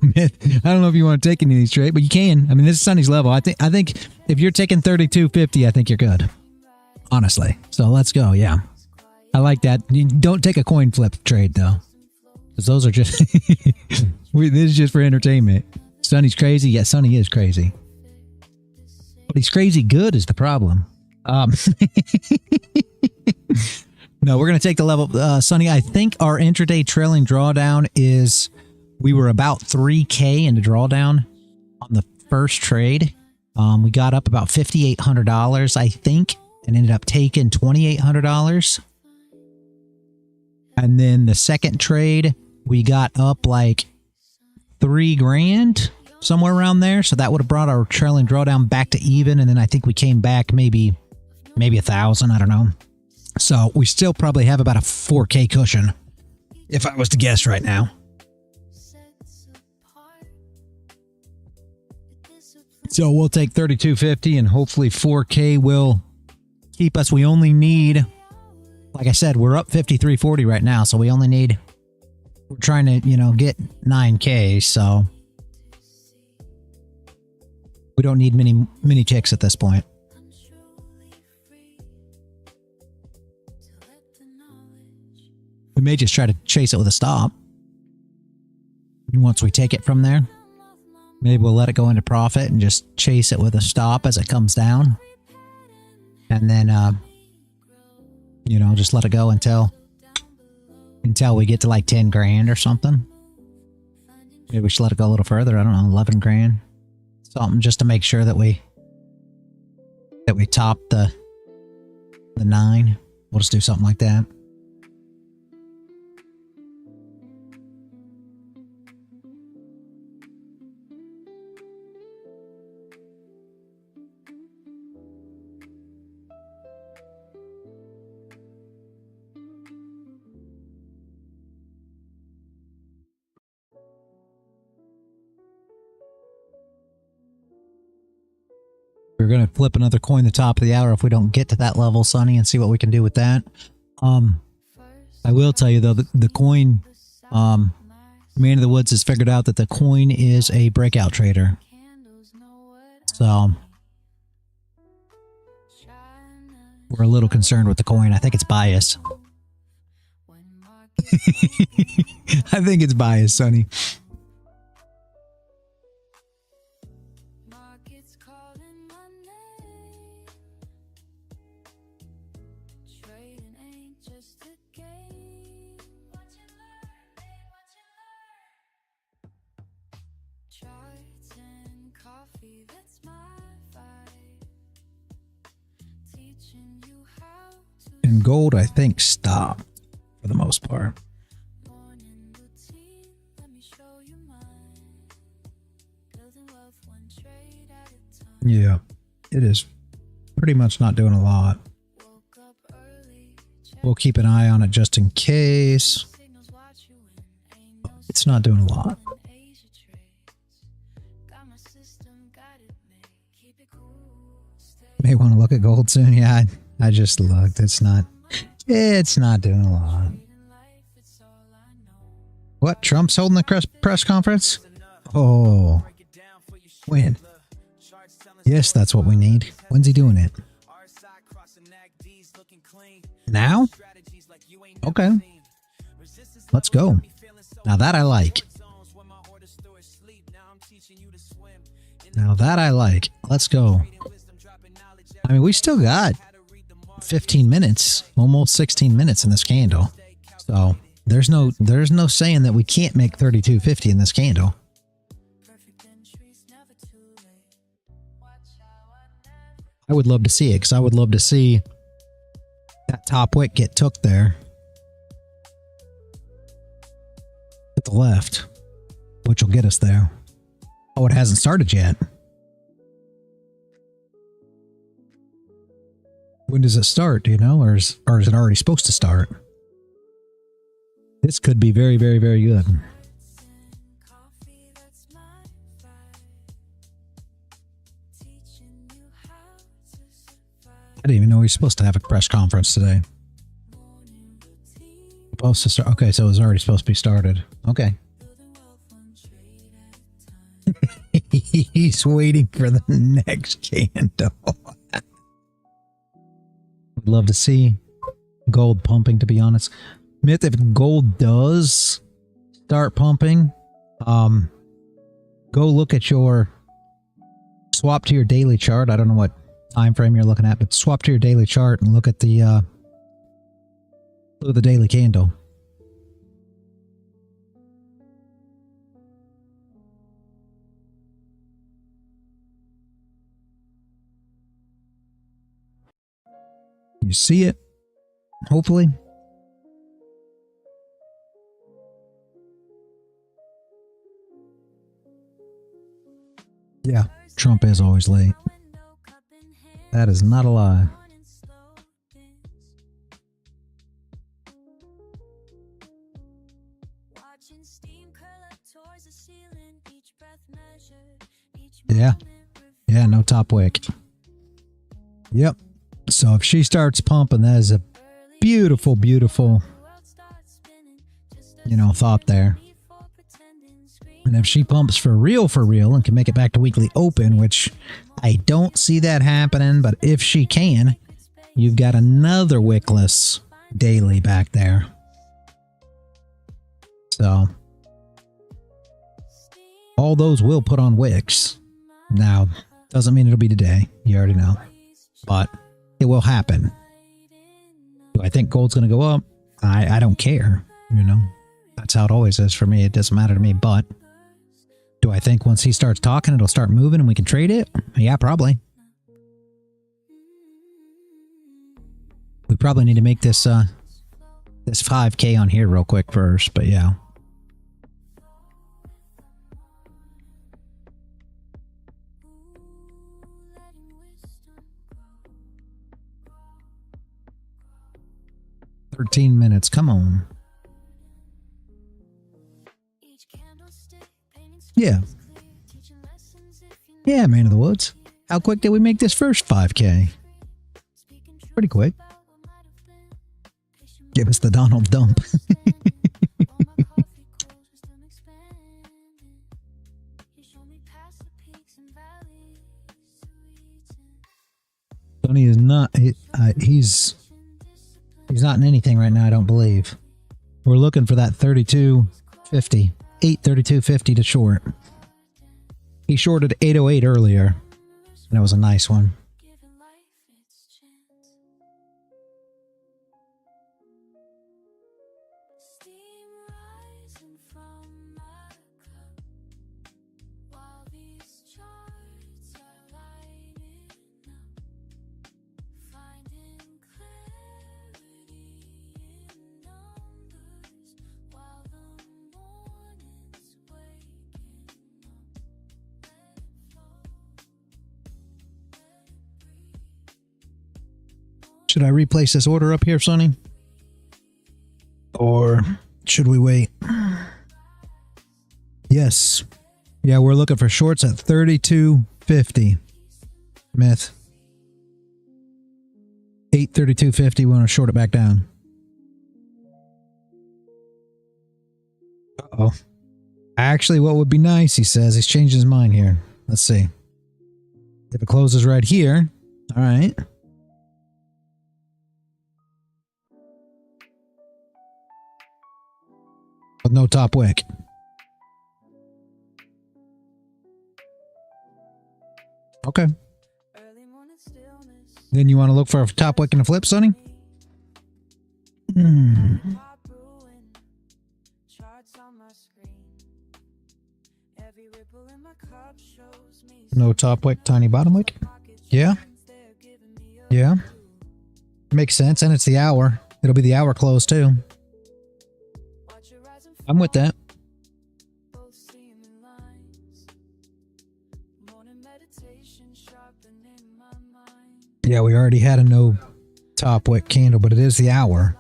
Myth. I don't know if you want to take any of these trades, but you can. I mean, this is Sonny's level. I think if you're taking 32.50, I think you're good. Honestly. So let's go. Yeah. I like that. You don't take a coin flip trade, though. Because those are just... this is just for entertainment. Sonny's crazy. Yeah, Sonny is crazy. But he's crazy good is the problem. No, we're going to take the level. Sonny, I think our intraday trailing drawdown is... We were about 3K in the drawdown on the first trade. We got up about $5,800, I think, and ended up taking $2,800. And then the second trade, we got up like $3 grand, somewhere around there. So that would have brought our trailing drawdown back to even. And then I think we came back maybe 1,000. I don't know. So we still probably have about a 4K cushion, if I was to guess right now. So we'll take 32.50 and hopefully 4K will keep us. We only need, like I said, we're up 53.40 right now. So we only need, we're trying to, get 9K. So We don't need many ticks at this point. We may just try to chase it with a stop. And once we take it from there, maybe we'll let it go into profit and just chase it with a stop as it comes down. And then, you know, just let it go until we get to like 10 grand or something. Maybe we should let it go a little further. I don't know, 11 grand. Something just to make sure that we top the 9. We'll just do something like that. We're going to flip another coin the top of the hour if we don't get to that level, Sonny, and see what we can do with that. I will tell you, though, the coin, Man of the Woods has figured out that the coin is a breakout trader. So, we're a little concerned with the coin. I think it's biased. I think it's biased, Sonny. And gold, I think, stopped for the most part. Yeah, it is pretty much not doing a lot. We'll keep an eye on it just in case. It's not doing a lot. May want to look at gold soon. Yeah, I just looked. It's not doing a lot. What? Trump's holding the press conference? Oh. When? Yes, that's what we need. When's he doing it? Now? Okay. Let's go. Now that I like. Now that I like. Let's go. I mean, we still got 15 minutes, almost 16 minutes in this candle. So there's no saying that we can't make 32.50 in this candle. I would love to see it, because I would love to see that top wick get took there at the left, which will get us there. Oh, it hasn't started yet. When does it start? Do you know, or is it already supposed to start? This could be very, very, very good. I didn't even know we were supposed to have a press conference today. Supposed to start. Okay, so it was already supposed to be started. Okay. He's waiting for the next candle. Would love to see gold pumping, to be honest. Myth, if gold does start pumping, go look at your swap to your daily chart. I don't know what time frame you're looking at, but swap to your daily chart and look at the daily candle. You see it? Hopefully. Yeah, Trump is always late. That is not a lie. Yeah. Yeah, no top wick. Yep. So if she starts pumping, that is a beautiful, beautiful, thought there. And if she pumps for real, and can make it back to weekly open, which I don't see that happening, but if she can, you've got another wickless daily back there. So all those will put on wicks. Now, doesn't mean it'll be today. You already know. But it will happen. Do I think gold's going to go up? I don't care. You know, that's how it always is for me. It doesn't matter to me. But do I think once he starts talking, it'll start moving and we can trade it? Yeah, probably. We probably need to make this this 5K on here real quick first, but yeah. "13 minutes, come on." Yeah. Yeah, man of the woods. How quick did we make this first 5K? Pretty quick. Give us the Donald dump. Tony is not, he's not in anything right now, I don't believe. We're looking for that 32.50. 832.50 to short. He shorted 808 earlier. And it was a nice one. Should I replace this order up here, Sonny? Or should we wait? Yes. Yeah, we're looking for shorts at 32.50. Myth. 832.50. We want to short it back down. Uh-oh. Actually, what would be nice, he says, he's changed his mind here. Let's see. If it closes right here. All right. With no top wick. Okay. Then you want to look for a top wick and a flip, Sonny? No top wick, tiny bottom wick? Yeah. Yeah. Makes sense, and it's the hour. It'll be the hour close too. I'm with that. Yeah, we already had a no top wick candle, but it is the hour.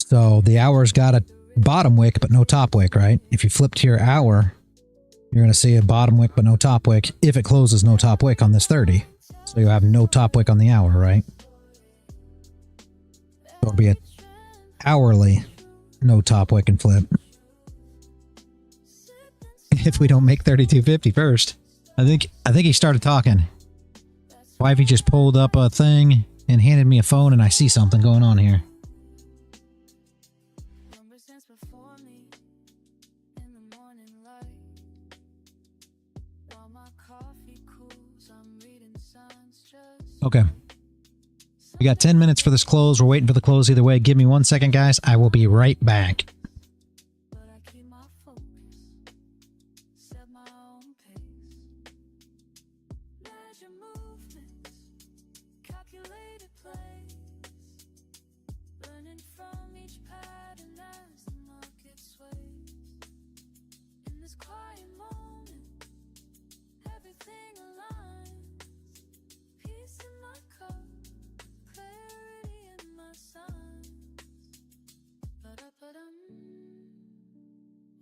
So the hour's got a bottom wick, but no top wick, right? If you flip to your hour, you're going to see a bottom wick, but no top wick. If it closes no top wick on this 30. So you'll have no top wick on the hour, right? So it'll be a hourly no top wick and flip. If we don't make 32.50 first. I think he started talking. Wifey just pulled up a thing and handed me a phone, and I see something going on here. Okay. We got 10 minutes for this close. We're waiting for the close either way. Give me 1 second, guys. I will be right back.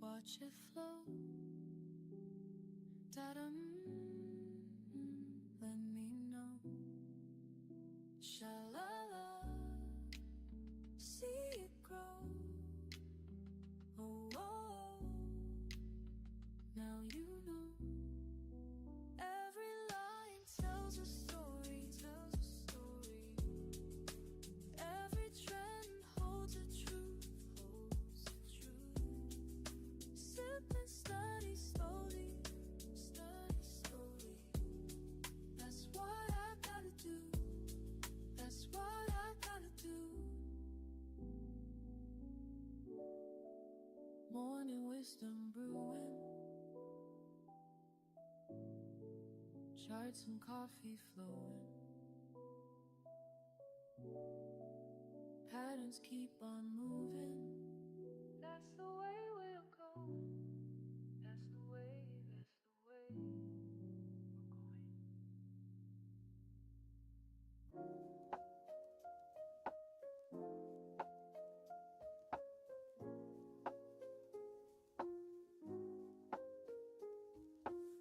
Watch it flow. Da-dum. Let me know. Sha-la-la. See it grow. Oh, oh. system brewing. Charts and coffee flowing. Patterns keep on moving. That's the way we're going. That's the way we're going.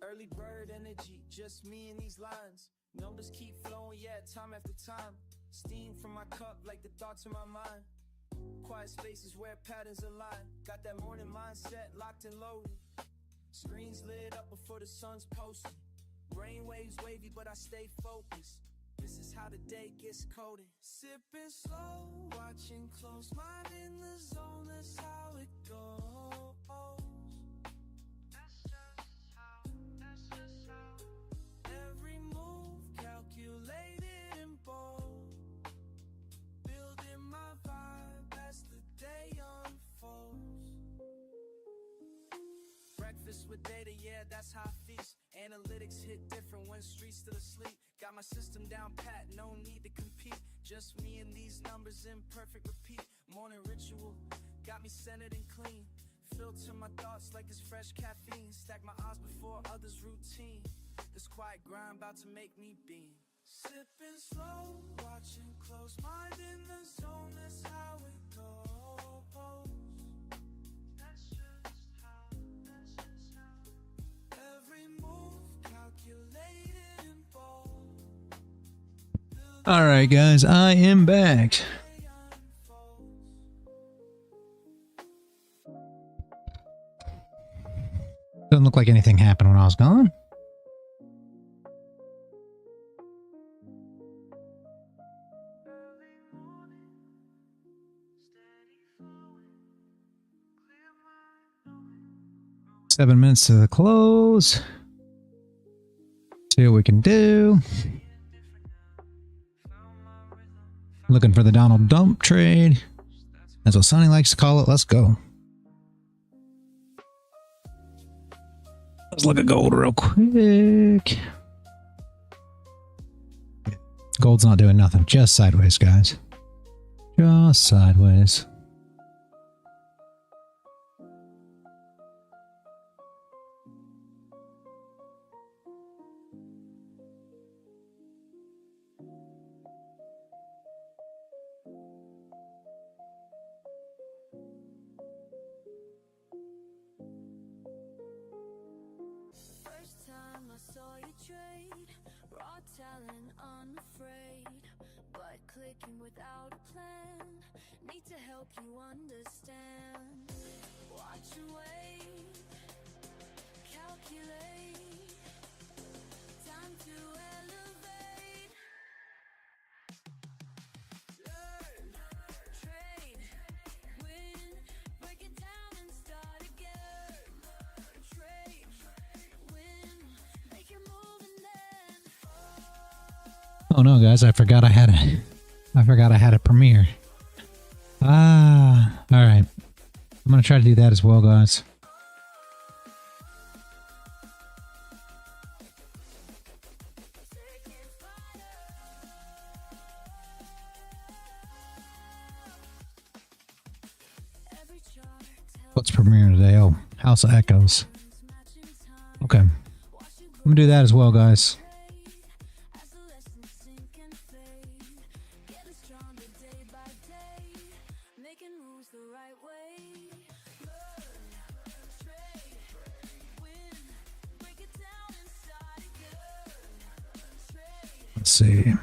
Early bird energy, just me and these lines. Numbers keep flowing, yeah, time after time. Steam from my cup like the thoughts in my mind. Quiet spaces where patterns align. Got that morning mindset locked and loaded. Screens lit up before the sun's posted. Brain waves wavy, but I stay focused. This is how the day gets coded. Sipping slow, watching close, mind in the zone, that's how it goes. That's just how. Every move calculated and bold. Building my vibe as the day unfolds. Breakfast with data, yeah, that's how I feast. Analytics hit different when streets still asleep. Got my system down pat, no need to compete. Just me and these numbers in perfect repeat. Morning ritual, got me centered and clean. Filter my thoughts like it's fresh caffeine. Stack my odds before others' routine. This quiet grind about to make me beam. Sipping slow, watching close, mind in the zone, that's how it goes. That's just how. Every move calculated and bold. Alright guys, I am back. Doesn't look like anything happened when I was gone. Seven minutes to the close. See what we can do. Looking for the Donald Dump trade. That's what Sonny likes to call it. Let's go. Let's look at gold real quick. Gold's not doing nothing. Just sideways, guys. Just sideways. Without a plan, need to help you understand. Watch and wait, calculate, time to elevate. Learn, trade, win, break it down and start again. Trade, win, make your move and then fall. Oh no, guys, I forgot I had a premiere. Ah, all right. I'm gonna try to do that as well, guys. What's premiering today? Oh, House of Echoes. Okay. I'm gonna do that as well, guys. Let's see.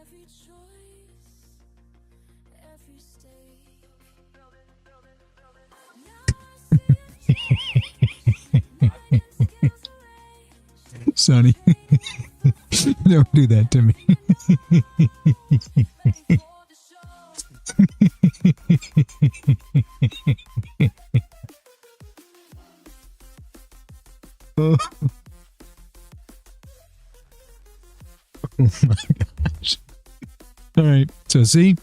Every choice, every stake. Now I see Sonny. Don't do that to me. Oh. Oh my gosh. All right. So see,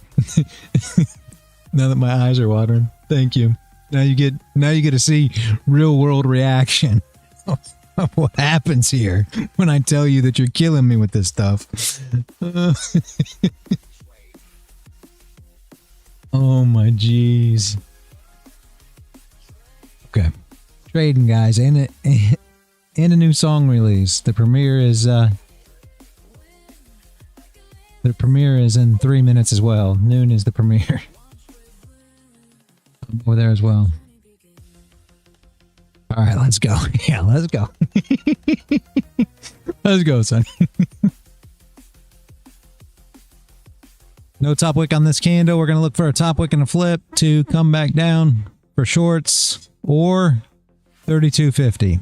now that my eyes are watering, thank you. Now you get to see real world reaction of what happens here when I tell you that you're killing me with this stuff. Oh my jeez. Okay. Trading, guys, and a new song release. The premiere is in 3 minutes as well. Noon is the premiere. I'm over there as well. All right, let's go. Yeah, let's go. Let's go, son. No top wick on this candle. We're going to look for a top wick and a flip to come back down for shorts or 32.50.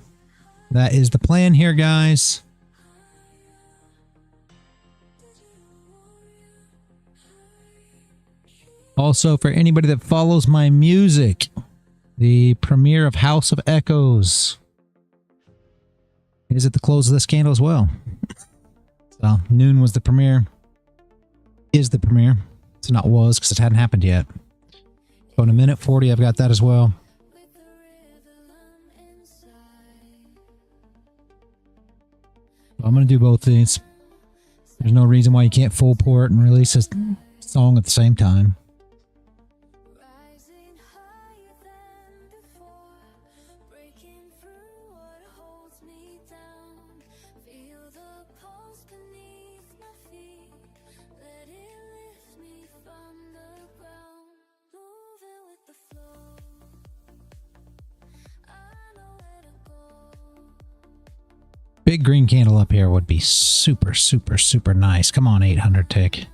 That is the plan here, guys. Also, for anybody that follows my music, the premiere of House of Echoes is at the close of this candle as well. So, noon was the premiere. Is the premiere. It's not was because it hadn't happened yet. So in a minute 40, I've got that as well. I'm going to do both these. There's no reason why you can't full port and release a song at the same time. Big green candle up here would be super, super, super nice. Come on, 800 tick.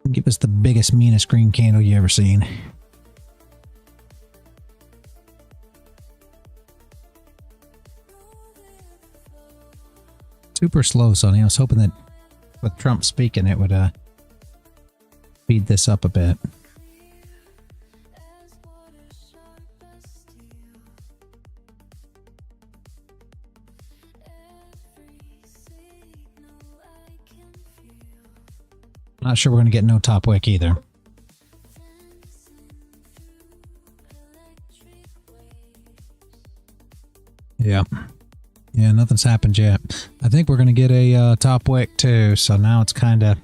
Give us the biggest, meanest green candle you ever seen. Super slow, Sonny. I was hoping that with Trump speaking, it would speed this up a bit. Not sure we're going to get no top wick either. Yeah. Yeah, nothing's happened yet. I think we're going to get a top wick too, so now it's kind of...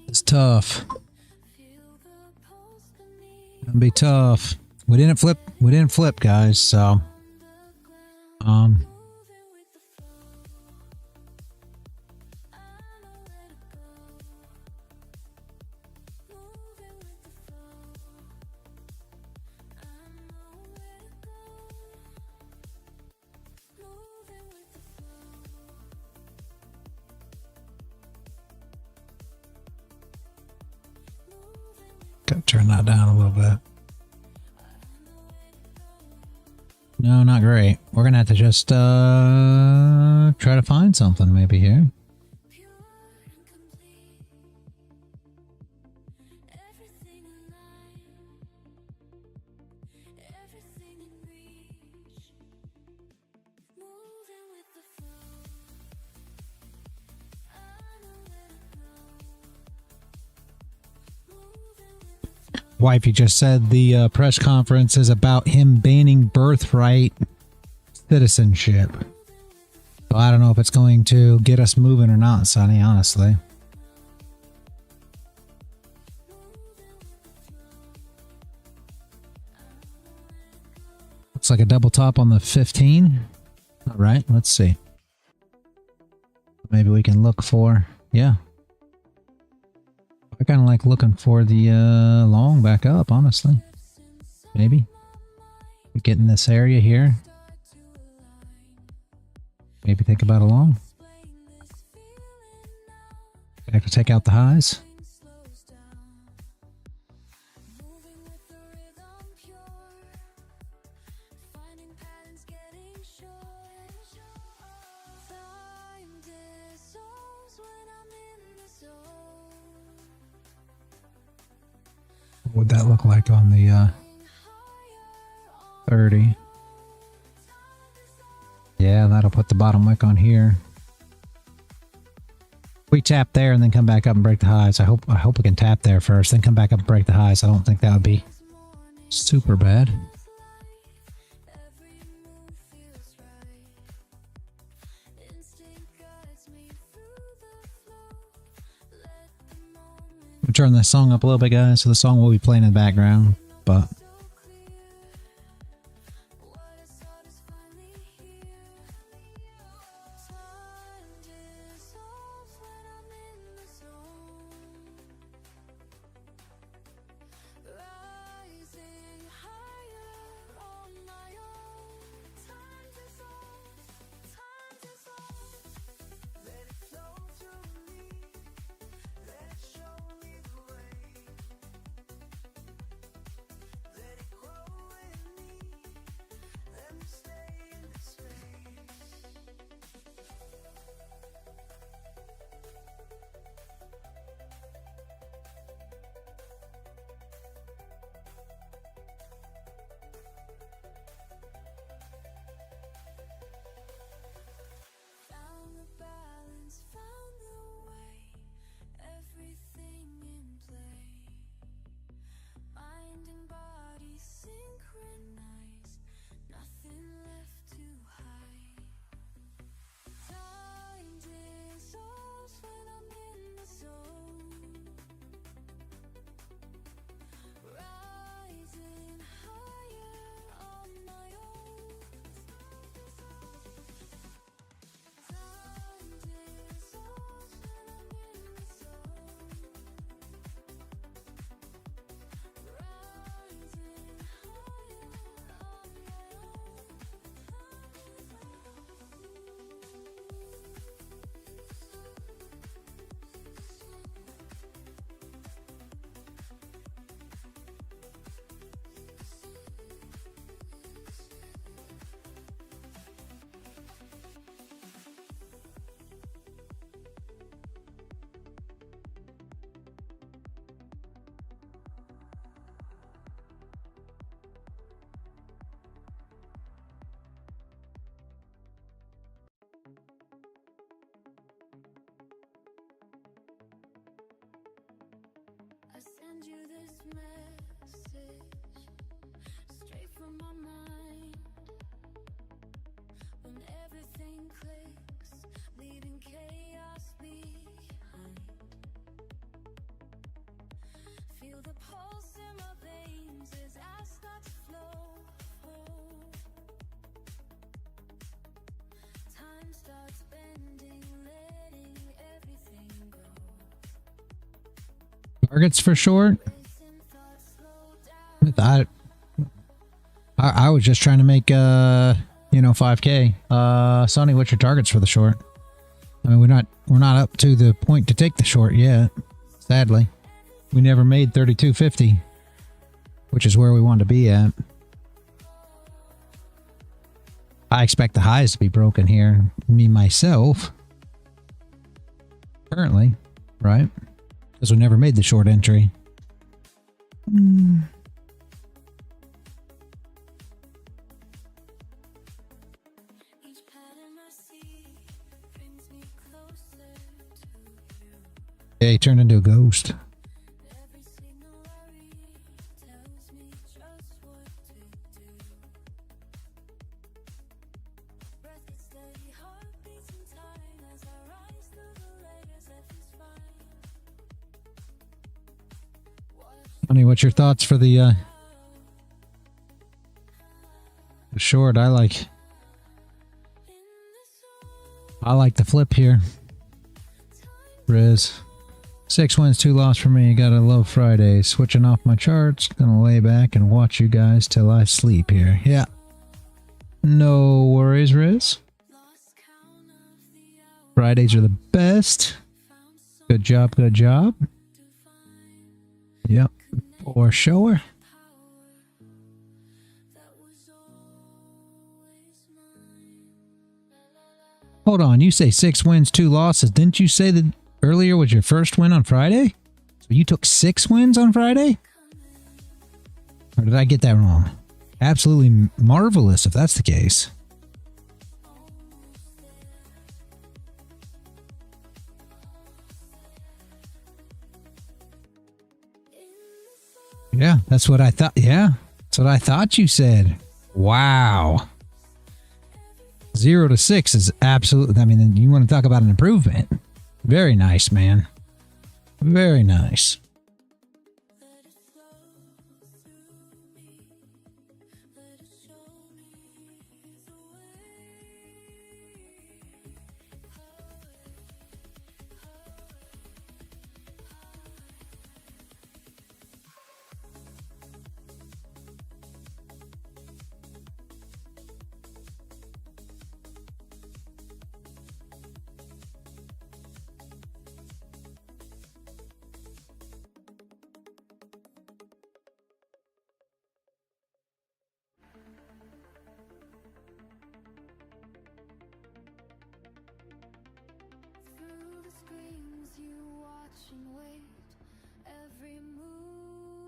It's tough. It's going to be tough. We didn't flip, guys, so... Gotta turn that down a little bit. No, not great. We're gonna have to just try to find something maybe here. Wifey just said the press conference is about him banning birthright citizenship. So I don't know if it's going to get us moving or not, Sonny, honestly. Looks like a double top on the 15. All right, let's see. Maybe we can look for, yeah. I kind of like looking for the long back up, honestly. Maybe. We get in this area here. Maybe think about a long. I have to take out the highs. What would that look like on the 30? Yeah, that'll put the bottom wick on here. We tap there and then come back up and break the highs. I hope we can tap there first, then come back up and break the highs. I don't think that would be super bad. We'll turn this song up a little bit, guys, so the song will be playing in the background, but I send you this message straight from my mind. When everything clicks, leaving chaos behind. Feel the pulse in my veins as I start to flow. Time starts bending, letting everything go. Targets for short? I was just trying to make, 5K. Sonny, what's your targets for the short? I mean, we're not up to the point to take the short yet. Sadly, we never made 32.50, which is where we want to be at. I expect the highs to be broken here. Me, myself. Currently, right? Because we never made the short entry. Yeah, he turned into a ghost. Honey, what's your thoughts for the short? I like the flip here. Riz. 6 wins, 2 loss for me. Gotta love Fridays. Switching off my charts. Gonna lay back and watch you guys till I sleep here. Yeah. No worries, Riz. Fridays are the best. Good job, good job. Yep. For sure. Hold on, you say 6 wins, 2 losses. Didn't you say that earlier was your first win on Friday? So you took 6 wins on Friday? Or did I get that wrong? Absolutely marvelous if that's the case. Yeah, that's what I thought. Yeah, that's what I thought you said. Wow. 0 to 6 is absolutely, I mean, you want to talk about an improvement. Very nice, man. Very nice.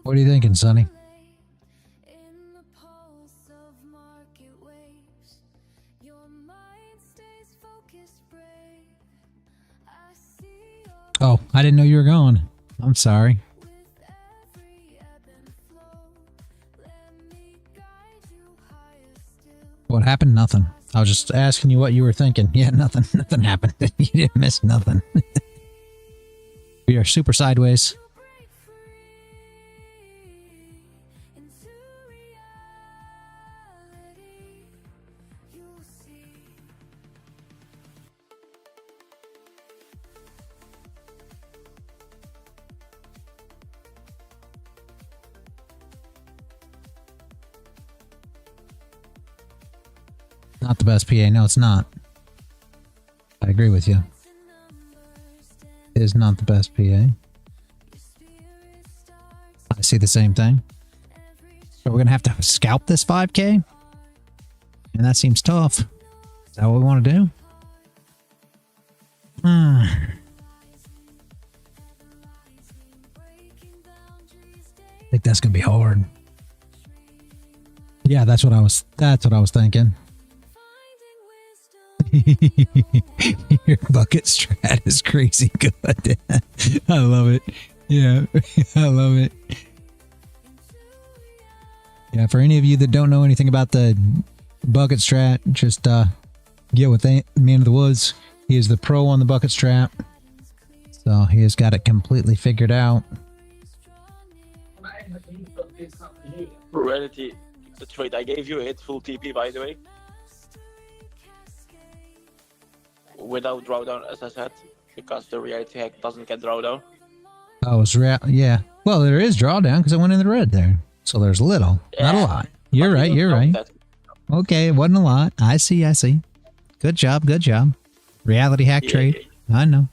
What are you thinking, Sonny? Oh, I didn't know you were gone. I'm sorry. What happened? Nothing. I was just asking you what you were thinking. Yeah, nothing. Nothing happened. You didn't miss nothing. We are super sideways. Not the best PA. No, it's not. I agree with you. It is not the best PA. I see the same thing. So we're going to have to scalp this 5K? And that seems tough. Is that what we want to do? I think that's going to be hard. Yeah, that's what I was thinking. Your bucket strat is crazy good. I love it. Yeah, I love it. Yeah, for any of you that don't know anything about the bucket strat, just get with the Man of the Woods. He is the pro on the bucket strat. So he has got it completely figured out. Reality, the trade I gave you hit full TP, by the way. Without drawdown, as I said, because the reality hack doesn't get drawdown. Oh, it's yeah. Well, there is drawdown because I went in the red there. So there's little, not a lot. You're right, you're right. Okay, it wasn't a lot. I see. Good job, good job. Reality hack trade. I know.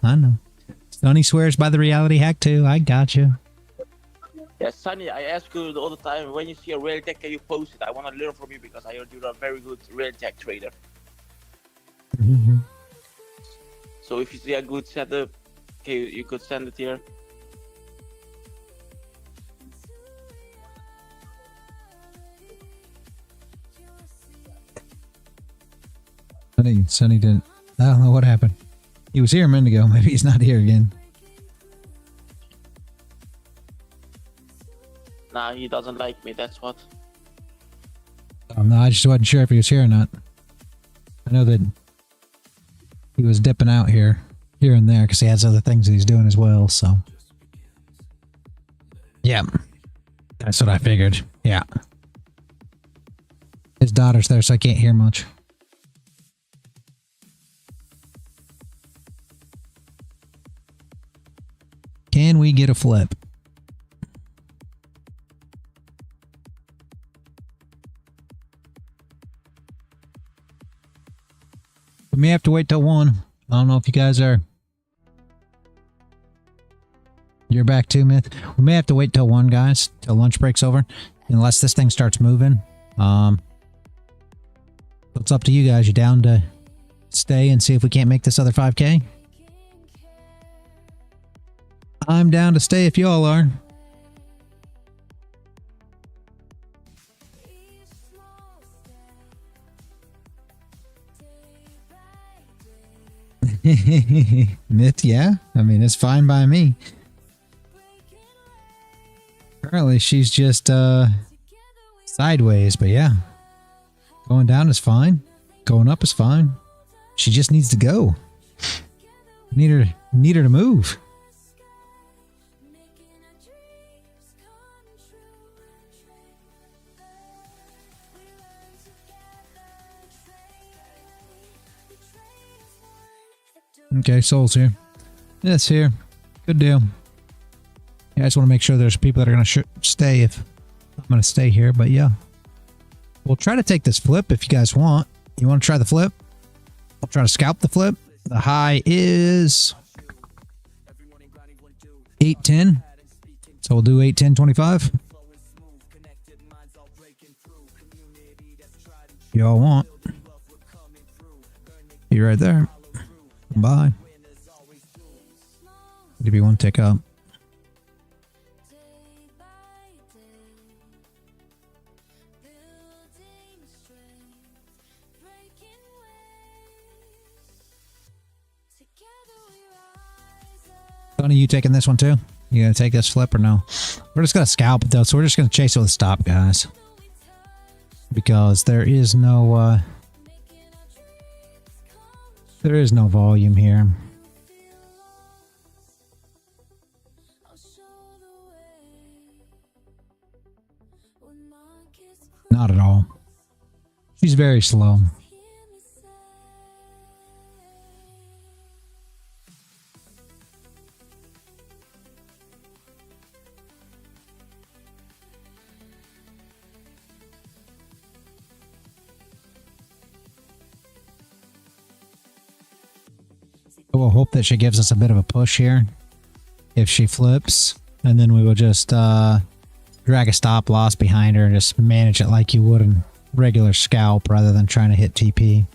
Sonny swears by the reality hack too. I got you. Yeah, Sonny, I ask you all the time, when you see a reality hack, can you post it? I want to learn from you because I heard you're a very good reality hack trader. Mm-hmm. So if you see a good setup, okay, you could send it here. Sonny didn't. I don't know what happened. He was here a minute ago. Maybe he's not here again. Nah, he doesn't like me, that's what. No, I just wasn't sure if he was here or not. I know that he was dipping out here and there because he has other things that he's doing as well, so. Yeah. That's what I figured. Yeah. His daughter's there, so I can't hear much. Can we get a flip? We may have to wait till 1. I don't know if you guys are. You're back too, Myth. We may have to wait till 1, guys, till lunch break's over, unless this thing starts moving. It's up to you guys. You down to stay and see if we can't make this other 5K? I'm down to stay if y'all are. Myth, yeah. I mean, it's fine by me. Apparently, she's just sideways, but yeah. Going down is fine. Going up is fine. She just needs to go. Need her to move. Okay, Soul's here. Yes, here. Good deal. Yeah, I just want to make sure there's people that are going to stay if I'm going to stay here, but yeah. We'll try to take this flip if you guys want. You want to try the flip? I'll try to scalp the flip. The high is 810. So we'll do 810.25. Y'all want. Be right there. Bye. Give you one tick up. Tony, you taking this one too? You gonna take this flip or no? We're just gonna scalp it though, so we're just gonna chase it with a stop, guys. Because there is no volume here. Not at all. She's very slow. We'll hope that she gives us a bit of a push here if she flips, and then we will just drag a stop loss behind her and just manage it like you would in regular scalp rather than trying to hit TP.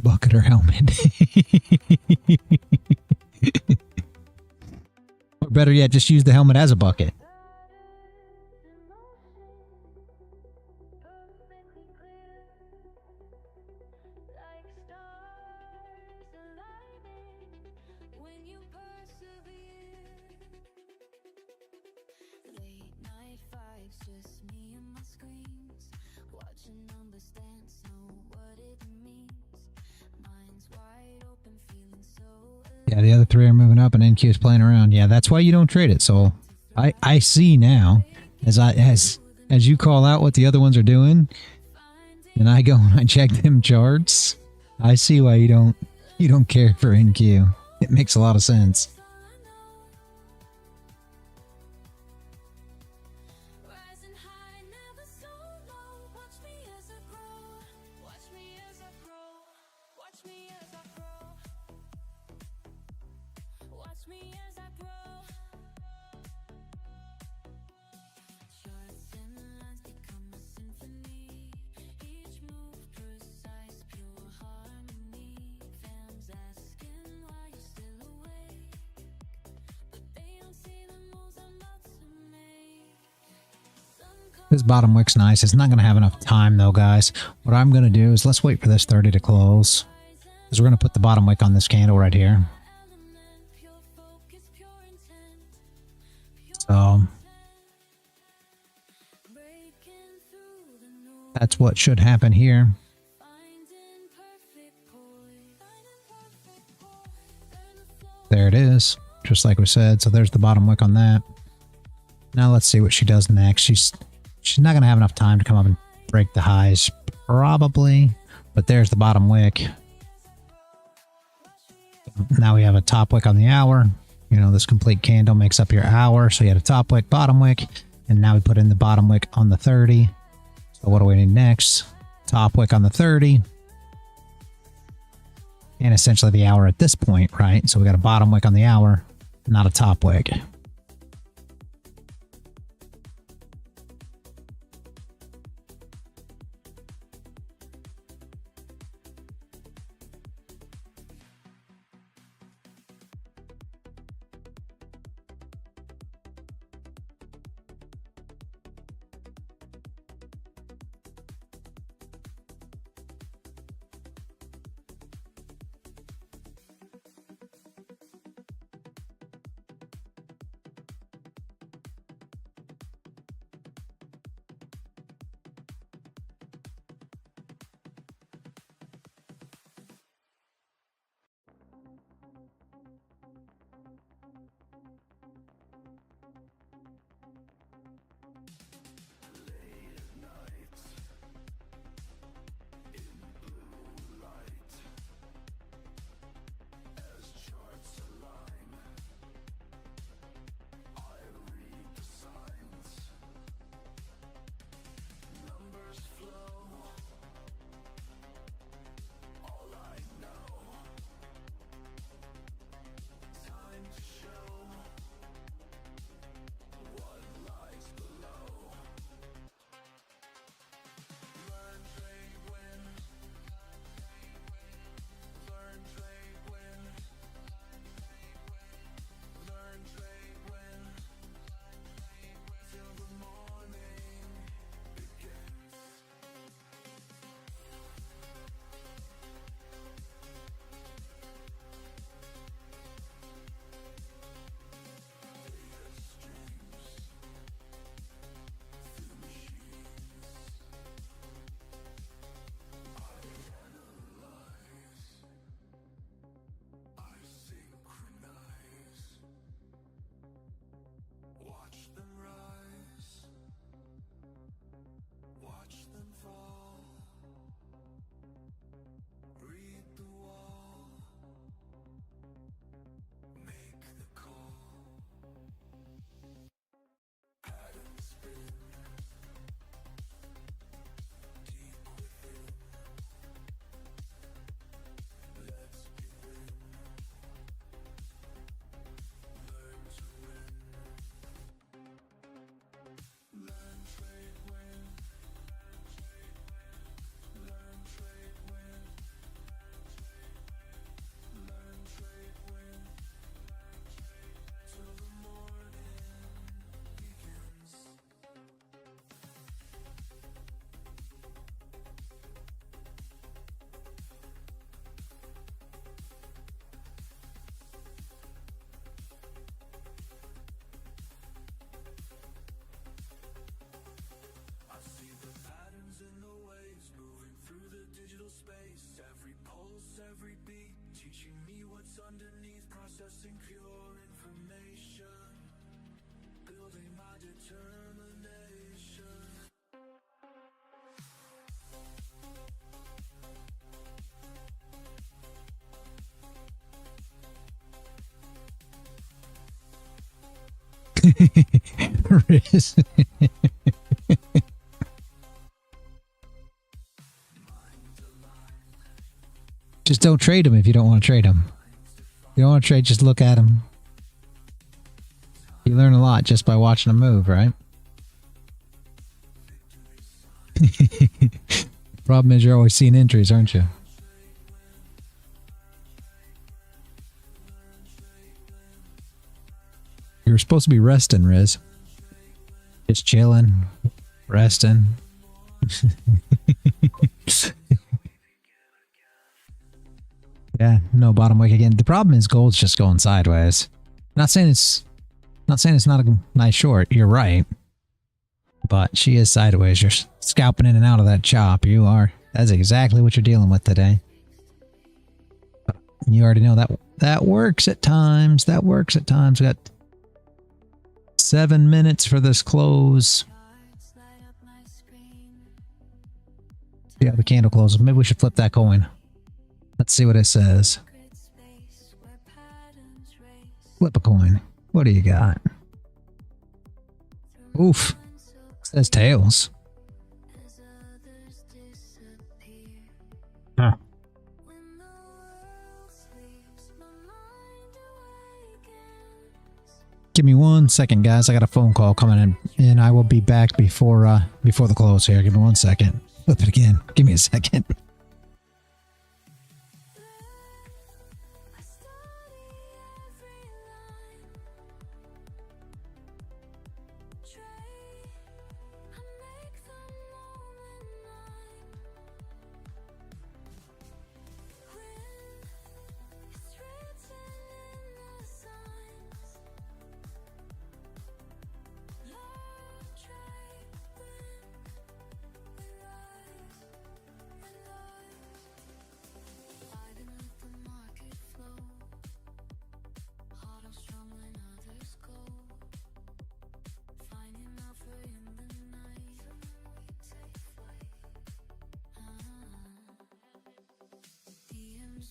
Bucket or helmet. Or better yet, just use the helmet as a bucket. Yeah, the other three are moving up and NQ is playing around. Yeah, that's why you don't trade it. So I see now as you call out what the other ones are doing, and I go and I check them charts. I see why you don't care for NQ. It makes a lot of sense. This bottom wick's nice. It's not going to have enough time though, guys. What I'm going to do is let's wait for this 30 to close. Because we're going to put the bottom wick on this candle right here. So that's what should happen here. There it is. just like we said. So there's the bottom wick on that. Now let's see what she does next. She's not going to have enough time to come up and break the highs, probably. But there's the bottom wick. Now we have a top wick on the hour. You know, this complete candle makes up your hour. So you had a top wick, bottom wick, and now we put in the bottom wick on the 30. So what do we need next? Top wick on the 30. And essentially the hour at this point, right? So we got a bottom wick on the hour, not a top wick. Processing pure information, building my determination. Riz. Just don't trade him if you don't want to trade him. If you don't want to trade, just look at him. You learn a lot just by watching him move, right? Problem is you're always seeing entries, aren't you? You were supposed to be resting, Riz. Just chilling, resting. Yeah, no bottom wick again. The problem is gold's just going sideways. Not saying it's not a nice short. You're right, but she is sideways. You're scalping in and out of that chop. You are. That's exactly what you're dealing with today. You already know that That works at times. That works at times. We got 7 minutes for this close. Yeah, the candle closes. Maybe we should flip that coin. Let's see what it says. Flip a coin. What do you got? Oof. It says tails. Huh. Give me 1 second, guys. I got a phone call coming in, and I will be back before the close here. Give me 1 second. Flip it again. Give me a second.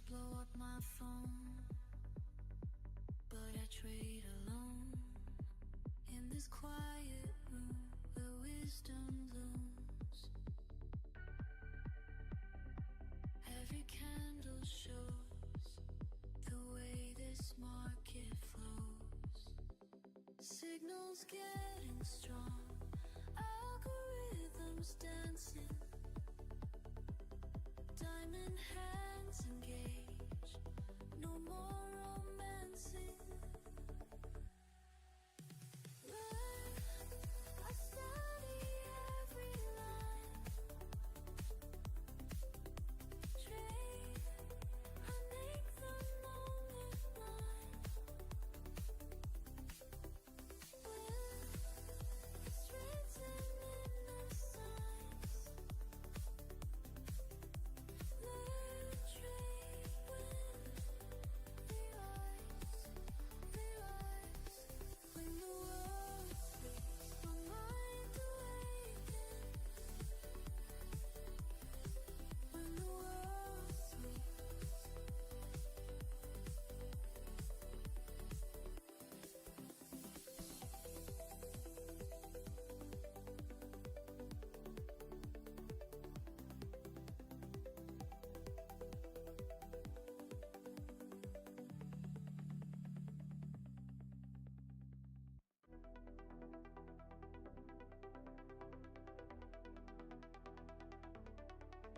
Blow up my phone, but I trade alone in this quiet room where wisdom blooms. Every candle shows the way this market flows. Signals getting strong, algorithms dancing. Diamond hands engage, no more romancing. I study every line. Trade, I make the moment mine. It's written in the signs.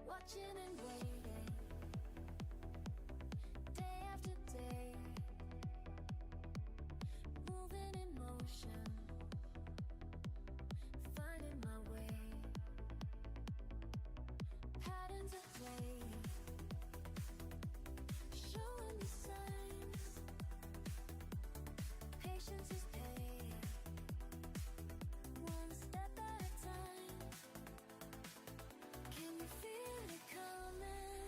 Watching and waiting, day after day, moving in motion, finding my way, patterns at play, showing the signs, patience is paid, one step at a time. Can you feel it coming?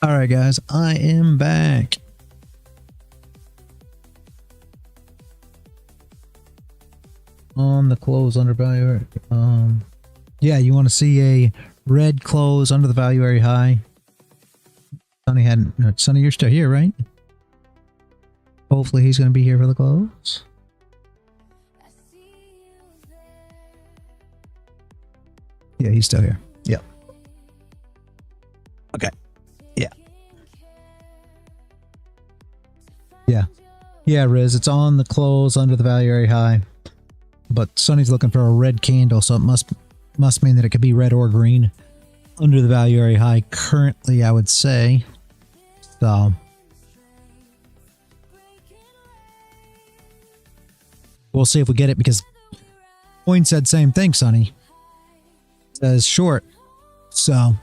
All right, guys, I am back. On the close under value. Yeah, you want to see a red close under the value area high. Sonny, you're still here, right? Hopefully he's going to be here for the close. Yeah, he's still here. Yep. Okay. Yeah. Yeah. Yeah, Riz, it's on the close under the value area high. But Sonny's looking for a red candle, so it must mean that it could be red or green under the value area high currently, I would say. So we'll see if we get it, because Coin said same thing, Sonny. Says short. So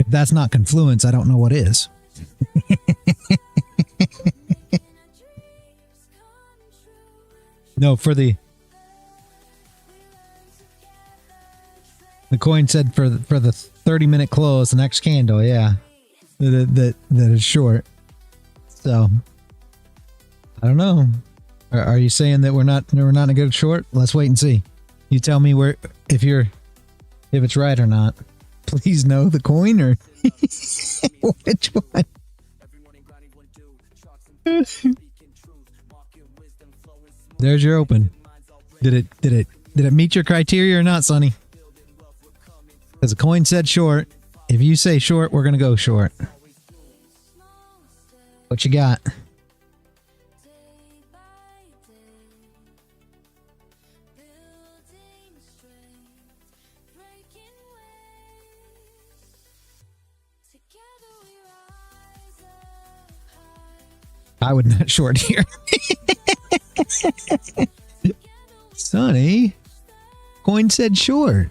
if that's not confluence, I don't know what is. No, for the Coin said for the 30-minute close, the next candle, yeah, that is short. So I don't know. Are you saying that we're not in a good short? Let's wait and see. You tell me if it's right or not. Please know the Coin or which one. There's your open. Did it meet your criteria or not, Sonny? Because the Coin said short. If you say short, we're gonna go short. What you got? I would not short here. Sonny, Coin said short.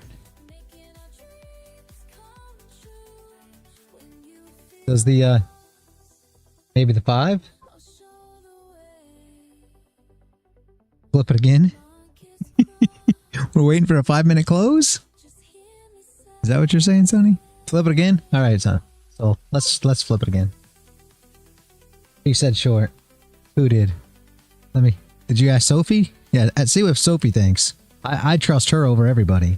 Does the maybe the 5? Flip it again. We're waiting for a 5-minute close? Is that what you're saying, Sonny? Flip it again? All right, son. So let's flip it again. You said short. Who did? Did you ask Sophie? Yeah, see what Sophie thinks. I trust her over everybody.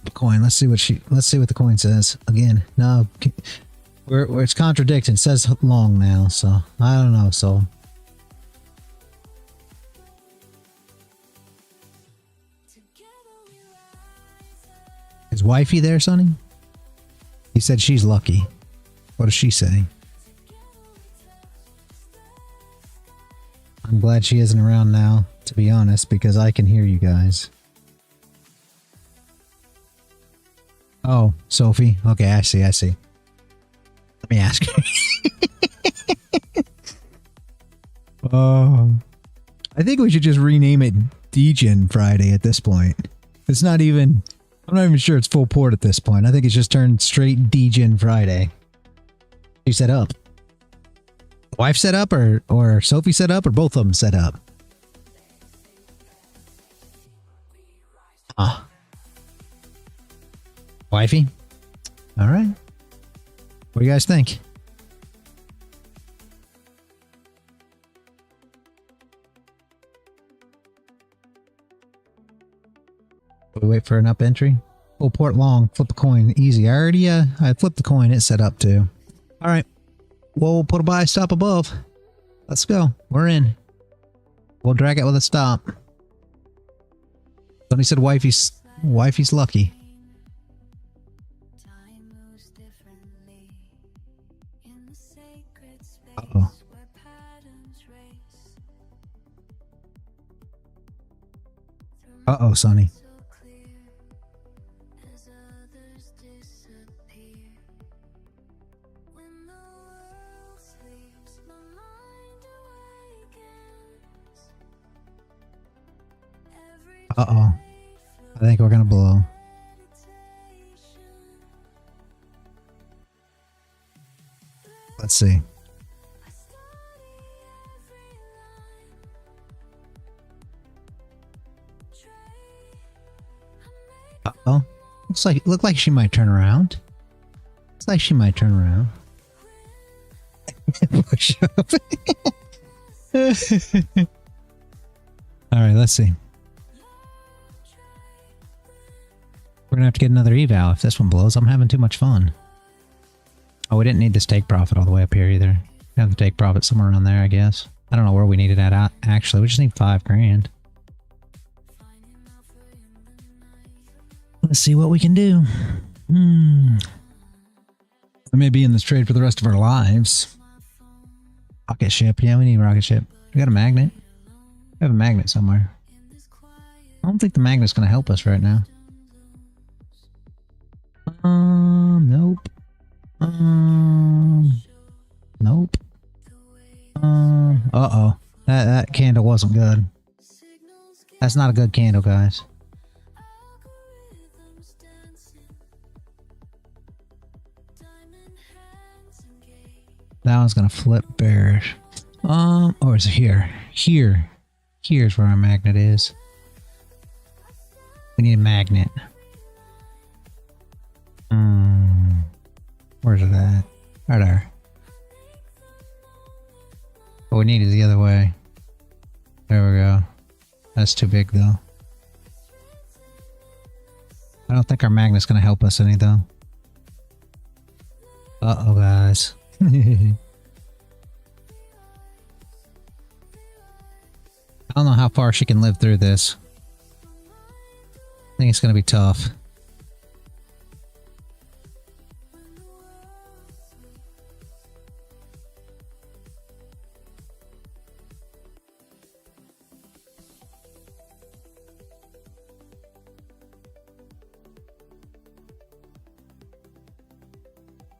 The Coin. Let's see what the Coin says. Again, no, it's contradicting. It says long now, so I don't know. So is wifey there, Sonny? He said she's lucky. What does she say? I'm glad she isn't around now, to be honest, because I can hear you guys. Oh, Sophie. Okay, I see. Let me ask her. I think we should just rename it Degen Friday at this point. It's not even... I'm not even sure it's full port at this point. I think it's just turned straight Degen Friday. She set up. Wife set up or Sophie set up or both of them set up? Ah. Wifey? Alright. What do you guys think? We wait for an up entry. Full port long, flip a coin, easy. I already I flipped the coin, it's set up too. Alright. Well, we'll put a buy stop above. Let's go. We're in. We'll drag it with a stop. Sonny said wifey's lucky. Uh-oh. Uh-oh, Sonny. Uh-oh. I think we're gonna blow. Let's see. Look like she might turn around. Looks like she might turn around. Push up. All right, let's see. We're gonna have to get another eval if this one blows. I'm having too much fun. Oh, we didn't need this take profit all the way up here either. We have to take profit somewhere around there, I guess. I don't know where we need it at. Actually, we just need 5 grand. Let's see what we can do. We may be in this trade for the rest of our lives. Rocket ship. Yeah, we need a rocket ship. We got a magnet. We have a magnet somewhere. I don't think the magnet's going to help us right now. Nope. Nope. Uh-oh. That candle wasn't good. That's not a good candle, guys. That one's gonna flip bearish. Or is it here? Here's where our magnet is. We need a magnet. Where's it at? Right there. What we need is the other way. There we go. That's too big though. I don't think our magnet's gonna help us any though. Uh-oh, guys. I don't know how far she can live through this. I think it's gonna be tough.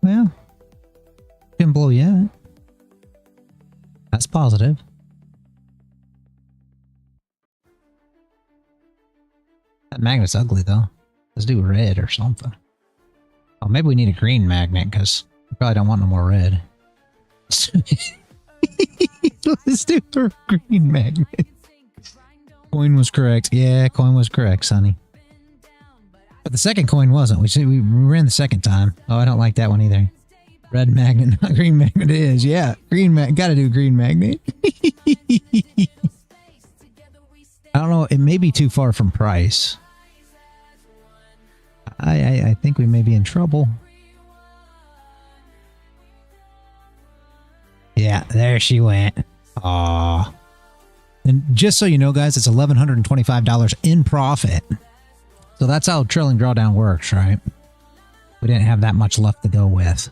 Well, didn't blow yet. That's positive. That magnet's ugly though. Let's do red or something. Oh, maybe we need a green magnet because we probably don't want no more red. Let's do a green magnet. Coin was correct. Yeah, coin was correct, Sonny. But the second coin wasn't. We ran the second time. Oh, I don't like that one either. Red magnet, not green magnet it is. Yeah, green magnet. Gotta do green magnet. I don't know. It may be too far from price. I think we may be in trouble. Yeah, there she went. Aw. And just so you know, guys, it's $1,125 in profit. So that's how trailing drawdown works, right? We didn't have that much left to go with.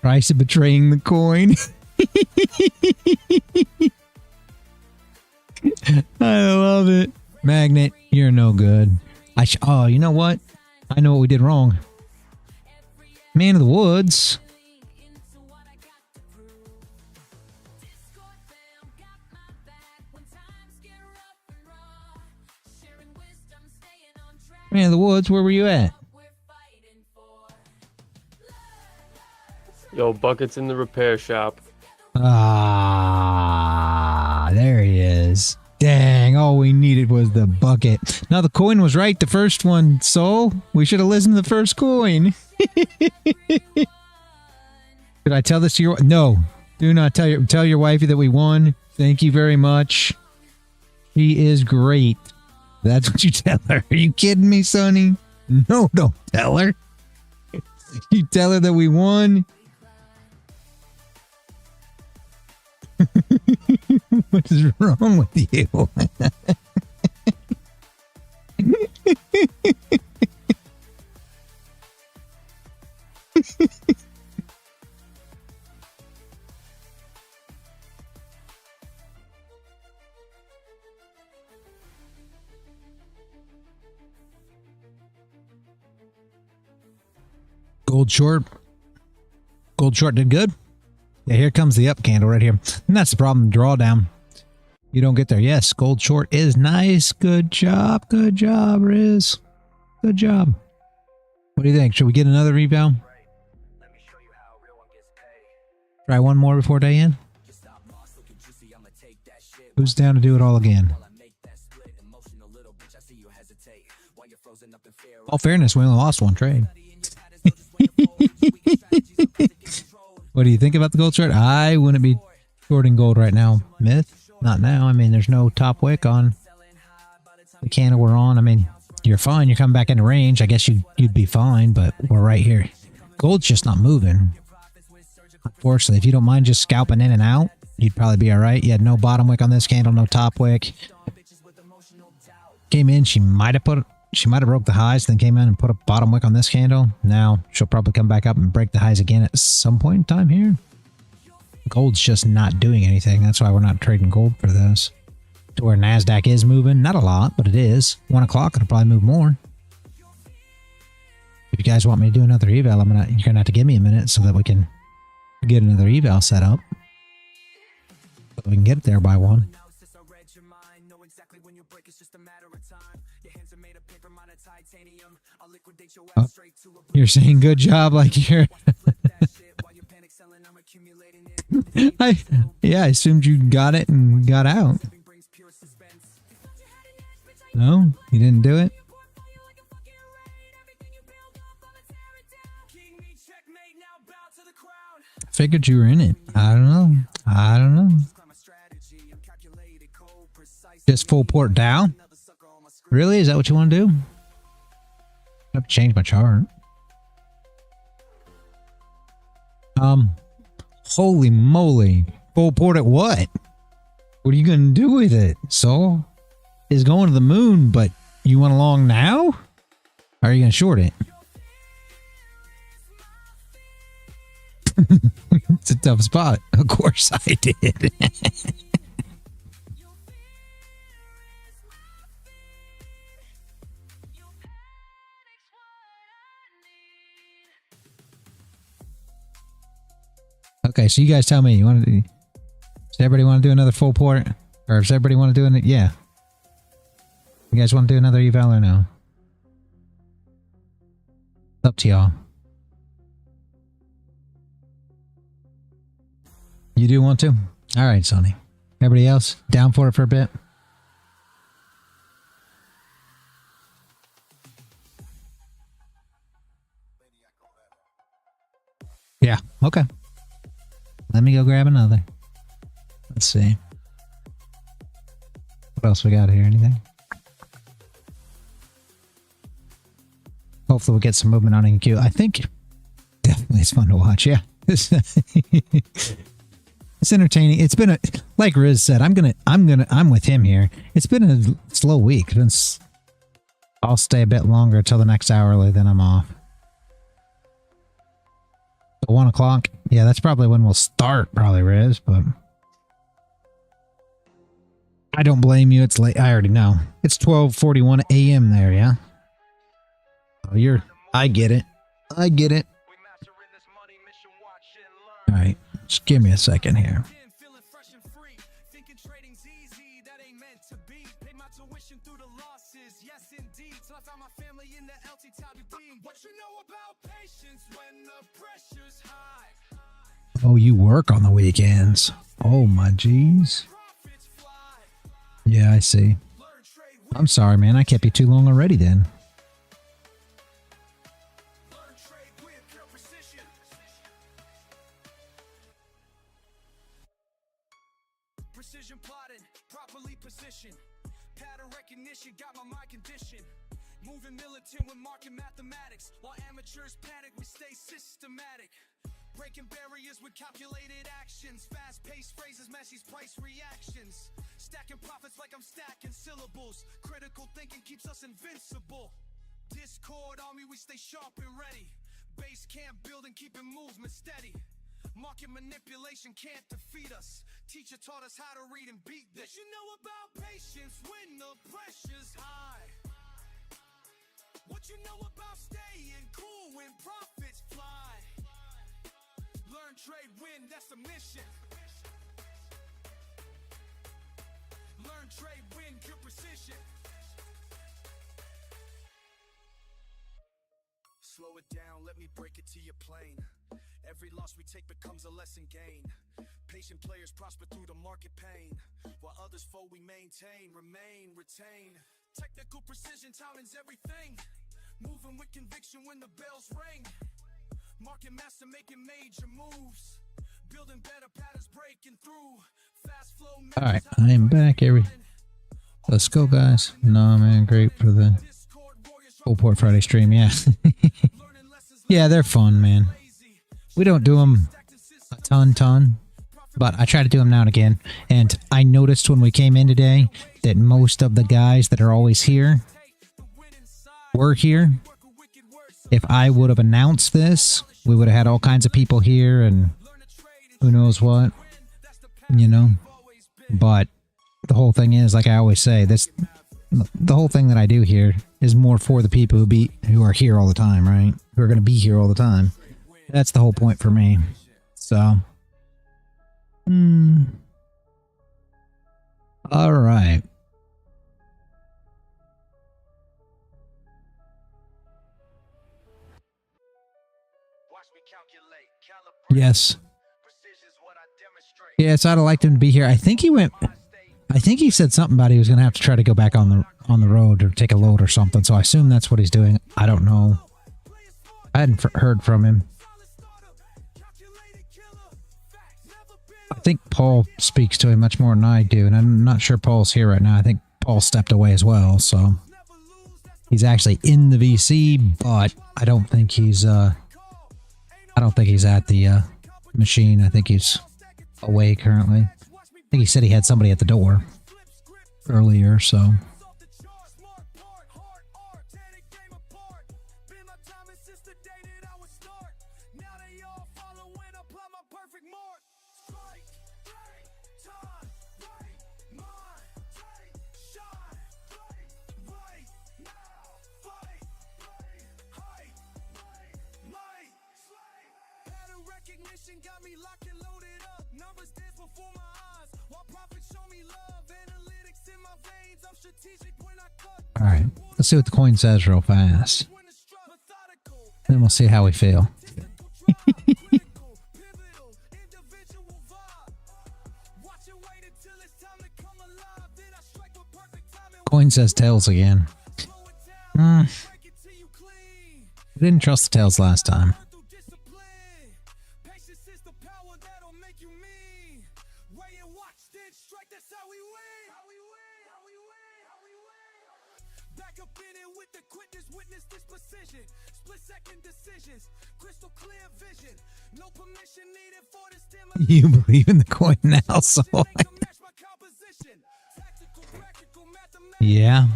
Price of betraying the coin. I love it. Magnet, you're no good. Oh, you know what? I know what we did wrong. Man of the Woods. Man of the Woods, where were you at? Yo, Bucket's in the repair shop. Ah, there he is. Dang, all we needed was the bucket. Now the coin was right, the first one, so we should have listened to the first coin. Did I tell this to your... No, do not tell your wifey that we won. Thank you very much. She is great. That's what you tell her. Are you kidding me, Sonny? No, don't tell her. You tell her that we won. What is wrong with you? Gold short. Gold short did good. Yeah, here comes the up candle right here. And that's the problem, drawdown. You don't get there. Yes, gold short is nice. Good job. Good job, Riz. Good job. What do you think? Should we get another rebound? Try one more before day end? Who's down to do it all again? All fairness, we only lost one trade. What do you think about the gold short? I wouldn't be shorting gold right now. Myth? Not now. I mean, there's no top wick on the candle we're on. I mean, you're fine. You're coming back into range. I guess you'd be fine, but we're right here. Gold's just not moving. Unfortunately, if you don't mind just scalping in and out, you'd probably be all right. You had no bottom wick on this candle, no top wick. Came in, she might have broke the highs, then came in and put a bottom wick on this candle. Now she'll probably come back up and break the highs again at some point in time here. Gold's just not doing anything. That's why we're not trading gold for this. To where Nasdaq is moving, not a lot, but it is. 1 o'clock, it'll probably move more. If you guys want me to do another eval, you're gonna have to give me a minute so that we can get another eval set up. So we can get it there by 1. Oh, you're saying good job, like you're. I assumed you got it and got out. No, you didn't do it. Figured you were in it. I don't know. Just full port down? Really? Is that what you want to do? I have to change my chart. Holy moly. Full port at what? What are you going to do with it? So, is going to the moon, but you want along now? Or are you going to short it? It's a tough spot. Of course I did. Okay, so you guys tell me. You want to? Does everybody want to do another full port, or does everybody want to do it? Yeah. You guys want to do another eval or no? It's up to y'all. You do want to? All right, Sonny. Everybody else down for it for a bit? Yeah. Okay. Let me go grab another. Let's see. What else we got here? Anything? Hopefully we'll get some movement on NQ. I think definitely it's fun to watch. Yeah. It's entertaining. It's been like Riz said, I'm with him here. It's been a slow week. I'll stay a bit longer till the next hourly, then I'm off. 1 o'clock. Yeah, that's probably when we'll start, probably, Riz, but I don't blame you. It's late. I already know. It's 12:41 a.m. there, yeah? Oh, I get it. I get it. All right. Just give me a second here. Oh, you work on the weekends. Oh, my jeez. Yeah, I see. I'm sorry, man. I kept you too long already then. Precision plotted, properly positioned. Pattern recognition got my mind conditioned. Moving militant with market mathematics. While amateurs panic, we stay systematic. Breaking barriers with calculated actions. Fast-paced phrases, Messi's price reactions. Stacking profits like I'm stacking syllables. Critical thinking keeps us invincible. Discord army, we stay sharp and ready. Base camp building, keeping movement steady. Market manipulation can't defeat us. Teacher taught us how to read and beat this. You know about patience when the pressure's high. What you know about staying cool when profits fly. Learn, trade, win, that's the mission. Learn, trade, win, good precision. Slow it down, let me break it to your plane. Every loss we take becomes a lesson gained. Patient players prosper through the market pain, while others fold we maintain, remain, retain. Technical precision, timing's everything. Moving with conviction when the bells ring. Market master making major moves. Building better patterns, breaking through. Fast flow. All right, I am back. Let's go, guys. No, man, great for the Full Port Friday stream. Yeah. Yeah, they're fun, man. We don't do them a ton, but I try to do them now and again. And I noticed when we came in today that most of the guys that are always here were here. If I would have announced this, we would have had all kinds of people here and who knows what, you know. But the whole thing is, like I always say, the whole thing that I do here is more for the people who are here all the time, right? Who are going to be here all the time. That's the whole point for me. So, all right. Yes. Yes, I'd have liked him to be here. I think he said something about he was going to have to try to go back on the road or take a load or something. So I assume that's what he's doing. I don't know. I hadn't heard from him. I think Paul speaks to him much more than I do, and I'm not sure Paul's here right now. I think Paul stepped away as well, so he's actually in the VC, but I don't think he's at the machine. I think he's away currently. I think he said he had somebody at the door earlier, so. All right, let's see what the coin says real fast. Then we'll see how we feel. Coin says tails again. We didn't trust the tails last time. You believe in the coin now, so yeah.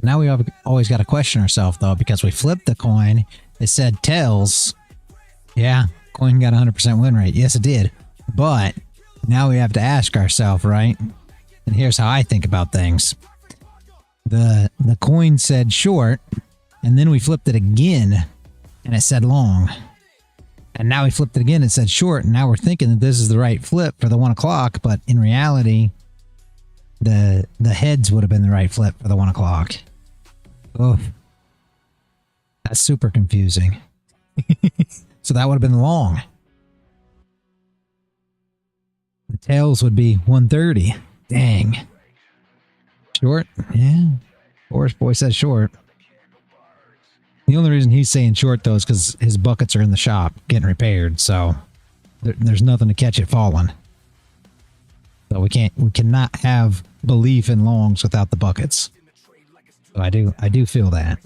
Now we always got to question ourselves, though, because we flipped the coin. It said tails. Yeah, coin got 100% win rate. Yes, it did. But now we have to ask ourselves, right? And here's how I think about things. The coin said short, and then we flipped it again, and it said long. And now we flipped it again, and it said short, and now we're thinking that this is the right flip for the 1 o'clock, but in reality, the heads would have been the right flip for the 1 o'clock. Oh, that's super confusing. So that would have been long. The tails would be 130. Dang. Short? Yeah. Forest Boy says short. The only reason he's saying short, though, is because his buckets are in the shop getting repaired, so there's nothing to catch it falling. So we cannot have belief in longs without the buckets. So I do feel that.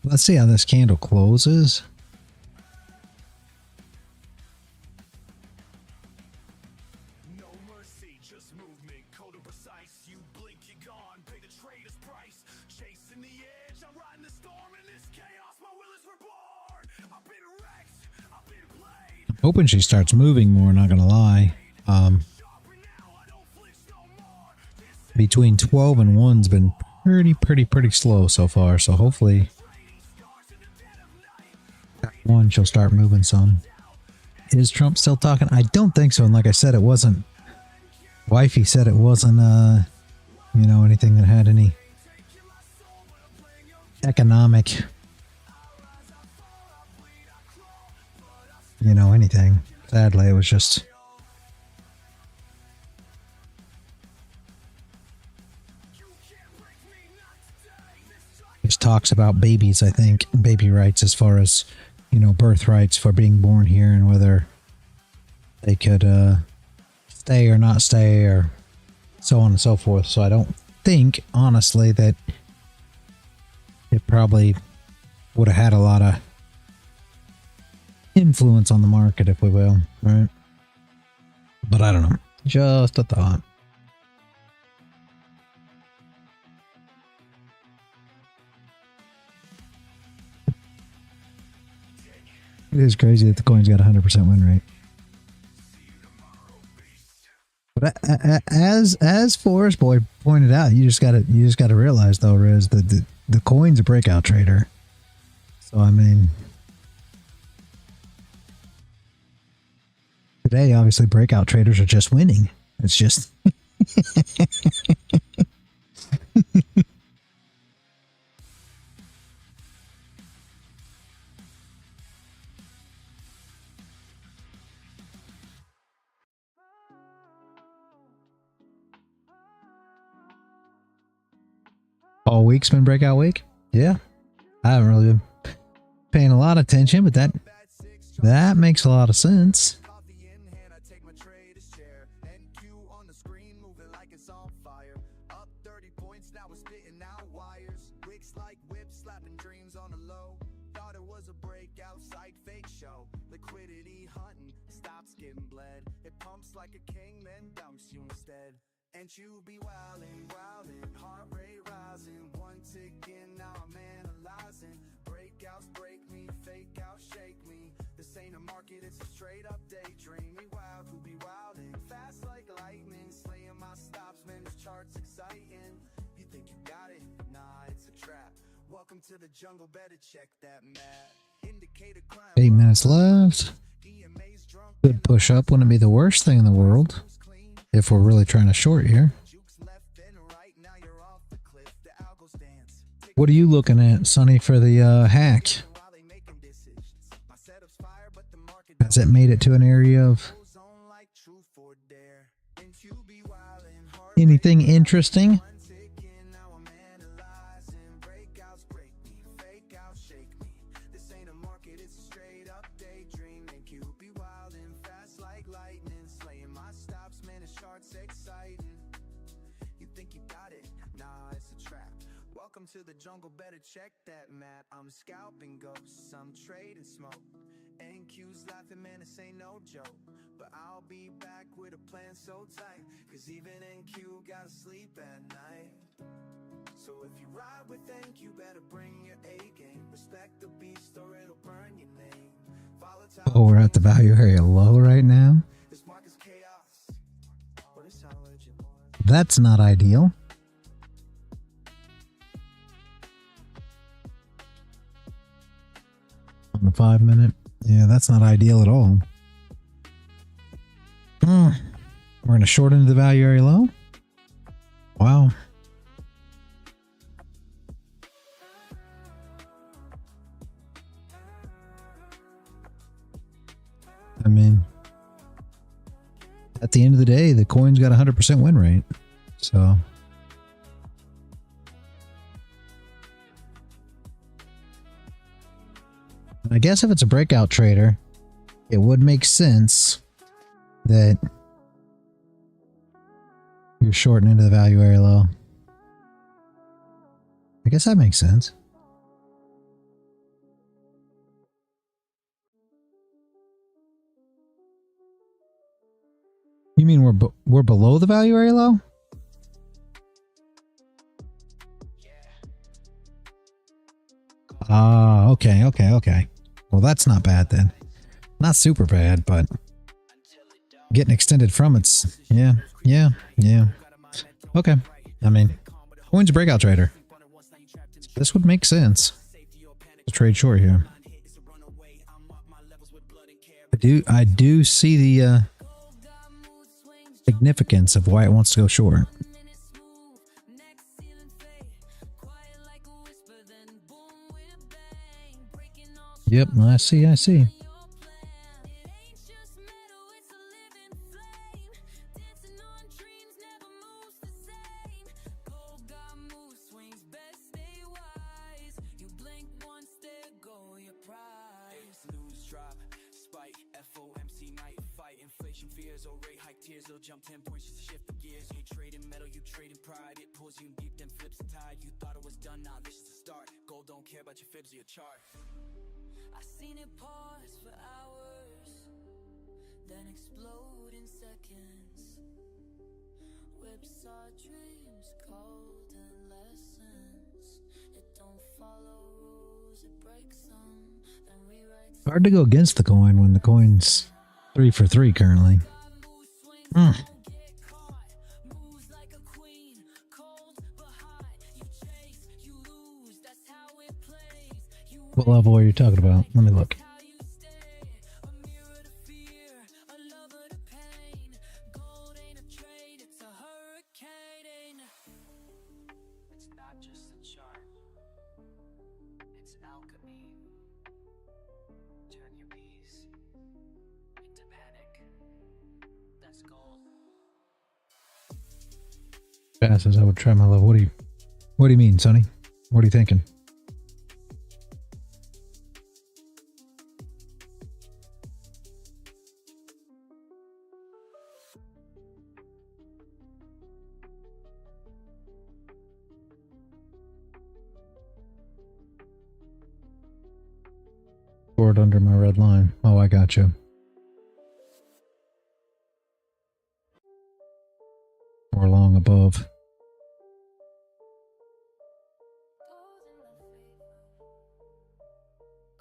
Let's see how this candle closes. Hoping she starts moving more, not gonna lie. Between 12 and 1's been pretty slow so far, so hopefully at 1 she'll start moving some. Is Trump still talking? I don't think so, and like I said, it wasn't, wifey said it wasn't you know, anything that had any economic, you know, anything. Sadly, it was just talks about babies, I think, baby rights as far as, you know, birth rights for being born here and whether they could stay or not stay or so on and so forth. So I don't think, honestly, that it probably would have had a lot of influence on the market, if we will, right? But I don't know. Just a thought. It is crazy that the coin's got a 100% win rate. But as Forest Boy pointed out, you just gotta realize though, Riz, that the coin's a breakout trader. So I mean, today obviously breakout traders are just winning. It's just all week's been breakout week. Yeah, I haven't really been paying a lot of attention, but that makes a lot of sense. And you be wildin', wildin', heart rate rising, one tick in, now I'm analyzing. Breakouts break me, fake out, shake me. This ain't a market, it's a straight up daydream. We wild, who be wildin', fast like lightning, slaying my stops, man, this chart's exciting. You think you got it? Nah, it's a trap. Welcome to the jungle, better check that map. Indicator climb. 8 minutes left. Good push up wouldn't be the worst thing in the world. If we're really trying to short here. What are you looking at, Sonny, for the hack? Has it made it to an area of anything interesting? To the jungle, better check that map. I'm scalping ghosts, I'm trading smoke. NQ's laughing, man, this ain't no joke. But I'll be back with a plan so tight, cause even NQ gotta sleep at night. So if you ride with NQ, better bring your A game. Respect the beast or it'll burn your name. Volatile. Oh, we're at the value area low right now. This market's chaos. But it's how legend. That's not ideal. On the 5 minute. Yeah, that's not ideal at all. We're going to short into the value area low. Wow. I mean, at the end of the day, the coin's got a 100% win rate. So I guess if it's a breakout trader, it would make sense that you're shorting into the value area low. I guess that makes sense. We're below the value area low? Ah, okay, okay, okay. Well, that's not bad then. Not super bad, but getting extended from it's, yeah. Okay, I mean, coin's a breakout trader. This would make sense to trade short here. I do see the significance of why it wants to go short. Yep, I see. Jump 10 points just to shift the gears. You trading metal, you trading pride. It pulls you deep, then flips the tide. You thought it was done, now this is the start. Gold don't care about your fibs or your chart. I seen it pause for hours, then explode in seconds. Whips our dreams, cold and lessons. It don't follow rules, it breaks them. Then we write. Hard to go against the coin when the coin's 3 for 3 currently. What level are you talking about? Let me look. It's not just a chart, it's alchemy. Turn your peace into panic. That's gold. Passes, I would try my level. What do you mean, Sonny? What are you thinking? Under my red line. Oh, I got you. Or long above.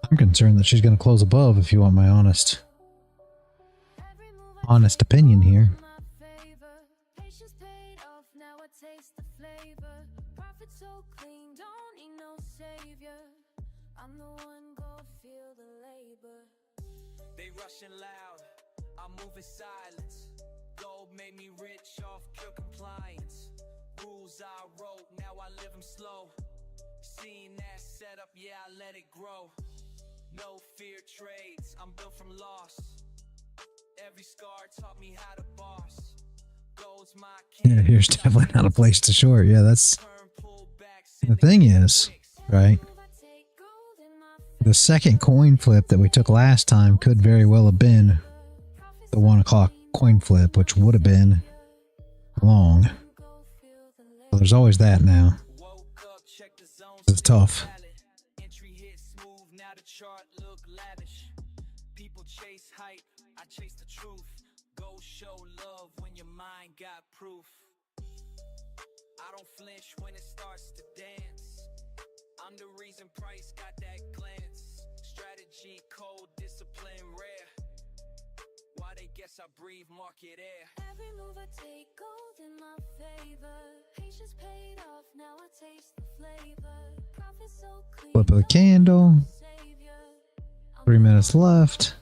I'm concerned that she's going to close above, if you want my honest opinion here. I'm the one go feel the labor. They rushing loud, I'm moving silence. Gold made me rich off pure compliance. Rules I wrote, now I live them slow. Seeing that setup, yeah, I let it grow. No fear trades, I'm built from loss. Every scar taught me how to boss. Gold's my king. Yeah, here's definitely not a place to short. Yeah, that's the thing is, right? The second coin flip that we took last time could very well have been the 1 o'clock coin flip, which would have been long. So there's always that now. It's tough. People chase hype, I chase the truth. Go show love when your mind got proof. I don't flinch when it starts to dance. I'm the reason price got that glance. Strategy, code, discipline, rare. Why they guess I breathe market air. Every move I take gold in my favor. Patience paid off, now I taste the flavor. Profit so clean. Flip of the candle. 3 minutes left.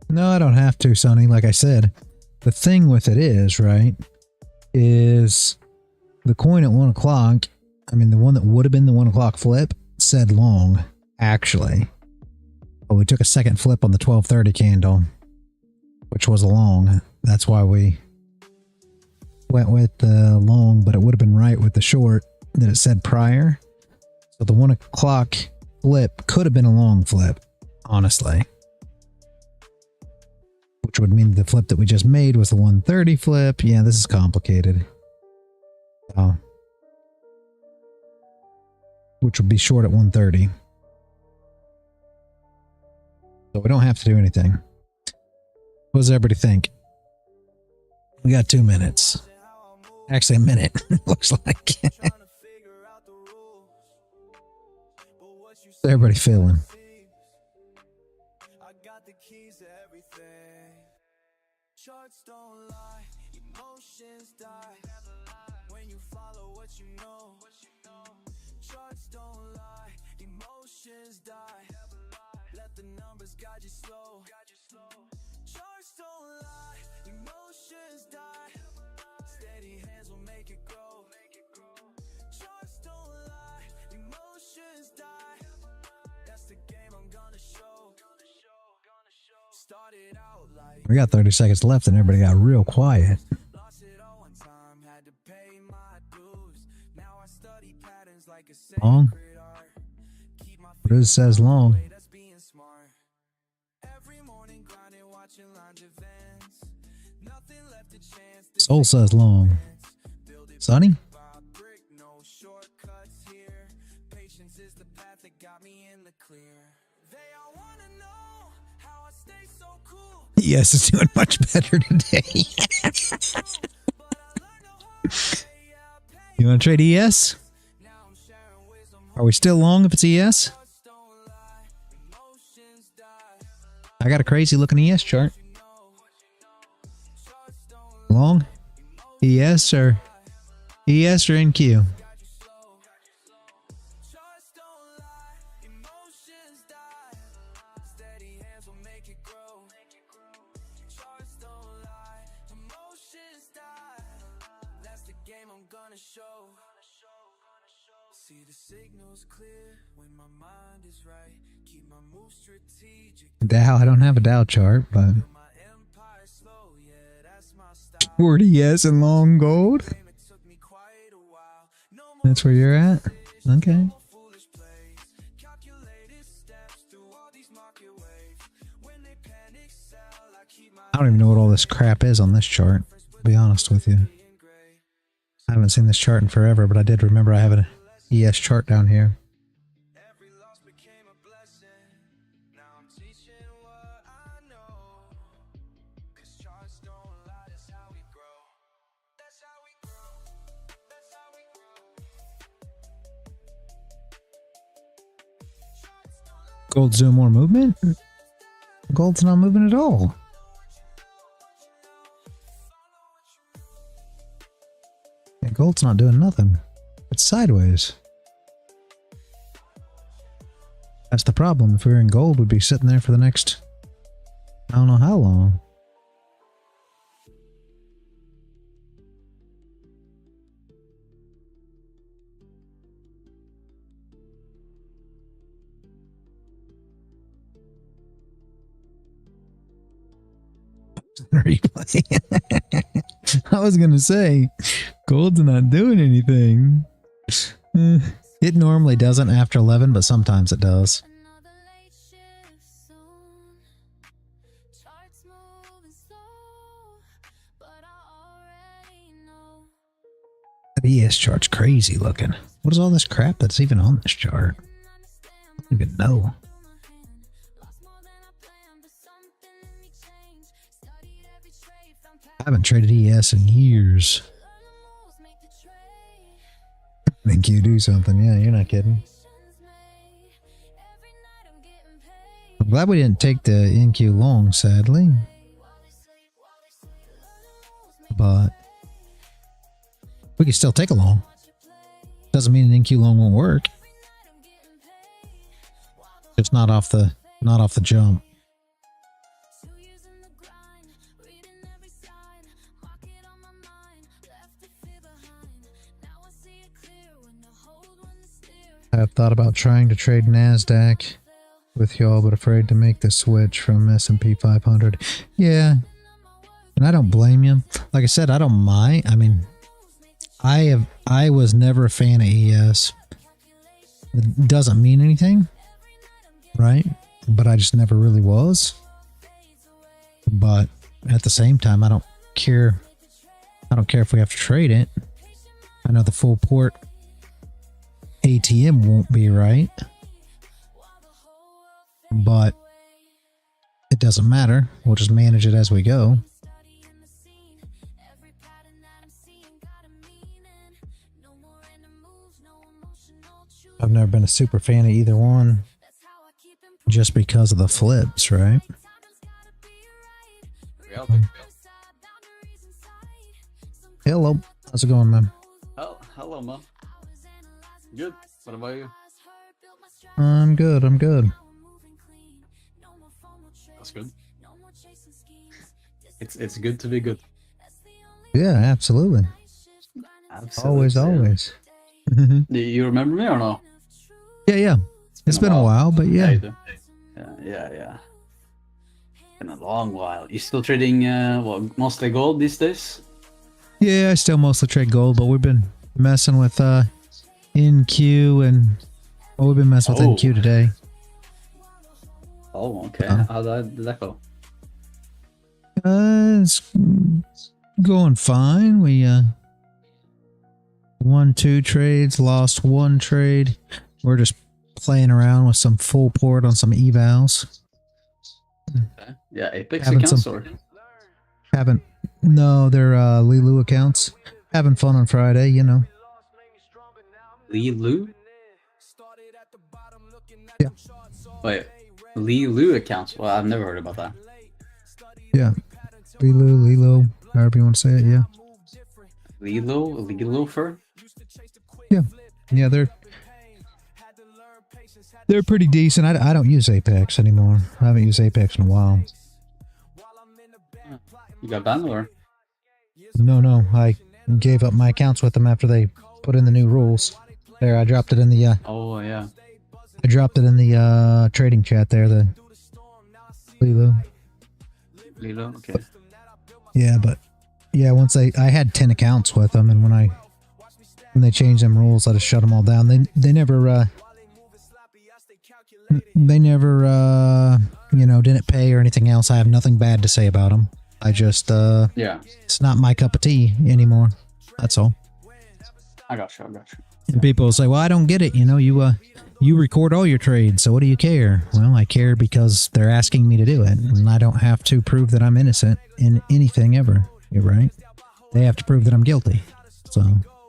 No, I don't have to, Sonny. Like I said, the thing with it is, right, is the coin at 1 o'clock, I mean, the one that would have been the 1 o'clock flip said long, actually. But we took a second flip on the 12:30 candle, which was a long. That's why we went with the long, but it would have been right with the short that it said prior. So the 1 o'clock flip could have been a long flip, honestly. which would mean the flip that we just made was the 130 flip. Yeah, this is complicated. Oh. Which would be short at 130. So we don't have to do anything. What does everybody think? We got 2 minutes. Actually, a minute, looks like. What's everybody feeling? Charts don't lie, emotions die. When you follow what you know. Charts don't lie, emotions die. Let the numbers guide you slow. Charts don't lie, emotions die. Steady hands will make it grow. Charts don't lie, emotions die. That's the game I'm gonna show. Started out like We got 30 seconds left and everybody got real quiet. lost it all one time, had to pay my dues. Now I study patterns like a Long? sacred art. Keep my What does it says long? that's being smart. Every morning grinding, watching lines advance. Nothing left to chance. Soul says long. Sonny? Brick, no shortcuts here. Patience is the path that got me in the clear. They all wanna know how I stay so cool. Yes, it's doing much better today. You want to trade ES? Are we still long if it's ES? I got a crazy looking ES chart. Long? ES or NQ? See the signals clear when my mind is right. Keep my moves strategic. Dow, I don't have a Dow chart, but My empire slow, yeah, that's my style. short ES and long gold. It took me quite a while. No more That's where you're at? Okay. foolish plays. Calculated steps through all these market waves. When they panic sell, I keep my I don't even know what all this crap is on this chart, to be honest with you. I haven't seen this chart in forever, but I did remember I have an ES chart down here. every loss became a blessing. Now I'm teaching what I know. 'Cause charts don't lie, that's how we grow. That's how we grow. That's how we grow. Gold's doing more movement? Gold's not moving at all. Yeah, gold's not doing nothing. It's sideways. That's the problem. If we were in gold, we'd be sitting there for the next, I don't know how long. Replay. I was gonna say, gold's not doing anything. It normally doesn't after 11, but sometimes it does. Another late shift soon. Charts moving slow, but I already know. That ES chart's crazy looking. What is all this crap that's even on this chart? I don't even know. I haven't traded ES in years. Think you do something. Yeah, you're not kidding. I'm glad we didn't take the NQ long, sadly. But we can still take a long. Doesn't mean an NQ long won't work. Just not off the jump. I've thought about trying to trade Nasdaq with y'all, but afraid to make the switch from S&P 500. Yeah, and I don't blame you. Like I said, I don't mind. I mean, I was never a fan of ES. It doesn't mean anything, right? But I just never really was. But at the same time, I don't care. I don't care if we have to trade it. I know the full port ATM won't be right, but it doesn't matter. We'll just manage it as we go. I've never been a super fan of either one just because of the flips, right? Hello. How's it going, man? Oh, hello, man. Good. What about you? I'm good. I'm good. That's good. It's good to be good. Yeah, absolutely. Absolutely. Always. Do you remember me or no? Yeah. It's been a while, but yeah. Yeah. Been a long while. You still trading mostly gold these days? Yeah, I still mostly trade gold, but we've been messing with NQ and we've been messing with NQ today. Oh, okay. How did that go? It's going fine. We won 2 trades, lost 1 trade. We're just playing around with some full port on some evals. Okay. Yeah, Apex accounts or? No, they're Leeloo accounts. Having fun on Friday, you know. Leeloo? Yeah. Wait, Leeloo accounts? Well, I've never heard about that. Yeah. Leeloo, however you want to say it, yeah. Leeloo for? Yeah, they're pretty decent. I don't use Apex anymore. I haven't used Apex in a while. You got banned or? No. I gave up my accounts with them after they put in the new rules. There, I dropped it in the oh yeah. I dropped it in the trading chat there, the Leeloo, okay. Yeah, but yeah, once I had 10 accounts with them, and when they changed them rules, I just shut them all down. They never didn't pay or anything else. I have nothing bad to say about them. I just yeah, it's not my cup of tea anymore. That's all. I got you. And people say, well, I don't get it. You know, you record all your trades, so what do you care? Well, I care because they're asking me to do it, and I don't have to prove that I'm innocent in anything ever. You're right. They have to prove that I'm guilty. So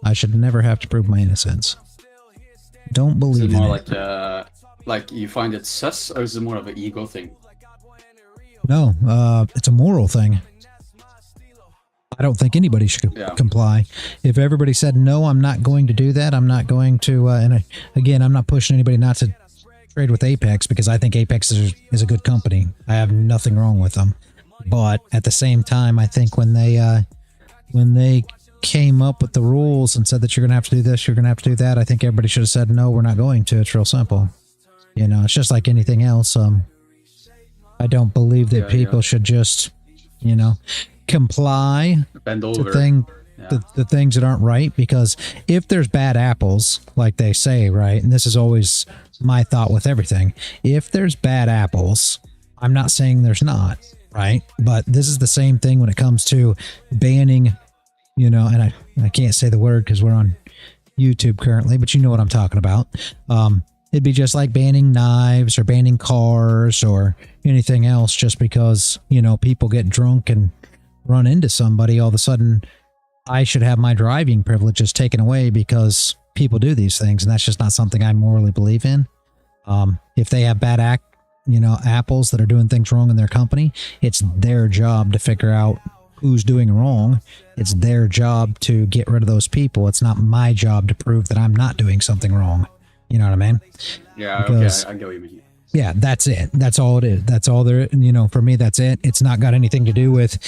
I should never have to prove my innocence. Don't believe in it. Is it more like you find it sus, or is it more of an ego thing? No, it's a moral thing. I don't think anybody should comply. If everybody said, no, I'm not going to do that, I'm not going to, again, I'm not pushing anybody not to trade with Apex because I think Apex is a good company. I have nothing wrong with them. But at the same time, I think when they came up with the rules and said that you're going to have to do this, you're going to have to do that, I think everybody should have said, no, we're not going to. It's real simple. You know, it's just like anything else. I don't believe that people should just, comply to the things that aren't right, because if there's bad apples, like they say, right, and this is always my thought with everything, if there's bad apples, I'm not saying there's not, right, but this is the same thing when it comes to banning, and I can't say the word because we're on YouTube currently, but you know what I'm talking about. It'd be just like banning knives or banning cars or anything else just because, people get drunk and run into somebody. All of a sudden, I should have my driving privileges taken away because people do these things, and that's just not something I morally believe in. If they have bad apples that are doing things wrong in their company, it's their job to figure out who's doing wrong. It's their job to get rid of those people. It's not my job to prove that I'm not doing something wrong. You know what I mean? Yeah, because, okay, I get what you mean. Yeah, that's it. That's all it is. That's all there, for me, that's it. It's not got anything to do with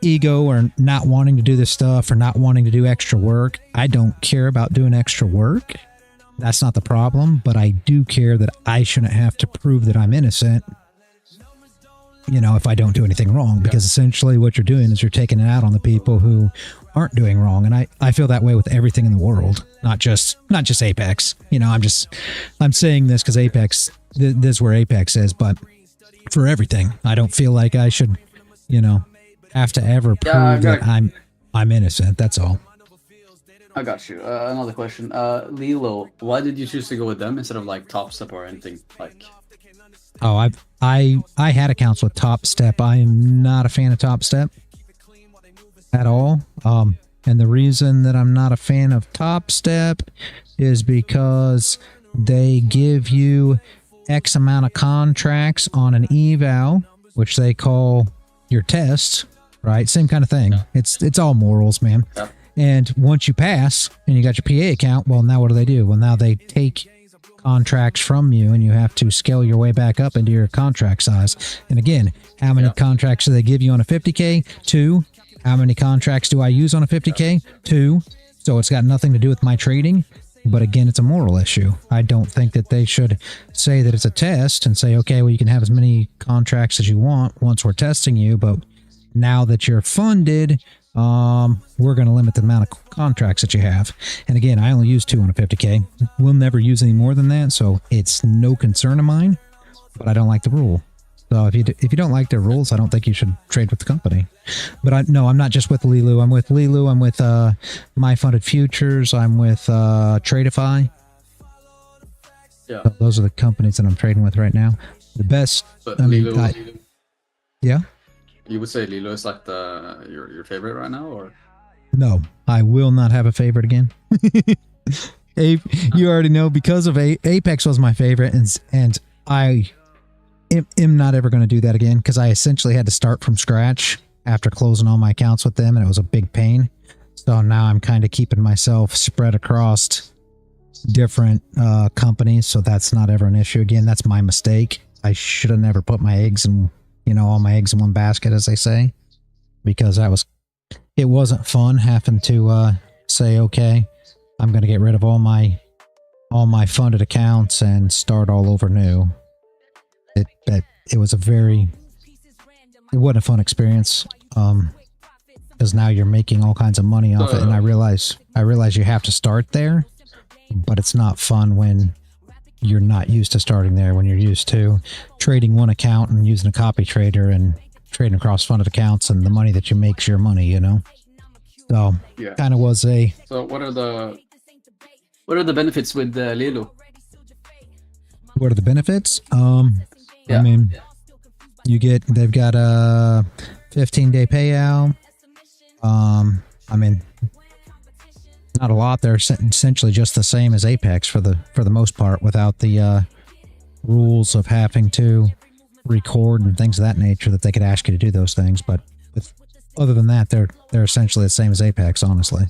ego or not wanting to do this stuff or not wanting to do extra work. I don't care about doing extra work. That's not the problem, but I do care that I shouldn't have to prove that I'm innocent, if I don't do anything wrong, because essentially what you're doing is you're taking it out on the people who aren't doing wrong. And I feel that way with everything in the world, not just Apex. I'm saying this because Apex, this is where Apex is, but for everything, I don't feel like I should, have to ever prove that I'm innocent. That's all. I got you. Another question. Leeloo, why did you choose to go with them instead of like Top Step or anything like? Oh, I had accounts with Top Step. I am not a fan of Top Step at all. And the reason that I'm not a fan of Top Step is because they give you X amount of contracts on an eval, which they call your test, right? Same kind of thing. Yeah. It's all morals, man. Yeah. And once you pass and you got your PA account, well, now what do? Well, now they take contracts from you and you have to scale your way back up into your contract size. And again, how many contracts do they give you on a 50K? 2. How many contracts do I use on a 50K? 2. So it's got nothing to do with my trading. But again, it's a moral issue. I don't think that they should say that it's a test and say, okay, well, you can have as many contracts as you want once we're testing you. But now that you're funded, we're going to limit the amount of contracts that you have. And again, I only use 2 on a 50K. We'll never use any more than that. So it's no concern of mine, but I don't like the rule. So if you don't like their rules, I don't think you should trade with the company. But no, I'm not just with Leeloo. I'm with Leeloo. I'm with My Funded Futures. I'm with Tradeify. Yeah, so those are the companies that I'm trading with right now. The best. But Leeloo, yeah. You would say Leeloo is like your favorite right now, or? No, I will not have a favorite again. You already know, because of Apex was my favorite, and I am not ever going to do that again, because I essentially had to start from scratch after closing all my accounts with them, and it was a big pain. So now I'm kind of keeping myself spread across different companies, so that's not ever an issue again. That's my mistake. I should have never put my eggs in, all my eggs in one basket, as they say, because it wasn't fun having to say, okay, I'm going to get rid of all my funded accounts and start all over new. It was it wasn't a fun experience, because now you're making all kinds of money off it, and I realize you have to start there, but it's not fun when you're not used to starting there, when you're used to trading one account and using a copy trader and trading across funded accounts, and the money that you make is your money, So kind of was a. So what are the benefits with Leeloo? What are the benefits? I mean, they've got a 15-day payout. I mean, not a lot. They're essentially just the same as Apex for the most part, without the rules of having to record and things of that nature that they could ask you to do those things. But other than that, they're essentially the same as Apex, honestly.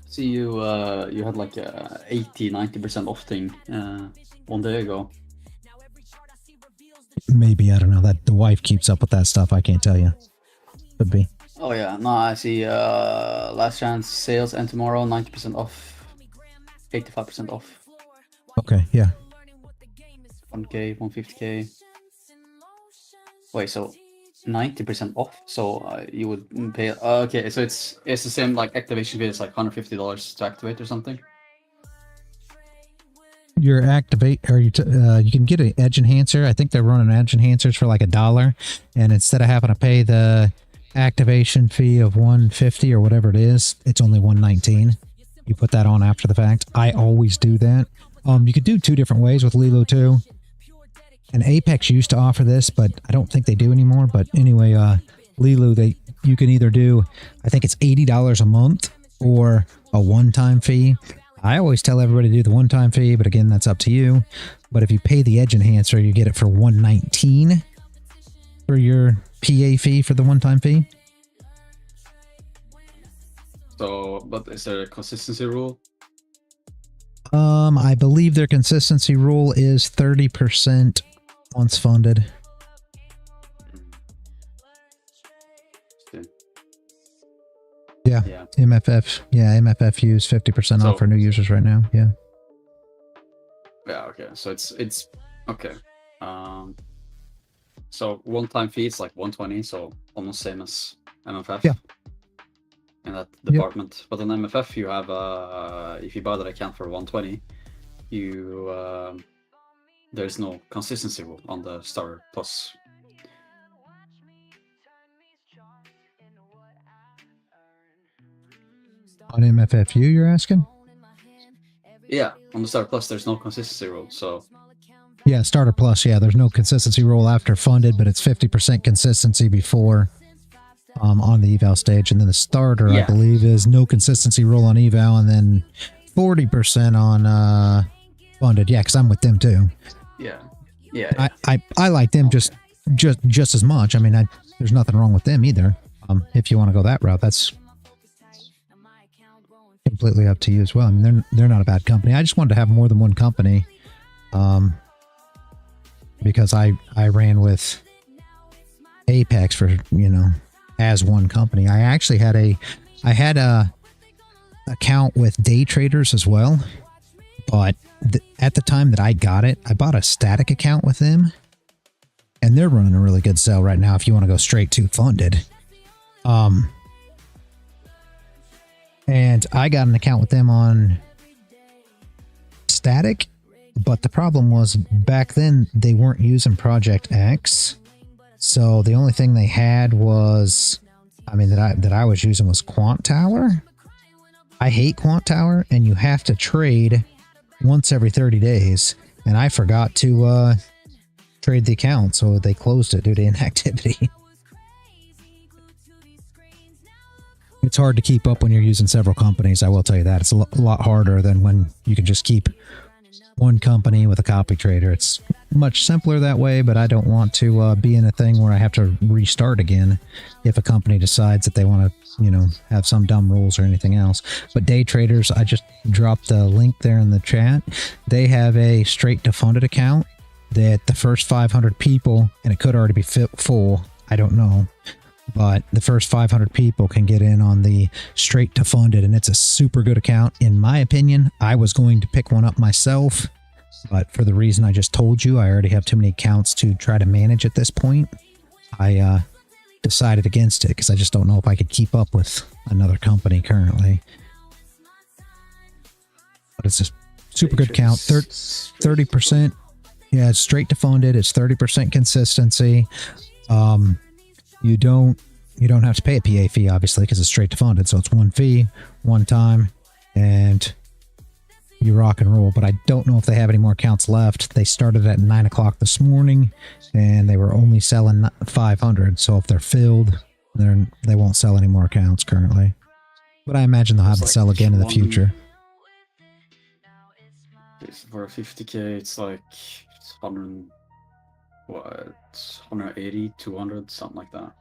See, you had like a 80-90% off thing 1 day ago. Maybe, I don't know. That the wife keeps up with that stuff. I can't tell you. Could be. Oh yeah, no, I see. Last chance sales and tomorrow 90% off, 85% off. Okay, yeah. 1K, 150K. Wait, so 90% off? So you would pay? Okay, so it's the same like activation fee. It's like $150 to activate or something. Your activate, or you can get an edge enhancer. I think they're running edge enhancers for like $1, and instead of having to pay the activation fee of $150 or whatever it is, it's only $119. You put that on after the fact. I always do that. You could do 2 different ways with Leeloo too. And Apex used to offer this, but I don't think they do anymore. But anyway, Leeloo, you can either do, I think it's $80 a month or a one-time fee. I always tell everybody to do the one-time fee, but again, that's up to you. But if you pay the edge enhancer, you get it for $119 for your PA fee for the one-time fee. So, but is there a consistency rule? I believe their consistency rule is 30% once funded. Yeah. MFF. Yeah, MFF use 50% off for new users right now. Yeah. Yeah. Okay. So it's okay. So one-time fee is like 120, so almost same as MFF. Yeah. In that department, but on MFF you have if you buy that account for 120, there's no consistency rule on the Starter Plus. On MFFU, you're asking? Yeah, on the Starter Plus, there's no consistency rule, so... Yeah, Starter Plus, yeah, there's no consistency rule after funded, but it's 50% consistency before on the eval stage. And then the starter, I believe, is no consistency rule on eval, and then 40% on funded. Yeah, because I'm with them too. Yeah. Yeah. I like them just as much. I mean, there's nothing wrong with them either. If you want to go that route, that's completely up to you as well. I mean, they're not a bad company. I just wanted to have more than one company, because I ran with Apex for, you know, as one company. I actually had a account with day traders as well, but at the time that I got it, I bought a static account with them, and they're running a really good sale right now if you want to go straight to funded. And I got an account with them on static, but the problem was back then they weren't using Project X. So the only thing they had was, I mean, that I was using was Quant Tower. I hate Quant Tower, and you have to trade once every 30 days. And I forgot to trade the account, so they closed it due to inactivity. It's hard to keep up when you're using several companies, I will tell you that. It's a lot harder than when you can just keep one company with a copy trader. It's much simpler that way, but I don't want to be in a thing where I have to restart again if a company decides that they want to, you know, have some dumb rules or anything else. But day traders, I just dropped the link there in the chat. They have a straight to funded account that the first 500 people, and it could already be full, I don't know, but the first 500 people can get in on the straight to funded, and it's a super good account. In my opinion, I was going to pick one up myself, but for the reason I just told you, I already have too many accounts to try to manage at this point. I decided against it because I just don't know if I could keep up with another company currently. But it's a super good account. 30%. Yeah, it's straight to funded. It's 30% consistency. You don't have to pay a PA fee, obviously, because it's straight to funded. So it's one fee, one time, and you rock and roll. But I don't know if they have any more accounts left. They started at 9 o'clock this morning, and they were only selling 500. So if they're filled, they won't sell any more accounts currently. But I imagine they'll have to sell again in the future. For 50k, it's like 180, 200, something like that.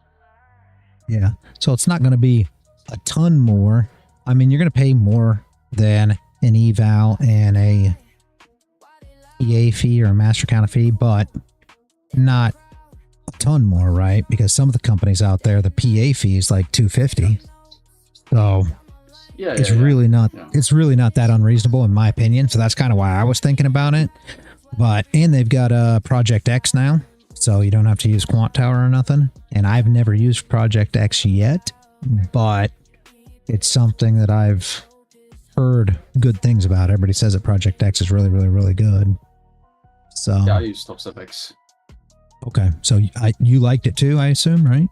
Yeah, so it's not going to be a ton more. I mean, you're going to pay more than an eval and a EA fee or a master account fee, but not a ton more, right? Because some of the companies out there, the PA fee is like $250. So it's really not that unreasonable in my opinion. So that's kind of why I was thinking about it. And they've got Project X now, so you don't have to use Quant Tower or nothing. And I've never used Project X yet, but it's something that I've heard good things about. Everybody says that Project X is really, really, really good. So yeah, I use TopStep X. Okay, so you liked it too, I assume, right?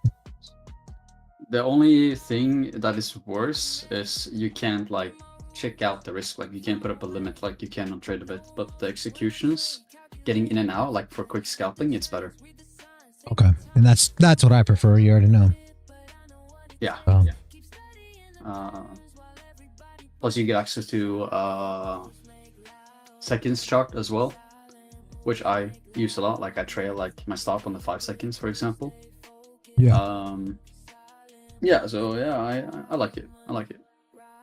The only thing that is worse is you can't like check out the risk, like you can't put up a limit like you can on TradeAbit, but the executions, getting in and out, like for quick scalping, it's better. Okay, and that's what I prefer. You already know. Yeah. Plus, you get access to seconds chart as well, which I use a lot. Like I trail like my stop on the 5 seconds, for example. Yeah. Yeah. So yeah, I like it. I like it.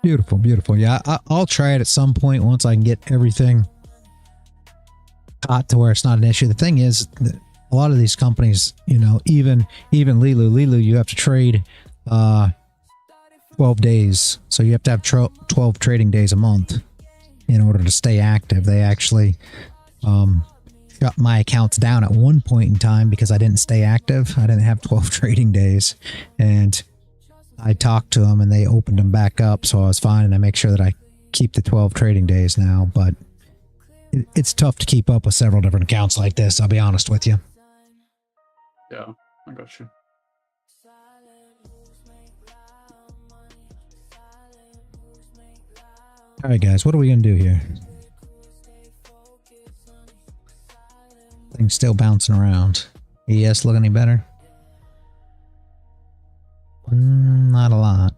Beautiful, beautiful. Yeah, I'll try it at some point once I can get everything hot to where it's not an issue. The thing is, a lot of these companies, you know, even Leeloo, you have to trade 12 days. So you have to have 12 trading days a month in order to stay active. They actually shut my accounts down at one point in time because I didn't stay active. I didn't have 12 trading days, and I talked to them and they opened them back up, so I was fine, and I make sure that I keep the 12 trading days now. But it's tough to keep up with several different accounts like this, I'll be honest with you. Yeah, I got you. All right, guys, what are we gonna do here? Thing's still bouncing around. ES look any better? Not a lot.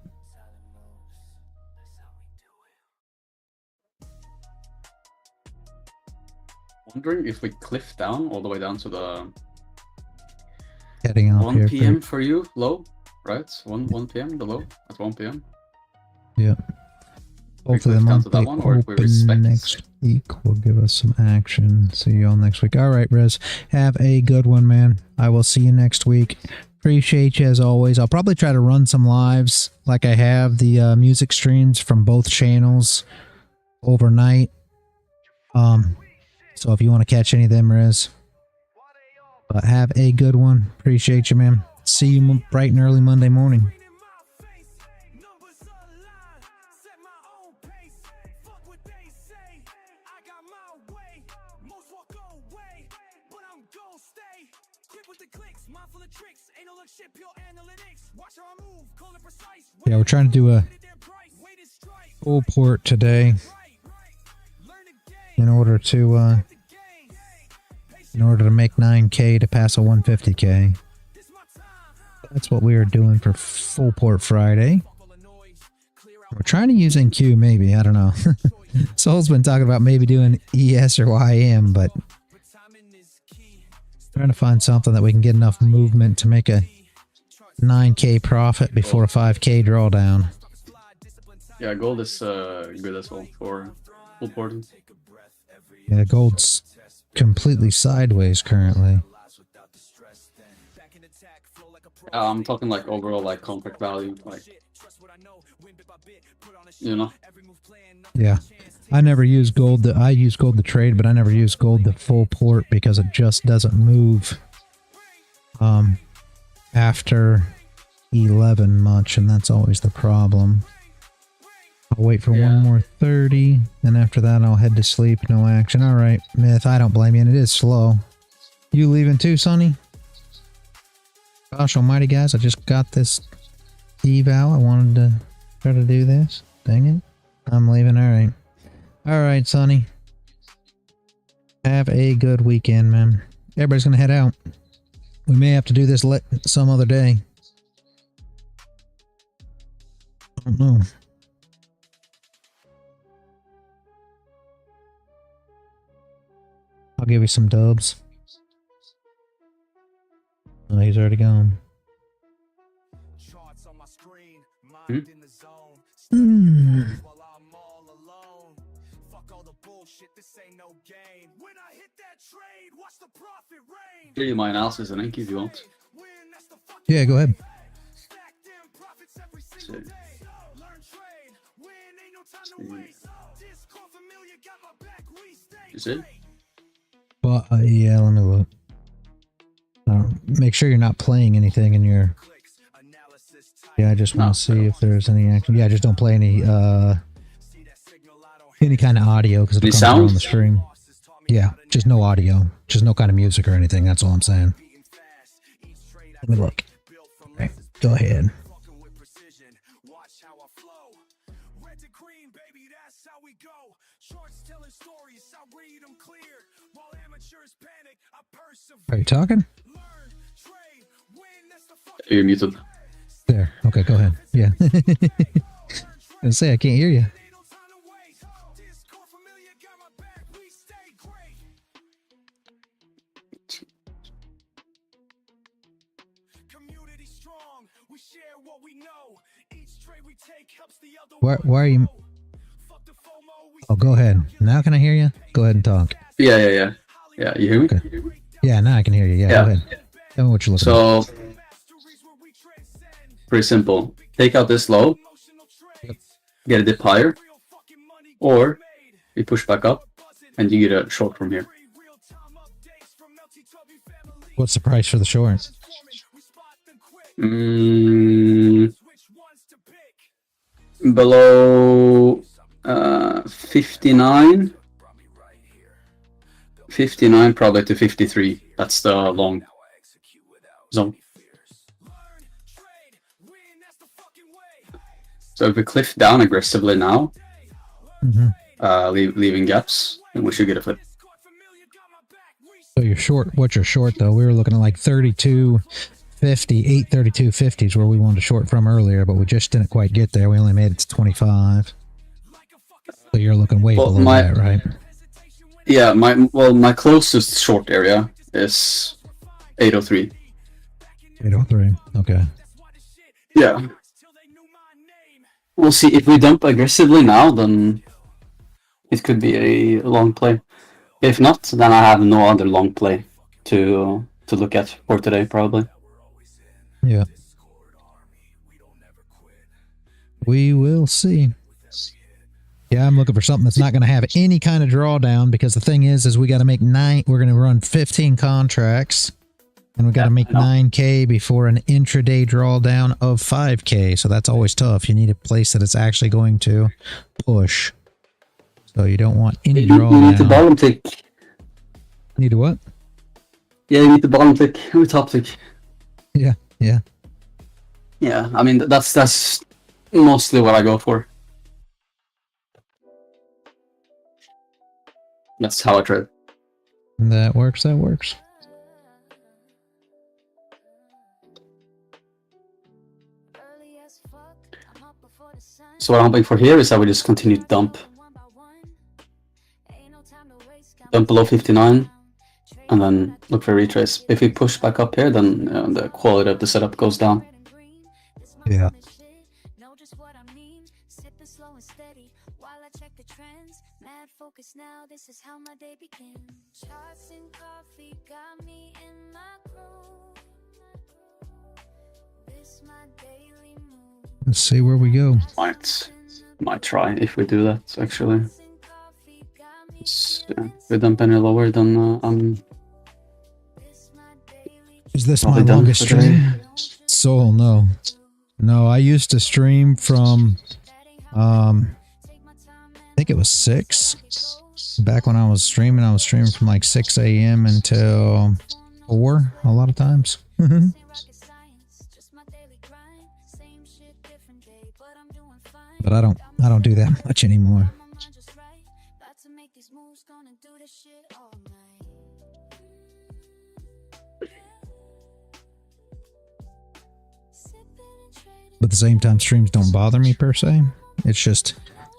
Wondering if we cliff down all the way down to the Heading off 1 here. p.m. for you, low, right? 1 p.m. the low at 1 p.m. Yeah. Hopefully the monthly open next week will give us some action. See you all next week. All right, Riz. Have a good one, man. I will see you next week. Appreciate you as always. I'll probably try to run some lives like I have the music streams from both channels overnight. So if you want to catch any of them, Riz. But have a good one. Appreciate you, man. See you bright and early Monday morning. Yeah, we're trying to do a full port today in order to make 9K to pass a 150K. That's what we are doing for full port Friday. We're trying to use NQ maybe, I don't know. Soul's been talking about maybe doing ES or YM, but trying to find something that we can get enough movement to make a 9K profit before a 5K drawdown. Yeah, gold is good as well for full porting. Yeah, gold's completely sideways currently. I'm talking like overall like contract value, like, you know. Yeah, I never use gold. I use gold to trade, but I never use gold to full port because it just doesn't move after 11 much, and that's always the problem. I'll wait for one more 30, and after that I'll head to sleep. No action. All right, Myth, I don't blame you, and it is slow. You leaving too, Sonny? Gosh almighty, guys, I just got this eval. I wanted to try to do this. Dang it. I'm leaving. All right. All right, Sonny. Have a good weekend, man. Everybody's going to head out. We may have to do this some other day. I don't know. I'll give you some dubs. Oh, he's already gone. Give you my analysis and NQ if you want. Yeah, go ahead. So, is it? Well, yeah, let me look. Make sure you're not playing anything in your... Yeah, I just want to see if there's any action. Yeah, just don't play any kind of audio because it'll come through on the stream. Yeah, just no audio. Just no kind of music or anything. That's all I'm saying. Let me look. Okay, go ahead. Are you talking? You're muted. There. Okay, go ahead. Yeah. I say I can't hear you. Why are you... Oh, go ahead. Now can I hear you? Go ahead and talk. Yeah, you hear me? Okay. Yeah, now I can hear you. Yeah, go ahead. Tell me what you're looking at. So, pretty simple. Take out this low, get a dip higher, or you push back up and you get a short from here. What's the price for the short? Below 59. 59 probably to 53. That's the long zone. So if we cliff down aggressively now, leaving gaps, and we should get a flip. So you're short. What's your short though? We were looking at like 32.50, 832.50 is where we wanted to short from earlier, but we just didn't quite get there. We only made it to 25. So you're looking way below that, right? Yeah, my closest short area is 803. 803. Okay. Yeah. We'll see. If we dump aggressively now, then it could be a long play. If not, then I have no other long play to look at for today, probably. Yeah. We will see. Yeah, I'm looking for something that's not going to have any kind of drawdown, because the thing is we got to make we're going to run 15 contracts, and we got to make 9K before an intraday drawdown of 5K. So that's always tough. You need a place that it's actually going to push. So you don't want any drawdown. You need the bottom tick. Need a what? Yeah, you need the bottom tick or top tick. Yeah, yeah. Yeah, I mean, that's mostly what I go for. That's how I trade. That works, that works. So what I'm hoping for here is that we just continue to dump below 59, and then look for a retrace. If we push back up here, then the quality of the setup goes down. Yeah. Let's see where we go. Might try if we do that, actually. If we dump any lower, then Is this my longest stream? Soul, no. No, I used to stream from I think it was 6. Back when I was streaming from like 6 a.m. until 4 a lot of times. But I don't do that much anymore. But at the same time, streams don't bother me per se. It's just,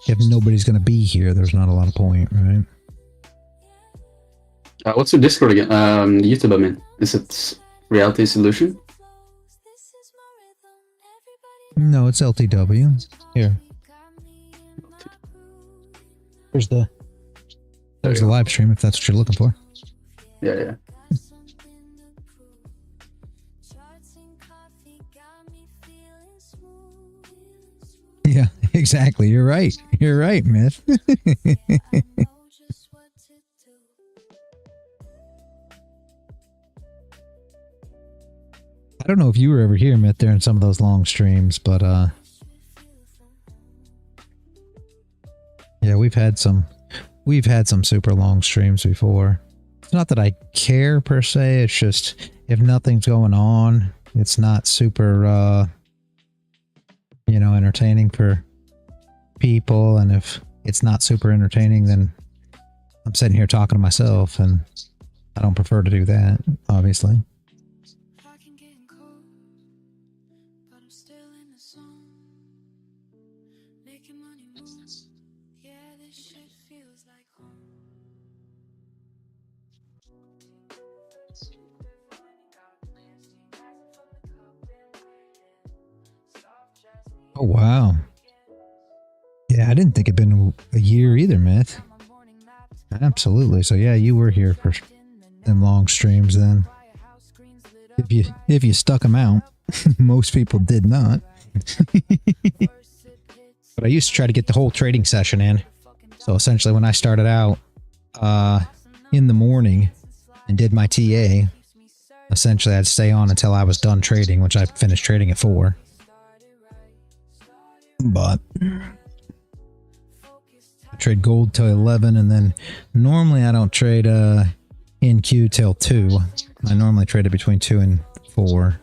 if nobody's going to be here, there's not a lot of point, right? What's your Discord again? YouTube, I mean. Is it Reality Solution? No, it's LTW. Here. There's the live stream, if that's what you're looking for. Yeah, yeah. Yeah, exactly. You're right. You're right, Myth. I don't know if you were ever here, Myth, during some of those long streams, but yeah, we've had some super long streams before. It's not that I care per se, it's just if nothing's going on, it's not super you know, entertaining for people, and if it's not super entertaining, then I'm sitting here talking to myself, and I don't prefer to do that, obviously. Oh, wow. Yeah, I didn't think it'd been a year either, Myth. Absolutely. So yeah, you were here for them long streams then. If you stuck them out. Most people did not. But I used to try to get the whole trading session in. So essentially when I started out in the morning and did my TA, essentially I'd stay on until I was done trading, which I finished trading at 4. But I trade gold till 11, and then normally I don't trade NQ till 2. I normally trade it between 2 and 4,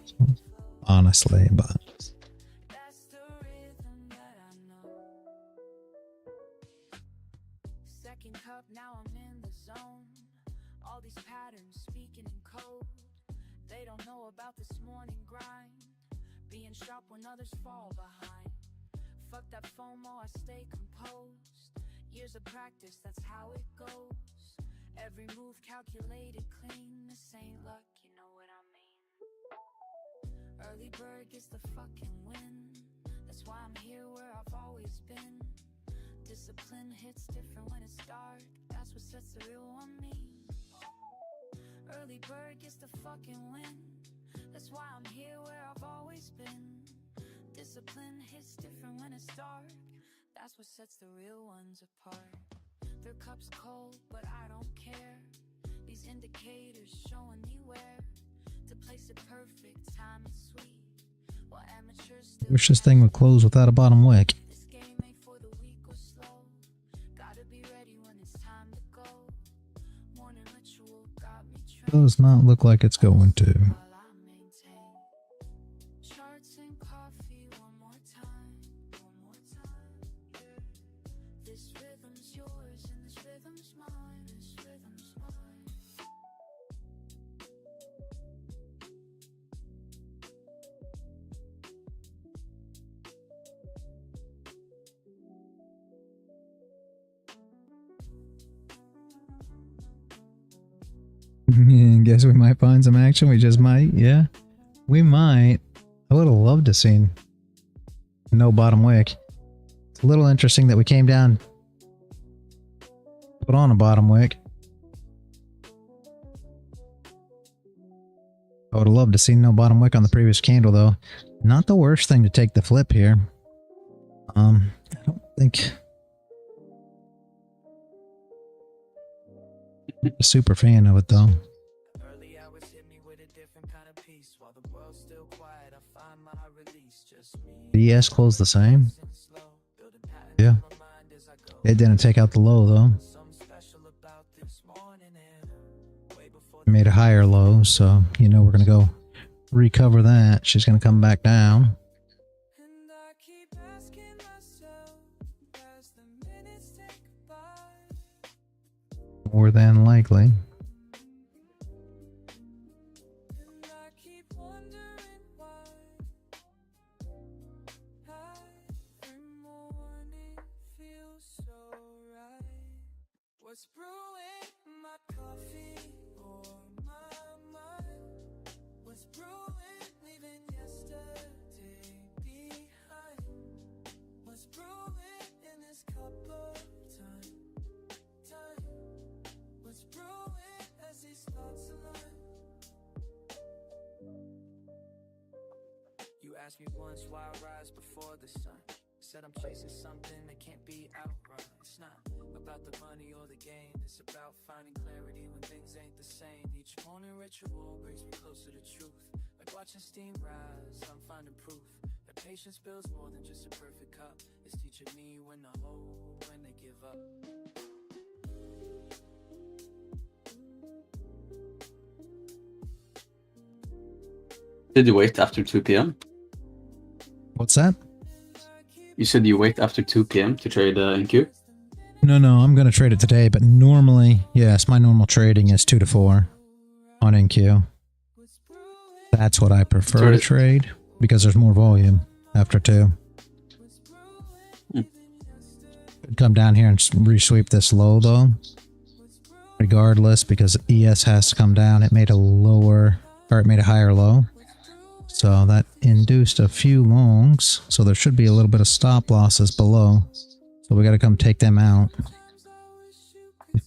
honestly, but second cup, now I'm in the zone. All these patterns speaking in code. They don't know about this morning grind. Being sharp when others fall behind. Fuck that FOMO, I stay composed. Years of practice, that's how it goes. Every move calculated clean. This ain't luck, you know what I mean. Early bird gets the fucking win. That's why I'm here where I've always been. Discipline hits different when it's dark. That's what sets the real on me. Early bird gets the fucking win. That's why I'm here where I've always been. Discipline hits different when it's dark. That's what sets the real ones apart. Their cup's cold, but I don't care. These indicators showing me where to place it perfect, time is sweet. While amateurs still Wish this thing would close without a bottom wick. this game ain't for the weak or slow. Gotta be ready when it's time to go. Morning ritual got me trained. Does not look like it's going to. While I maintain charts and coffee one more time, yeah. This rhythm's yours and this rhythm's mine, this rhythm's mine. Guess we might find some action. We just might. Yeah, we might. I would have loved to seen no bottom wick. It's a little interesting that we came down, put on a bottom wick. I would have loved to see no bottom wick on the previous candle, though. Not the worst thing to take the flip here. I don't think a super fan of it, though. Early hours hit me with a different kind of peace. While the world's still quiet, I find my release. Just me. The ES closed the same. Yeah. It didn't take out the low, though. It made a higher low, so, you know, we're going to go recover that. She's going to come back down. And I keep asking myself as the minutes tick by. More than likely. And I keep wondering why every morning feels so right. What's brewing in my coffee or my mind? What's brewing leaving yesterday behind? What's brewing in this cup of time? What's brewing as these thoughts align? You asked me once why I rise before the sun. Said I'm chasing something that can't be outrun. It's not about the money or the gain. It's about finding clarity when things ain't the same. Each morning ritual brings me closer to truth. Like watching steam rise, I'm finding proof that patience builds more than just a perfect cup. It's teaching me when to hold, when to give up. Did you wait after 2 p.m.? What's that? You said you wait after 2 p.m. to trade NQ? No, I'm going to trade it today, but normally, yes, my normal trading is 2 to 4 on NQ. That's what I prefer to trade because there's more volume after 2. Could come down here and resweep this low, though. Regardless, because ES has to come down. It made a lower, or it made a higher low. So that induced a few longs. So there should be a little bit of stop losses below. So we got to come take them out.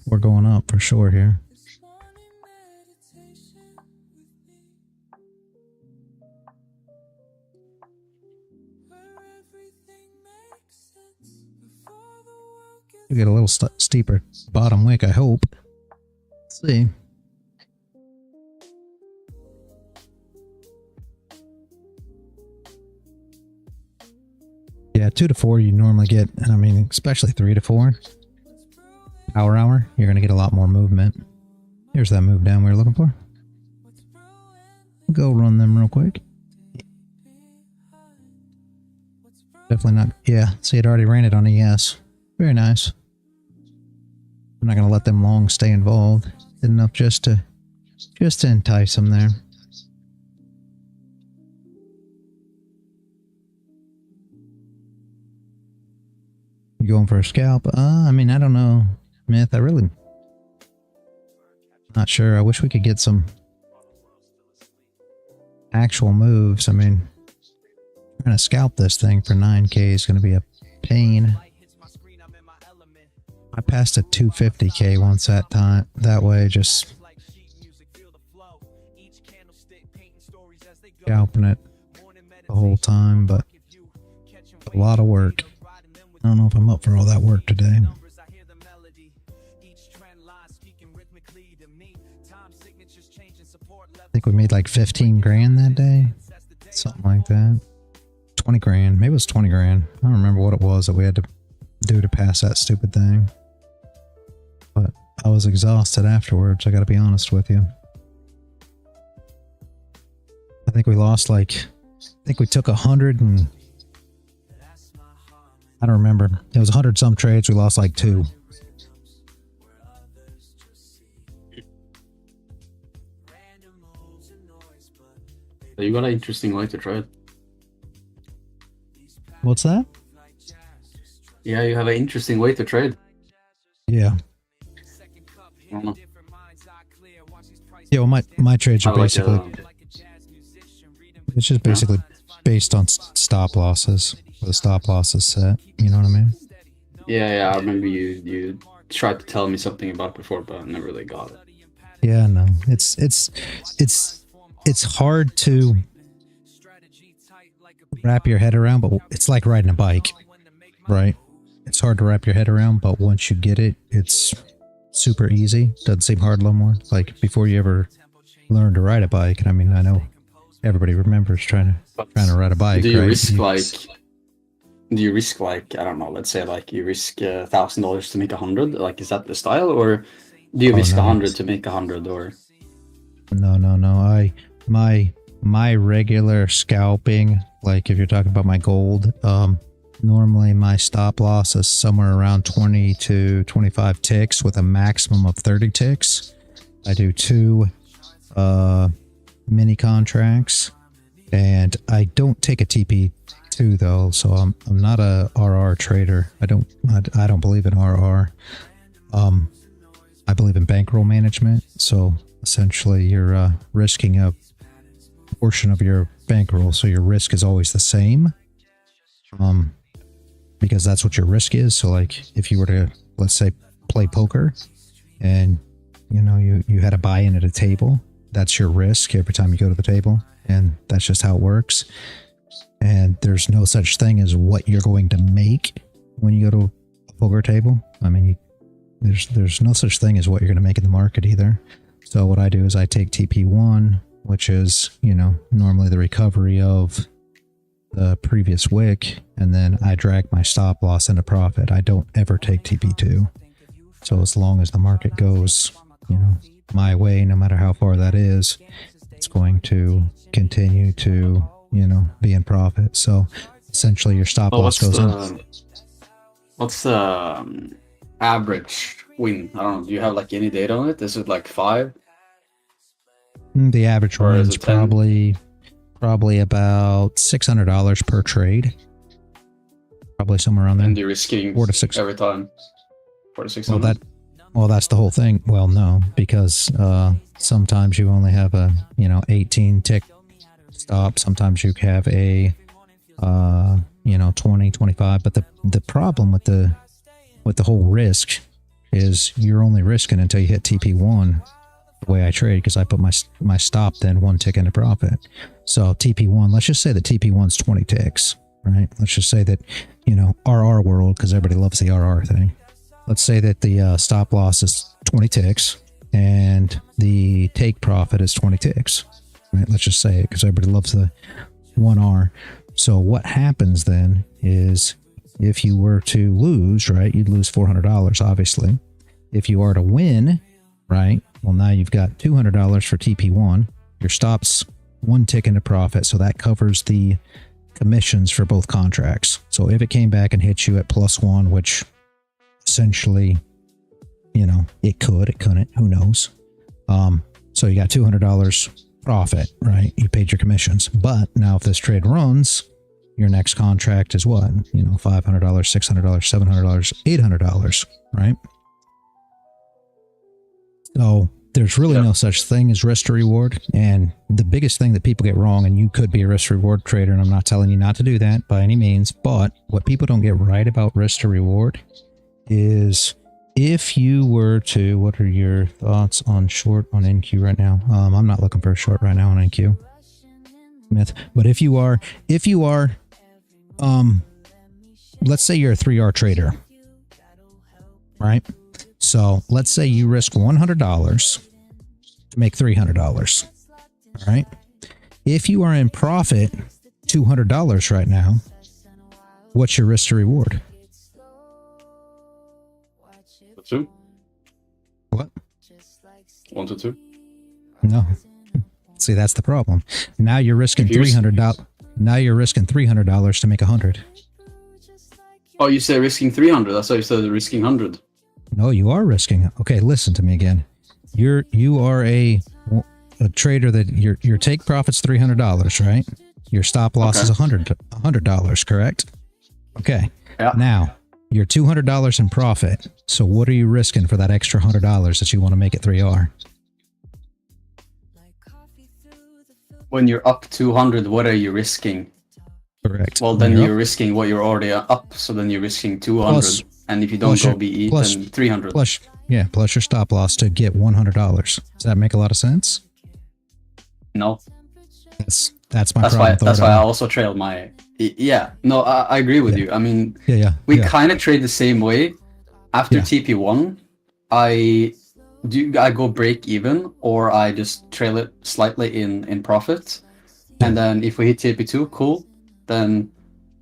We're going up for sure here. We get a little steeper bottom wick, I hope. Let's see. Yeah, 2 to 4 you normally get, and I mean, especially 3 to 4. Power hour, you're going to get a lot more movement. Here's that move down we were looking for. Go run them real quick. Definitely not, yeah, see it already ran it on ES. Very nice. I'm not going to let them long stay involved. Did enough just to entice them there. You going for a scalp? I mean, I don't know, Myth. I really not sure. I wish we could get some actual moves. I mean, trying to scalp this thing for 9K is going to be a pain. I passed a 250K once that way, just scalping it the whole time, but a lot of work. I don't know if I'm up for all that work today. I think we made like 15 grand that day, something like that. 20 grand, maybe it was 20 grand. I don't remember what it was that we had to do to pass that stupid thing. But I was exhausted afterwards, I gotta be honest with you. I think we lost like, I think we took 100 and I don't remember. It was 100 some trades, we lost like 2. You got an interesting way to trade. What's that? Yeah, you have an interesting way to trade. Yeah. I don't know. Yeah, well, my trades are basically, it's just basically based on stop losses. Where the stop loss is set. You know what I mean? Yeah, I remember you tried to tell me something about it before, but I never really got it. Yeah, no, it's hard to wrap your head around, but it's like riding a bike, right? It's hard to wrap your head around, but once you get it, it's super easy. Doesn't seem hard no more. Like before you ever learn to ride a bike, and I mean, I know everybody remembers trying to ride a bike. Do you right? risk like I don't know, let's say like you risk $1,000 to make 100? Like, is that the style, or do you risk 100 to make 100? Or no. My regular scalping, like if you're talking about my gold, normally my stop loss is somewhere around 20 to 25 ticks with a maximum of 30 ticks. I do 2 mini contracts, and I don't take a TP2 though, so I'm not a RR trader. I don't believe in RR. I believe in bankroll management. So essentially, you're risking a portion of your bankroll, so your risk is always the same. Because that's what your risk is. So like, if you were to, let's say, play poker, and you know you had a buy-in at a table, that's your risk every time you go to the table, and that's just how it works. And there's no such thing as what you're going to make when you go to a poker table. I mean, there's no such thing as what you're going to make in the market either. So what I do is I take TP1, which is, you know, normally the recovery of the previous wick, and then I drag my stop loss into profit. I don't ever take TP2. So as long as the market goes, you know, my way, no matter how far that is, it's going to continue to, you know, be in profit. So essentially your stop loss goes in. What's the average win? I don't know. Do you have like any data on it? Is it like 5? The average win is probably about $600 per trade. Probably somewhere around there. And you're risking 4 to 6 every time. 4 to 600. Well, that's the whole thing. Well, no, because sometimes you only have a 18 tick stop. Sometimes you have a 20, 25. But the problem with the whole risk is you're only risking until you hit TP1. The way I trade, because I put my stop then 1 tick into profit. So TP1, let's just say that TP1's 20 ticks, right? Let's just say that, RR world, because everybody loves the RR thing. Let's say that the stop loss is 20 ticks and the take profit is 20 ticks, right? Let's just say it, because everybody loves the 1R. So what happens then is if you were to lose, right, you'd lose $400, obviously. If you are to win, right, well, now you've got $200 for TP1. Your stop's 1 tick into profit, so that covers the commissions for both contracts. So if it came back and hit you at +1, which essentially, you know, it could, it couldn't, who knows? So you got $200 profit, right? You paid your commissions. But now if this trade runs, your next contract is what? You know, $500, $600, $700, $800, right? So there's really no such thing as risk to reward. And the biggest thing that people get wrong, and you could be a risk to reward trader, and I'm not telling you not to do that by any means, but what people don't get right about risk to reward is if you were to, what are your thoughts on short on NQ right now? I'm not looking for a short right now on NQ. Myth. But if you are, let's say you're a 3R trader, right? So let's say you risk $100 to make $300, all right? If you are in profit $200 right now, what's your risk to reward? 2. What? 1 to 2. No. See, that's the problem. Now you're risking $300. Now you're risking $300 to make 100. Oh, you say risking 300. That's why you said risking 100. No, you are risking. Okay, listen to me again. You are a trader that your take profit's $300, right? Your stop loss is $100, correct? Okay. Yeah. Now you're $200 in profit. So what are you risking for that extra $100 that you want to make it 3R? When you're up 200, what are you risking? Correct. Well, then you're risking what you're already up. So then you're risking 200. Plus, and if you don't go BE, then 300. Plus your stop loss to get $100. Does that make a lot of sense? No. That's my problem. That's why I I also trailed my... Yeah. No, I agree with you. I mean, we kind of trade the same way. After TP1, I go break even, or I just trail it slightly in profit. And then if we hit TP2, cool. Then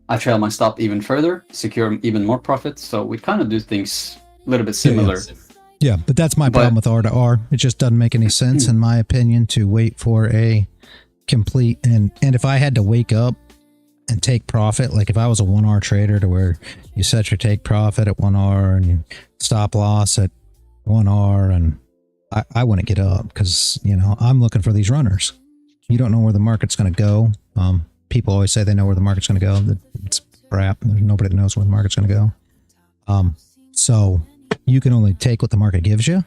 I trail my stop even further, secure even more profit. So we kind of do things a little bit similar. Yeah, but that's my problem with R to R. It just doesn't make any sense, in my opinion, to wait for a complete... And if I had to wake up and take profit, like if I was a 1R trader to where you set your take profit at 1R and you stop loss at 1R, and I wouldn't get up because, you know, I'm looking for these runners. You don't know where the market's going to go. People always say they know where the market's going to go. It's crap. There's nobody that knows where the market's going to go. So you can only take what the market gives you.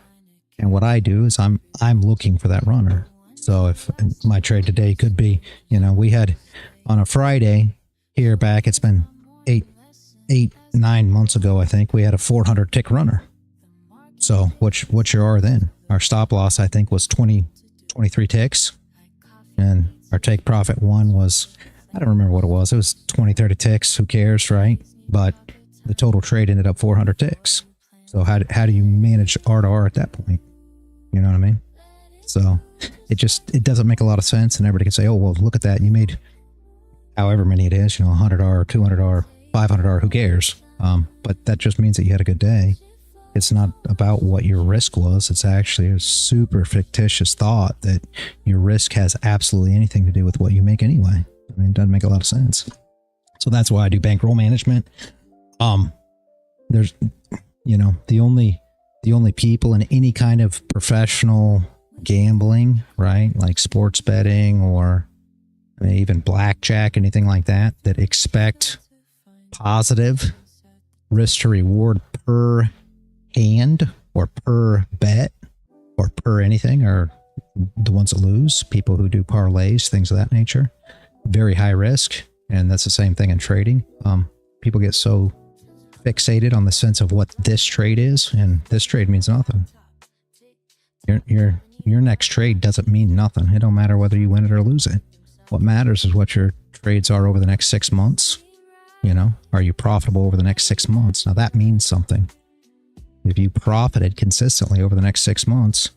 And what I do is I'm looking for that runner. So if my trade today could be, you know, we had on a Friday here back, it's been 9 months ago, I think, we had a 400 tick runner. So what's your R then? Our stop loss, I think, was 23 ticks. And our take profit one was, I don't remember what it was. It was 20, 30 ticks. Who cares, right? But the total trade ended up 400 ticks. So how do you manage R to R at that point? You know what I mean? So it doesn't make a lot of sense. And everybody can say, oh, well, look at that. You made however many it is, you know, 100R, 200R, 500R, who cares? But that just means that you had a good day. It's not about what your risk was. It's actually a super fictitious thought that your risk has absolutely anything to do with what you make anyway. I mean, it doesn't make a lot of sense. So that's why I do bankroll management. There's, you know, the only people in any kind of professional gambling, right? Like sports betting or even blackjack, anything like that, that expect positive risk to reward per hand or per bet or per anything, or the ones that lose, people who do parlays, things of that nature, very high risk. And that's the same thing in trading. People get so fixated on the sense of what this trade is, and this trade means nothing. Your next trade doesn't mean nothing. It don't matter whether you win it or lose it. What matters is what your trades are over the next 6 months. You know, are you profitable over the next 6 months? Now that means something. If you profited consistently over the next 6 months,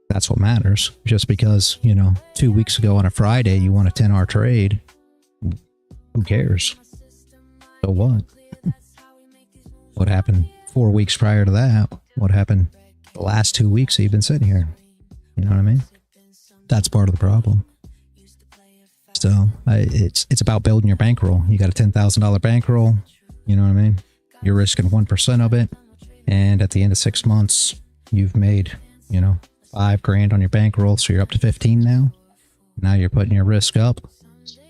that's what matters. Just because, you know, 2 weeks ago on a Friday, you won a 10R trade, who cares? So what? What happened 4 weeks prior to that? What happened the last 2 weeks that you've been sitting here? You know what I mean? That's part of the problem. So it's about building your bankroll. You got a $10,000 bankroll. You know what I mean? You're risking 1% of it. And at the end of 6 months, you've made, you know, 5 grand on your bankroll, so you're up to 15 now. Now you're putting your risk up.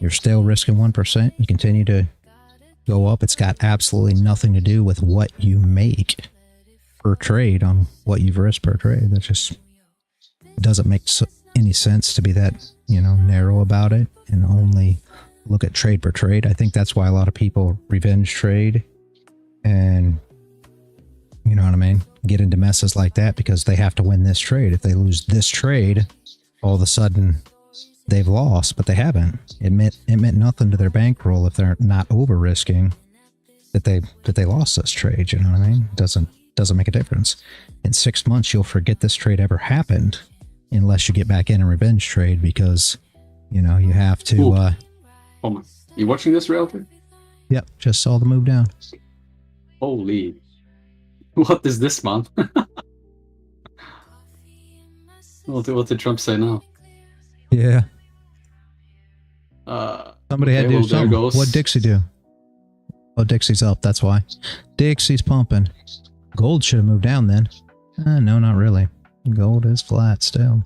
You're still risking 1%. You continue to go up. It's got absolutely nothing to do with what you make per trade on what you've risked per trade. That just doesn't make any sense to be that, you know, narrow about it and only look at trade per trade. I think that's why a lot of people revenge trade and, you know what I mean, get into messes like that because they have to win this trade. If they lose this trade, all of a sudden they've lost, but they haven't. It meant nothing to their bankroll if they're not over risking that they lost this trade. You know what I mean? It doesn't make a difference. In 6 months, you'll forget this trade ever happened unless you get back in a revenge trade because, you know, you have to. Hold on. You watching this, Realtor? Yep, just saw the move down. Holy. What is this, man? What did Trump say now? Yeah. Somebody had to do well, something. goes. What'd Dixie do? Oh, Dixie's up, that's why. Dixie's pumping. Gold should have moved down then. No, not really. Gold is flat still.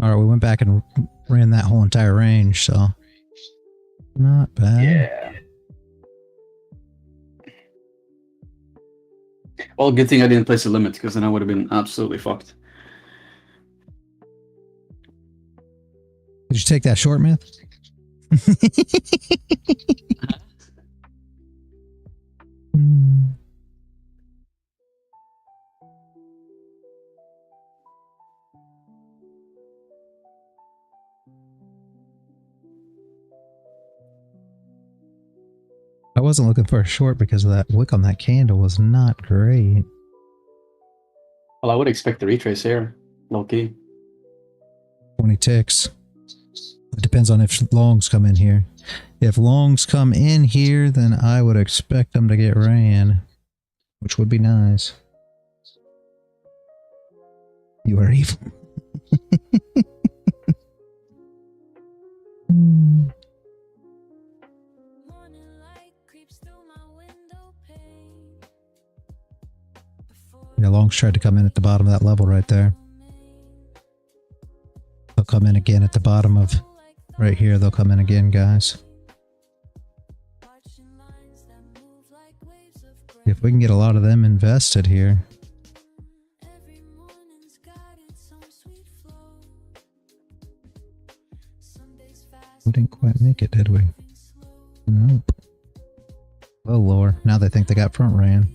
Alright, we went back and ran that whole entire range, so not bad. Yeah. Well, good thing I didn't place a limit, because then I would have been absolutely fucked. Did you take that short, myth? I wasn't looking for a short because of that wick on that candle was not great. Well, I would expect the retrace here, low key. 20 ticks. It depends on if longs come in here. If longs come in here, then I would expect them to get ran, which would be nice. You are evil. Yeah, longs tried to come in at the bottom of that level right there. They'll come in again at the bottom of right here. They'll come in again, guys. If we can get a lot of them invested here. We didn't quite make it, did we? Nope. Well, lower. Now they think they got front ran.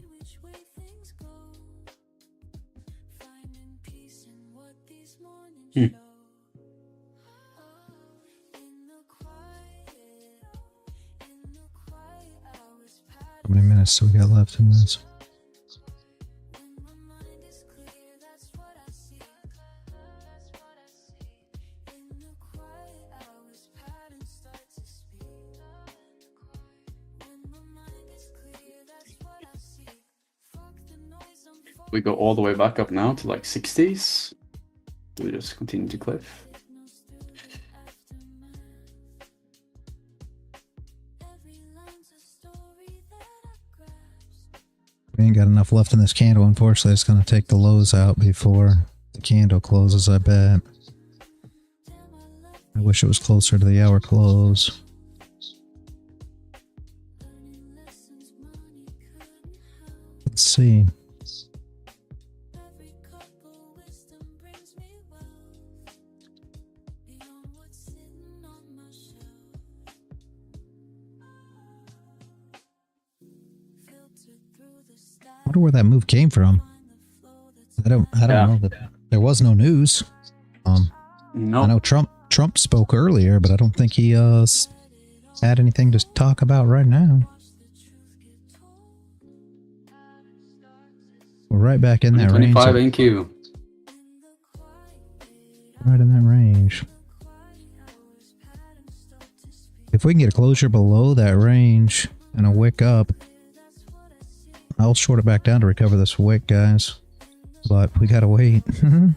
How many minutes do we got left in this? We go all the way back up now to like 60s. We just continue to cliff. We ain't got enough left in this candle. Unfortunately, it's going to take the lows out before the candle closes, I bet. I wish it was closer to the hour close. Let's see. I wonder where that move came from. I don't know. That there was no news. No. I know Trump spoke earlier, but I don't think he had anything to talk about right now. We're right back in that range. 25 NQ. Right in that range. If we can get a closure below that range and a wick up, I'll short it back down to recover this wick, guys. But we gotta wait. And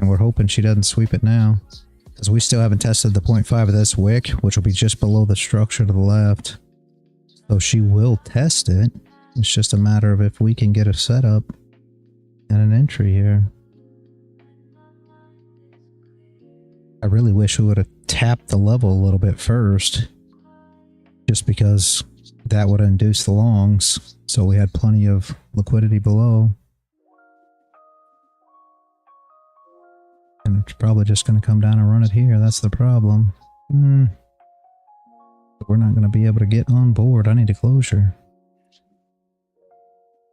we're hoping she doesn't sweep it now, because we still haven't tested the 0.5 of this wick, which will be just below the structure to the left. So she will test it. It's just a matter of if we can get a setup and an entry here. I really wish we would have tapped the level a little bit first, just because that would induce the longs, so we had plenty of liquidity below. And it's probably just going to come down and run it here. That's the problem. We're not going to be able to get on board. I need a closure.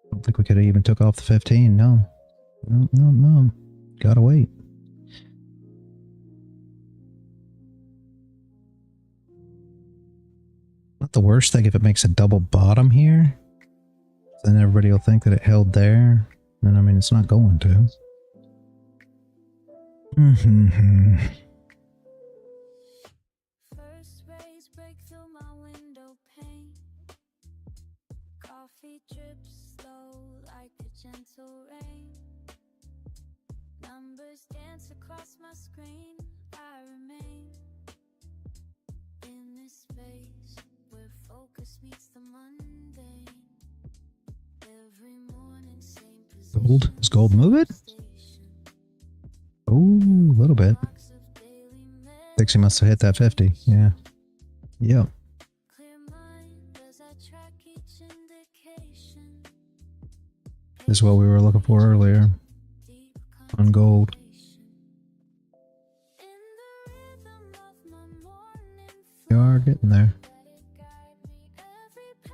I don't think we could have even took off the 15. No. No. Gotta wait. Not the worst thing if it makes a double bottom here. Then everybody will think that it held there. And I mean, it's not going to. First rays break through my window pane. Coffee drips slow like a gentle rain. Numbers dance across my screen. I remain in this space where focus meets the mundane. Every morning, same position. Gold? Is gold moving? Oh, a little bit. Thinks he must have hit that 50. Yeah. Yep. This is what we were looking for earlier on gold. We are getting there.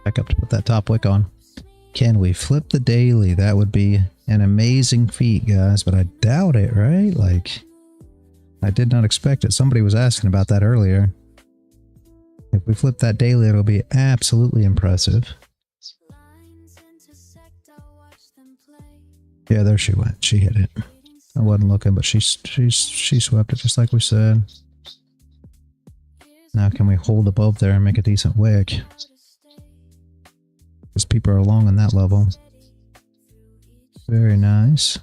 Back up to put that top wick on. Can we flip the daily? That would be an amazing feat, guys, but I doubt it, right? Like, I did not expect it. Somebody was asking about that earlier. If we flip that daily, it'll be absolutely impressive. Yeah, there she went. She hit it. I wasn't looking, but she swept it just like we said. Now can we hold above there and make a decent wick? Because people are long on that level. Very nice.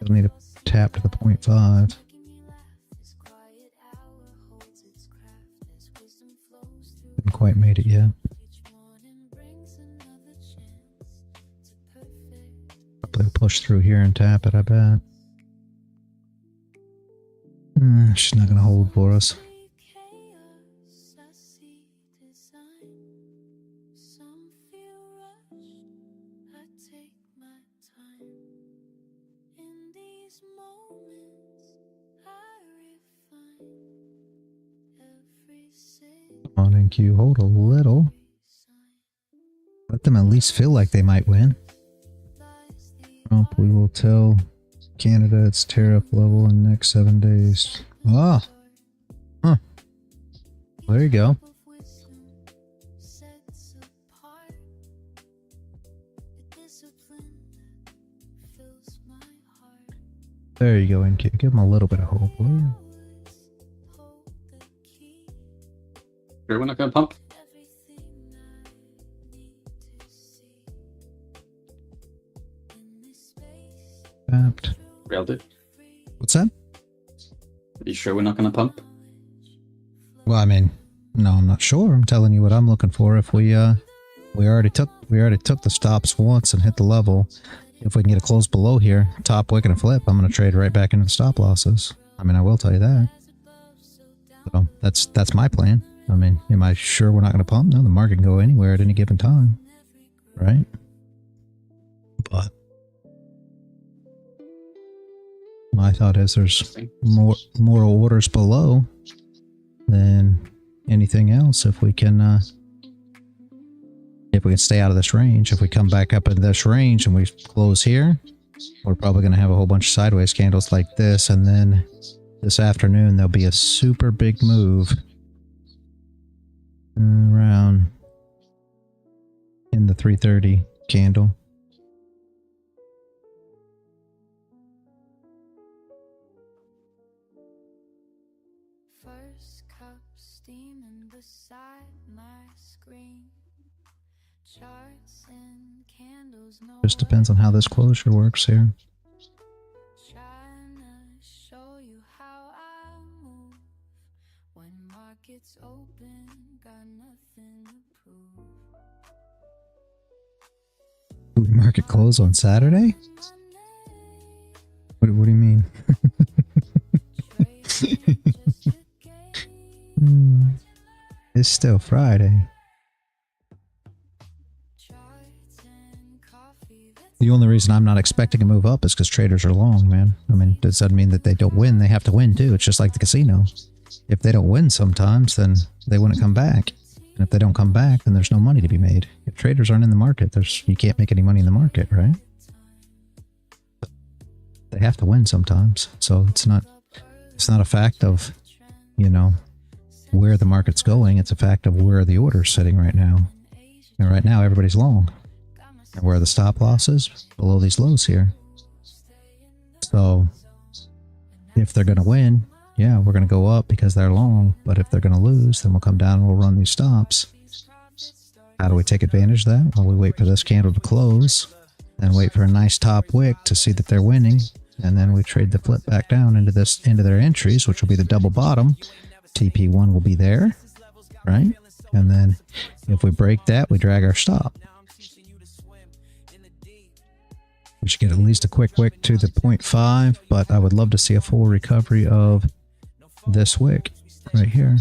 We'll need a tap to the 0.5. Haven't quite made it yet. Probably will push through here and tap it, I bet. She's not going to hold for us. Come on, NQ, hold a little. Let them at least feel like they might win. Trump, we will tell Canada its tariff level in the next 7 days. Ah! Huh. There you go. There you go, NQ. Give them a little bit of hope, will you? Sure, we're not gonna pump. Tapped. Railed it. What's that? Are you sure we're not gonna pump? Well, I mean, no, I'm not sure. I'm telling you what I'm looking for. If we already took the stops once and hit the level. If we can get a close below here, top wick and a flip, I'm gonna trade right back into the stop losses. I mean, I will tell you that. So that's my plan. I mean, am I sure we're not gonna pump? No, the market can go anywhere at any given time, right? But my thought is there's more orders below than anything else. If we can stay out of this range, if we come back up in this range and we close here, we're probably going to have a whole bunch of sideways candles like this, and then this afternoon there'll be a super big move around in the 330 candle. First cup steaming beside my screen. Charts and candles. Just depends on how this closure works here. Trying to show you how I move when market Pockets open, got nothing to prove. Food market close on Saturday? What do you mean? It's still Friday. The only reason I'm not expecting a move up is because traders are long, man. I mean, does that mean that they don't win? They have to win too. It's just like the casino. If they don't win sometimes, then they wouldn't come back. And if they don't come back, then there's no money to be made. If traders aren't in the market, you can't make any money in the market, right? They have to win sometimes. So it's not a fact of, you know, where the market's going. It's a fact of where the order's sitting right now. And right now, everybody's long. And where are the stop losses? Below these lows here. So if they're going to win, yeah, we're going to go up because they're long. But if they're going to lose, then we'll come down and we'll run these stops. How do we take advantage of that? Well, we wait for this candle to close and wait for a nice top wick to see that they're winning. And then we trade the flip back down into their entries, which will be the double bottom. TP1 will be there, right? And then if we break that, we drag our stop. We should get at least a quick wick to the 0.5, but I would love to see a full recovery of this wick right here.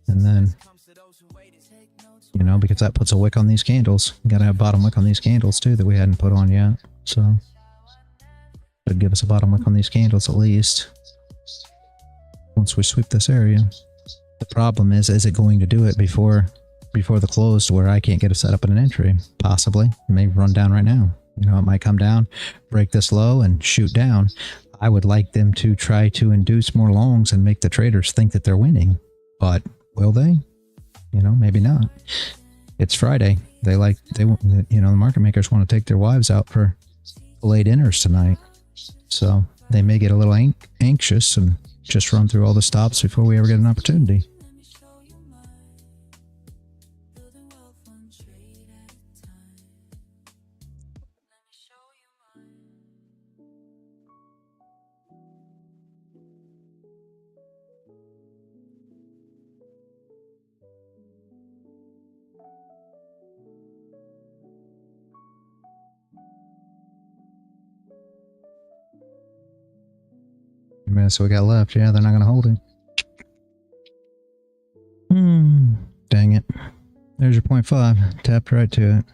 And then, you know, because that puts a wick on these candles. You got to have bottom wick on these candles too that we hadn't put on yet. So should give us a bottom wick on these candles at least once we sweep this area. The problem is it going to do it before the close to where I can't get a setup in an entry? Possibly. It may run down right now. You know, it might come down, break this low, and shoot down. I would like them to try to induce more longs and make the traders think that they're winning. But will they? You know, maybe not. It's Friday. You know, the market makers want to take their wives out for late inners tonight. So they may get a little anxious and just run through all the stops before we ever get an opportunity. Minutes we got left. Yeah, they're not going to hold it. Dang it. There's your 0.5. Tapped right to it.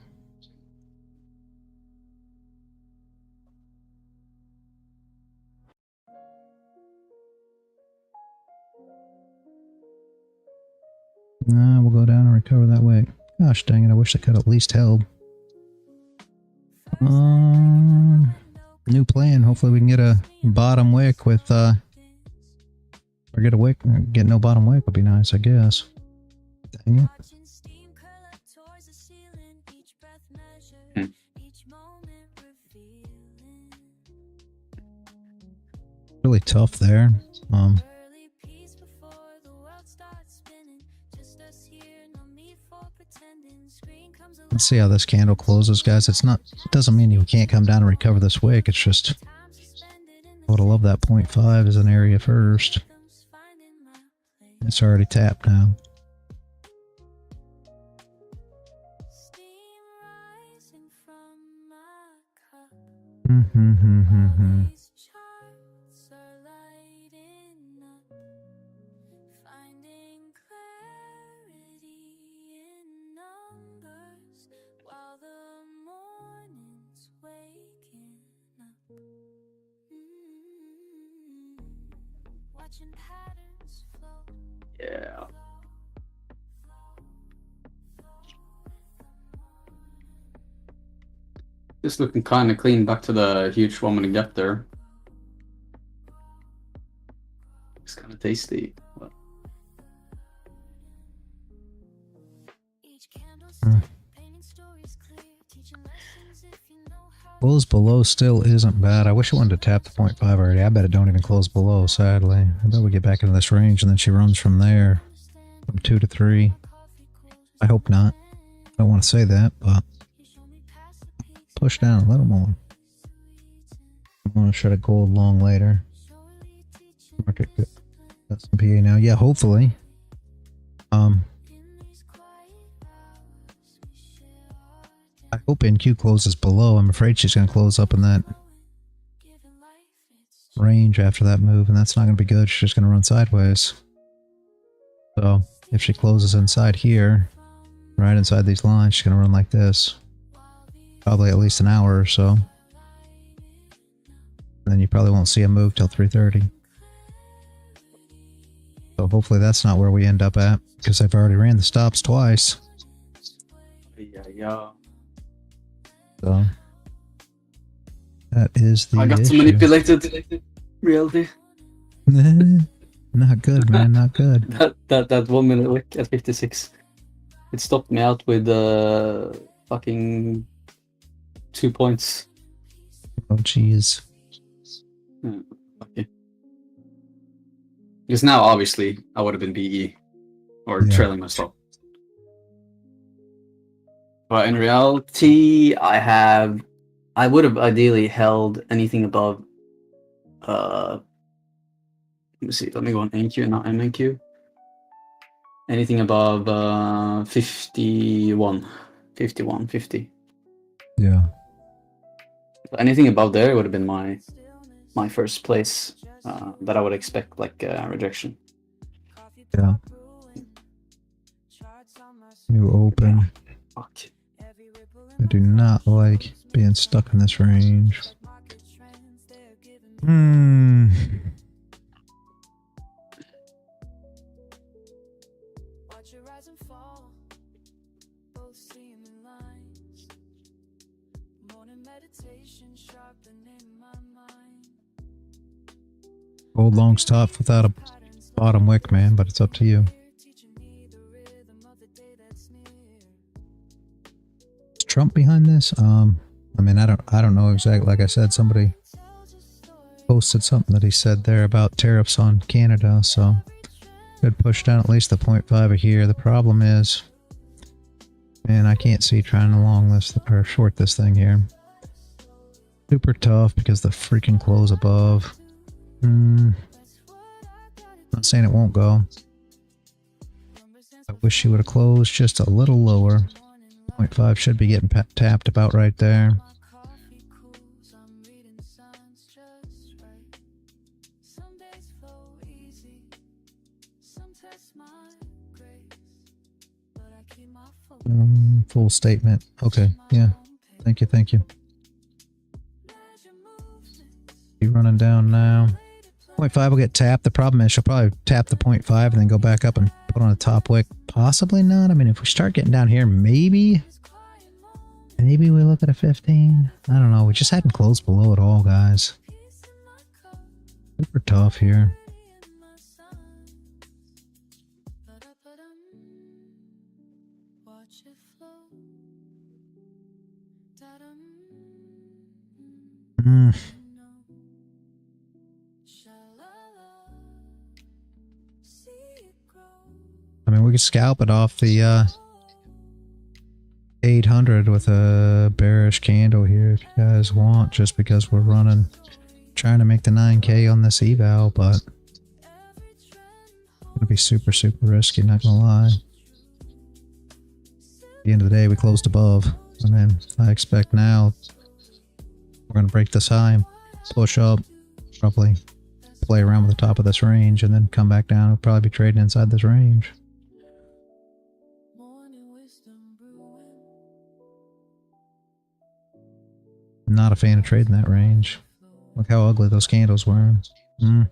Nah, we'll go down and recover that wick. Gosh dang it, I wish I could at least held. New plan. Hopefully we can get a bottom wick with or get a wick. Get no bottom wick would be nice, I guess. Dang it. Really tough there. Let's see how this candle closes, guys. It doesn't mean you can't come down and recover this wick. It's just, I would have loved that 0.5 as an area first. It's already tapped now. Yeah. Just looking kind of clean back to the huge 1 minute gap there. It's kind of tasty. But... Close below still isn't bad. I wish I wanted to tap the 0.5 already. I bet it don't even close below, sadly. I bet we get back into this range and then she runs from there. From 2 to 3. I hope not. I don't want to say that, but push down a little more. I want to try to gold long later. Market S&P now. Yeah, hopefully. I hope NQ closes below. I'm afraid she's going to close up in that range after that move, and that's not going to be good. She's just going to run sideways. So if she closes inside here, right inside these lines, she's going to run like this. Probably at least an hour or so. And then you probably won't see a move till 3:30. So hopefully that's not where we end up at, because I've already ran the stops twice. Yeah. So that is the I got some manipulated reality. Not good, man. Not good. that 1 minute wick at 56. It stopped me out with fucking 2 points. Oh jeez. Okay. Because now obviously I would have been BE or trailing my stop. But in reality, I would have ideally held anything above. Let me see. Let me go on NQ and not MNQ. Anything above 51, 50. Yeah. Anything above there would have been my first place that I would expect like rejection. Yeah. New open. Fuck. I do not like being stuck in this range. Hold long stop without a bottom wick, man, but it's up to you. Is Trump behind this? I mean, I don't know exactly. Like I said, somebody posted something that he said there about tariffs on Canada, so could push down at least the 0.5 here. The problem is, man, I can't see trying to long this or short this thing here. Super tough because the freaking close above. Not saying it won't go. I wish she would have closed just a little lower. 0.5 should be getting tapped about right there. Full statement. Okay, yeah. Thank you. Be running down now. 0.5 will get tapped. The problem is she'll probably tap the 0.5 and then go back up and put on a top wick. Possibly not. I mean, if we start getting down here, maybe we look at a 15. I don't know. We just hadn't closed below at all, guys. Super tough here. I mean, we could scalp it off the 800 with a bearish candle here if you guys want, just because we're trying to make the 9K on this eval, but it's gonna be super risky, not gonna lie. At the end of the day, we closed above. I mean, I expect now we're gonna break this high and push up, probably play around with the top of this range and then come back down. We'll probably be trading inside this range. Not a fan of trading that range. Look how ugly those candles were. Would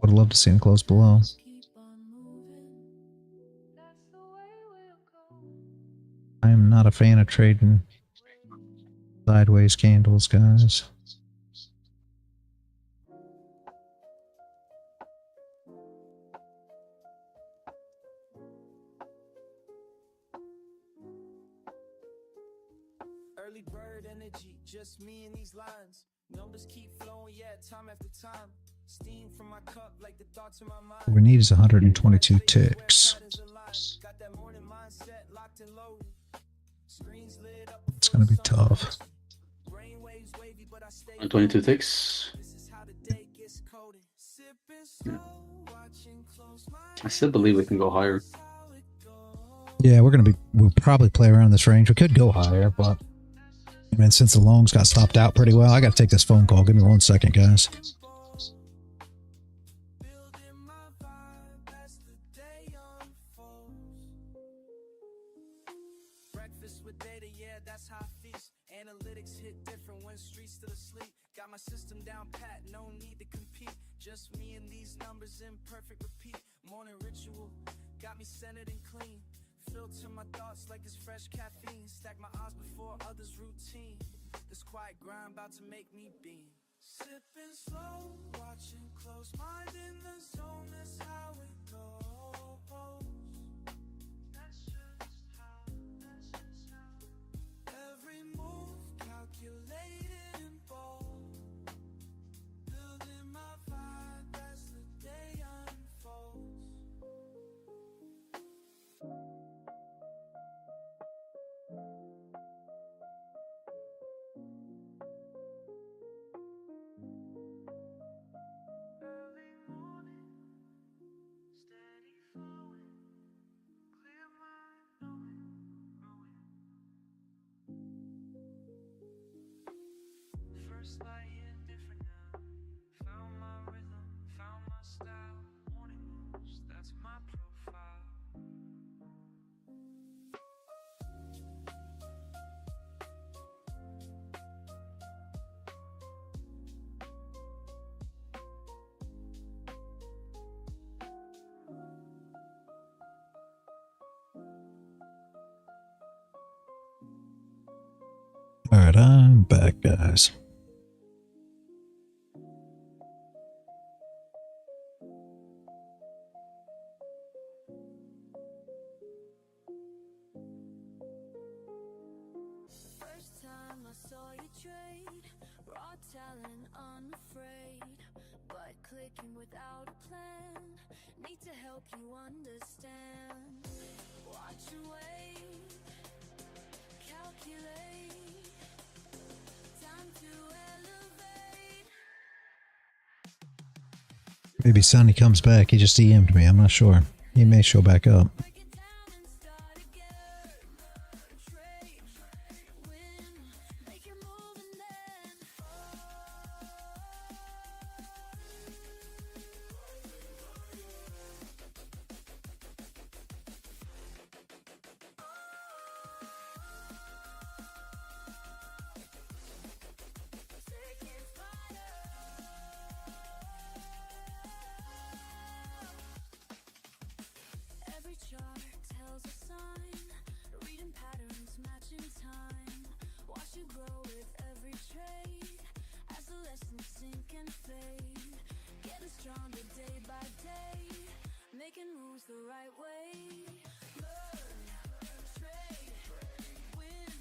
have loved to see them close below. I am not a fan of trading sideways candles, guys. Early bird energy, just me and these lines. Numbers keep flowing, yeah, time after time. Steam from my cup like the thoughts in my mind. What we need is 122 ticks. It's gonna be tough. 122 ticks. I still believe we can go higher. Yeah, we'll probably play around this range. We could go higher, but I mean, since the longs got stopped out pretty well, I got to take this phone call. Give me 1 second, guys. Breakfast with data, yeah, that's how I feast. Analytics hit different when streets still asleep. Got my system down pat, no need to compete. Just me and these numbers in perfect repeat. Morning ritual, got me centered and clean. Filter my thoughts like it's fresh caffeine. Stack my odds before others' routine. This quiet grind about to make me beam. Sipping slow, watching close, mind in the zone, that's how it goes. That's just how. Every move calculated and bold. Building my vibe as the day unfolds. Early morning, steady flowing, clear mind knowing, growing. First light indifferent now, found my rhythm, found my style. Morning moves, that's my profile. All right, I'm back, guys. First time I saw you trade, raw talent unafraid, but clicking without a plan. Need to help you understand. Watch and wait, calculate, time to elevate. Maybe Sonny comes back. He just DM'd me. I'm not sure. He may show back up. Break it down and start again. Trade, win, make your move and then seeking fire. Every chart tells a sign, reading patterns, matching time. Watch you grow with every trade, as the lessons sink and fade. Getting stronger day by day, making moves the right way. Learn, trade, win,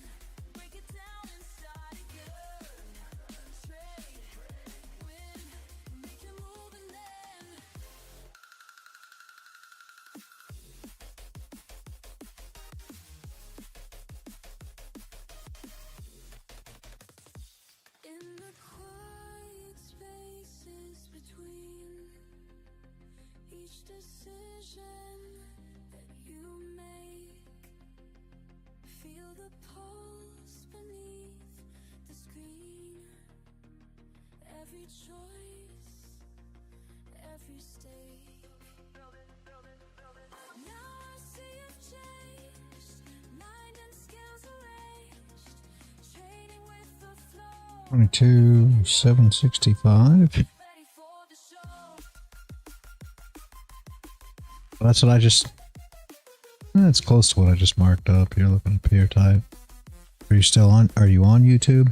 break it down and start again. Trade, win, make your move and then in the quiet spaces between each decision that you make, feel the pulse beneath the screen. Every choice, every stake. Now I see you've changed, mind and skills erased, trading with the flow. 22,765. Ready for the show. That's what I just... That's close to what I just marked up. You're looking at peer type. Are you still on? Are you on YouTube?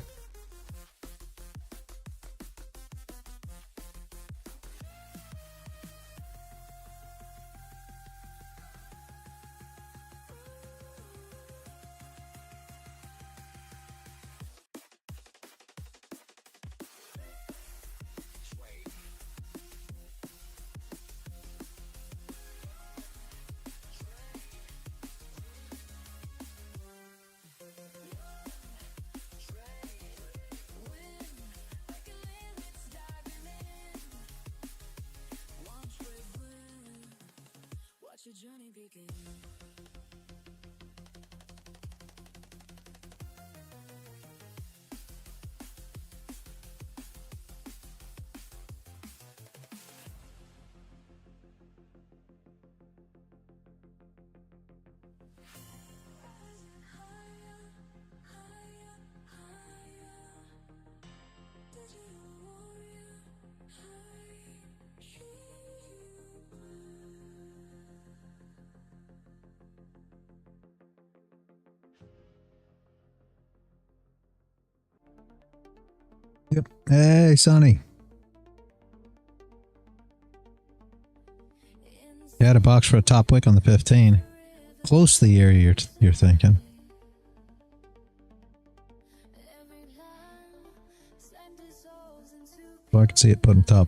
Watch your journey begin. Yep. Hey, Sonny. You had a box for a top wick on the 15. Close to the area you're thinking. So I can see it putting top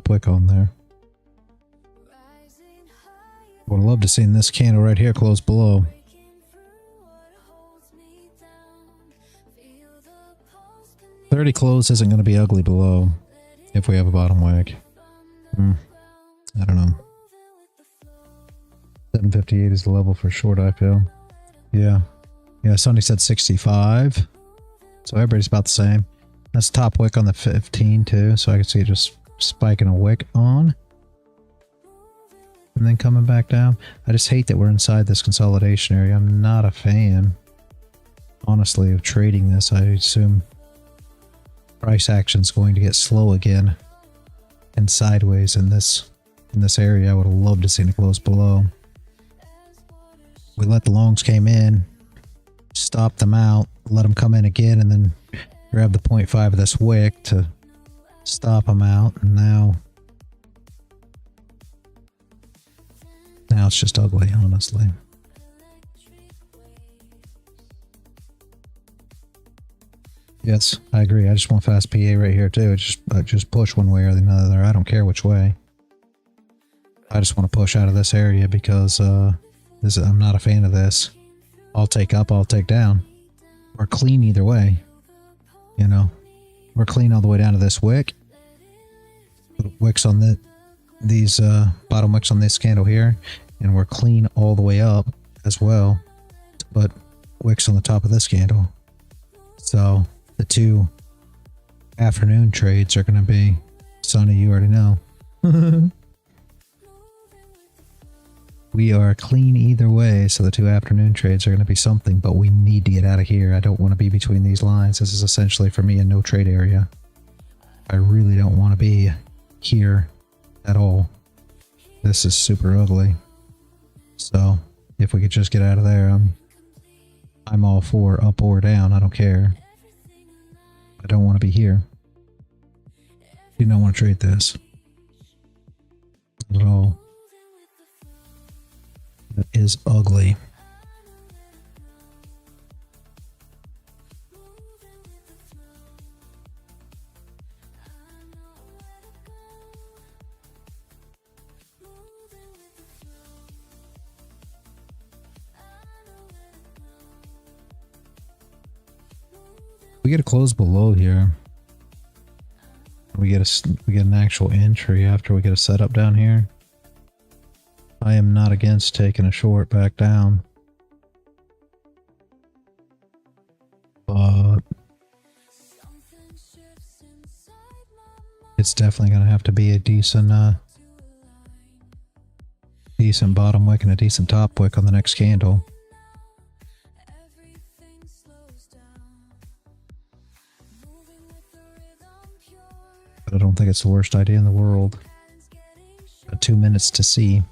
wick on there. Would love to see this candle right here close below. 30 close isn't going to be ugly below if we have a bottom wick. I don't know. 758 is the level for short, I feel. Yeah. Yeah, Sonny said 65. So everybody's about the same. That's top wick on the 15 too, so I can see it just spiking a wick on. And then coming back down. I just hate that we're inside this consolidation area. I'm not a fan, honestly, of trading this. I assume price action's going to get slow again and sideways in this area. I would have loved to see it close below. We let the longs came in, stop them out, let them come in again, and then grab the 0.5 of this wick to stop them out. And now it's just ugly, honestly. Yes, I agree. I just want fast PA right here too. Just push one way or the other. I don't care which way. I just want to push out of this area because I'm not a fan of this. I'll take up, I'll take down. We're clean either way. You know, we're clean all the way down to this wick. Put wicks on these bottom wicks on this candle here, and we're clean all the way up as well. But wicks on the top of this candle. So the two afternoon trades are going to be, Sonny, you already know. We are clean either way, so the two afternoon trades are going to be something, but we need to get out of here. I don't want to be between these lines. This is essentially for me a no trade area. I really don't want to be here at all. This is super ugly. So if we could just get out of there, I'm all for up or down. I don't care. I don't want to be here. You don't want to trade this. Not at all. That is ugly. We get a close below here. We get an actual entry after we get a setup down here. I am not against taking a short back down, but it's definitely going to have to be a decent bottom wick and a decent top wick on the next candle. But I don't think it's the worst idea in the world. Got 2 minutes to see.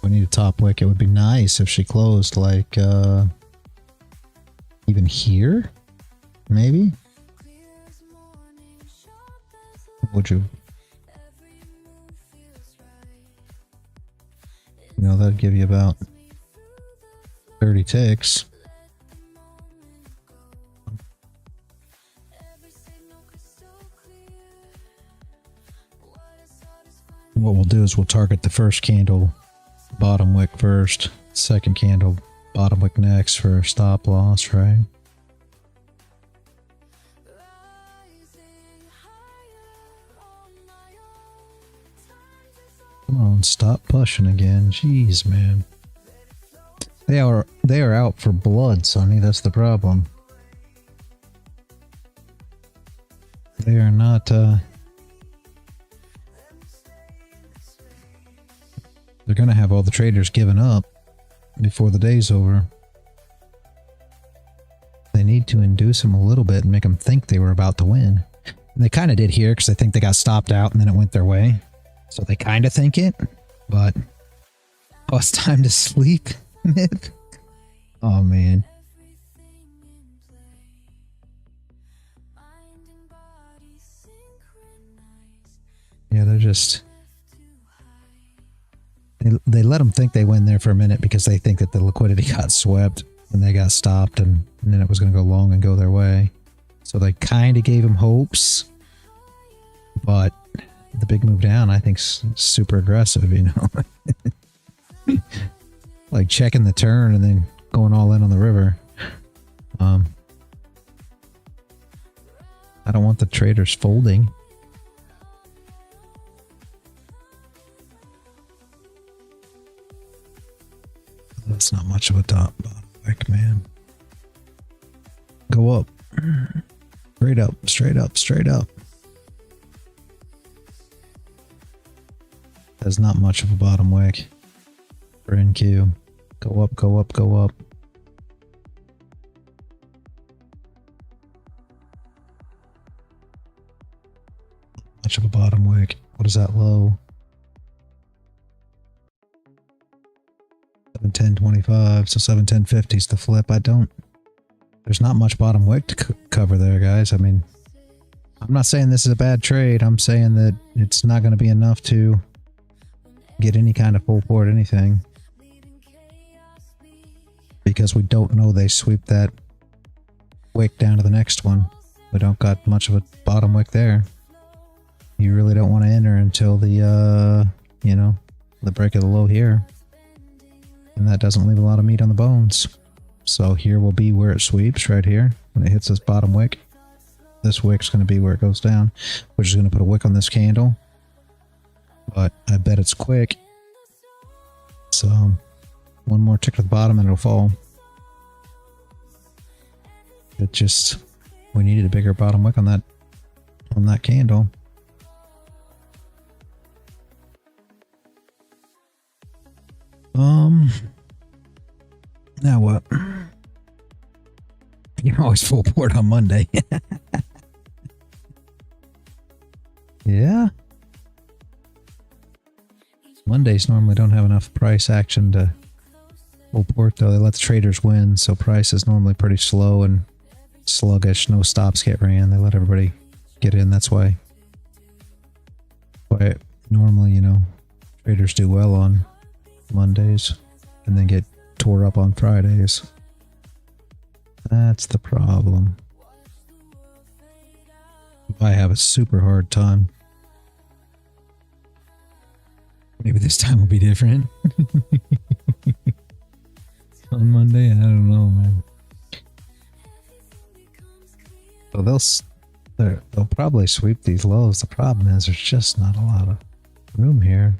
We need a top wick. It would be nice if she closed like even here, maybe. Would you? You know, that'd give you about 30 ticks. What we'll do is we'll target the first candle bottom wick first, second candle bottom wick next for a stop loss, right? Come on, stop pushing again. Jeez, man. They are out for blood, Sonny. That's the problem. They are not they're gonna have all the traders giving up before the day's over. They need to induce them a little bit and make them think they were about to win. And they kind of did here because I think they got stopped out and then it went their way. So they kind of think it, but oh, it's time to sleep. Oh man. Yeah, they're just... They let them think they win there for a minute because they think that the liquidity got swept and they got stopped and then it was going to go long and go their way. So they kind of gave them hopes. But the big move down, I think, is super aggressive, you know. Like checking the turn and then going all in on the river. I don't want the traders folding. That's not much of a top bottom wick, man. Go up. Straight up, straight up, straight up. That's not much of a bottom wick for NQ. Go up, go up, go up. Much of a bottom wick. What is that low? 710.25, so 710.50 is the flip. There's not much bottom wick to cover there, guys. I mean, I'm not saying this is a bad trade. I'm saying that it's not going to be enough to get any kind of full port anything. Because we don't know they sweep that wick down to the next one. We don't got much of a bottom wick there. You really don't want to enter until the, you know, the break of the low here. And that doesn't leave a lot of meat on the bones. So here will be where it sweeps right here. When it hits this bottom wick. This wick's going to be where it goes down. Which is going to put a wick on this candle. But I bet it's quick. So one more tick to the bottom and it'll fall. It just, we needed a bigger bottom wick on that candle. Now what? You can always full port on Monday. Yeah. Mondays normally don't have enough price action to full port though. They let the traders win, so price is normally pretty slow and sluggish. No stops get ran. They let everybody get in. That's why normally, you know, traders do well on Mondays and then get tore up on Fridays. That's the problem. I have a super hard time. Maybe this time will be different. On Monday, I don't know, man. So they'll probably sweep these lows. The problem is there's just not a lot of room here.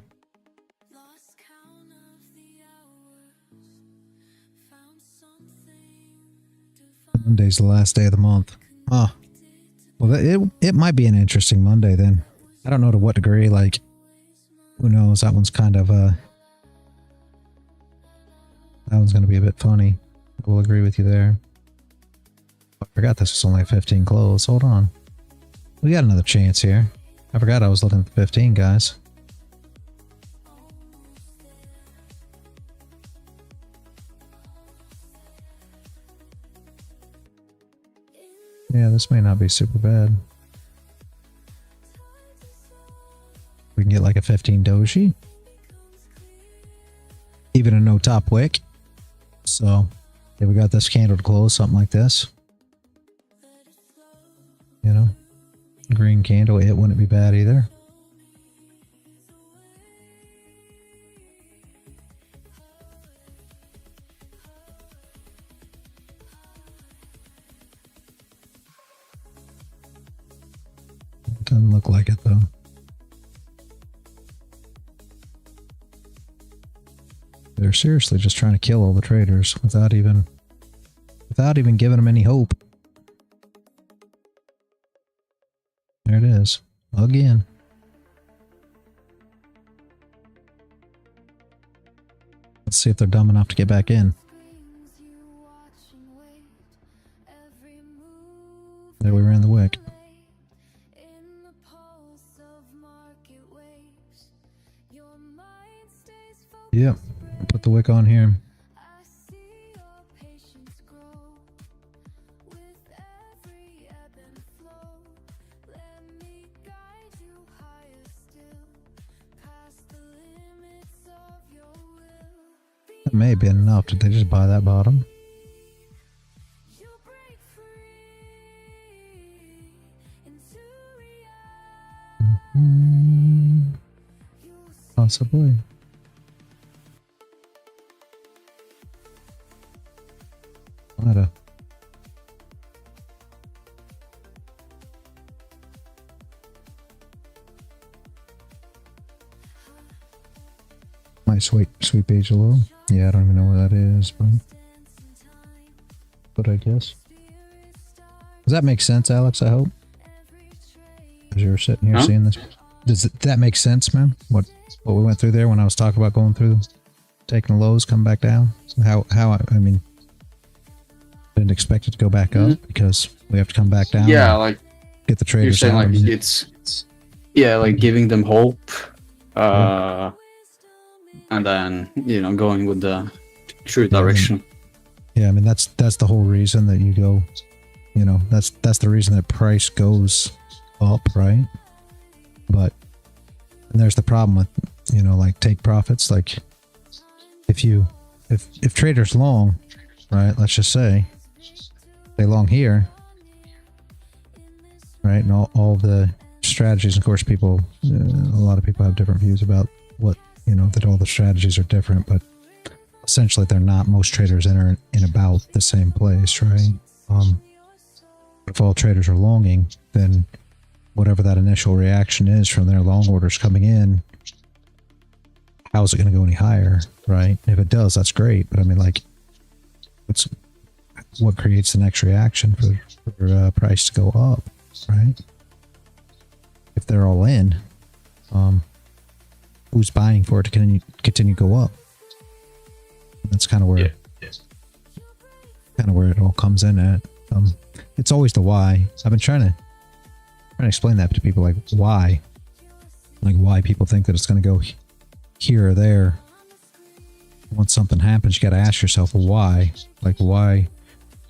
Monday's the last day of the month. Huh. Well, it might be an interesting Monday then. I don't know to what degree, like, who knows? That one's kind of, that one's going to be a bit funny. I will agree with you there. I forgot this was only a 15 close. Hold on. We got another chance here. I forgot I was looking at the 15, guys. Yeah, this may not be super bad. We can get like a 15 doji. Even a no top wick. So, if we got this candle to close, something like this. You know, green candle, it wouldn't be bad either. Doesn't look like it though. They're seriously just trying to kill all the traders without even giving them any hope. There it is. Again. Let's see if they're dumb enough to get back in. There we ran the wick. wick on here. That may have been enough. Did they just buy that bottom? Possibly. Might sweep age a little. Yeah, I don't even know where that is, but I guess. Does that make sense, Alex? I hope. As you were sitting here seeing this, does that make sense, man? What we went through there when I was talking about going through, taking the lows, coming back down. How I mean, didn't expect it to go back up because we have to come back down. Yeah, like get the traders. You're saying like it's like giving them hope, and then going with the true direction. Yeah, I mean that's the whole reason that you go. That's the reason that price goes up, right? But there's the problem with like take profits. Like if traders long, right? Let's just say they long here, right? And all the strategies, of course, a lot of people have different views about what that all the strategies are different, but essentially they're not. Most traders enter in about the same place, right? If all traders are longing, then whatever that initial reaction is from their long orders coming in, how is it going to go any higher, right? If it does, that's great. But I mean, like, what creates the next reaction for price to go up, right? If they're all in, who's buying for it to continue to go up? That's kind of where it all comes in at. It's always the why. I've been trying to explain that to people, like why people think that it's going to go here or there. Once something happens, you got to ask yourself, well, why? Like why?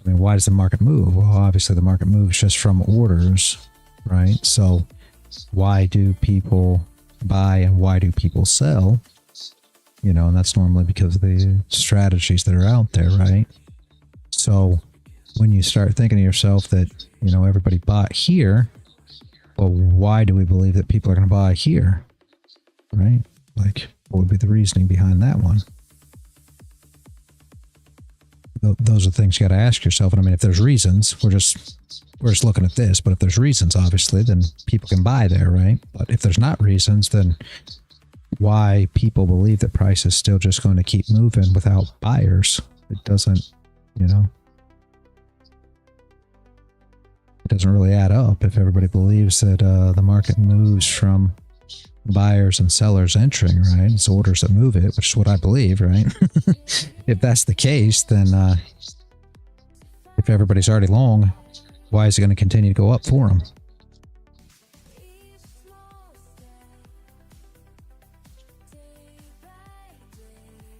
I mean, why does the market move? Well, obviously the market moves just from orders, right? So why do people buy and why do people sell? And that's normally because of the strategies that are out there, right? So when you start thinking to yourself that, everybody bought here, well, why do we believe that people are going to buy here, right? Like, what would be the reasoning behind that one? Those are things you got to ask yourself. And I mean, if there's reasons, we're just looking at this, but if there's reasons, obviously, then people can buy there, right? But if there's not reasons, then why people believe that price is still just going to keep moving without buyers? It doesn't, it doesn't really add up if everybody believes that the market moves from buyers and sellers entering, right? It's orders that move it, which is what I believe, right? If that's the case, then if everybody's already long, why is it going to continue to go up for them?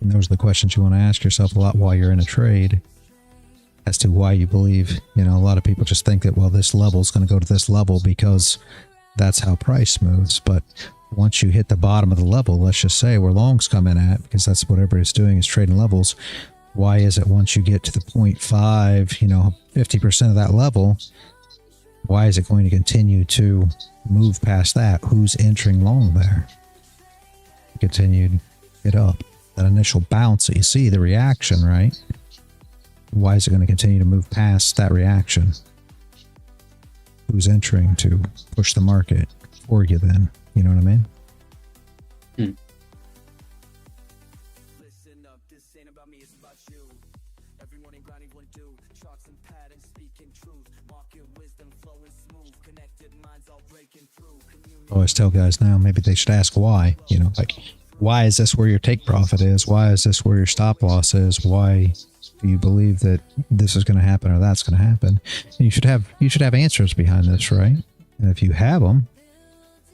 And those are the questions you want to ask yourself a lot while you're in a trade, as to why you believe. A lot of people just think that, well, this level is going to go to this level because that's how price moves. But once you hit the bottom of the level, let's just say where longs come in at, because that's what everybody's doing is trading levels. Why is it once you get to the 0.5, 50% of that level, why is it going to continue to move past that? Who's entering long there? Continue to get up. That initial bounce that you see, the reaction, right? Why is it going to continue to move past that reaction? Who's entering to push the market for you then? You know what I mean? Listen up, this ain't about me, it's about you. Every morning grinding one do, charts and patterns speaking truth, market wisdom flowing smooth, connected minds all breaking through. I always tell guys now, maybe they should ask why. Like, why is this where your take profit is? Why is this where your stop loss is? Why do you believe that this is going to happen or that's going to happen? And you should have answers behind this, right? And if you have them,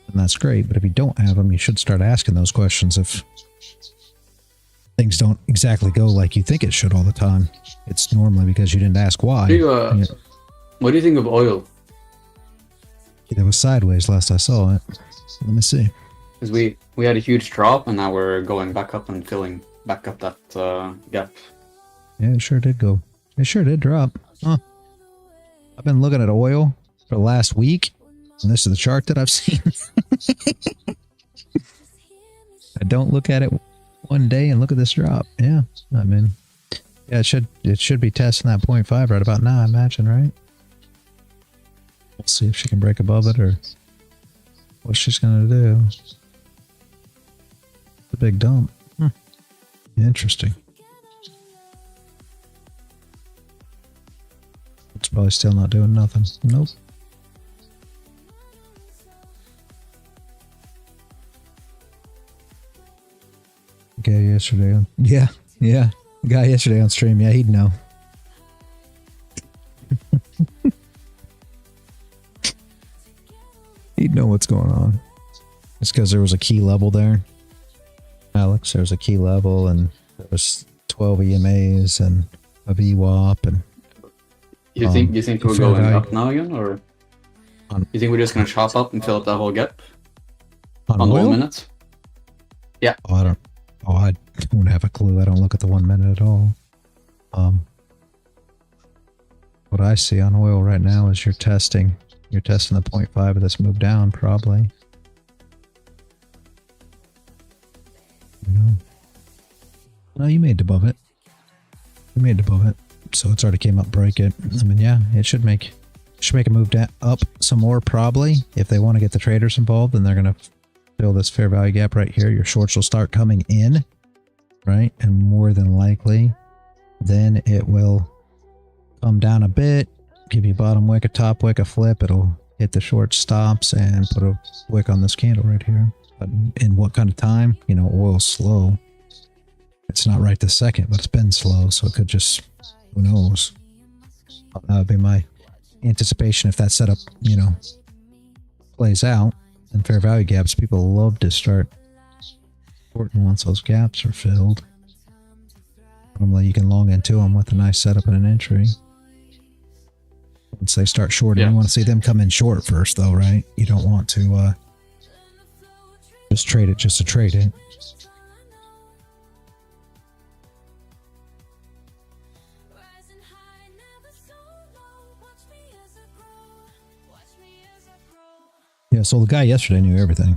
then that's great. But if you don't have them, you should start asking those questions. If things don't exactly go like you think it should all the time. It's normally because you didn't ask why. What do you think of oil? It was sideways last I saw it. Let me see. Because we had a huge drop, and now we're going back up and filling back up that gap. Yeah, it sure did go. It sure did drop. Huh. I've been looking at oil for the last week, and this is the chart that I've seen. I don't look at it one day and look at this drop. Yeah, I mean, yeah, it should be testing that 0.5 right about now, I imagine, right? We'll see if she can break above it or what she's gonna do. The big dump. Interesting. It's probably still not doing nothing. Nope. Guy yesterday. Yeah. Guy yesterday on stream. Yeah, he'd know. He'd know what's going on. It's because there was a key level there. Alex, there was a key level, and there was 12 EMAs and a VWAP, and you think we're going up now again, or you think we're just gonna chop up and fill up that whole gap on 1 minute? Yeah. I don't have a clue. I don't look at the 1 minute at all. What I see on oil right now is you're testing the 0.5 of this move down, probably. No, you made above it. You made above it, so it's already came up. Break it. I mean, yeah, it should make a move up some more, probably. If they want to get the traders involved, then they're gonna fill this fair value gap right here. Your shorts will start coming in, right? And more than likely, then it will come down a bit, give you bottom wick, a top wick, a flip. It'll hit the short stops and put a wick on this candle right here. But in what kind of time? You know, oil's slow. It's not right this second, but it's been slow, so it could just, who knows? That would be my anticipation if that setup, you know, plays out. And fair value gaps, people love to start shorting once those gaps are filled. Normally you can long into them with a nice setup and an entry. Once they start shorting, you want to see them come in short first, though, right? You don't want to just trade it just to trade it. Yeah, so the guy yesterday knew everything.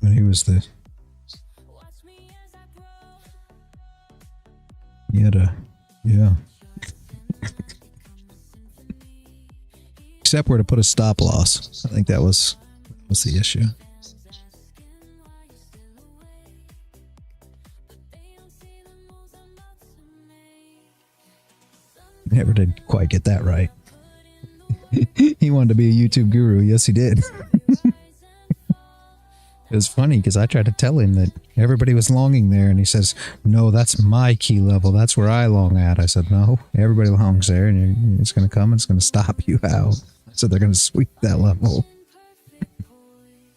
I mean, he was the... He had a... Yeah. Except where to put a stop loss. I think that was the issue. Never did quite get that right. He wanted to be a YouTube guru. Yes, he did. It was funny because I tried to tell him that everybody was longing there, and he says, no, that's my key level. That's where I long at. I said, no, everybody longs there, and it's going to come and it's going to stop you out. So they're going to sweep that level.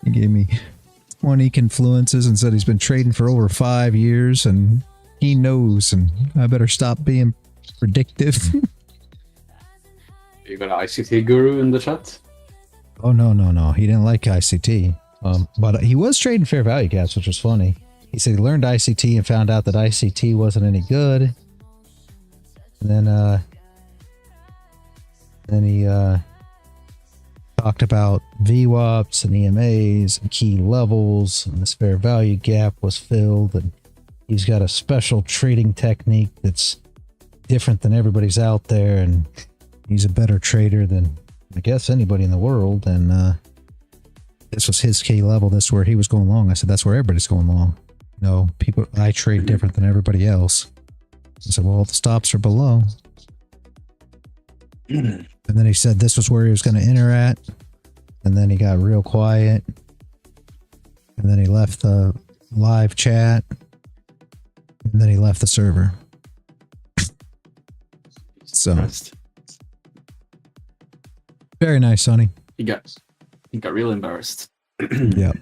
He gave me 20 confluences and said he's been trading for over 5 years, and he knows, and I better stop being predictive. You got an ICT guru in the chat? Oh, no. He didn't like ICT. But he was trading fair value gaps, which was funny. He said he learned ICT and found out that ICT wasn't any good. And then he talked about VWAPs and EMAs and key levels, and this fair value gap was filled, and he's got a special trading technique that's different than everybody's out there, and he's a better trader than I guess anybody in the world. And this was his key level. This is where he was going long. I said, that's where everybody's going long. No, I trade different than everybody else. I said, well, the stops are below. And then he said this was where he was going to enter at. And then he got real quiet. And then he left the live chat. And then he left the server. So very nice, Sonny. He got real embarrassed. Yeah.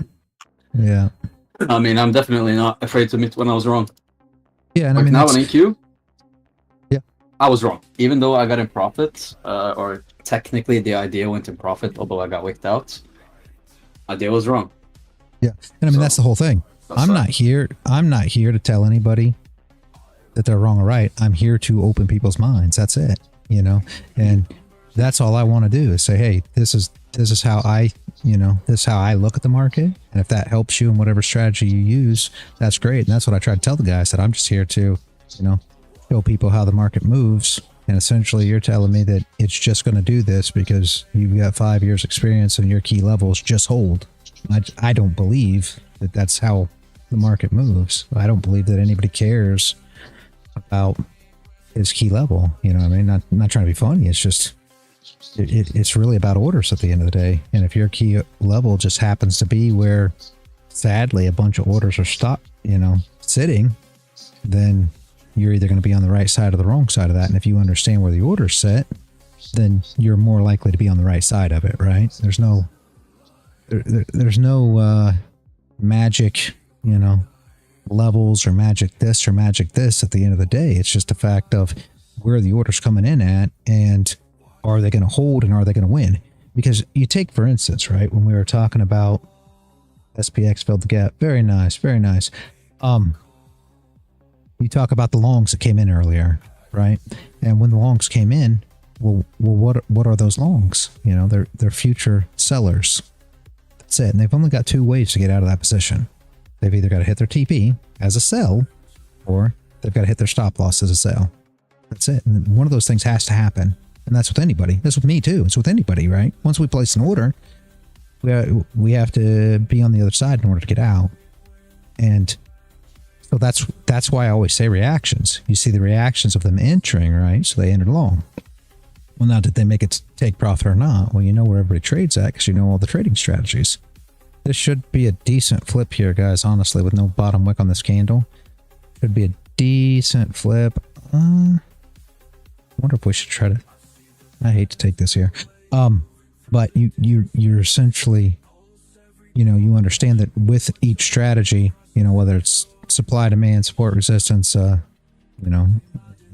I mean, I'm definitely not afraid to admit when I was wrong. Yeah, and like I mean now that's, on EQ, yeah, I was wrong. Even though I got in profit, or technically the idea went in profit, although I got wicked out, idea was wrong. yeah, and I mean that's the whole thing. I'm not here to tell anybody that they're wrong or right. I'm here to open people's minds. That's it, you know, and that's all I want to do is say, hey, this is how I, you know, this is how I look at the market. And if that helps you in whatever strategy you use, that's great. And that's what I try to tell the guys, that I'm just here to, you know, show people how the market moves. And essentially you're telling me that it's just going to do this because you've got 5 years experience and your key levels just hold. I don't believe that that's how the market moves. I don't believe that anybody cares about his key level. You know what I mean? Not trying to be funny. It's just, it's really about orders at the end of the day. And if your key level just happens to be where, sadly, a bunch of orders are sitting, then you're either going to be on the right side or the wrong side of that. And if you understand where the order's set, then you're more likely to be on the right side of it, right? There's no magic, you know, levels or magic this or magic this at the end of the day. It's just a fact of where the order's coming in at, and are they going to hold and are they going to win? Because you take, for instance, right, when we were talking about SPX filled the gap, very nice, very nice. You talk about the longs that came in earlier, right? And when the longs came in, well, what are those longs? You know, they're future sellers. That's it. And they've only got two ways to get out of that position. They've either got to hit their TP as a sell, or they've got to hit their stop loss as a sell. That's it. And one of those things has to happen. And that's with anybody. That's with me too. It's with anybody, right? Once we place an order, we have to be on the other side in order to get out. And so that's why I always say reactions. You see the reactions of them entering, right? So they entered long. Well, now, did they make it take profit or not? Well, you know where everybody trades at because you know all the trading strategies. This should be a decent flip here, guys, honestly, with no bottom wick on this candle. Should be a decent flip. I wonder if we should try to... I hate to take this here. But you're essentially, you know, you understand that with each strategy, you know, whether it's supply, demand, support, resistance, you know,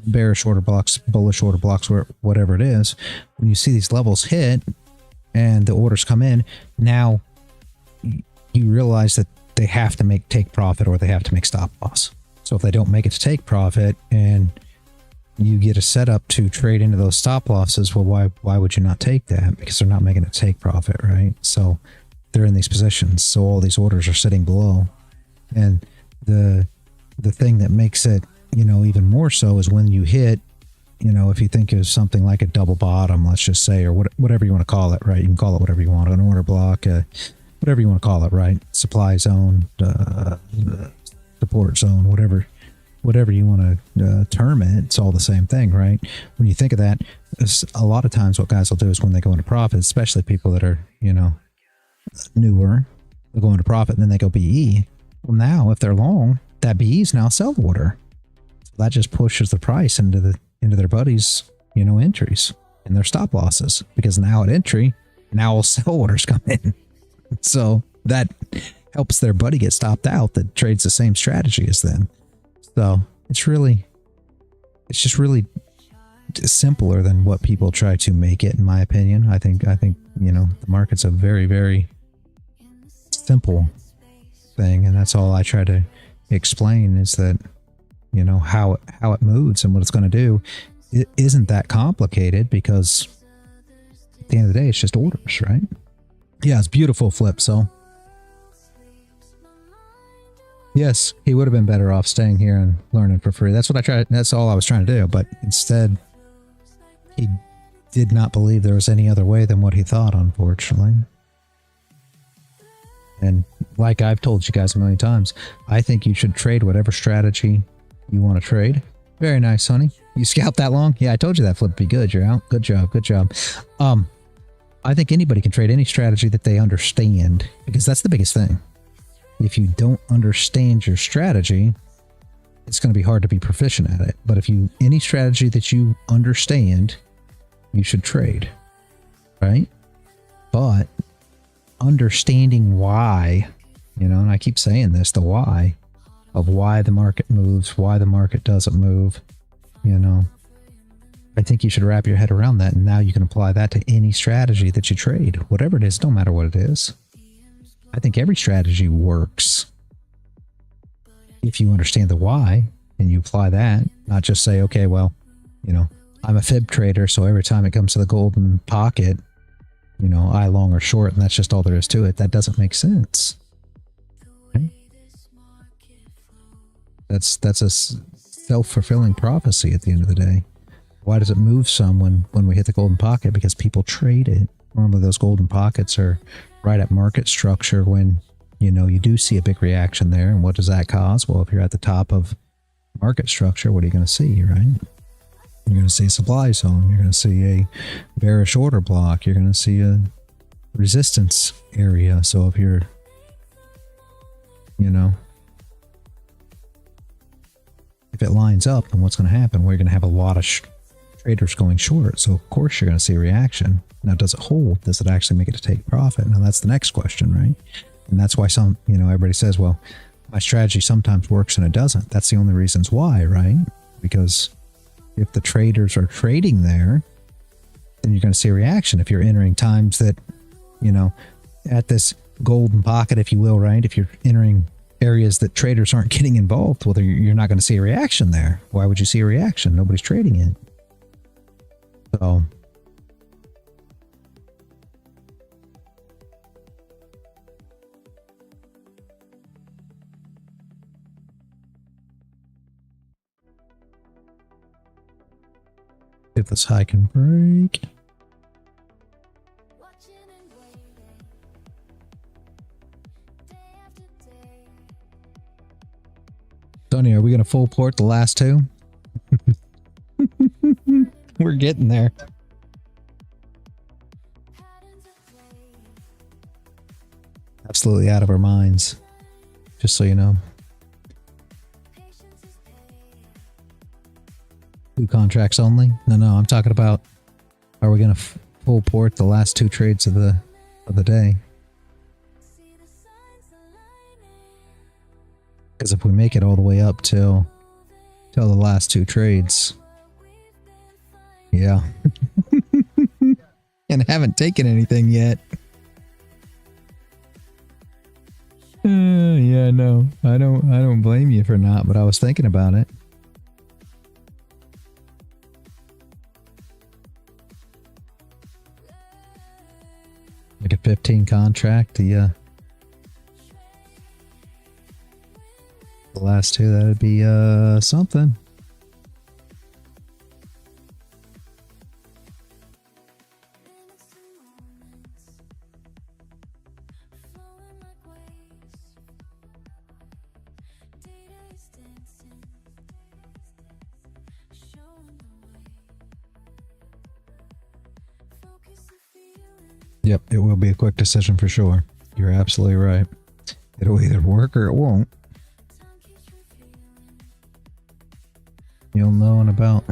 bearish order blocks, bullish order blocks, whatever it is, when you see these levels hit and the orders come in, now you realize that they have to take profit or they have to make stop loss. So if they don't make it to take profit and you get a setup to trade into those stop losses, well, why would you not take that? Because they're not making it take profit, right? So they're in these positions. So all these orders are sitting below. And the thing that makes it, you know, even more so is when you hit, you know, if you think of something like a double bottom, let's just say, or whatever you want to call it, right? You can call it whatever you want, an order block, whatever you want to call it, right? Supply zone, support zone, whatever you want to term it, it's all the same thing, right? When you think of that, a lot of times what guys will do is when they go into profit, especially people that are, you know, newer, they'll go into profit and then they go BE. Well, now if they're long, that BE is now sell order. So that just pushes the price into their buddies, you know, entries and their stop losses, because now at entry, now all sell orders come in. So that helps their buddy get stopped out that trades the same strategy as them. So it's just really simpler than what people try to make it, in my opinion. I think, you know, the market's a very, very simple thing. And that's all I try to explain, is that, you know, how it moves and what it's going to do. It isn't that complicated, because at the end of the day, it's just orders, right? Yeah, it's beautiful flip. So yes, he would have been better off staying here and learning for free. That's what I tried. That's all I was trying to do. But instead, he did not believe there was any other way than what he thought, unfortunately. And like I've told you guys a million times, I think you should trade whatever strategy you want to trade. Very nice, honey. You scalped that long? Yeah, I told you that flip would be good. You're out. Good job. Good job. I think anybody can trade any strategy that they understand, because that's the biggest thing. If you don't understand your strategy, it's going to be hard to be proficient at it. But if any strategy that you understand, you should trade, right? But understanding why, you know, and I keep saying this, the why, of why the market moves, why the market doesn't move, you know. I think you should wrap your head around that, and now you can apply that to any strategy that you trade, whatever it is, no matter what it is. I think every strategy works if you understand the why and you apply that, not just say, okay, well, you know, I'm a fib trader, so every time it comes to the golden pocket, you know, I long or short, and that's just all there is to it. That doesn't make sense. Okay? That's a self-fulfilling prophecy at the end of the day. Why does it move some when we hit the golden pocket? Because people trade it. Normally those golden pockets are right at market structure when, you know, you do see a big reaction there. And what does that cause? Well, if you're at the top of market structure, what are you going to see, right? You're going to see a supply zone. You're going to see a bearish order block. You're going to see a resistance area. So if you're, you know, if it lines up, then what's going to happen? We're going to have a lot of traders going short. So of course you're going to see a reaction. Now, does it hold? Does it actually make it to take profit? Now that's the next question, right? And that's why some, you know, everybody says, well, my strategy sometimes works and it doesn't. That's the only reasons why, right? Because if the traders are trading there, then you're going to see a reaction. If you're entering times that, you know, at this golden pocket, if you will, right? If you're entering areas that traders aren't getting involved, well, you're not going to see a reaction there. Why would you see a reaction? Nobody's trading it. So if this high can break. Tony, are we going to full port the last two? We're getting there. Absolutely out of our minds. Just so you know. 2 contracts only? No, I'm talking about, are we going to full port the last 2 trades of the day? Because if we make it all the way up till the last 2 trades, yeah, and haven't taken anything yet. Yeah, no, I don't blame you for not, but I was thinking about it. Like a 15 contract, the last 2, that would be something. Yep, it will be a quick decision for sure. You're absolutely right. It'll either work or it won't. You'll know in about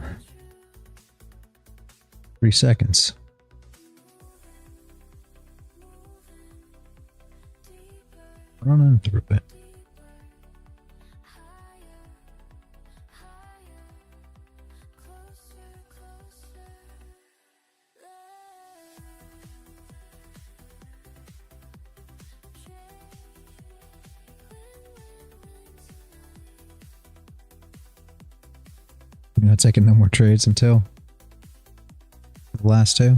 3 seconds. Running through it. You're not taking no more trades until the last 2?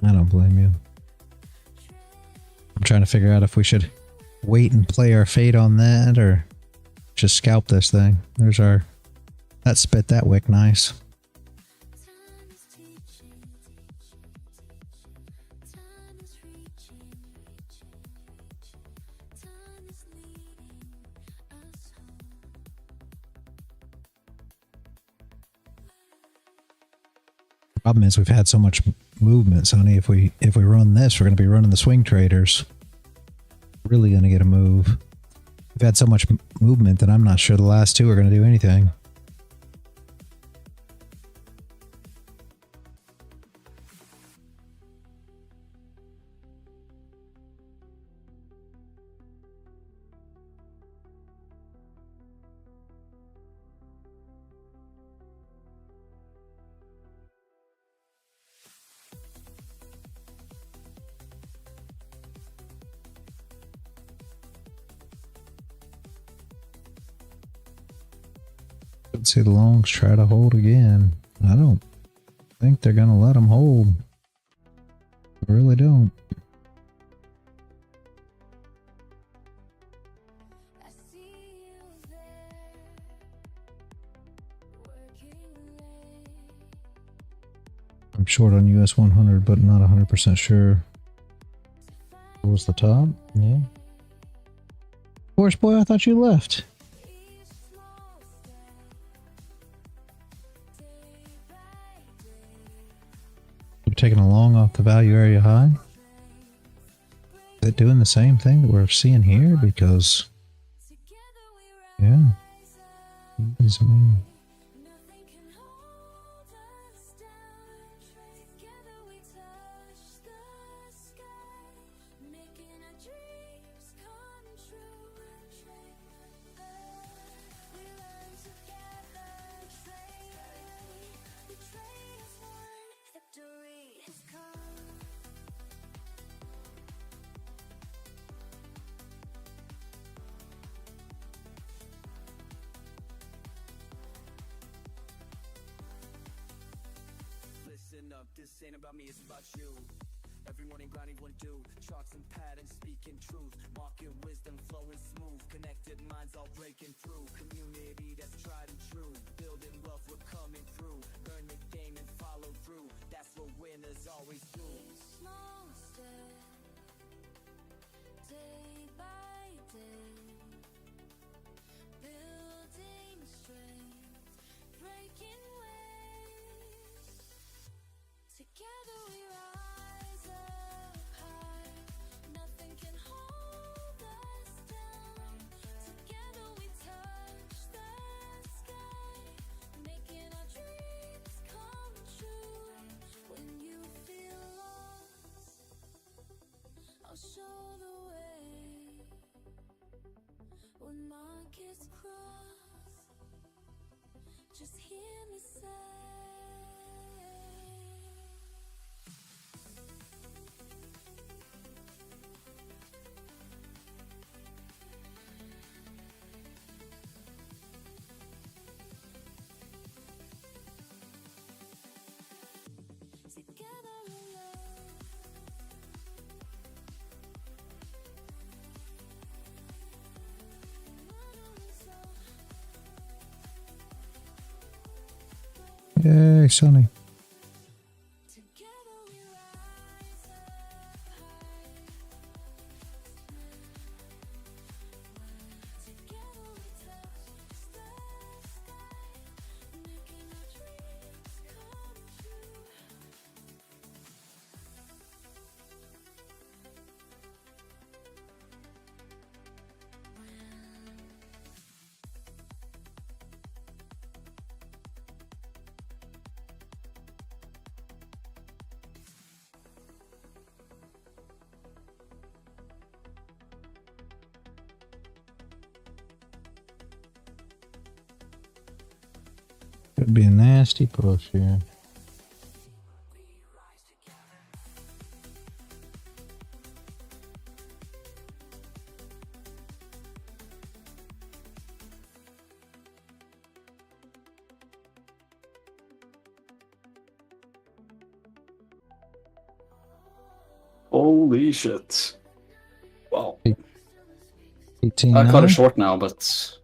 I don't blame you. I'm trying to figure out if we should wait and play our fate on that or just scalp this thing. There's our... That spit that wick nice. Problem is we've had so much movement, Sonny. If we run this, we're going to be running the swing traders. Really going to get a move. We've had so much movement that I'm not sure the last 2 are going to do anything. Could see the longs try to hold again. I don't think they're gonna let them hold. I really don't. I'm short on US 100, but not 100% sure. What was the top? Yeah. Horse boy, I thought you left. We're taking a long off the value area high. Is it doing the same thing that we're seeing here? Because, yeah. This ain't about me, it's about you. Every morning grinding one do charts and patterns, speaking truth, market wisdom flowing smooth, connected minds all breaking through, community that's tried and true, building wealth, we're coming through, learn the game and follow through, that's what winners always do. Small step, day by day, building strength, breaking waves. Together we rise up high, nothing can hold us down. Together we touch the sky, making our dreams come true. When you feel lost, I'll show the way. When markets cross, just hear me say. Yay, Sonny. Could be a nasty push here. Holy shit. Wow. 18. I cut it short now, but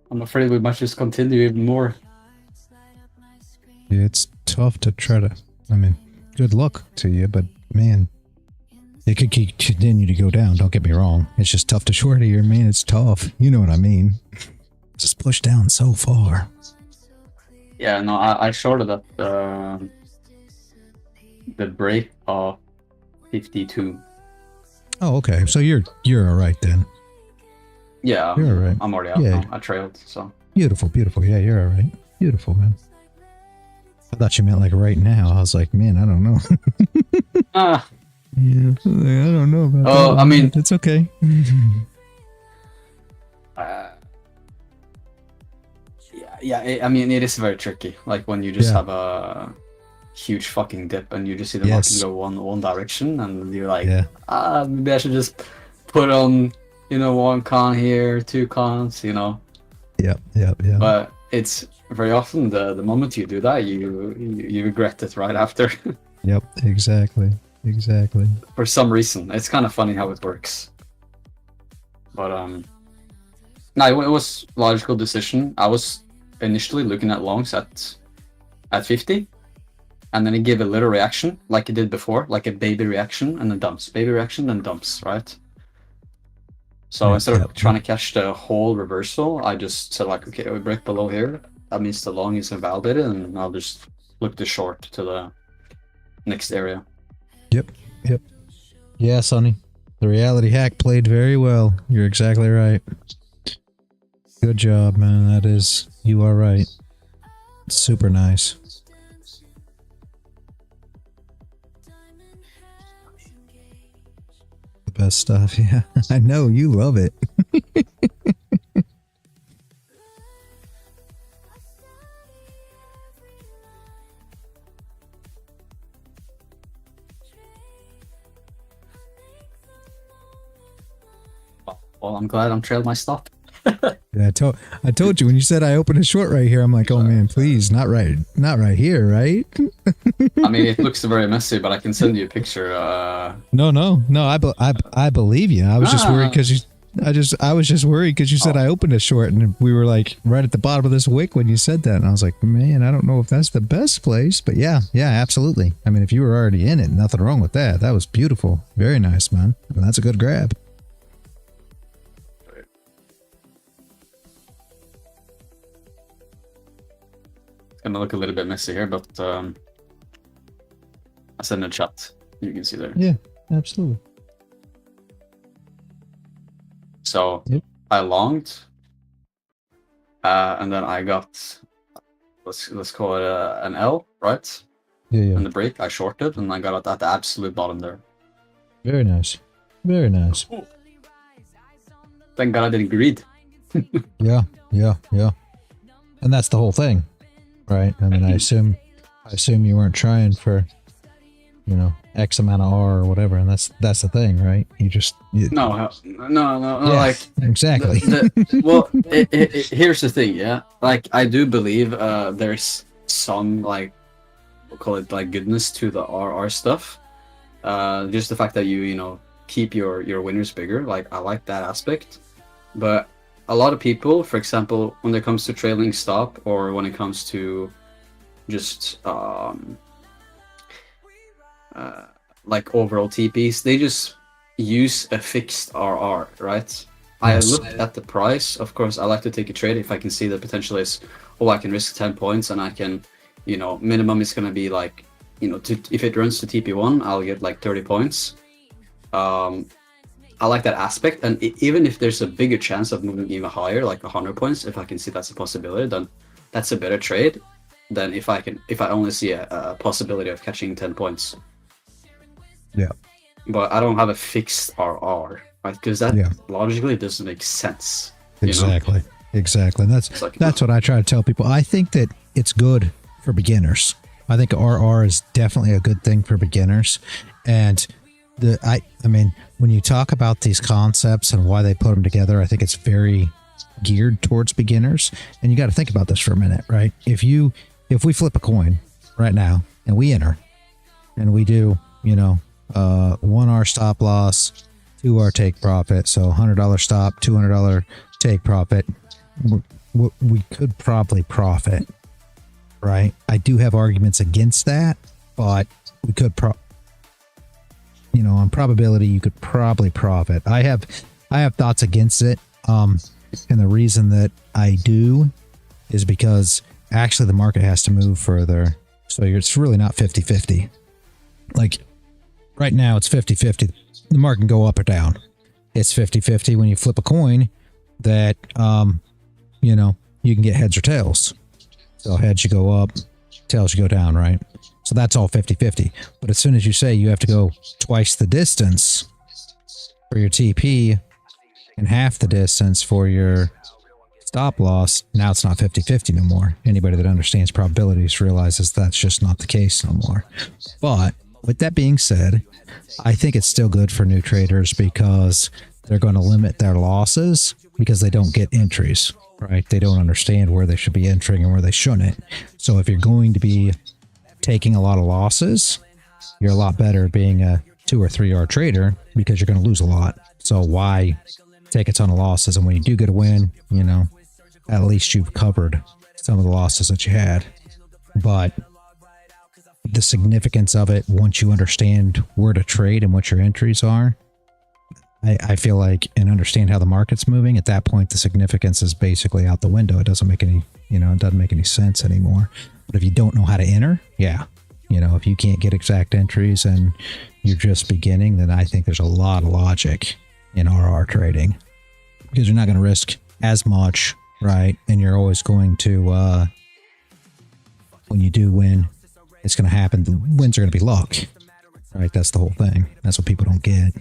I'm afraid we might just continue even more. Yeah, it's tough to try to. I mean, good luck to you, but man, it could continue to go down. Don't get me wrong. It's just tough to short here, man. It's tough. You know what I mean? Just push down so far. Yeah, no, I shorted at the break of 52. Oh, okay. So you're all right then. Yeah, you're all right. I'm already out now. I trailed, so. Beautiful, beautiful. Yeah, you're all right. Beautiful, man. I thought you meant like right now. I was like, man, I don't know. Yeah, I don't know about that. Oh, I mean, it's okay. Yeah, I mean, it is very tricky. Like when you just have a huge fucking dip and you just see the market go one direction, and you're like, maybe I should just put on you know, 1 con here, 2 cons, you know. Yep. But it's very often the moment you do that, you regret it right after. Yep, exactly. For some reason, it's kind of funny how it works. But no, it was logical decision. I was initially looking at longs at 50, and then it gave a little reaction like it did before, like a baby reaction and then dumps, baby reaction and dumps, right? So instead of trying to catch the whole reversal, I just said like, okay, we break below here. That means the long is invalidated, and I'll just look the short to the next area. Yep. Yeah, Sonny. The reality hack played very well. You're exactly right. Good job, man. You are right. Super nice. The best stuff, yeah. I know, you love it. Well, I'm glad I'm trailing my stop. Yeah, I told you when you said I opened a short right here, I'm like, oh man, please, not right here, right? I mean, it looks very messy, but I can send you a picture. No, I believe you. I was just worried because I was just worried because you said I opened a short, and we were like right at the bottom of this wick when you said that, and I was like, man, I don't know if that's the best place, but yeah, absolutely. I mean, if you were already in it, nothing wrong with that. That was beautiful, very nice, man. And that's a good grab. Gonna look a little bit messy here, but I sent a chat. You can see there. Yeah, absolutely. So I longed, and then I got let's call it an L, right? Yeah. And the break I shorted, and I got it at the absolute bottom there. Very nice. Thank God I didn't greed. Yeah. And that's the whole thing. Right. I mean, I assume you weren't trying for, X amount of R or whatever, and that's the thing, right? No, yeah, like exactly. Well, here's the thing, yeah. Like I do believe there's some we'll call it like goodness to the RR stuff. Just the fact that you keep your winners bigger. Like I like that aspect, but a lot of people, for example, when it comes to trailing stop or when it comes to just like overall TPs, they just use a fixed RR, right? I looked at the price. Of course, I like to take a trade if I can see the potential is, I can risk 10 points and I can, minimum is going to be like, if it runs to TP1, I'll get like 30 points. I like that aspect, and even if there's a bigger chance of moving even higher, like 100 points, if I can see that's a possibility, then that's a better trade than if I only see a possibility of catching 10 points. Yeah. But I don't have a fixed RR, right? Because that logically doesn't make sense. Exactly. And that's what I try to tell people. I think that it's good for beginners. I think RR is definitely a good thing for beginners, and I mean, when you talk about these concepts and why they put them together, I think it's very geared towards beginners. And you got to think about this for a minute, right? If we flip a coin right now and we enter and we do, 1R stop loss, 2R take profit, so $100 stop, $200 take profit, we could probably profit, right? I do have arguments against that, but we could on probability, you could probably profit. I have thoughts against it. And the reason that I do is because actually the market has to move further. So it's really not 50-50. Like right now it's 50-50. The market can go up or down. It's 50-50 when you flip a coin that, you can get heads or tails. So heads you go up, tails you go down, right? So that's all 50-50. But as soon as you say you have to go twice the distance for your TP and half the distance for your stop loss, now it's not 50-50 no more. Anybody that understands probabilities realizes that's just not the case no more. But with that being said, I think it's still good for new traders because they're going to limit their losses because they don't get entries, right? They don't understand where they should be entering and where they shouldn't. So if you're going to be taking a lot of losses, you're a lot better being a 2 or 3 yard trader because you're going to lose a lot. So why take a ton of losses? And when you do get a win, you know, at least you've covered some of the losses that you had. But the significance of it, once you understand where to trade and what your entries are, I feel like, and understand how the market's moving, at that point, the significance is basically out the window. It doesn't make any, you know, it doesn't make any sense anymore. But if you don't know how to enter, yeah, you know, if you can't get exact entries and you're just beginning, then I think there's a lot of logic in RR trading because you're not going to risk as much, right? And you're always going to, when you do win, it's going to happen. The wins are going to be luck, right? That's the whole thing. That's what people don't get.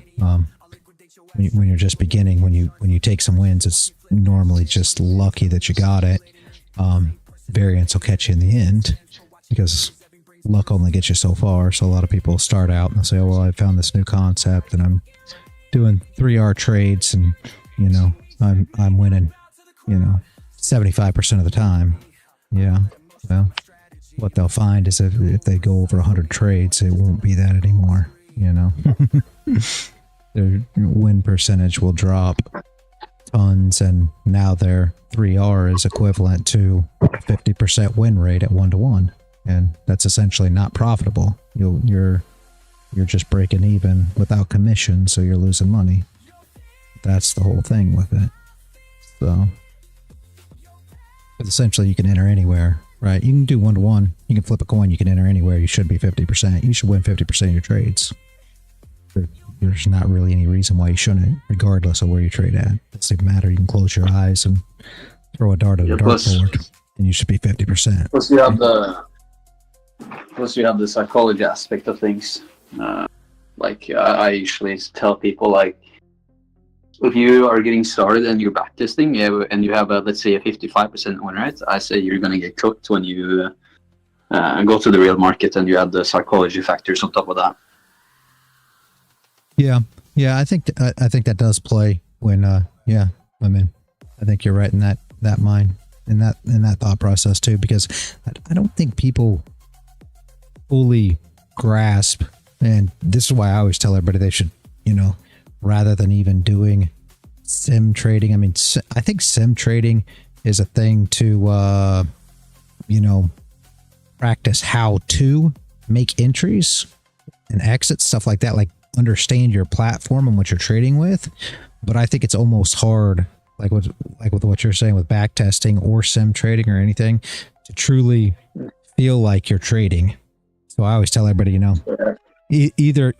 When you're just beginning, when you take some wins, it's normally just lucky that you got it. Variance will catch you in the end because luck only gets you so far. So a lot of people start out and they'll say, oh, well, I found this new concept and I'm doing 3R trades and, you know, I'm winning, you know, 75% of the time. Yeah. Well, what they'll find is if they go over 100 trades, it won't be that anymore, you know. Their win percentage will drop tons, and now their 3R is equivalent to 50% win rate at 1-to-1, and that's essentially not profitable. You're just breaking even without commission, so you're losing money. That's the whole thing with it. So, but essentially, you can enter anywhere, right? You can do 1-to-1. You can flip a coin. You can enter anywhere. You should be 50%. You should win 50% of your trades. There's not really any reason why you shouldn't, regardless of where you trade at. It doesn't even matter. You can close your eyes and throw a dart at a dartboard, and you should be 50%. Plus, you have the psychology aspect of things. I usually tell people, like, if you are getting started and you're backtesting, and you have let's say a 55% win rate, I say you're going to get cooked when you go to the real market and you have the psychology factors on top of that. Yeah, I think that does play when I mean, I think you're right in that mind, in that thought process too, because I don't think people fully grasp, and this is why I always tell everybody they should, you know, rather than even doing sim trading. I mean, I think sim trading is a thing to you know, practice how to make entries and exits, stuff like that, like understand your platform and what you're trading with. But I think it's almost hard, like with what you're saying with back testing or sim trading or anything, to truly feel like you're trading. So I always tell everybody, you know, either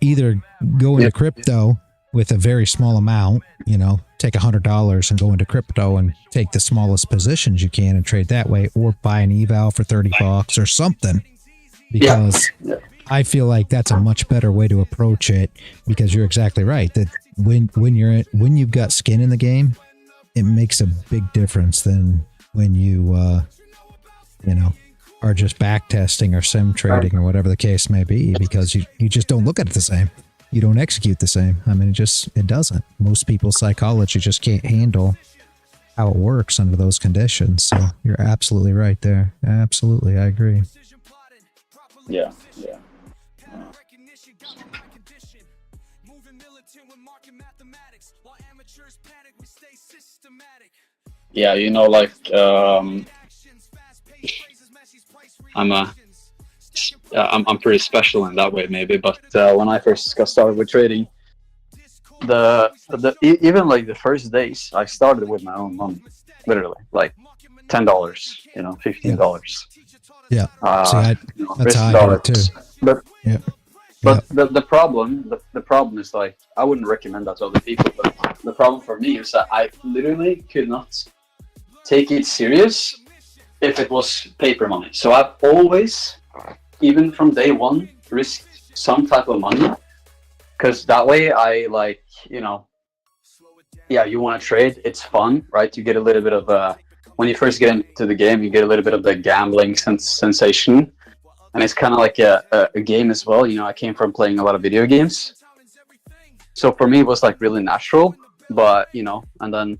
go into crypto with a very small amount, you know, take $100 and go into crypto and take the smallest positions you can and trade that way, or buy an eval for $30 or something, because I feel like that's a much better way to approach it, because you're exactly right that when you've got skin in the game, it makes a big difference than when you you know, are just back testing or sim trading or whatever the case may be, because you just don't look at it the same. You don't execute the same. I mean, it doesn't. Most people's psychology just can't handle how it works under those conditions. So you're absolutely right there. Absolutely, I agree. Yeah. Yeah, you know, like I'm pretty special in that way, maybe. But when I first got started with trading, even like the first days, I started with my own money, literally, like $10, you know, $15. Yeah. That's how I do it too. But the problem is, like, I wouldn't recommend that to other people. But the problem for me is that I literally could not take it serious if it was paper money. So I've always, even from day one, risked some type of money, because that way I, like, you know, you want to trade, it's fun, right? You get a little bit of when you first get into the game, you get a little bit of the gambling sensation, and it's kind of like a game as well. You know, I came from playing a lot of video games, so for me it was like really natural. but you know, and then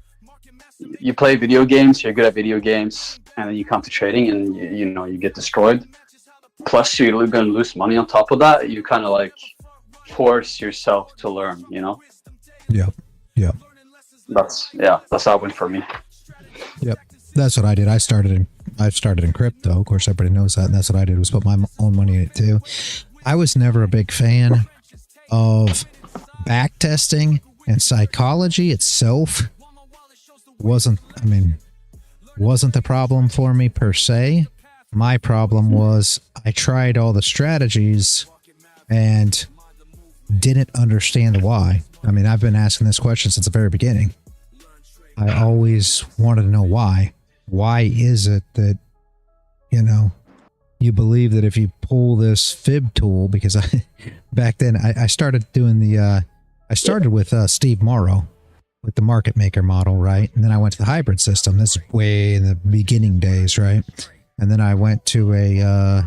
you play video games, you're good at video games, and then you come to trading and you know, you get destroyed. Plus you're going to lose money on top of that. You kind of like force yourself to learn, you know? Yep. That's how it went for me. Yep. That's what I did. I started in crypto. Of course, everybody knows that. And that's what I did, was put my own money in it too. I was never a big fan of back testing, and psychology itself wasn't the problem for me per se. My problem was I tried all the strategies and didn't understand the why. I mean, I've been asking this question since the very beginning. I always wanted to know why. Why is it that, you know, you believe that if you pull this fib tool, because back then I started doing I started with Steve Morrow with the market maker model, right? And then I went to the hybrid system. This is way in the beginning days, right? And then I went to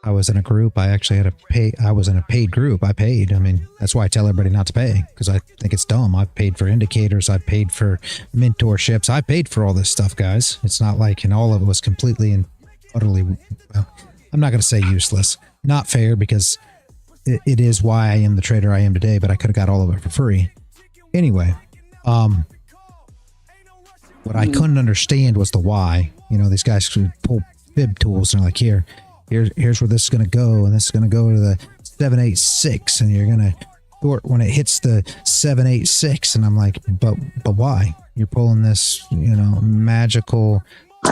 I was in a group. I actually had to pay. I was in a paid group. I paid. I mean, that's why I tell everybody not to pay, because I think it's dumb. I've paid for indicators. I've paid for mentorships. I paid for all this stuff, guys. It's not like, and all of it was completely and utterly, well, I'm not going to say useless. Not fair, because it is why I am the trader I am today, but I could have got all of it for free. Anyway, what I couldn't understand was the why. You know, these guys could pull fib tools and they're like, here's where this is going to go, and this is going to go to the 786, and you're going to short when it hits the 786. And I'm like, but why? You're pulling this, you know, magical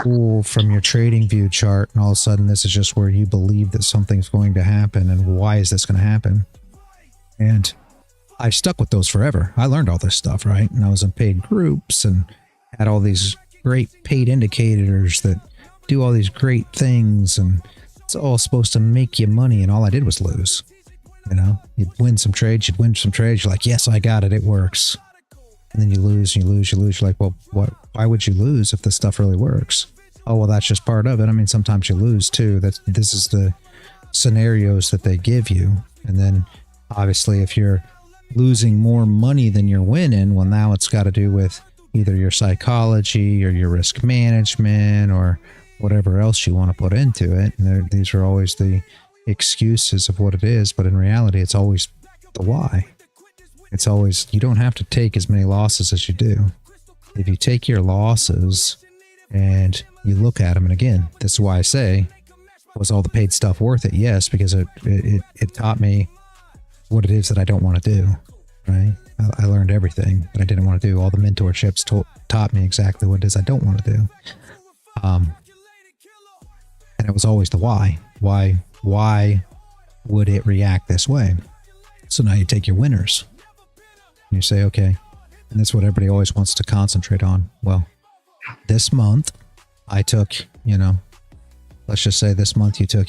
tool from your trading view chart, and all of a sudden this is just where you believe that something's going to happen, and why is this going to happen? And I stuck with those forever. I learned all this stuff, right? And I was in paid groups and had all these great paid indicators that do all these great things, and it's all supposed to make you money, and all I did was lose. You know, you'd win some trades, you'd win some trades, you're like, yes, I got it, it works. And then you lose, and you lose, you lose. You're like, well, why would you lose if this stuff really works? Oh, well, that's just part of it. I mean, sometimes you lose too. This is the scenarios that they give you. And then obviously if you're losing more money than you're winning, well, now it's got to do with either your psychology or your risk management or whatever else you want to put into it. And these are always the excuses of what it is, but in reality, it's always the why. It's always, you don't have to take as many losses as you do. If you take your losses and you look at them, and again, this is why I say, was all the paid stuff worth it? Yes, because it taught me what it is that I don't want to do, right? I learned everything that I didn't want to do. All the mentorships taught me exactly what it is I don't want to do. And it was always the why. Why would it react this way? So now you take your winners and you say, okay, and that's what everybody always wants to concentrate on. Well, this month I took, you know, let's just say this month you took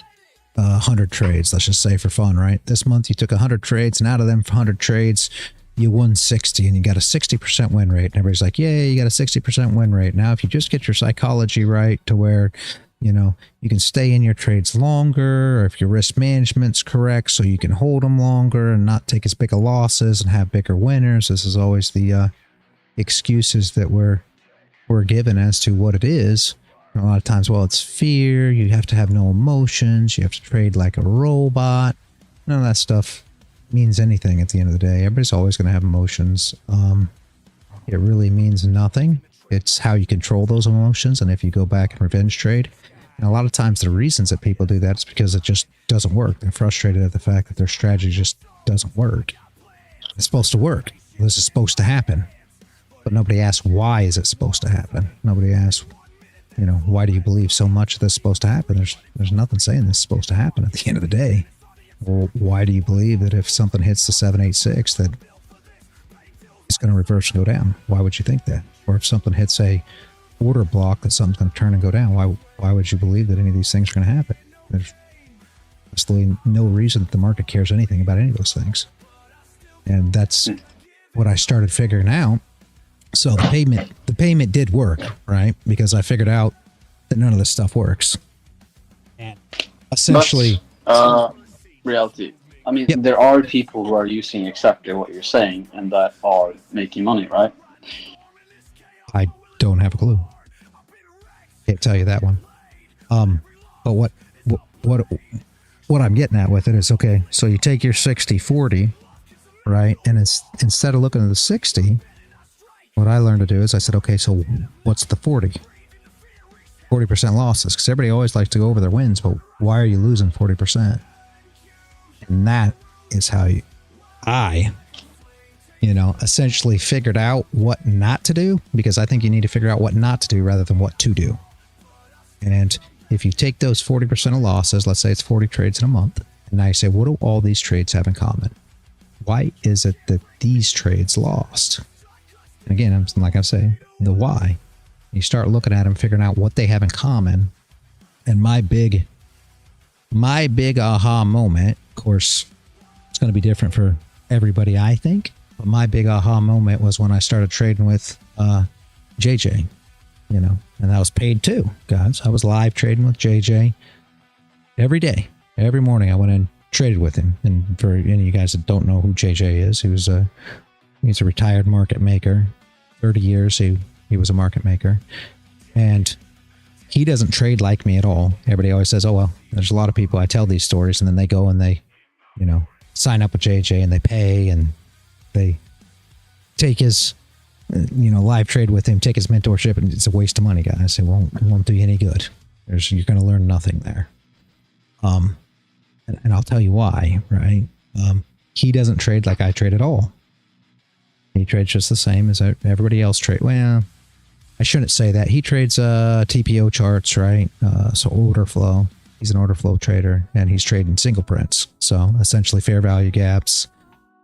100 trades. Let's just say for fun, right? This month you took 100 trades, and out of them 100 trades, you won 60, and you got a 60% win rate. And everybody's like, yay, you got a 60% win rate. Now, if you just get your psychology right to where, you know, you can stay in your trades longer, or if your risk management's correct so you can hold them longer and not take as big of losses and have bigger winners. This is always the excuses that we're given as to what it is. And a lot of times, well, it's fear. You have to have no emotions. You have to trade like a robot. None of that stuff means anything at the end of the day. Everybody's always going to have emotions. It really means nothing. It's how you control those emotions. And if you go back and revenge trade, and a lot of times the reasons that people do that is because it just doesn't work. They're frustrated at the fact that their strategy just doesn't work. It's supposed to work. This is supposed to happen. But nobody asks, why is it supposed to happen? Nobody asks, you know, why do you believe so much this is supposed to happen? There's nothing saying this is supposed to happen at the end of the day. Well, why do you believe that if something hits the 786 that it's going to reverse and go down? Why would you think that? Or if something hits a order block that something's going to turn and go down, why would you believe that any of these things are going to happen? There's absolutely no reason that the market cares anything about any of those things. And that's what I started figuring out. So the payment did work, right? Because I figured out that none of this stuff works. And essentially, reality. I mean, there are people who are using exactly what you're saying and that are making money, right? I don't have a clue. Can't tell you that one. But what I'm getting at with it is, okay, so you take your 60-40, right? And it's instead of looking at the 60, what I learned to do is I said, okay, so what's the 40? 40% losses, because everybody always likes to go over their wins, but why are you losing 40%? And that is how I essentially figured out what not to do, because I think you need to figure out what not to do rather than what to do. And if you take those 40% of losses, let's say it's 40 trades in a month, and now you say, what do all these trades have in common? Why is it that these trades lost? And again, like I say, the why. You start looking at them, figuring out what they have in common. And my big aha moment, of course, it's going to be different for everybody, I think. But my big aha moment was when I started trading with JJ, and that was paid too, guys. I was live trading with JJ every day. Every morning I went in, traded with him. And for any of you guys that don't know who JJ is, he's a retired market maker. 30 years he was a market maker. And he doesn't trade like me at all. Everybody always says, oh, well, there's a lot of people, I tell these stories, and then they go and they, sign up with JJ and they pay and they take his, live trade with him, take his mentorship, and it's a waste of money, guys. It won't do you any good. You're going to learn nothing there. And I'll tell you why, right? He doesn't trade like I trade at all. He trades just the same as everybody else trade. Well, I shouldn't say that. He trades TPO charts, right? So order flow. He's an order flow trader, and he's trading single prints. So essentially fair value gaps,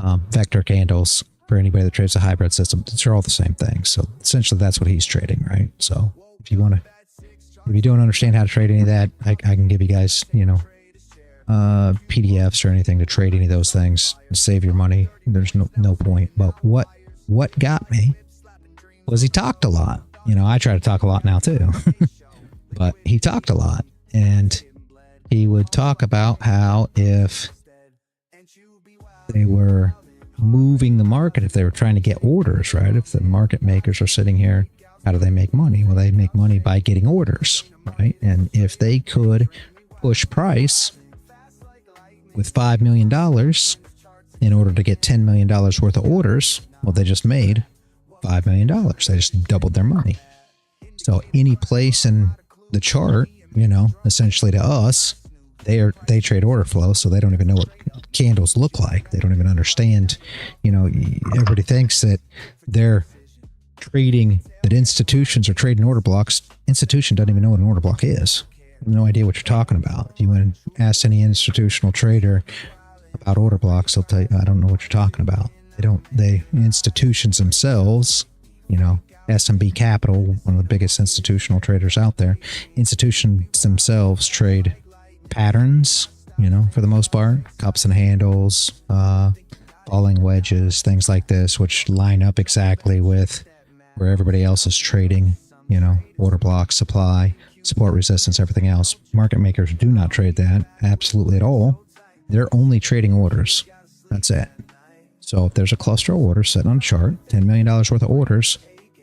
vector candles. For anybody that trades a hybrid system, they're all the same thing. So essentially that's what he's trading, right? So if you don't understand how to trade any of that, I can give you guys, PDFs or anything to trade any of those things and save your money. There's no point. But what got me was he talked a lot. I try to talk a lot now too, but he talked a lot, and he would talk about how if they were moving the market, if they were trying to get orders, right? If the market makers are sitting here, how do they make money? Well, they make money by getting orders, right? And if they could push price with $5 million in order to get $10 million worth of orders, well, they just made $5 million. They just doubled their money. So any place in the chart, essentially to us, they trade order flow, so they don't even know what candles look like. They don't even understand. Everybody thinks that they're trading, that institutions are trading order blocks. Institution doesn't even know what an order block is. No idea what you're talking about. If you went and asked any institutional trader about order blocks, they'll tell you, I don't know what you're talking about. Institutions themselves, SMB Capital, one of the biggest institutional traders out there, institutions themselves trade patterns, for the most part, cups and handles, falling wedges, things like this, which line up exactly with where everybody else is trading, order blocks, supply, support, resistance, everything else. Market makers do not trade that absolutely at all. They're only trading orders. That's it. So if there's a cluster of orders sitting on a chart, $10 million worth of orders,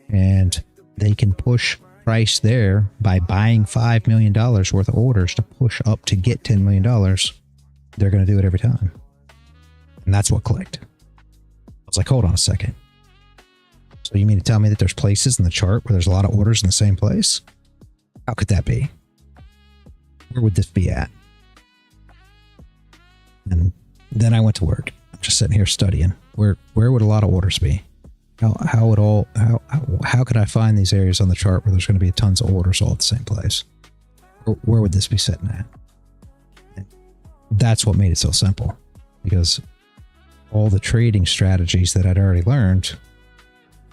and they can push price there by buying $5 million worth of orders to push up to get $10 million, they're going to do it every time. And that's what clicked. I was like, hold on a second. So you mean to tell me that there's places in the chart where there's a lot of orders in the same place? How could that be? Where would this be at? And then I went to work. I'm just sitting here studying. Where would a lot of orders be? How could I find these areas on the chart where there's going to be tons of orders all at the same place? Where would this be sitting at? And that's what made it so simple, because all the trading strategies that I'd already learned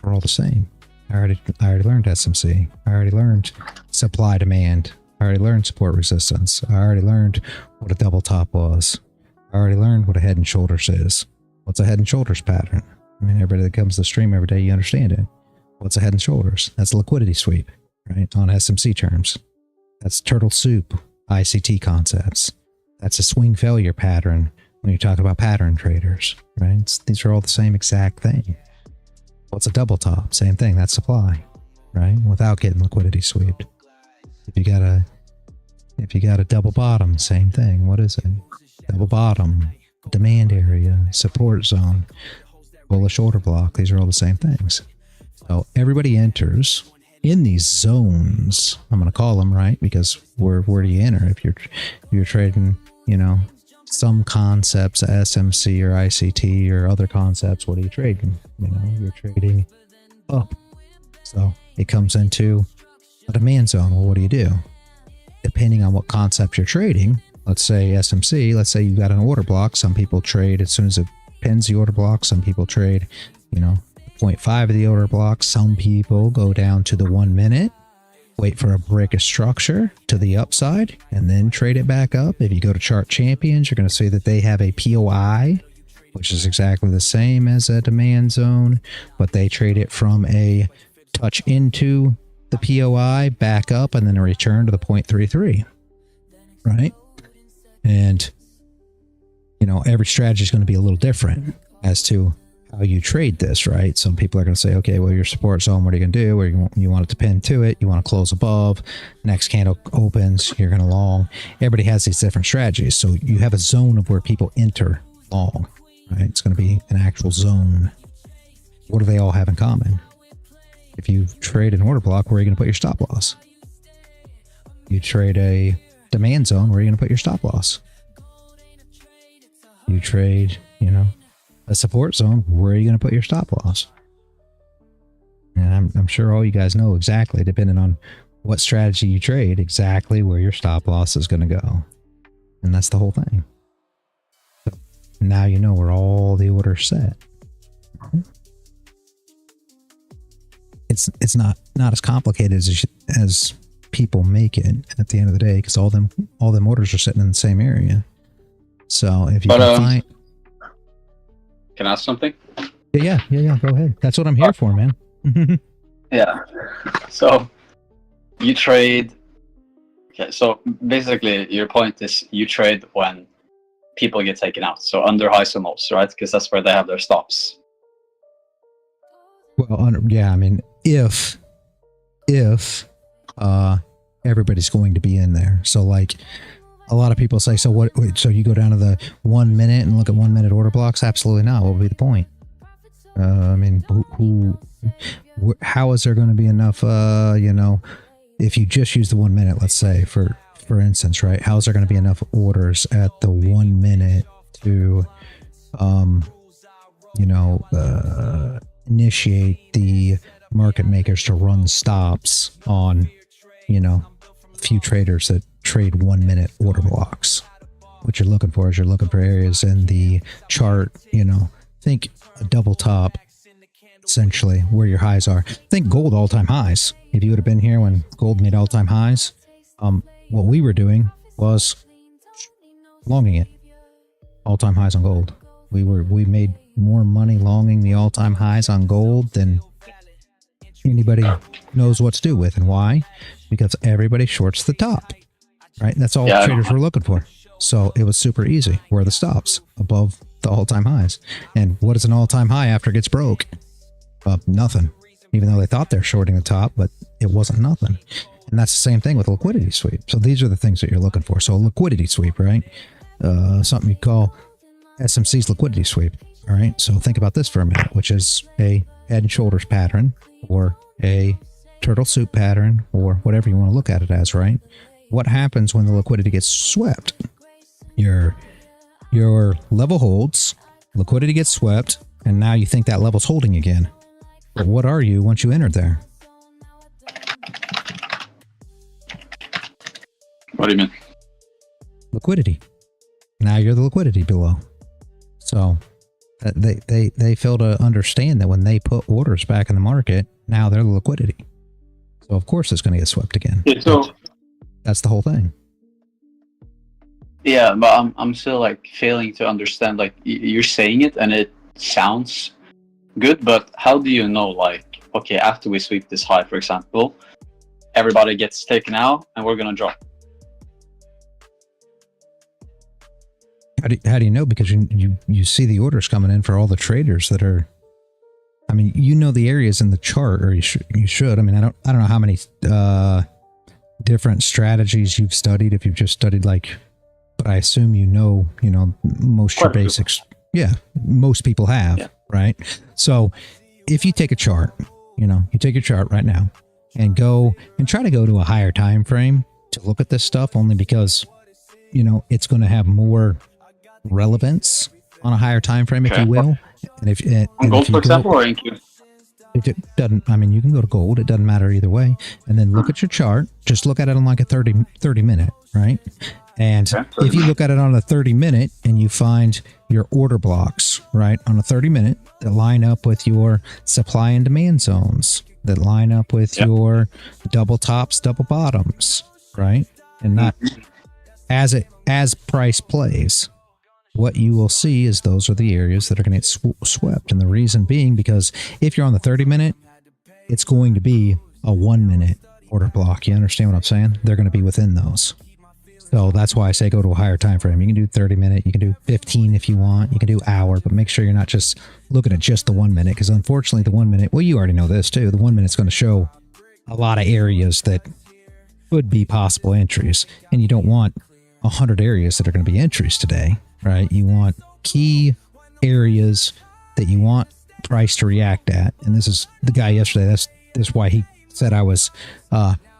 are all the same. I already learned SMC. I already learned supply demand. I already learned support resistance. I already learned what a double top was. I already learned what a head and shoulders is. What's a head and shoulders pattern? I mean, everybody that comes to the stream every day, you understand it. What's a head and shoulders? That's a liquidity sweep, right? On SMC terms. That's turtle soup, ICT concepts. That's a swing failure pattern when you talk about pattern traders, right? These are all the same exact thing. What's a double top? Same thing. That's supply, right? Without getting liquidity swept. If you got a double bottom, same thing. What is it? Double bottom, demand area, support zone, bullish order block. These are all the same things. So everybody enters in these zones. I'm going to call them, right? Because where do you enter if you're trading, you know, some concepts, SMC or ICT or other concepts? What are you trading? You know, you're trading up. So it comes into a demand zone. Well, what do you do? Depending on what concept you're trading, let's say SMC, let's say you've got an order block. Some people trade as soon as it pins the order block. Some people trade, you know, 0.5 of the order block. Some people go down to the 1 minute, wait for a break of structure to the upside, and then trade it back up. If you go to Chart Champions, you're going to see that they have a POI, which is exactly the same as a demand zone, but they trade it from a touch into the POI, back up, and then a return to the 0.33, right? And, you know, every strategy is going to be a little different as to how you trade this, right? Some people are going to say, okay, well, your support zone, what are you going to do? Or you want it to pin to it, you want to close above, next candle opens, you're going to long. Everybody has these different strategies. So you have a zone of where people enter long, right? It's going to be an actual zone. What do they all have in common? If you trade an order block, where are you going to put your stop loss? You trade a demand zone, where are you going to put your stop loss? You trade, you know, a support zone, where are you going to put your stop loss? And I'm sure all you guys know exactly, depending on what strategy you trade, exactly where your stop loss is going to go. And that's the whole thing. So now you know where all the orders set. It's not as complicated as people make it at the end of the day, because all them orders are sitting in the same area. So if you can find, can I ask something? Yeah. Go ahead. That's what I'm here for, man. Yeah. So you trade. Okay. So basically, your point is you trade when people get taken out. So under highs and lows, right? Because that's where they have their stops. Well, yeah. I mean, if everybody's going to be in there. So like a lot of people say, so what? So you go down to the 1 minute and look at 1 minute order blocks? Absolutely not. What would be the point? I mean, how is there going to be enough? You know, if you just use the 1 minute, let's say for instance, right? How is there going to be enough orders at the 1 minute to, you know, initiate the market makers to run stops on, you know, a few traders that trade 1 minute order blocks? What you're looking for is you're looking for areas in the chart, you know, think a double top, essentially where your highs are. Think gold all-time highs. If you would have been here when gold made all-time highs, what we were doing was longing it. All-time highs on gold. We made more money longing the all-time highs on gold than anybody knows what to do with. And why? Because everybody shorts the top, right? That's all traders were looking for. So it was super easy. Where are the stops? Above the all-time highs. And what is an all-time high after it gets broke? Nothing. Even though they thought they're shorting the top, but it wasn't nothing. And that's the same thing with a liquidity sweep. So these are the things that you're looking for. So a liquidity sweep, right? Something you call SMC's liquidity sweep. All right. So think about this for a minute, which is a head and shoulders pattern, or a turtle soup pattern, or whatever you want to look at it as, right? What happens when the liquidity gets swept? Your level holds, liquidity gets swept, and now you think that level's holding again. But what are you once you entered there? What do you mean? Liquidity. Now you're the liquidity below. So they fail to understand that when they put orders back in the market, now they're the liquidity. So of course it's going to get swept again. Yeah, so that's the whole thing. Yeah, but I'm still like failing to understand. Like you're saying it and it sounds good, but how do you know? Like, okay, after we sweep this high, for example, everybody gets taken out and we're gonna drop. How do you know? Because you see the orders coming in for all the traders that are. I mean, you know the areas in the chart, or you should. I mean, I don't know how many different strategies you've studied. If you've just studied but I assume you know most your basics. Yeah, most people have, right? So if you take a chart, you take your chart right now and go and try to go to a higher time frame to look at this stuff, only because it's going to have more relevance on a higher time frame, if you will. And if gold, for example, or NQ? It doesn't. I mean, you can go to gold. It doesn't matter either way. And then look at your chart. Just look at it on like a 30 minute, right? And if you look at it on a 30 minute and you find your order blocks, right, on a 30 minute that line up with your supply and demand zones, that line up with your double tops, double bottoms, right? And not as price plays, what you will see is those are the areas that are going to get swept. And the reason being, because if you're on the 30 minute, it's going to be a 1 minute order block. You understand what I'm saying? They're going to be within those. So that's why I say go to a higher time frame. You can do 30 minute, you can do 15 if you want, you can do hour, but make sure you're not just looking at just the 1 minute, because unfortunately the 1 minute, well, you already know this too, the 1 minute's going to show a lot of areas that could be possible entries, and you don't want 100 areas that are going to be entries today, right? You want key areas that you want price to react at. And this is the guy yesterday, that's why he said I was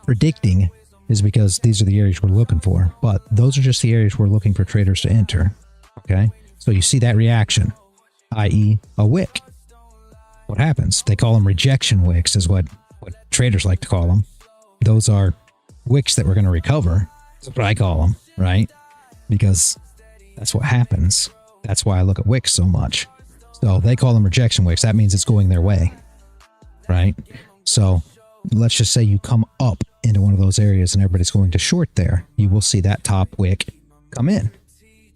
predicting, is because these are the areas we're looking for. But those are just the areas we're looking for traders to enter. Okay, so you see that reaction, i.e. a wick. What happens? They call them rejection wicks, is what traders like to call them. Those are wicks that we're going to recover. That's what I call them, right? Because that's what happens. That's why I look at wicks so much. So they call them rejection wicks. That means it's going their way, right? So let's just say you come up into one of those areas and everybody's going to short there. You will see that top wick come in,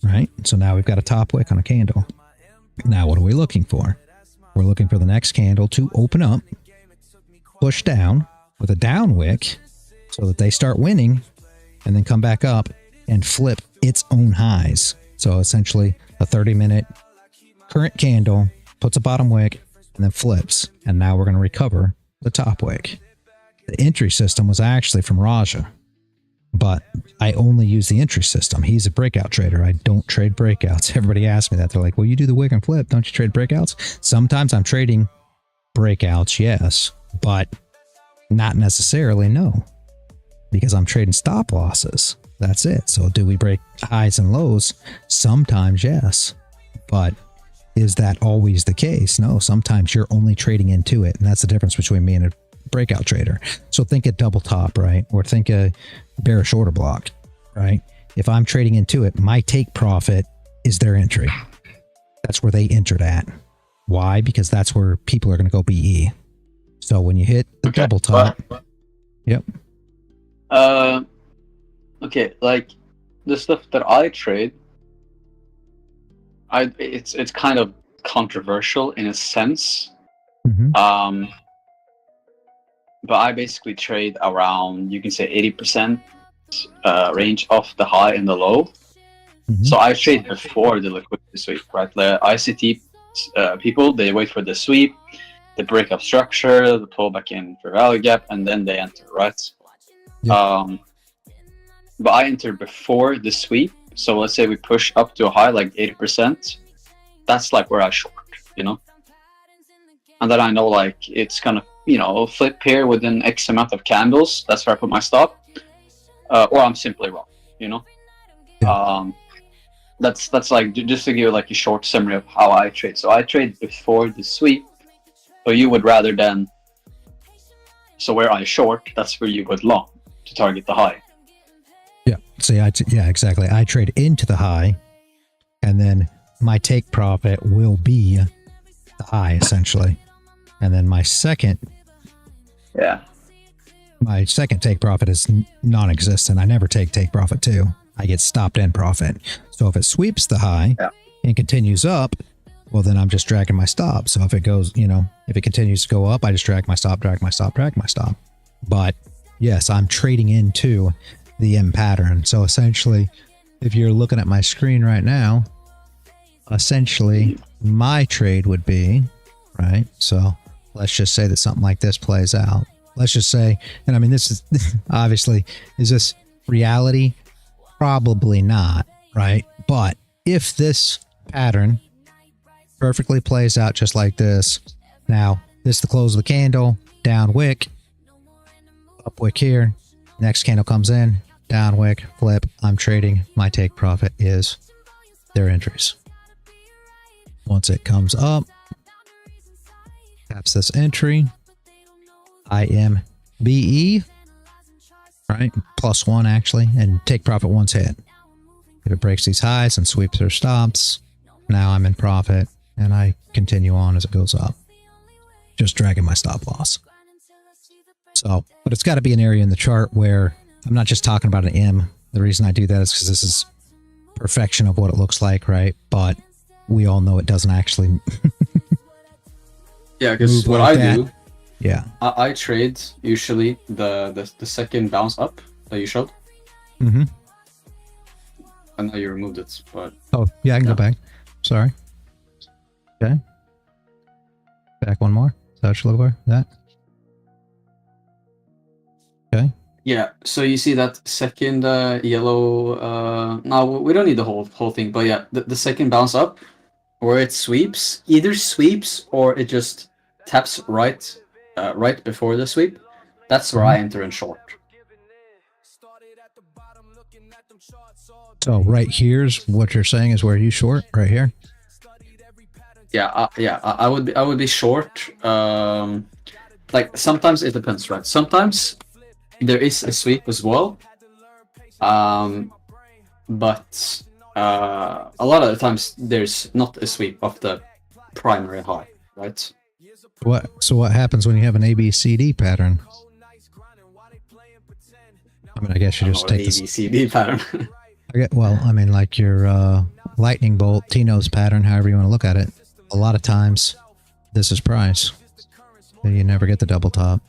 right? So now we've got a top wick on a candle. Now what are we looking for? We're looking for the next candle to open up, push down with a down wick so that they start winning, and then come back up and flip its own highs. So essentially a 30-minute current candle puts a bottom wick and then flips. And now we're going to recover the top wick. The entry system was actually from Raja, but I only use the entry system. He's a breakout trader. I don't trade breakouts. Everybody asks me that. They're like, well, you do the wick and flip. Don't you trade breakouts? Sometimes I'm trading breakouts, yes, but not necessarily, no, because I'm trading stop losses. That's it. So do we break highs and lows? Sometimes, yes. But is that always the case? No, sometimes you're only trading into it. And that's the difference between me and a breakout trader. So think a double top, right? Or think a bearish order block, right? If I'm trading into it, my take profit is their entry. That's where they entered at. Why? Because that's where people are going to go BE. So when you hit the double top, yep. Okay, like the stuff that I trade, it's kind of controversial in a sense. Mm-hmm. But I basically trade around, you can say 80% range of the high and the low. Mm-hmm. So I trade before the liquidity sweep, right? The ICT people, they wait for the sweep, they break up structure, they pull back in for value gap, and then they enter, right? Yep. But I enter before the sweep. So let's say we push up to a high like 80%. That's like where I short, you know? And then I know like it's gonna, you know, flip here within X amount of candles. That's where I put my stop. Or I'm simply wrong, you know? Yeah. That's like, just to give like a short summary of how I trade. So I trade before the sweep. So you would rather than, so where I short, that's where you would long to target the high. Yeah. See, yeah, exactly. I trade into the high, and then my take profit will be the high essentially. And then my second take profit is non-existent. I never take profit too. I get stopped in profit. So if it sweeps the high and continues up, well, then I'm just dragging my stop. So if it goes, you know, if it continues to go up, I just drag my stop, drag my stop, drag my stop. But yes, I'm trading into the M pattern. So essentially, if you're looking at my screen right now, essentially my trade would be, right? So let's just say that something like this plays out. Let's just say, and I mean, this is obviously, is this reality? Probably not, right? But if this pattern perfectly plays out just like this, now this is the close of the candle, down wick, up wick here, next candle comes in, down wick, flip, I'm trading, my take profit is their entries. Once it comes up, taps this entry, AM BE, right? +1 actually, and take profit once hit. If it breaks these highs and sweeps or stops, now I'm in profit and I continue on as it goes up. Just dragging my stop loss. So, but it's got to be an area in the chart where I'm not just talking about an M. The reason I do that is because this is perfection of what it looks like, right? But we all know it doesn't actually. Yeah, because what I do, yeah, I trade usually the second bounce up that you showed. Mm-hmm. I know you removed it, but oh yeah, I can go back. Sorry. Okay. Back one more. Is that what you look for? That. Okay. yeah. So you see that second yellow. No, we don't need the whole thing, but yeah, the second bounce up, where it sweeps, either sweeps or it just taps right before the sweep. That's where I enter in short. So right here's what you're saying is where you short right here. Yeah, I would be short. Like sometimes it depends, right? Sometimes there is a sweep as well, but a lot of the times there's not a sweep of the primary high, right? So what happens when you have an ABCD pattern? I mean, I guess you just take this ABCD pattern. well, I mean, like your lightning bolt, Tino's pattern, however you want to look at it. A lot of times, this is price. You never get the double top,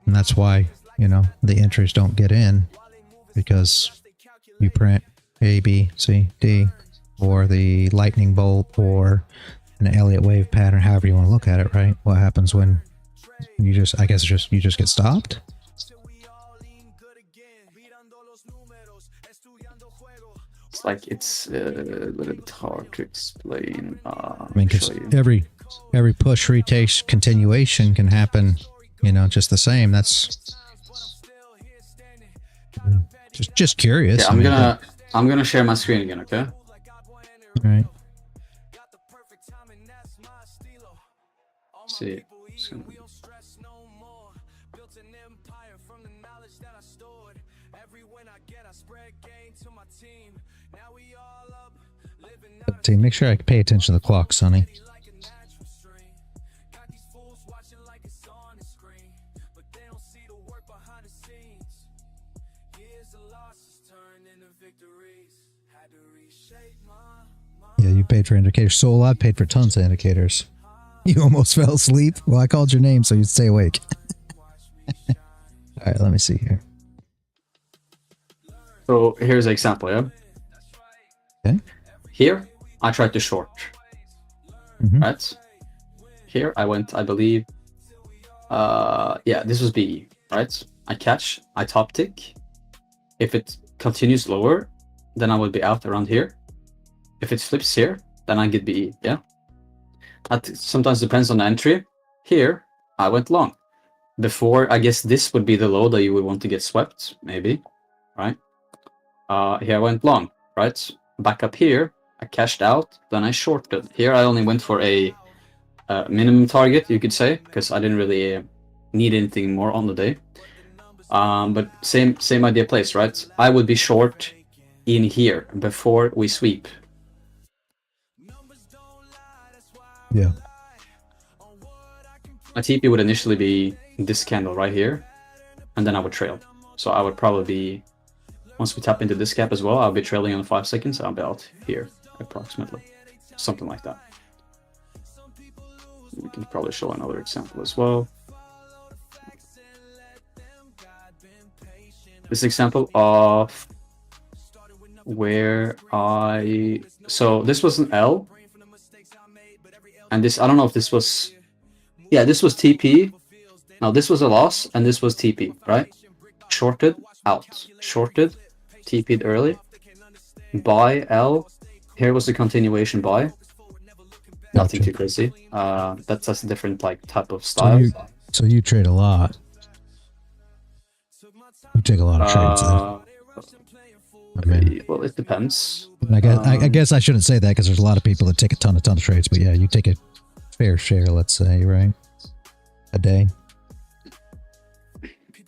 and that's why the entries don't get in, because you print A, B, C, D, or the lightning bolt, or an Elliott wave pattern, however you want to look at it, right? What happens when you just, I guess, you just get stopped? It's like it's a little bit hard to explain. I mean, because every push, retake, continuation can happen, just the same. That's just curious. Yeah, I'm gonna share my screen again, okay? All right. See. Team, make sure I pay attention to the clock, Sonny. Yeah, you paid for indicators. Soul, I paid for tons of indicators. You almost fell asleep. Well, I called your name so you'd stay awake. All right, let me see here. So here's an example, yeah? Okay. Here, I tried to short. Right? Here, I went, I believe, yeah, this was BE, right? I catch, I top tick. If it continues lower, then I will be out around here. If it flips here, then I get BE, yeah? That sometimes depends on the entry. Here, I went long. Before, I guess this would be the low that you would want to get swept, maybe, right? Here I went long, right? Back up here, I cashed out, then I shorted. Here I only went for a minimum target, you could say, because I didn't really need anything more on the day. But same idea plays, right? I would be short in here before we sweep. Yeah. My TP would initially be this candle right here, and then I would trail. So I would probably be, once we tap into this gap as well, I'll be trailing on 5 seconds. I'll be out here, approximately. Something like that. We can probably show another example as well. This example of where so this was an L, and this, I don't know if this was, yeah, this was TP. Now this was a loss, and this was TP, right? Shorted, out, shorted, TP'd early, buy L. Here was the continuation buy. Nothing too crazy. That's a different like type of style. So you trade a lot. You take a lot of trades then. I mean, well, it depends. I guess I shouldn't say that because there's a lot of people that take a ton of trades. But yeah, you take a fair share, let's say, right? A day.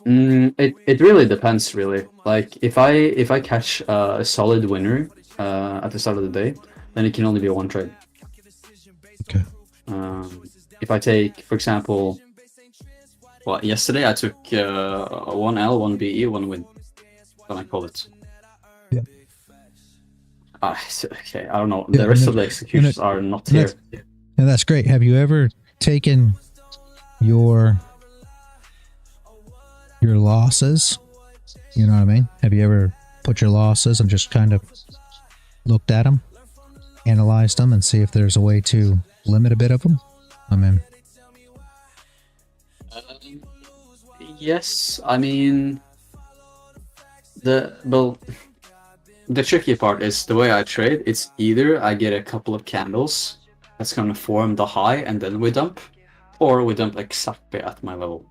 It really depends, really. Like if I catch a solid winner at the start of the day, then it can only be one trade. Okay. If I take, for example, well, yesterday I took one L, one BE, one win. What I call it. Yeah. Okay, I don't know. The rest of the executions are not here. And that's great. Have you ever taken your losses? You know what I mean? Have you ever put your losses and just kind of looked at them, analyzed them, and see if there's a way to limit a bit of them? I mean, yes. I mean, the tricky part is the way I trade. It's either I get a couple of candles that's gonna form the high and then we dump, or we dump exactly at my level.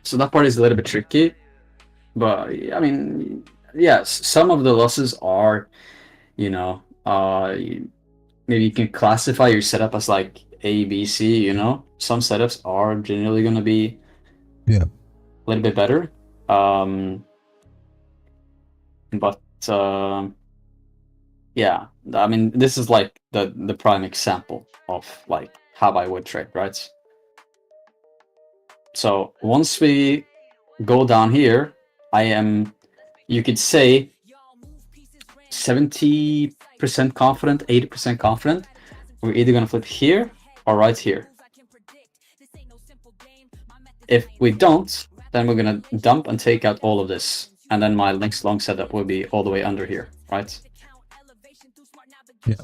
So that part is a little bit tricky, but I mean, yes, some of the losses are, you know, maybe you can classify your setup as like A, B, C. You know, some setups are generally going to be a little bit better, but yeah, I mean, this is like the prime example of like how I would trade, right? So once we go down here, I am, you could say, 70% confident, 80% confident. We're either going to flip here or right here. If we don't, then we're going to dump and take out all of this. And then my next long setup will be all the way under here, right? Yeah.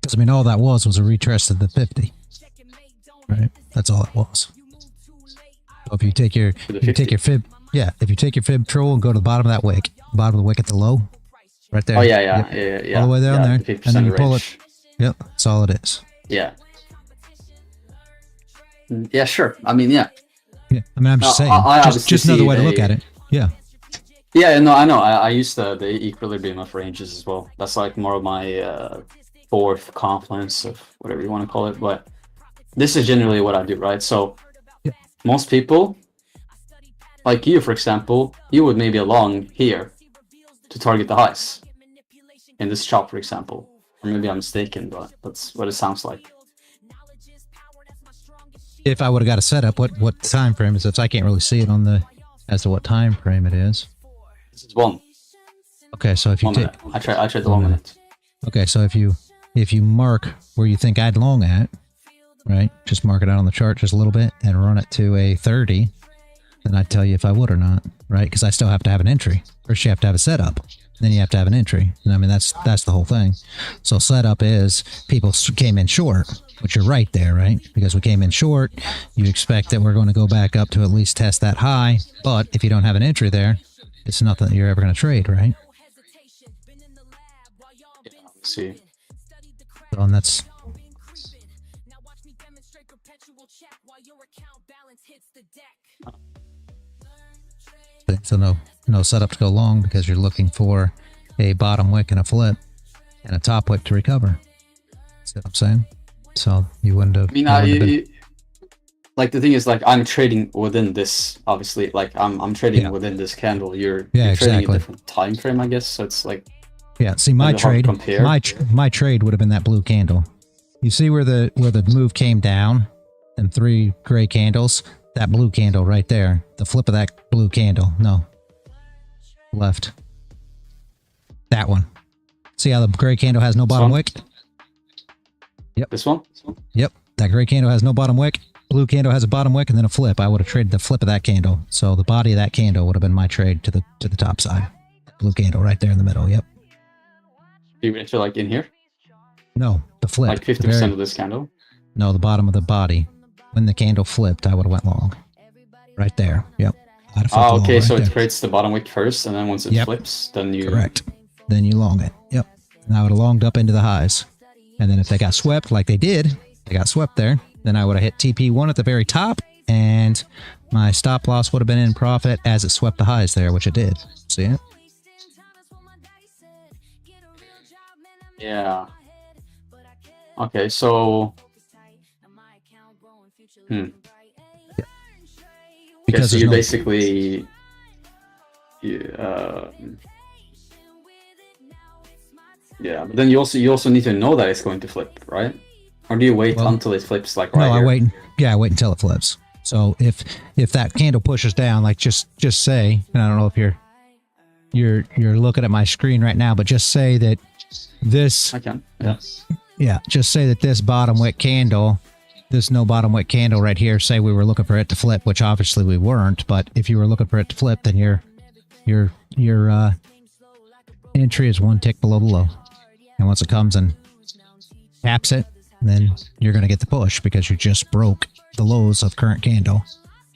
Because, I mean, all that was a retest of the 50. Right? That's all it was. So if you take your fib, yeah, if you take your fib troll and go to the bottom of that wick, bottom of the wick at the low, right there. Oh yeah. All the way down there, the and then you pull range. it. Yep, that's all it is. Yeah. Yeah, sure. I mean, yeah. Yeah, I mean, I'm just saying, just another way to look at it. Yeah. Yeah, no, I know. I use the equilibrium of ranges as well. That's like more of my fourth confluence of whatever you want to call it. But this is generally what I do, right? So most people, like you, for example, you would maybe along here to target the highs in this chop, for example. Or maybe I'm mistaken, but that's what it sounds like. If I would have got a setup, what time frame is it? I can't really see it on the as to what time frame it is. This is one. Okay, so if you take, I trade the long minute. Okay, so if you mark where you think I'd long at, right? Just mark it out on the chart just a little bit and run it to a 30, then I'd tell you if I would or not, right? Because I still have to have an entry. First, you have to have a setup. Then you have to have an entry. And I mean, that's the whole thing. So setup is people came in short, which you're right there, right? Because we came in short, you expect that we're going to go back up to at least test that high. But if you don't have an entry there, it's nothing that you're ever going to trade, right? Yeah, let's see. So, and that's... So no setup to go long because you're looking for a bottom wick and a flip and a top wick to recover. See what I'm saying? So you wouldn't have... I mean, like the thing is, like I'm trading within this, obviously, like I'm trading within this candle. You're trading a different time frame, I guess. So it's like... Yeah, see my trade, my trade would have been that blue candle. You see where the move came down and 3 gray candles? That blue candle right there. The flip of that blue candle. No. Left. That one. See how the gray candle has no bottom wick? Yep. This one? Yep. That gray candle has no bottom wick. blue candle has a bottom wick and then a flip. I would have traded the flip of that candle. So the body of that candle would have been my trade to the top side. Blue candle right there in the middle. Yep. Even if you're like in here? No, the flip. Like 50% of this candle? No, the bottom of the body. When the candle flipped, I would have went long. Right there. Yep. Oh, okay. Right So there. it creates the bottom wick first, and then once it flips, then you... Correct. Then you long it. Yep. And I would have longed up into the highs. And then if they got swept like they did, they got swept there, then I would have hit TP1 at the very top, and my stop loss would have been in profit as it swept the highs there, which it did. See it? Yeah. Okay, so... Because so you no... basically... yeah, but then you also need to know that it's going to flip, right? Or do you wait until it flips like right No, here? I wait. Yeah, I wait until it flips. So if that candle pushes down, like just say, and I don't know if you're looking at my screen right now, but just say that this... I can, yeah. Yeah, just say that this bottom wick candle, this no bottom wick candle right here, say we were looking for it to flip, which obviously we weren't, but if you were looking for it to flip, then your entry is one tick below the low. And once it comes and taps it, then you're going to get the push because you just broke the lows of current candle.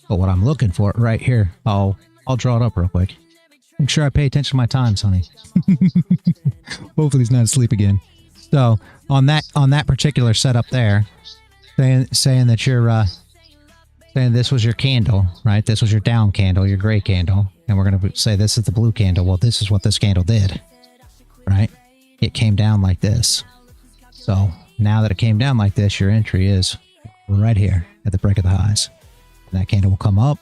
But what I'm looking for right here, I'll draw it up real quick. Make sure I pay attention to my times, honey. Hopefully he's not asleep again. So on that particular setup there, saying that you're saying this was your candle, right? This was your down candle, your gray candle, and we're gonna say this is the blue candle. Well, this is what this candle did, right? It came down like this. So now that it came down like this, your entry is right here at the break of the highs. And that candle will come up.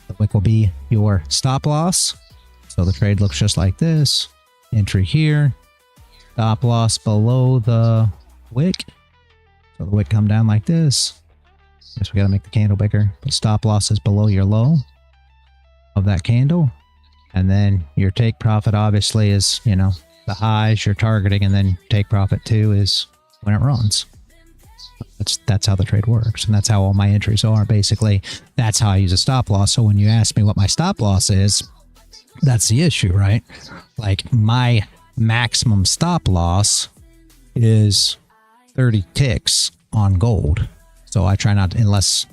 The wick will be your stop loss. So the trade looks just like this. Entry here. Stop loss below the wick. So the wick come down like this. Guess we got to make the candle bigger. But stop loss is below your low of that candle. And then your take profit obviously is, you know, the highs you're targeting, and then take profit too is when it runs. That's how the trade works, and that's how all my entries are. Basically, that's how I use a stop loss. So when you ask me what my stop loss is, that's the issue, right? Like my maximum stop loss is 30 ticks on gold. So I try not to, unless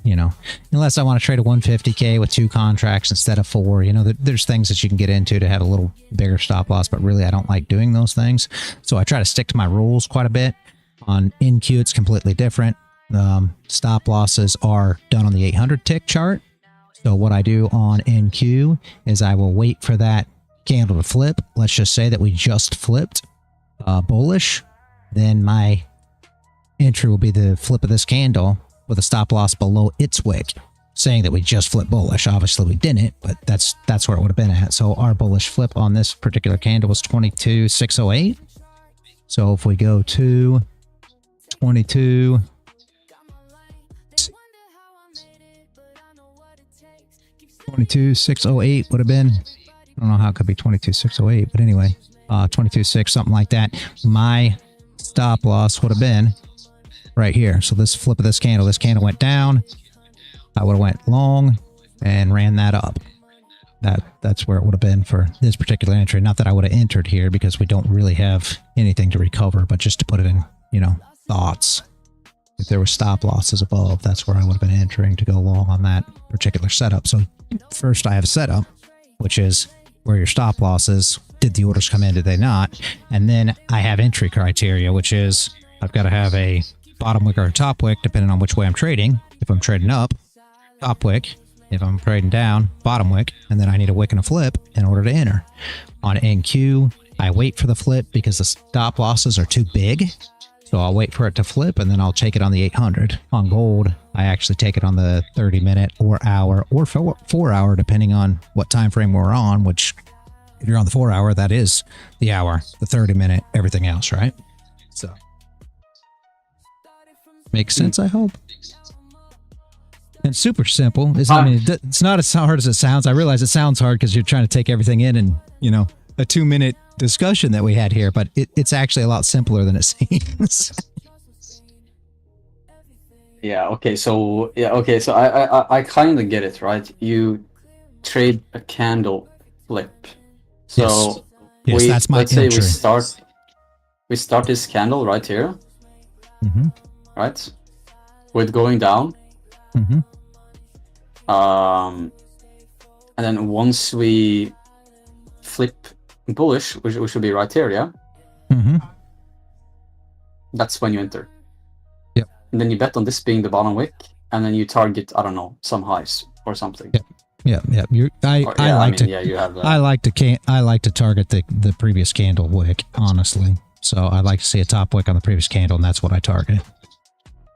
I want to trade a 150K with 2 contracts instead of 4. You know, there's things that you can get into to have a little bigger stop loss, but really I don't like doing those things. So I try to stick to my rules quite a bit. On NQ, it's completely different. Stop losses are done on the 800 tick chart. So what I do on NQ is I will wait for that candle to flip. Let's just say that we just flipped bullish. Then my entry will be the flip of this candle with a stop loss below its wick, saying that we just flipped bullish. Obviously we didn't, but that's where it would have been at. So our bullish flip on this particular candle was 22,608. So if we go to 22,608 would have been, I don't know how it could be 22,608, but anyway, 22,6, something like that. My stop loss would have been right here. So this flip of this candle went down. I would have went long and ran that up. That's where it would have been for this particular entry. Not that I would have entered here because we don't really have anything to recover, but just to put it in, you know, thoughts. If there were stop losses above, that's where I would have been entering to go long on that particular setup. So first I have a setup, which is where your stop losses, did the orders come in, did they not? And then I have entry criteria, which is I've got to have a bottom wick or a top wick, depending on which way I'm trading. If I'm trading up, top wick. If I'm trading down, bottom wick. And then I need a wick and a flip in order to enter. On NQ, I wait for the flip because the stop losses are too big. So I'll wait for it to flip and then I'll take it on the 800. On gold, I actually take it on the 30-minute or hour or 4-hour, depending on what time frame we're on, which if you're on the 4-hour, that is the hour, the 30-minute, everything else, right? So makes sense, I hope. And super simple. It's not as hard as it sounds. I realize it sounds hard because you're trying to take everything in and, you know, a 2-minute discussion that we had here, but it's actually a lot simpler than it seems. Yeah. Okay. So I kind of get it, right? You trade a candle flip. So Yes, that's my let's say entry. we start this candle right here, Mm-hmm. right? With going down. Mm-hmm. And then once we flip bullish, which should be right here, yeah. Mm-hmm. That's when you enter. Yep. And then you bet on this being the bottom wick, and then you target, I don't know, some highs or something. Yep. Yeah. I like to target the previous candle wick, honestly. So I like to see a top wick on the previous candle, and that's what I target.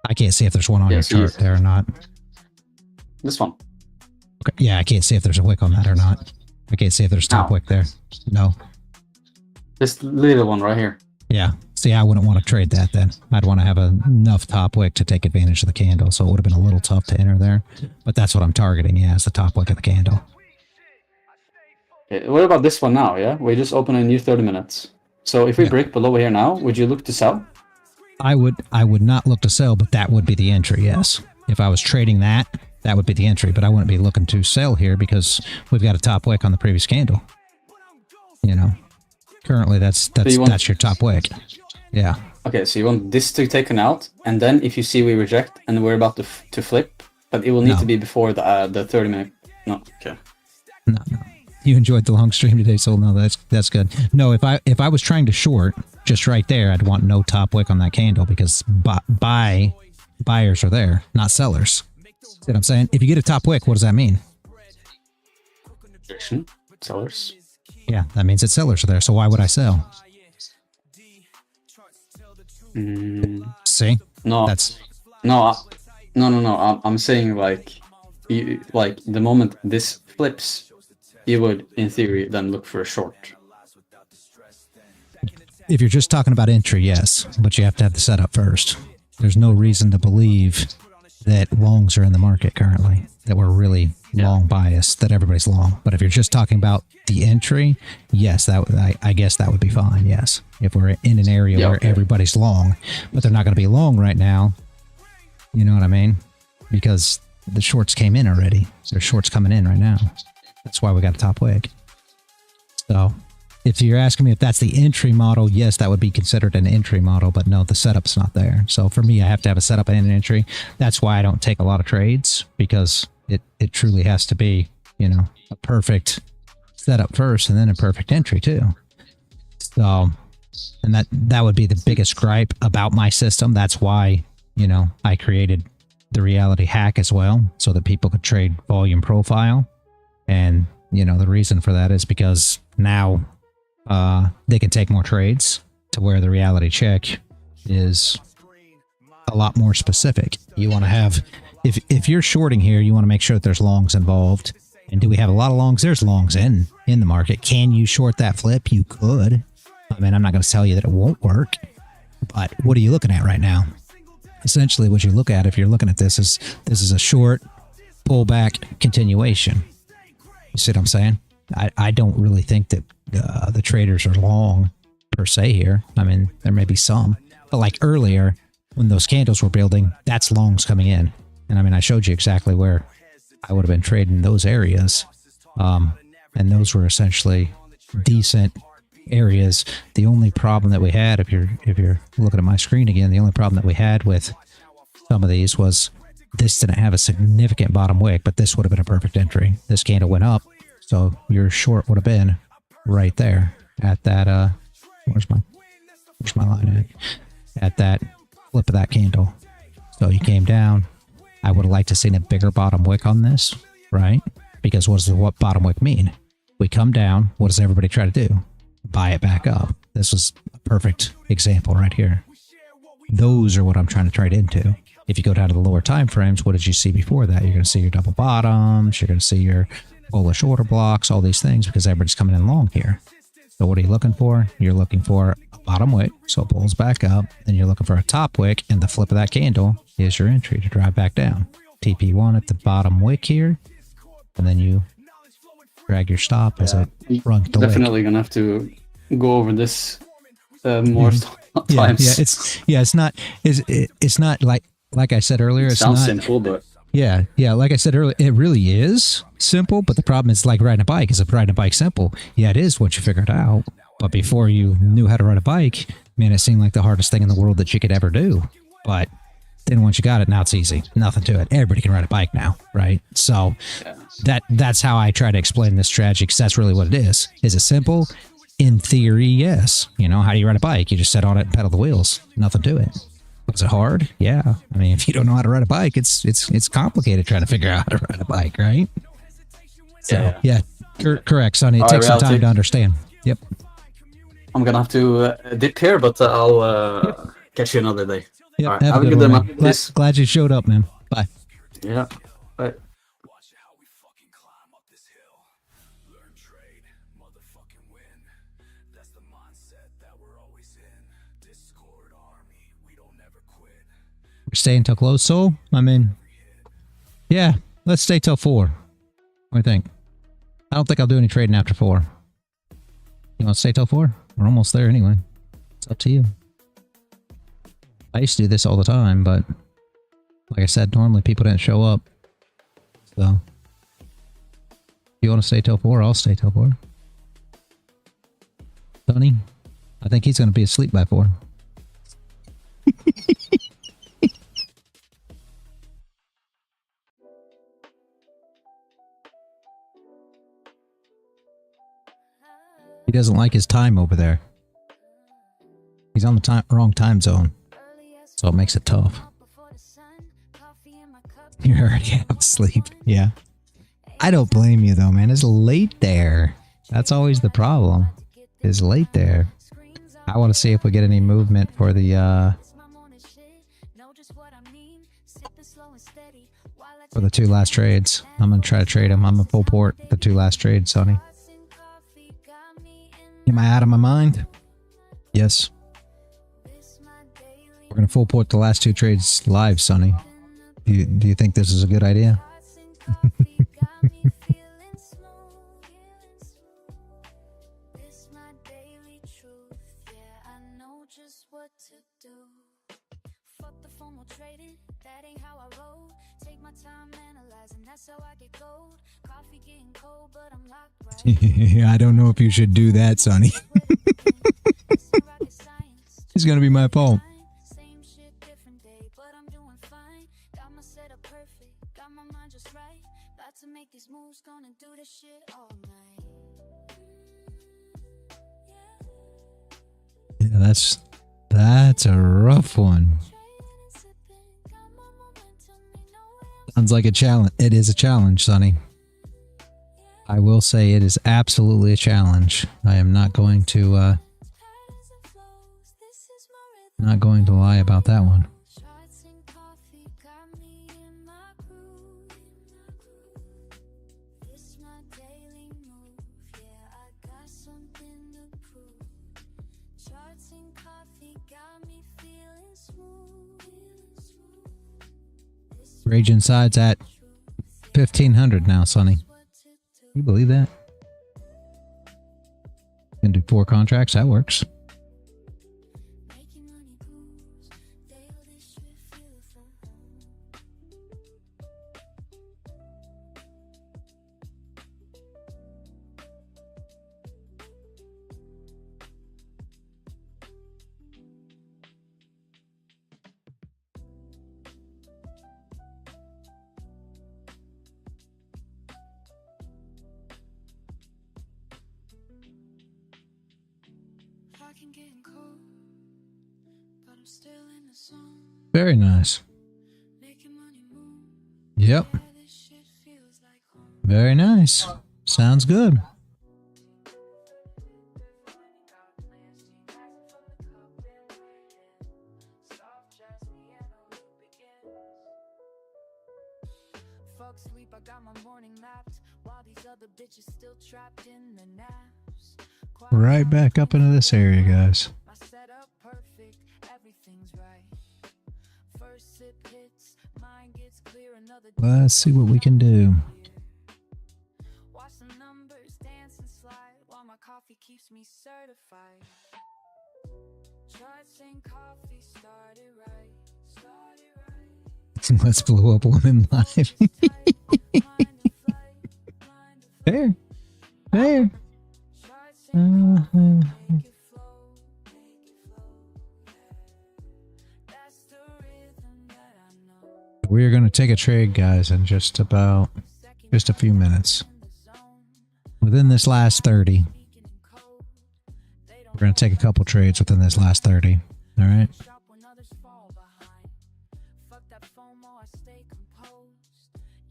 I can't see if there's one on your chart there or not. This one. Okay. Yeah, I can't see if there's a wick on that or not. I can't see if there's top wick there. No. This little one right here. Yeah. See, I wouldn't want to trade that then. I'd want to have enough top wick to take advantage of the candle, so it would have been a little tough to enter there. But that's what I'm targeting, yeah, is the top wick of the candle. Okay, what about this one now, yeah? We just open a new 30 minutes. So if we break below here now, would you look to sell? I would not look to sell, but that would be the entry, yes. If I was trading that would be the entry, but I wouldn't be looking to sell here because we've got a top wick on the previous candle. You know, currently that's your top wick. Yeah. Okay, so you want this to be taken out, and then if you see we reject and we're about to flip, but it will need to be before the 30 minute. No. Okay. No. You enjoyed the long stream today, Soul. No, that's good. No, if I was trying to short just right there, I'd want no top wick on that candle because buyers are there, not sellers. See what I'm saying? If you get a top wick, what does that mean? Rejection. Sellers. Yeah, that means that sellers are there. So why would I sell? See? No. No. I'm saying like the moment this flips, you would, in theory, then look for a short. If you're just talking about entry, yes, but you have to have the setup first. There's no reason to believe that longs are in the market currently, that we're really long biased, that everybody's long. But if you're just talking about the entry, yes, I guess that would be fine, yes. If we're in an area where everybody's long, but they're not going to be long right now, you know what I mean? Because the shorts came in already. There's shorts coming in right now. That's why we got a top wick. So if you're asking me if that's the entry model, yes, that would be considered an entry model, but no, the setup's not there. So for me, I have to have a setup and an entry. That's why I don't take a lot of trades, because it truly has to be, you know, a perfect setup first and then a perfect entry too. So, and that would be the biggest gripe about my system. That's why, you know, I created the reality hack as well, so that people could trade volume profile. And, you know, the reason for that is because now they can take more trades to where the reality check is a lot more specific. You want to have, if you're shorting here, you want to make sure that there's longs involved. And do we have a lot of longs? There's longs in the market. Can you short that flip? You could. I mean, I'm not going to tell you that it won't work, but what are you looking at right now? Essentially, what you look at, if you're looking at this is a short pullback continuation. You see what I'm saying? I don't really think that the traders are long per se here. I mean, there may be some, but like earlier when those candles were building, that's longs coming in. And I mean, I showed you exactly where I would have been trading those areas. And those were essentially decent areas. The only problem that we had, if you're looking at my screen again, the only problem that we had with some of these was this didn't have a significant bottom wick, but this would have been a perfect entry. This candle went up, so your short would have been right there at that where's my line at that flip of that candle. So you came down. I would have liked to seen a bigger bottom wick on this, right? Because what bottom wick mean? We come down, what does everybody try to do? Buy it back up. This was a perfect example right here. Those are what I'm trying to trade into. If you go down to the lower time frames, what did you see before that? You're going to see your double bottoms, you're going to see your bullish order blocks, all these things, because everybody's coming in long here. So what are you looking for? You're looking for a bottom wick, so it pulls back up, and you're looking for a top wick, and the flip of that candle is your entry to drive back down. TP1 at the bottom wick here, and then you drag your stop as it rung the definitely wick. Gonna have to go over this more times. It's not like like I said earlier, it's sounds not simple, but yeah. Like I said earlier, it really is simple. But the problem is like riding a bike. Is if riding a bike simple? Yeah, it is once you figure it out. But before you knew how to ride a bike, man, it seemed like the hardest thing in the world that you could ever do. But then once you got it, now it's easy. Nothing to it. Everybody can ride a bike now, right? So that's how I try to explain this strategy, because that's really what it is. Is it simple? In theory, yes. You know, how do you ride a bike? You just sit on it and pedal the wheels. Nothing to it. Was it hard? Yeah. I mean, if you don't know how to ride a bike, it's complicated trying to figure out how to ride a bike, right? So yeah, correct, Sonny. It takes some time to understand. Yep. I'm gonna have to dip here, but I'll catch you another day. Yep. All right, Have a good one, man. Glad you showed up, man. Bye. Yeah. Bye. Watch how we fucking climb up this hill. Learn trade, motherfucking win. That's the mindset that we're always in. Discord army, we don't ever quit. We're staying till close, so I mean, yeah, let's stay till 4. What do you think? I don't think I'll do any trading after 4. You want to stay till 4? We're almost there anyway. It's up to you. I used to do this all the time, but like I said, normally people didn't show up. So if you want to stay till 4, I'll stay till 4. Sonny, I think he's going to be asleep by 4. He doesn't like his time over there. He's on the wrong time zone, so it makes it tough. You're already half asleep. Yeah. I don't blame you though, man. It's late there. That's always the problem. It's late there. I want to see if we get any movement for the 2 last trades. I'm gonna try to trade them. I'm gonna full port the 2 last trades, Sonny. Am I out of my mind? Yes. We're gonna full port the last 2 trades live, Sonny. Do you think this is a good idea? I don't know if you should do that, Sonny. It's gonna be my fault. Yeah, that's a rough one. Sounds like a challenge. It is a challenge, Sonny. I will say it is absolutely a challenge. I am not going to lie about that one. Rage Inside's at 1,500 now, Sonny. You believe that? Can do 4 contracts. That works. Very nice. Yep. Very nice. Sounds good. Fuck sleep, I got my morning mapped while these other bitches still trapped in the naps. Right back up into this area, guys. My setup perfect, everything's right. First sip hits, mind gets clear, another. Let's see what we can do. Watch the numbers dance and slide while my coffee keeps me certified. Charts and coffee started right. Let's blow up women live. Fair. Fair. We're going to take a trade, guys, in just a few minutes. Within this last 30. We're going to take a couple trades within this last 30. All right?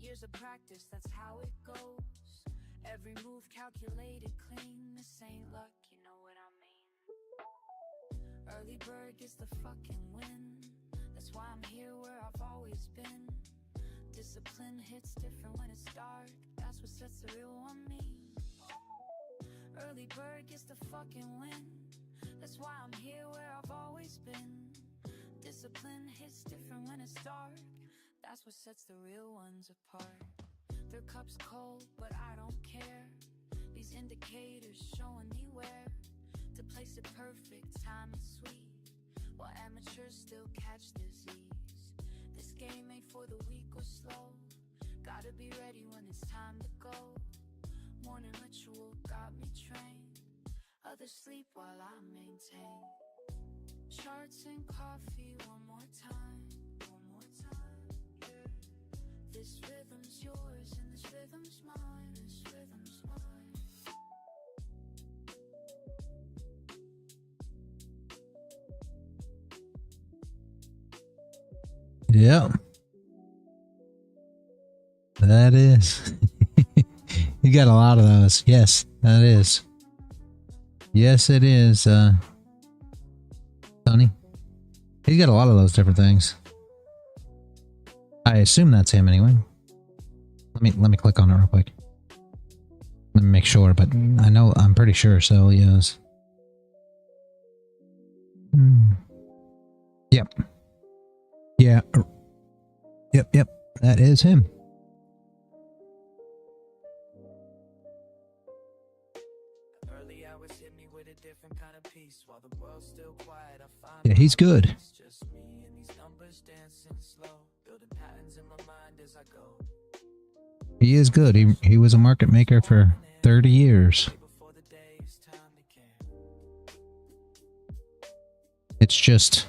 Years of practice, that's how it goes. Every move calculated clean. This ain't luck, you know what I mean. Early bird gets the fucking win. That's why I'm here where I've always been. Discipline hits different when it's dark. That's what sets the real one me. Early bird gets the fucking win. That's why I'm here where I've always been. Discipline hits different when it's dark. That's what sets the real ones apart. Their cup's cold, but I don't care. These indicators showing me where to place it perfect, time is sweet. While amateurs still catch disease. This game ain't for the weak or slow. Gotta be ready when it's time to go. Morning ritual got me trained. Others sleep while I maintain. Charts and coffee one more time. One more time, yeah. This rhythm's yours and this rhythm's mine. This rhythm's mine. Yep. That is. You got a lot of those. Yes, that is. Yes, it is, Tony. He's got a lot of those different things. I assume that's him anyway. Let me click on it real quick. Let me make sure, but I'm pretty sure so, yes. Yep. Yeah. Yep. That is him. Yeah, he's good. He is good. He was a market maker for 30 years. It's just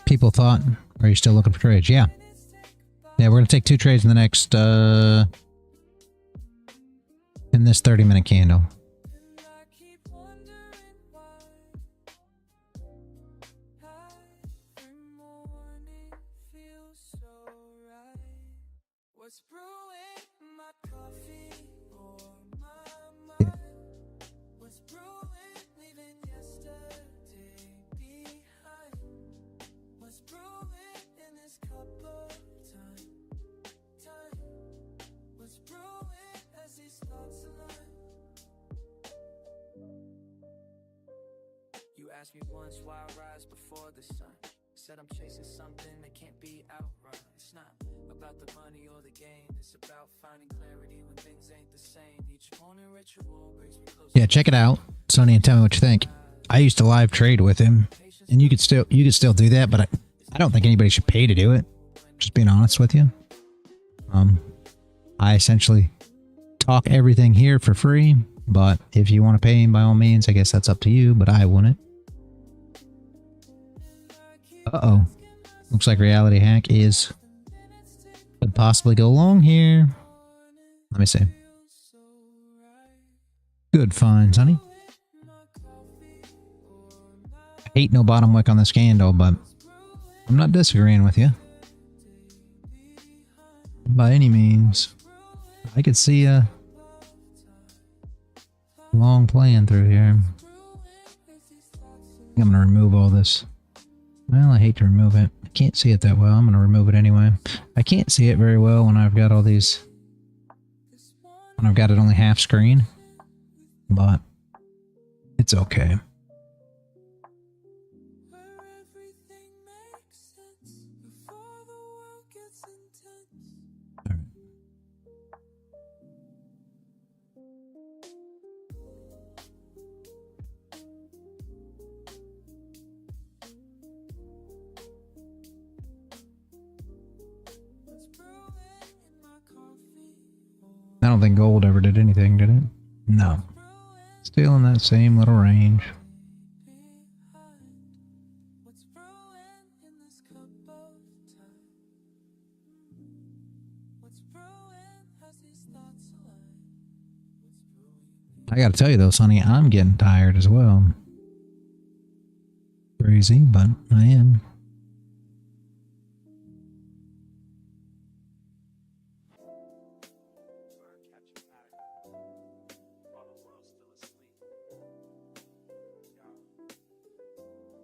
people thought, are you still looking for trades? Yeah. Yeah, we're going to take 2 trades in the next in this 30-minute candle. Me once why I rise before the sun. Said I'm chasing something that can't be outrun. It's not about the money or the gain. It's about finding clarity when things ain't the same. Each morning ritual brings me closer. Yeah, check it out, Sonny, and tell me what you think. I used to live trade with him, and you could still do that, but I don't think anybody should pay to do it. Just being honest with you. I essentially talk everything here for free, but if you want to pay, by all means, I guess that's up to you, but I wouldn't. Uh-oh. Looks like Reality Hack could possibly go long here. Let me see. Good find, Sonny. I hate no bottom wick on this candle, but I'm not disagreeing with you. By any means. I could see a long plan through here. I'm going to remove all this. Well, I hate to remove it. I can't see it that well. I'm going to remove it anyway. I can't see it very well when I've got all these... when I've got it only half screen. But it's okay. don't think gold ever did anything, did it? No. Still in that same little range. I gotta tell you though, Sonny, I'm getting tired as well. Crazy, but I am.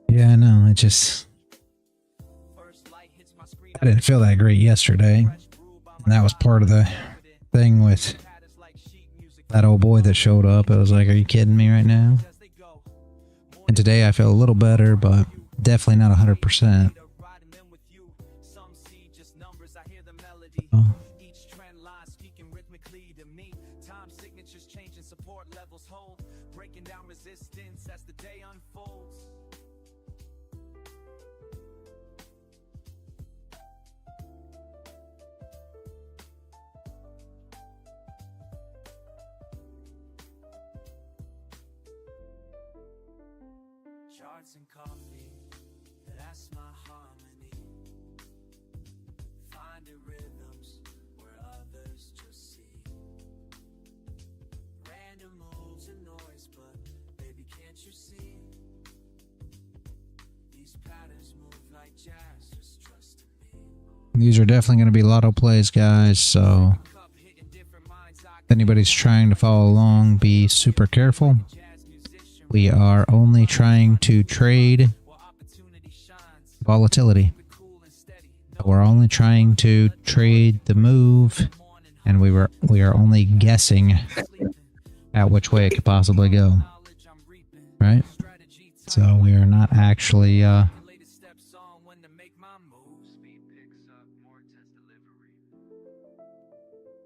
Yeah, I know. I didn't feel that great yesterday. And that was part of the thing with that old boy that showed up. I was like, are you kidding me right now? And today I feel a little better, but definitely not 100%. Oh. Charts and coffee, that's my harmony. Finding rhythms where others just see. Random moves and noise, but baby, can't you see? These patterns move like jazz, just trust in me. These are definitely going to be lotto plays, guys, so if anybody's trying to follow along, be super careful. We are only trying to trade volatility. We're only trying to trade the move, and we are only guessing at which way it could possibly go. Right? So we are not actually we're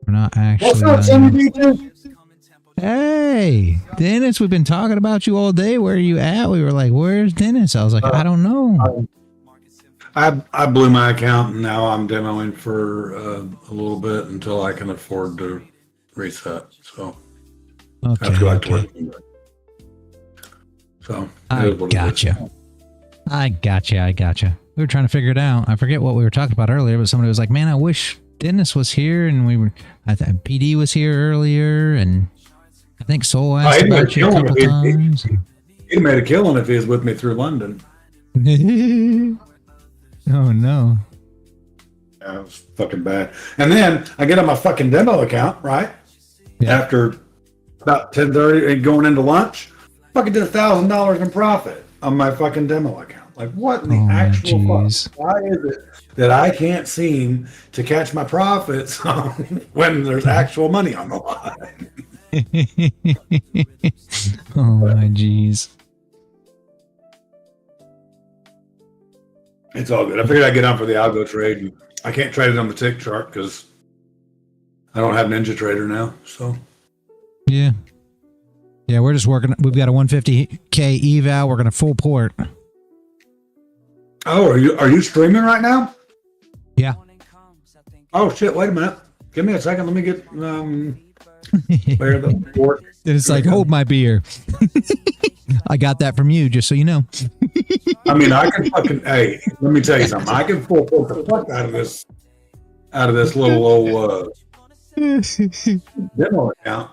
not actually Hey, Dennis, we've been talking about you all day. Where are you at? We were like, where's Dennis? I was like, I don't know. I blew my account, and now I'm demoing for a little bit until I can afford to reset. So okay, I have to go back to work. So I gotcha. I gotcha. We were trying to figure it out. I forget what we were talking about earlier, but somebody was like, man, I wish Dennis was here, and PD was here earlier, and I think Soul asked about you a couple times. He'd made a killing if he was with me through London. Oh no. Yeah, it was fucking bad. And then I get on my fucking demo account, right? Yeah. After about 10:30 and going into lunch, fucking did $1,000 in profit on my fucking demo account. Like, what in the actual fuck? Why is it that I can't seem to catch my profits when there's actual money on the line? Oh my jeez. It's all good. I figured I'd get on for the algo trade. I can't trade it on the tick chart because I don't have NinjaTrader now. So yeah, we're just working. We've got a 150K eval. We're gonna full port. Oh, are you streaming right now? Yeah. Oh shit! Wait a minute. Give me a second. Let me get where the port. Then it's like, hold my beer. I got that from you, just so you know. I mean, I can fucking, hey, let me tell you something. I can full port the fuck out of this little old demo account.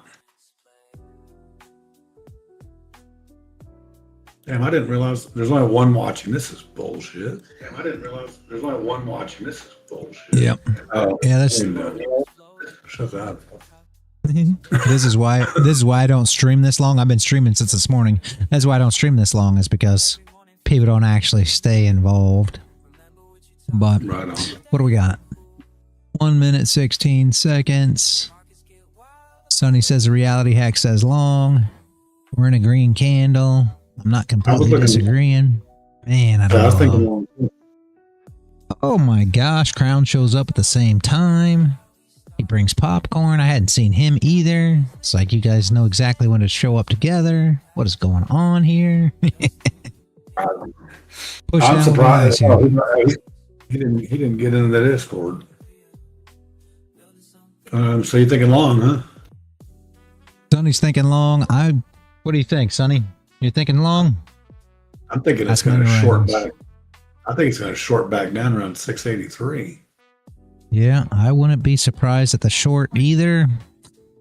Damn, I didn't realize there's only one watching. This is bullshit. Damn, I didn't realize there's only one watching. This is bullshit. Yep. Yeah, that's. Shut that. This is why I don't stream this long. I've been streaming since this morning. That's why I don't stream this long, is because people don't actually stay involved. But right on. What do we got? 1 minute 16 seconds. Sonny says the reality hack says long. We're in a green candle. I'm not completely disagreeing. Man, I don't know. Oh my gosh, Crown shows up at the same time. He brings popcorn. I hadn't seen him either. It's like you guys know exactly when to show up together. What is going on here? I'm surprised. He didn't get into the Discord. So you're thinking long, huh? Sonny's thinking long. What do you think, Sonny? You're thinking long? I'm thinking it's going to short back. I think it's going to short back down around 683. Yeah, I wouldn't be surprised at the short either.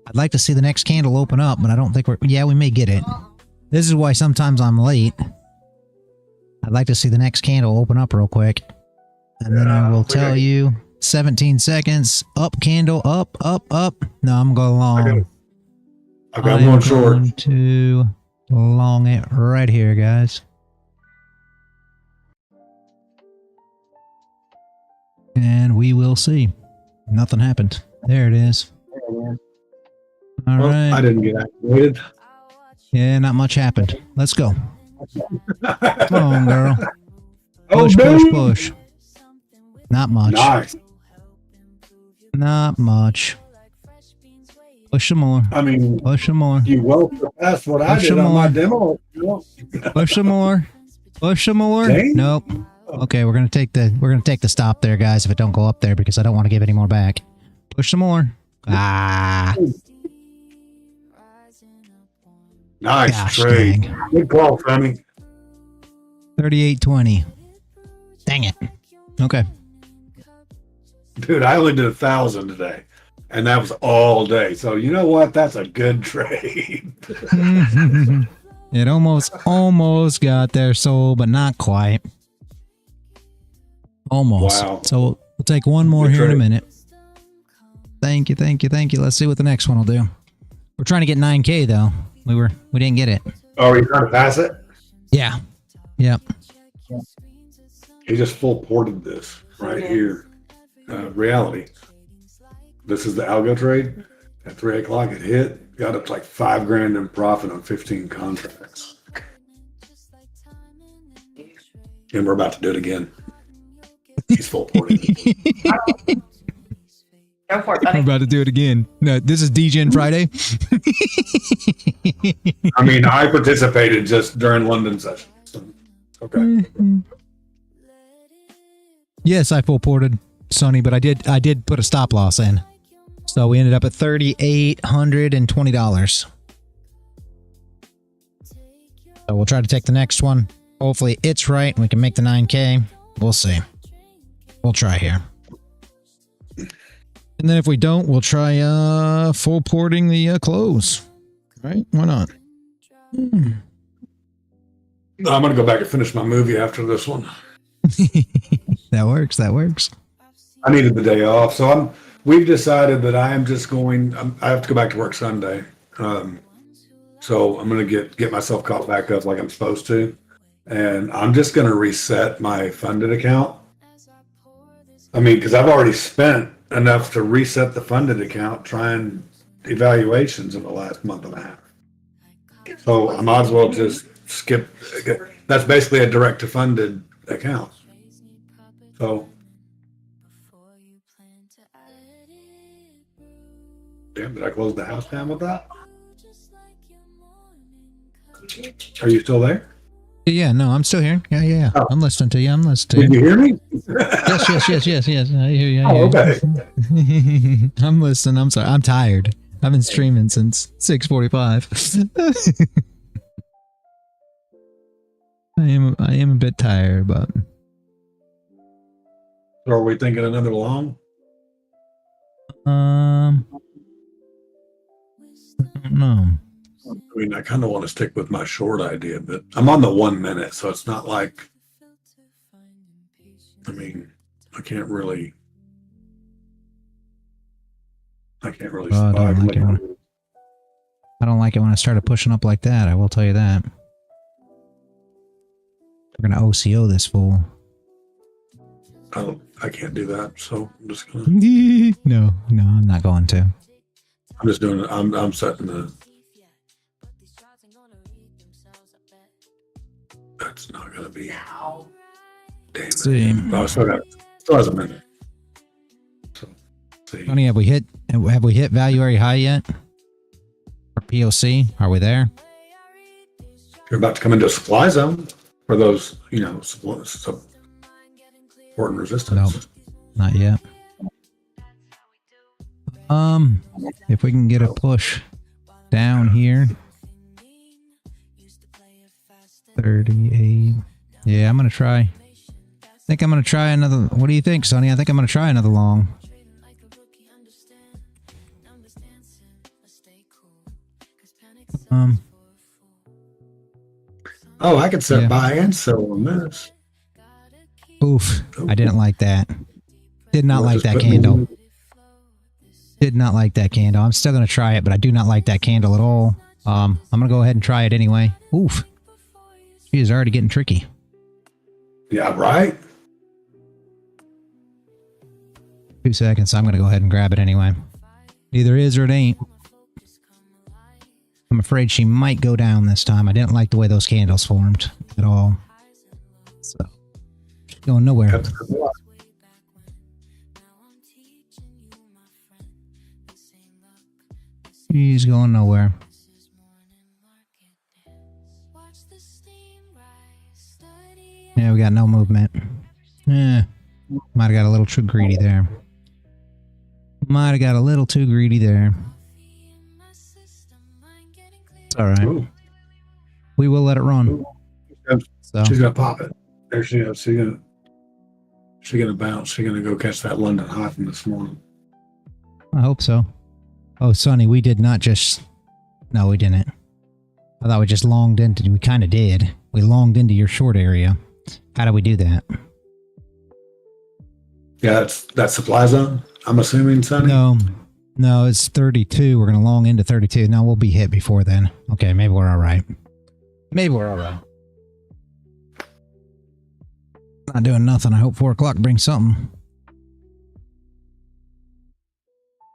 I'd like to see the next candle open up, but I don't think we're... Yeah, we may get it. This is why sometimes I'm late. I'd like to see the next candle open up real quick. And then I will tell you... 17 seconds. Up candle. Up, up, up. No, I'm going long. I'm going short. I'm going to long it right here, guys. And we will see. Nothing happened. There it is. All right. I didn't get activated. Yeah, not much happened. Let's go. Come on, girl. Push, push, push. Not much. Nice. Not much. Push some more. I mean, push some more. You well surpassed what I did on my demo. Push some more. Push some more. Dang. Nope. Okay, we're gonna take the stop there, guys. If it don't go up there, because I don't want to give any more back. Push some more. Ah. Nice Gosh, trade. dang. Good call, Sammy. 38.20. Dang it. Okay. Dude, I only did 1,000 today, and that was all day. So you know what? That's a good trade. It almost got there, sold, but not quite. Almost. Wow. So we'll take one more here in a minute. Thank you, thank you, thank you. Let's see what the next one will do. We're trying to get 9K though. We didn't get it. Oh, are you trying to pass it? Yeah. Yep. He just full ported this right here. Reality. This is the algo trade. At 3 o'clock it hit. Got up to like $5,000 in profit on 15 contracts. And we're about to do it again. He's full porting. Go for it, buddy. I'm about to do it again. No, this is DGen Friday. I mean, I participated just during London session. So, okay. Yes, I full ported, Sonny, but I did put a stop loss in. So we ended up at $3,820. So we'll try to take the next one. Hopefully it's right and we can make the 9K. We'll see. We'll try here. And then if we don't, we'll try full porting the close. Right? Why not? I'm going to go back and finish my movie after this one. That works. That works. I needed the day off. So we've decided that I am just going, I have to go back to work Sunday. So I'm going to get myself caught back up like I'm supposed to. And I'm just going to reset my funded account. I mean, because I've already spent enough to reset the funded account trying evaluations in the last month and a half. So I might as well just skip. That's basically a direct to funded account. So damn, did I close the house down with that? Are you still there? Yeah, no, I'm still here. Yeah. Oh. I'm listening to you. Did you hear me? Yes. I hear you. Okay. I'm listening. I'm sorry. I'm tired. I've been streaming since 6:45. I am a bit tired, but. So are we thinking another long? I don't know. I mean, I kind of want to stick with my short idea, but I'm on the 1 minute, so it's not like, I mean, I can't really survive. I don't like it when I started pushing up like that. I will tell you that. We're gonna OCO this fool. I can't do that, so I'm just gonna. No, I'm not going to. I'm just doing it. I'm setting the. That's not gonna be. Damn it. See. Oh, still has a minute. So, see. Tony, have we hit value area high yet? Or POC? Are we there? You're about to come into a supply zone for those, support and resistance. Nope, not yet. If we can get a push down here. 38. Yeah, I'm gonna try. I think I'm gonna try another. What do you think, Sonny? I think I'm gonna try another long. Oh, I could set Yeah. buy and sell on this. Oof. I didn't like that. Did not Well, like just that put me candle. in. Did not like that candle. I'm still gonna try it, but I do not like that candle at all. I'm gonna go ahead and try it anyway. Oof. She is already getting tricky. Yeah, right? 2 seconds. I'm gonna go ahead and grab it anyway. Either is or it ain't. I'm afraid she might go down this time. I didn't like the way those candles formed at all. So, she's going nowhere. That's a good one. She's going nowhere. Yeah, we got no movement. Yeah, might have got a little too greedy there. Might have got a little too greedy there. It's all right. Ooh. We will let it run. So She's gonna pop it. There she is. She's gonna bounce. She's gonna go catch that London high from this morning. I hope so. Oh, Sonny, we did not just... No, we didn't. I thought we just longed into... We kind of did. We longed into your short area. How do we do that? Yeah, that's supply zone. I'm assuming, Sonny. No, it's 32. We're going to long into 32. No, we'll be hit before then. Okay, maybe we're all right. Maybe we're all right. Not doing nothing. I hope 4 o'clock brings something.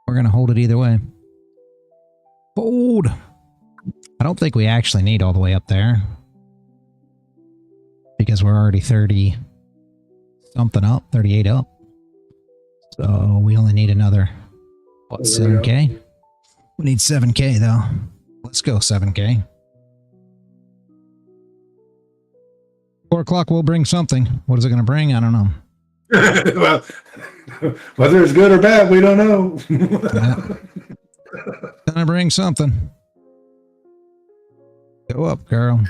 We're going to hold it either way. Hold. I don't think we actually need all the way up there. Because we're already 30 something up, 38 up. So we only need another, what, 7K? We need 7K though. Let's go 7K. 4 o'clock will bring something. What is it going to bring? I don't know. Well, whether it's good or bad, we don't know. Gonna bring something. Go up, girl.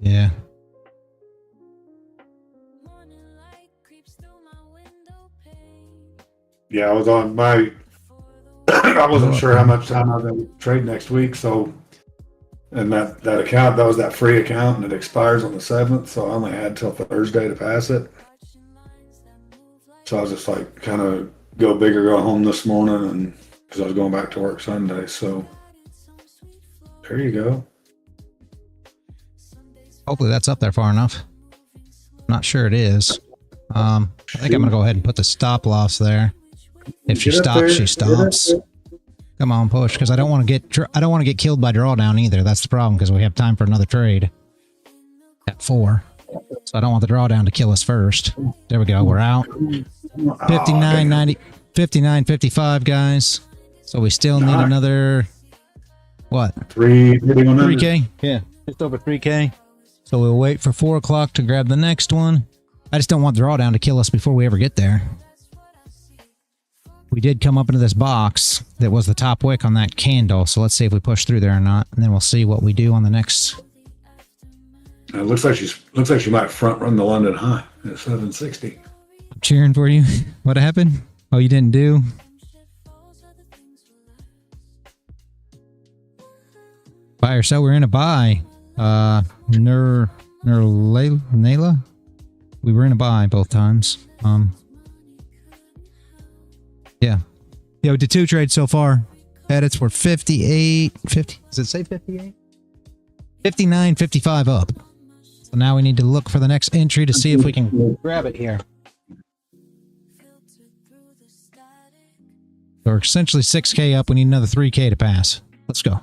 Yeah. Yeah, I was on my. I wasn't sure how much time I was going to trade next week, so. And that account, that was that free account, and it expires on the 7th, so I only had till Thursday to pass it. So I was just like, kind of go big or go home this morning, and because I was going back to work Sunday. So there you go. Hopefully that's up there far enough. Not sure it is. I think I'm gonna go ahead and put the stop loss there. If she stops, she stops. Come on, push, because I don't want to get killed by drawdown either. That's the problem, because we have time for another trade at 4. So I don't want the drawdown to kill us first. There we go. We're out. 59.90, 59.55, guys. So we still need another, what? 3K? Yeah, just over 3K. So we'll wait for 4 o'clock to grab the next one. I just don't want drawdown to kill us before we ever get there. We did come up into this box that was the top wick on that candle. So let's see if we push through there or not. And then we'll see what we do on the next. It looks like she might front run the London high at 760. I'm cheering for you. What happened? Oh, you didn't do? Buy or sell? We're in a buy. Nayla? We were in a buy both times. Yeah. Yeah, we did 2 trades so far. Edits were 58, 50. Does it say 58? 59, 55 up. So now we need to look for the next entry to see if we can grab it here. So we're essentially 6K up. We need another 3K to pass. Let's go.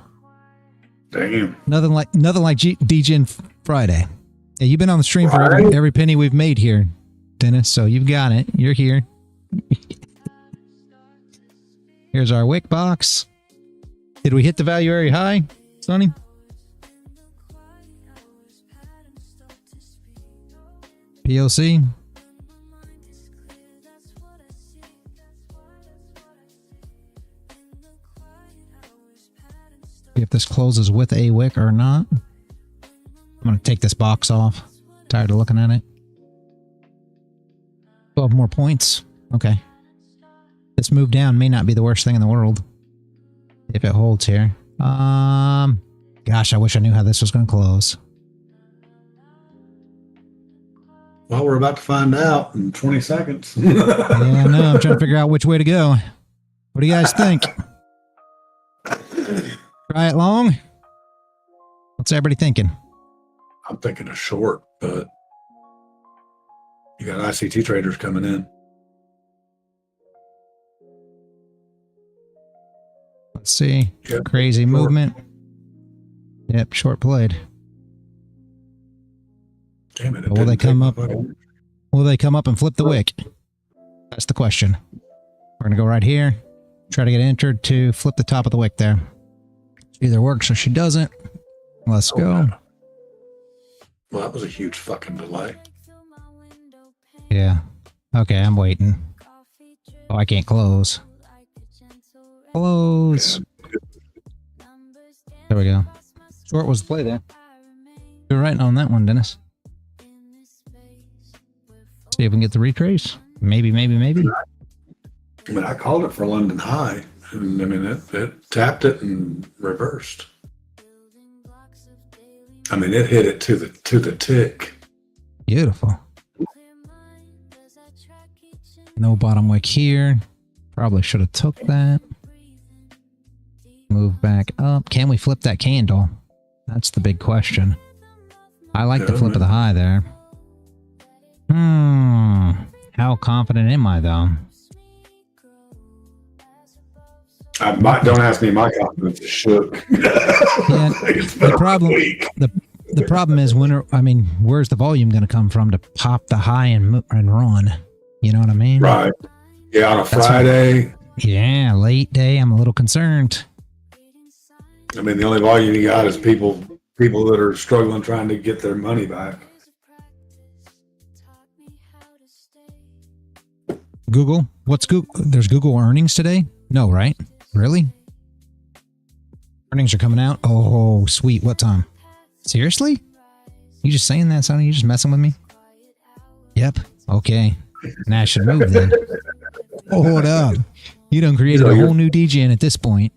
Damn. Nothing like DGen Friday. Yeah, you've been on the stream for every penny we've made here, Dennis. So you've got it. You're here. Here's our wick box. Did we hit the value area high, Sonny? POC. See if this closes with a wick or not. I'm going to take this box off. Tired of looking at it. 12 more points. Okay. This move down may not be the worst thing in the world. If it holds here. Gosh, I wish I knew how this was going to close. Well, we're about to find out in 20 seconds. Yeah, I know. I'm trying to figure out which way to go. What do you guys think? Try it long? What's everybody thinking? I'm thinking a short, but you got ICT traders coming in. Let's see. Yep. Crazy Short. movement. Yep, short played. Damn it. Will they come up? Will they come up and flip the wick? That's the question. We're going to go right here. Try to get entered to flip the top of the wick there. Either works or she doesn't. Let's go. Well, that was a huge fucking delay. Yeah. Okay, I'm waiting. Oh, I can't close. Close. There we go. Short was the play there. You're right on that one, Dennis. See if we can get the retrace. Maybe, maybe, maybe. I mean, I called it for London high. And I mean, it tapped it and reversed. I mean, it hit it to the tick. Beautiful. No bottom wick here. Probably should have took that. Move back up. Can we flip that candle? That's the big question. I like the flip of the high there. How confident am I, though? Don't ask me. My confidence is shook. Yeah, the problem is where's the volume going to come from to pop the high and run? You know what I mean? Right. Yeah, on a Friday. Yeah, late day. I'm a little concerned. I mean, the only volume you got is people that are struggling trying to get their money back. Google? What's Google? There's Google earnings today? No, right? Really? Earnings are coming out? Oh, sweet. What time? Seriously? You just saying that, Sonny? You just messing with me? Yep. Okay. Now I should move then. Hold up. You done created a whole new DGN at this point.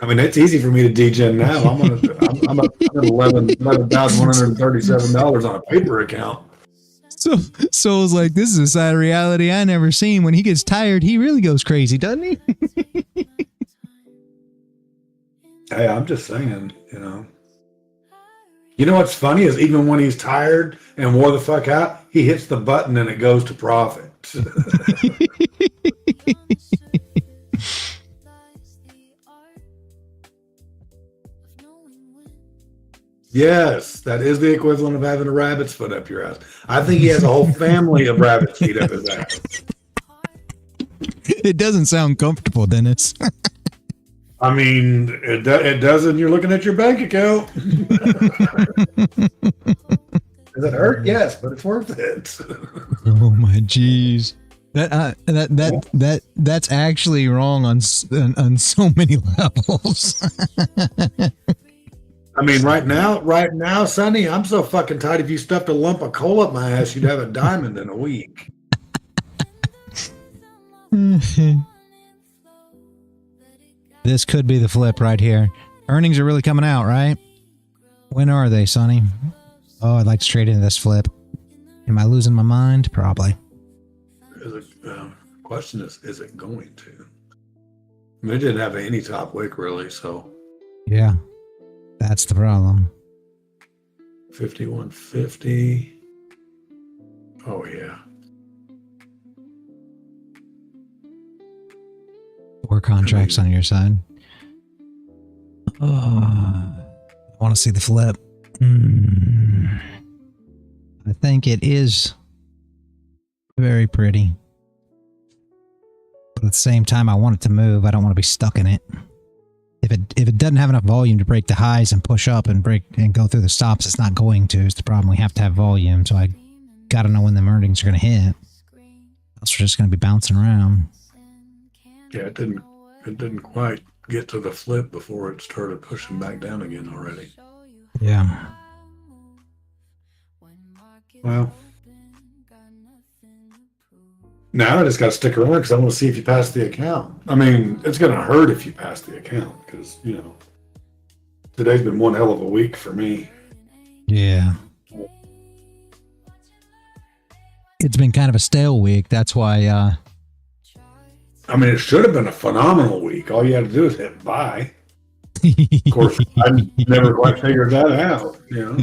I mean, it's easy for me to degen now. I'm at $11,137 on a paper account. So it's like, this is a side of reality I never seen. When he gets tired, he really goes crazy, doesn't he? Hey, I'm just saying, you know. You know what's funny is even when he's tired and wore the fuck out, he hits the button and it goes to profit. Yes, that is the equivalent of having a rabbit's foot up your ass. I think he has a whole family of rabbit's feet up his ass. It doesn't sound comfortable, Dennis. I mean, it doesn't. You're looking at your bank account. Does it hurt? Yes, but it's worth it. Oh my jeez. That's actually wrong on so many levels. I mean, right now, Sonny, I'm so fucking tight. If you stuffed a lump of coal up my ass, you'd have a diamond in a week. This could be the flip right here. Earnings are really coming out, right? When are they, Sonny? Oh, I'd like to trade into this flip. Am I losing my mind? Probably. Question is it going to? I mean, it didn't have any top wick, really, so. Yeah. That's the problem. 51.50. Oh, yeah. Four contracts on your side. Oh, I want to see the flip. I think it is very pretty. But at the same time, I want it to move. I don't want to be stuck in it. If it doesn't have enough volume to break the highs and push up and break and go through the stops, it's not going to. It's the problem. We have to have volume. So I got to know when the earnings are going to hit. Else we're just going to be bouncing around. Yeah, it didn't it didn't quite get to the flip before it started pushing back down again already. Yeah. Well, now I just got to stick around because I want to see if you pass the account. I mean, it's going to hurt if you pass the account because, you know, today's been one hell of a week for me. Yeah. It's been kind of a stale week. That's why. I mean, it should have been a phenomenal week. All you had to do is hit buy. Of course, I never quite figured that out. You know?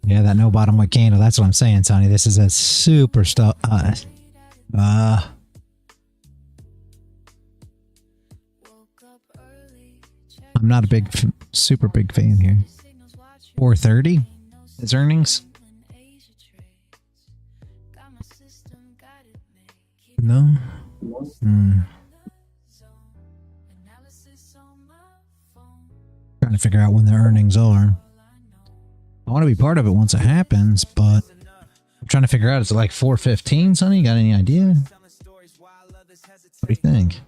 Yeah, that no bottom wick candle. That's what I'm saying, Sonny. This is a super stuff. I'm not a big, super big fan here. 430 is earnings. No. Trying to figure out when the earnings are. I want to be part of it once it happens, but I'm trying to figure out, is it like 4:15, Sonny? You got any idea? What do you think?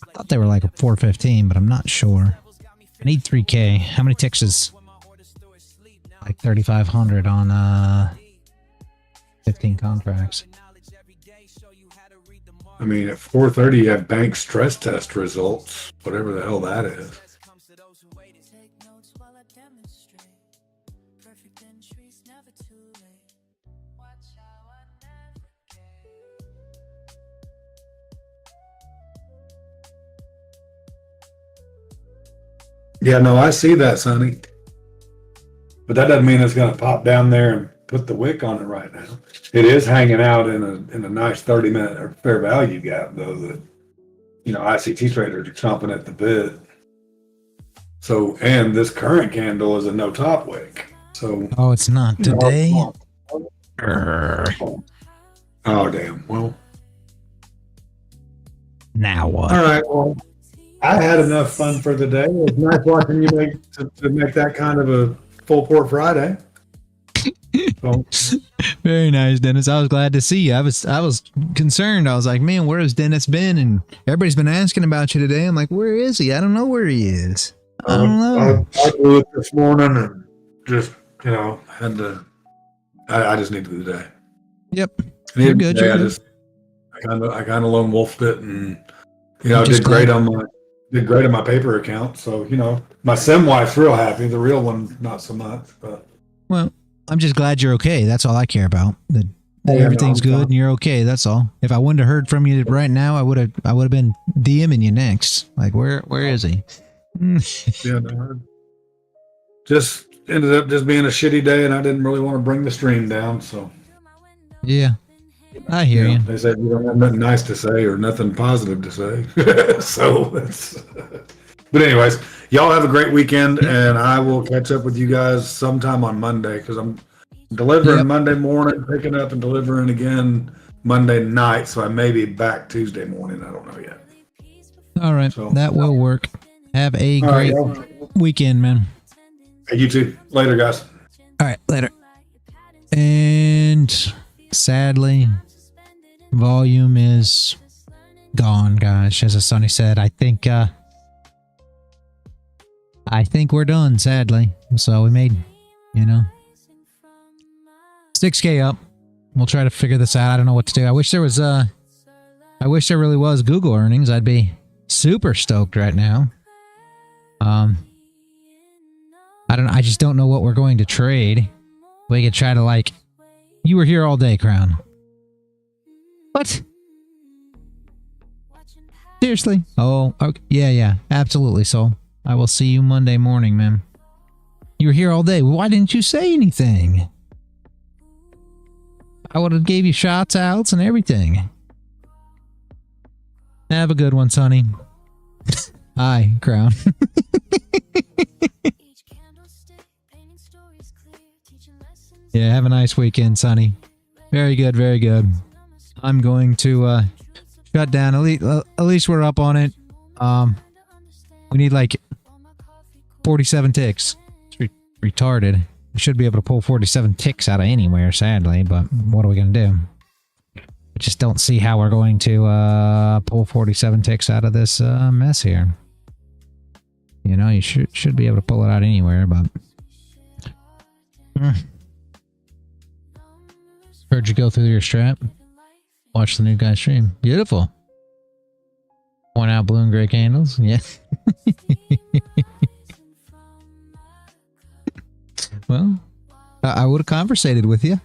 I thought they were like a 4:15, but I'm not sure. I need 3K. How many ticks is like 3,500 on 15 contracts? I mean, at 4:30, you have bank stress test results, whatever the hell that is. Yeah, no, I see that, Sonny. But that doesn't mean it's going to pop down there and put the wick on it right now. It is hanging out in a nice 30-minute or fair value gap, though, that, you know, ICT traders are chomping at the bit. So, and this current candle is a no top wick. So, oh, it's not today? Oh, damn. Well, now what? All right, well, I had enough fun for the day. It was nice watching you make that kind of a full port Friday. So. Very nice, Dennis. I was glad to see you. I was concerned. I was like, man, where has Dennis been? And everybody's been asking about you today. I'm like, where is he? I don't know where he is. I don't know. I blew it this morning and just, you know, had to. I just needed the day. Yep. You're good. I kind of lone wolfed it, and you know, I did great on my paper account. So, you know, my sim wife's real happy. The real one, not so much. But well, I'm just glad you're okay. That's all I care about. That everything's good and you're okay. That's all. If I wouldn't have heard from you right now, I would have been DMing you next. Like, where is he? Yeah, no, just ended up just being a shitty day, and I didn't really want to bring the stream down. So yeah, I hear you. They said you don't have nothing nice to say or nothing positive to say. So that's. But anyways, y'all have a great weekend, and I will catch up with you guys sometime on Monday because I'm delivering Monday morning, picking up and delivering again Monday night. So I may be back Tuesday morning. I don't know yet. All right, so, that will work. Have a great weekend, man. Hey, you too. Later, guys. All right, later. And sadly, volume is gone, guys. As Sonny said, I think we're done, sadly. So we made, you know, 6K up. We'll try to figure this out. I don't know what to do. I wish there really was Google earnings. I'd be super stoked right now. I just don't know what we're going to trade. We could try to, like, you were here all day, Crown. What? Seriously? Oh, okay. Yeah, absolutely. So I will see you Monday morning, man. You were here all day. Why didn't you say anything? I would have gave you shots outs and everything. Have a good one, Sonny. Hi, Crown. Yeah, have a nice weekend, Sonny. Very good, very good. I'm going to shut down. At least we're up on it. We need like 47 ticks. It's retarded. We should be able to pull 47 ticks out of anywhere, sadly, but what are we going to do? I just don't see how we're going to pull 47 ticks out of this mess here. You know, you should be able to pull it out anywhere, but... Heard you go through your strap. Watch the new guy stream. Beautiful. Point out blue and gray candles. Yeah. Well, I would have conversated with you,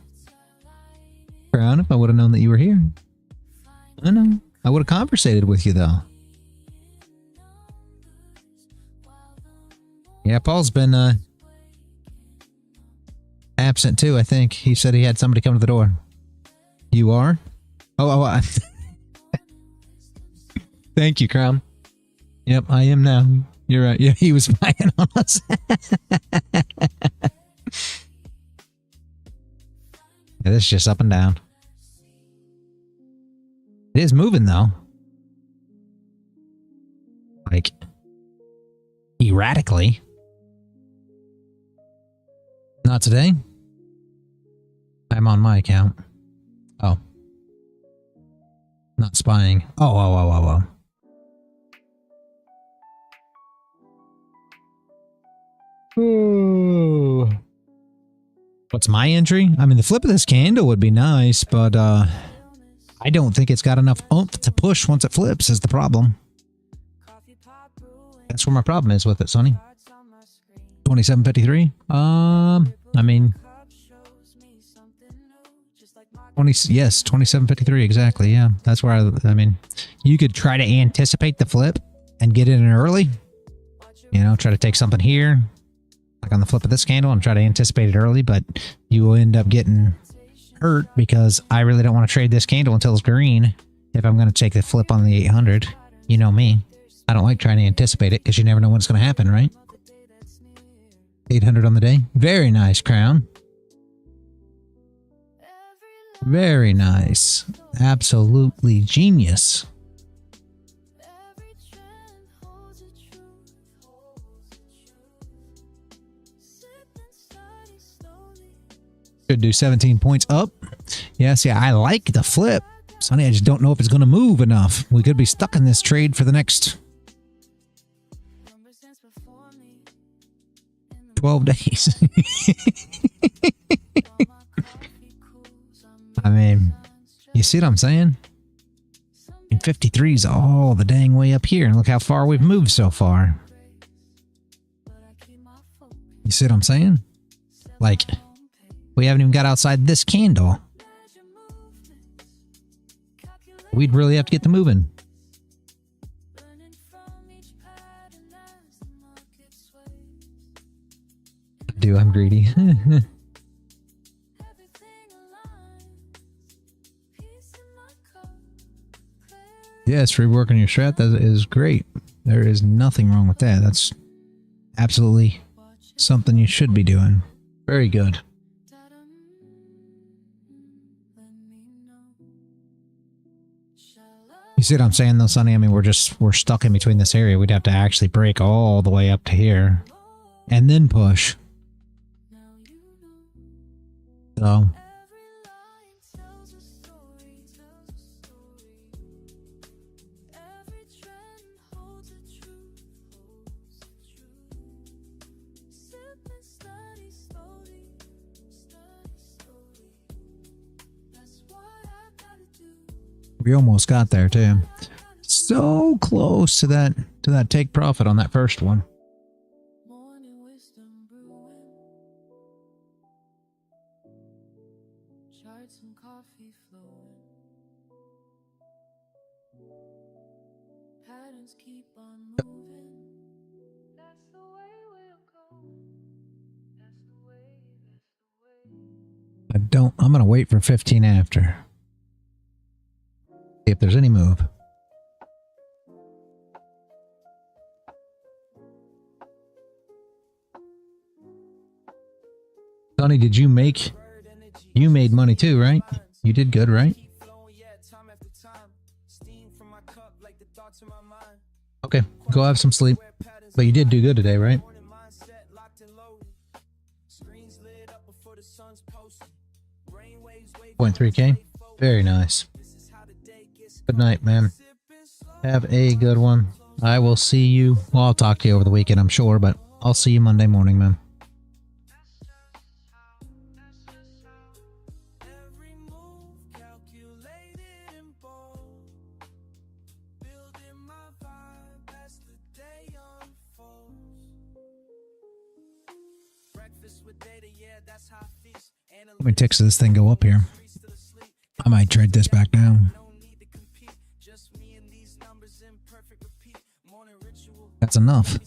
Crown, if I would have known that you were here. I know. I would have conversated with you, though. Yeah, Paul's been absent, too, I think. He said he had somebody come to the door. You are? Oh. Thank you, Crown. Yep, I am now. You're right. Yeah, he was spying on us. Yeah, this is just up and down. It is moving, though. Like, erratically. Not today. I'm on my account. Oh. Not spying. Oh. Ooh. What's my entry? I mean, the flip of this candle would be nice, but I don't think it's got enough oomph to push once it flips is the problem. That's where my problem is with it, Sonny. 27.53. I mean, 27.53 exactly. Yeah, that's where I mean, you could try to anticipate the flip and get in early. You know, try to take something here, like on the flip of this candle, and try to anticipate it early, but you will end up getting hurt because I really don't want to trade this candle until it's green if I'm going to take the flip on the 800. You know me. I don't like trying to anticipate it because you never know when it's going to happen, right? 800 on the day. Very nice, Crown. Very nice. Absolutely genius. Should do 17 points up. Yes, yeah, I like the flip. Sonny, I just don't know if it's going to move enough. We could be stuck in this trade for the next 12 days. I mean, you see what I'm saying? And 53 is all the dang way up here, and look how far we've moved so far. You see what I'm saying? Like, we haven't even got outside this candle. We'd really have to get to moving. I do, I'm greedy. Yes, reworking your strat, that is great. There is nothing wrong with that. That's absolutely something you should be doing. Very good. You see what I'm saying though, Sonny? I mean, we're stuck in between this area. We'd have to actually break all the way up to here and then push. So we almost got there too. So close to that take profit on that first one. I'm gonna wait for 15 after. See if there's any move. Sonny, did you make... You made money too, right? You did good, right? Okay, go have some sleep. But you did do good today, right? 0.3K. Very nice. Good night, man. Have a good one. I will see you. Well, I'll talk to you over the weekend, I'm sure, but I'll see you Monday morning, man. How many ticks does this thing go up here? I might trade this back down. That's enough.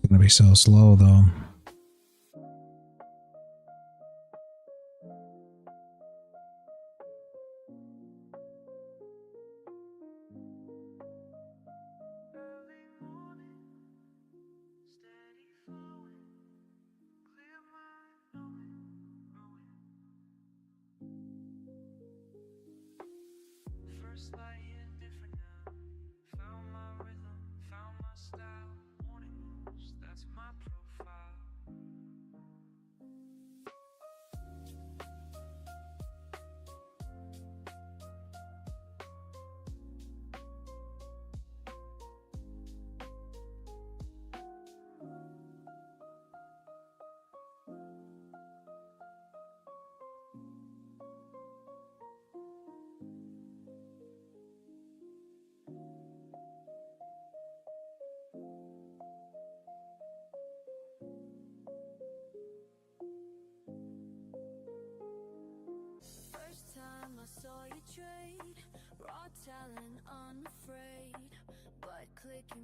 It's gonna be so slow though.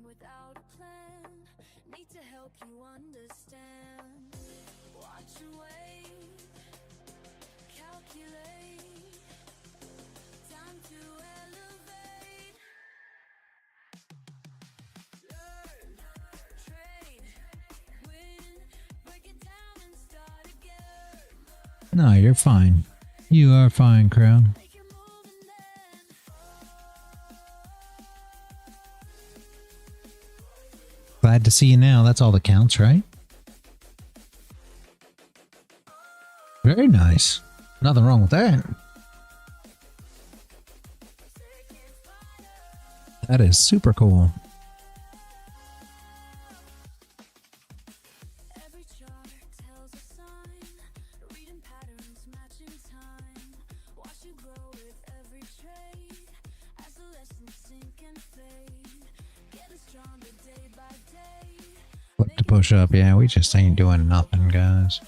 Without a plan, need to help you understand. Watch and wait, calculate, time to elevate. Learn, trade, win, break it down and start again. No, you're fine. You are fine, crowd. Glad to see you now. That's all that counts, right? Very nice. Nothing wrong with that. That is super cool. Flip to push up. Yeah, we just ain't doing nothing, guys.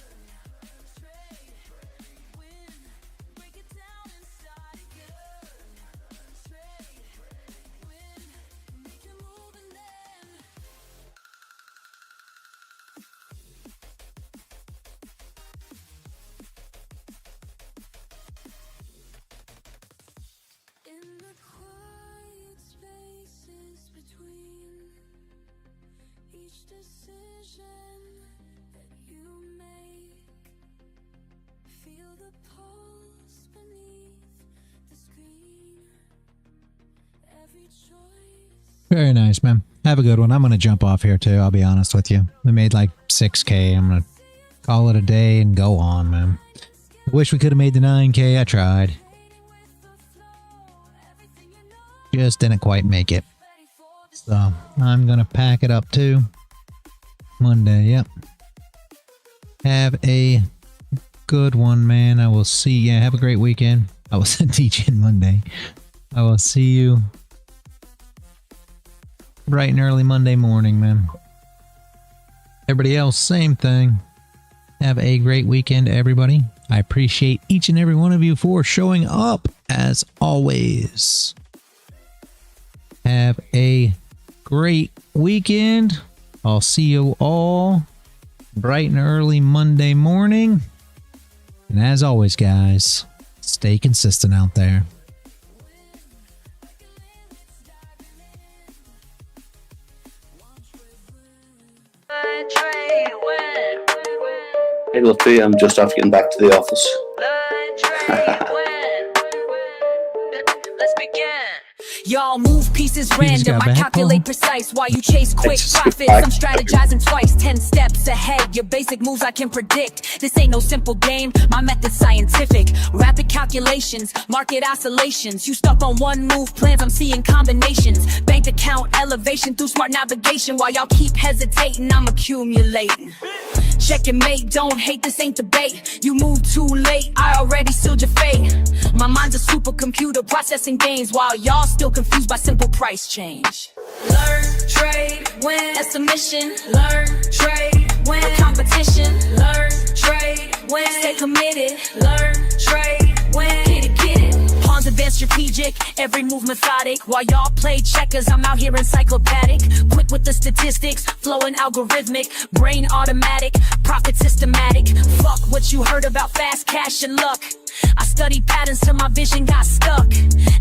Very nice, man. Have a good one. I'm going to jump off here, too. I'll be honest with you. We made like 6K. I'm going to call it a day and go on, man. I wish we could have made the 9K. I tried. Just didn't quite make it. So, I'm going to pack it up, too. Monday, yep. Have a good one, man. I will see you. Yeah, have a great weekend. I will teach in Monday. I will see you bright and early Monday morning, man. Everybody else, same thing. Have a great weekend, everybody. I appreciate each and every one of you for showing up, as always. Have a great weekend. I'll see you all bright and early Monday morning. And as always, guys, stay consistent out there. Hey, Luffy, I'm just after getting back to the office. Y'all move pieces random, I calculate precise while you chase quick profits. I'm strategizing twice, 10 steps ahead. Your basic moves I can predict. This ain't no simple game, my method's scientific. Rapid calculations, market oscillations. You stuck on one move plans, I'm seeing combinations. Bank account elevation through smart navigation. While y'all keep hesitating, I'm accumulating. Check and mate, don't hate, this ain't debate. You move too late, I already sealed your fate. My mind's a supercomputer processing gains, while y'all still confused by simple price change. Learn, trade, win, that's a mission. Learn, trade, win, a competition. Learn, trade, win, stay committed. Learn, trade, win, get it. Pawns advanced strategic, every move methodic. While y'all play checkers, I'm out here encyclopedic. Quick with the statistics, flowing algorithmic. Brain automatic, profit systematic. Fuck what you heard about fast cash and luck. I studied patterns till my vision got stuck.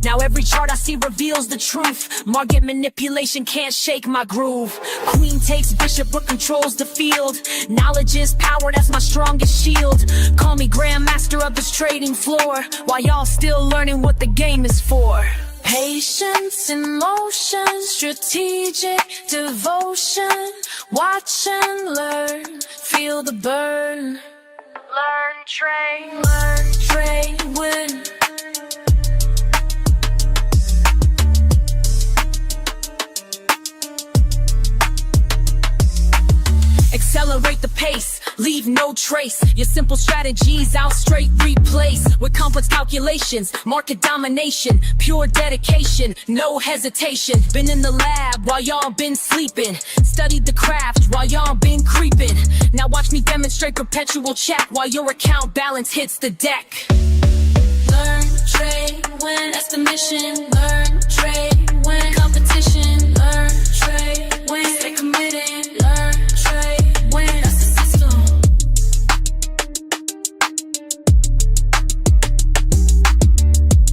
Now every chart I see reveals the truth. Market manipulation can't shake my groove. Queen takes bishop but controls the field. Knowledge is power, that's my strongest shield. Call me grandmaster of this trading floor, while y'all still learning what the game is for. Patience in motion, strategic devotion. Watch and learn, feel the burn. Learn, trade, win. Accelerate the pace, leave no trace. Your simple strategies I'll straight replace with complex calculations, market domination, pure dedication, no hesitation. Been in the lab while y'all been sleeping, studied the craft while y'all been creeping. Now watch me demonstrate perpetual check while your account balance hits the deck. Learn, trade, win, that's the mission. Learn, trade, win, competition. Learn, trade, win, stay committed. Learn, trade, win, that's the system.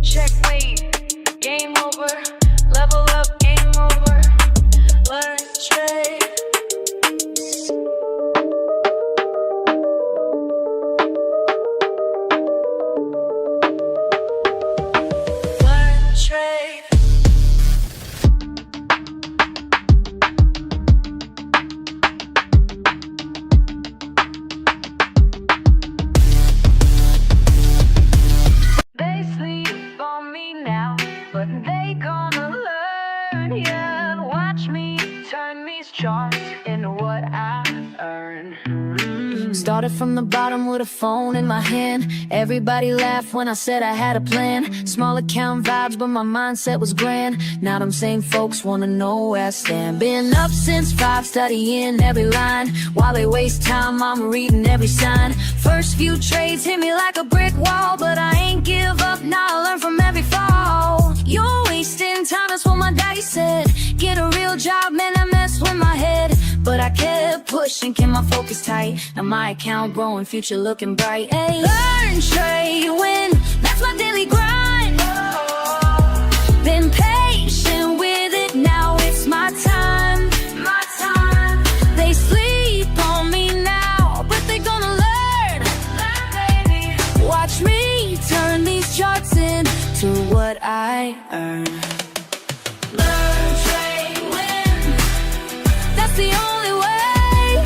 Checkmate, game over. Level up, game over. Learn, trade. Started from the bottom with a phone in my hand. Everybody laughed when I said I had a plan. Small account vibes, but my mindset was grand. Now them same folks wanna know where I stand. Been up since 5, studying every line. While they waste time, I'm reading every sign. First few trades hit me like a brick wall, but I ain't give up, now I learn from every fall. You're wasting time, that's what my daddy said. Get a real job, man, that messed with my head. But I kept pushing, kept my focus tight. Now my account growing, future looking bright. Hey, learn, trade, win, that's my daily grind. Been patient with it, now it's my time. My time. They sleep on me now, but they gonna learn. Learn, baby. Watch me turn these charts into what I earn. Learn, trade, win, that's the only way.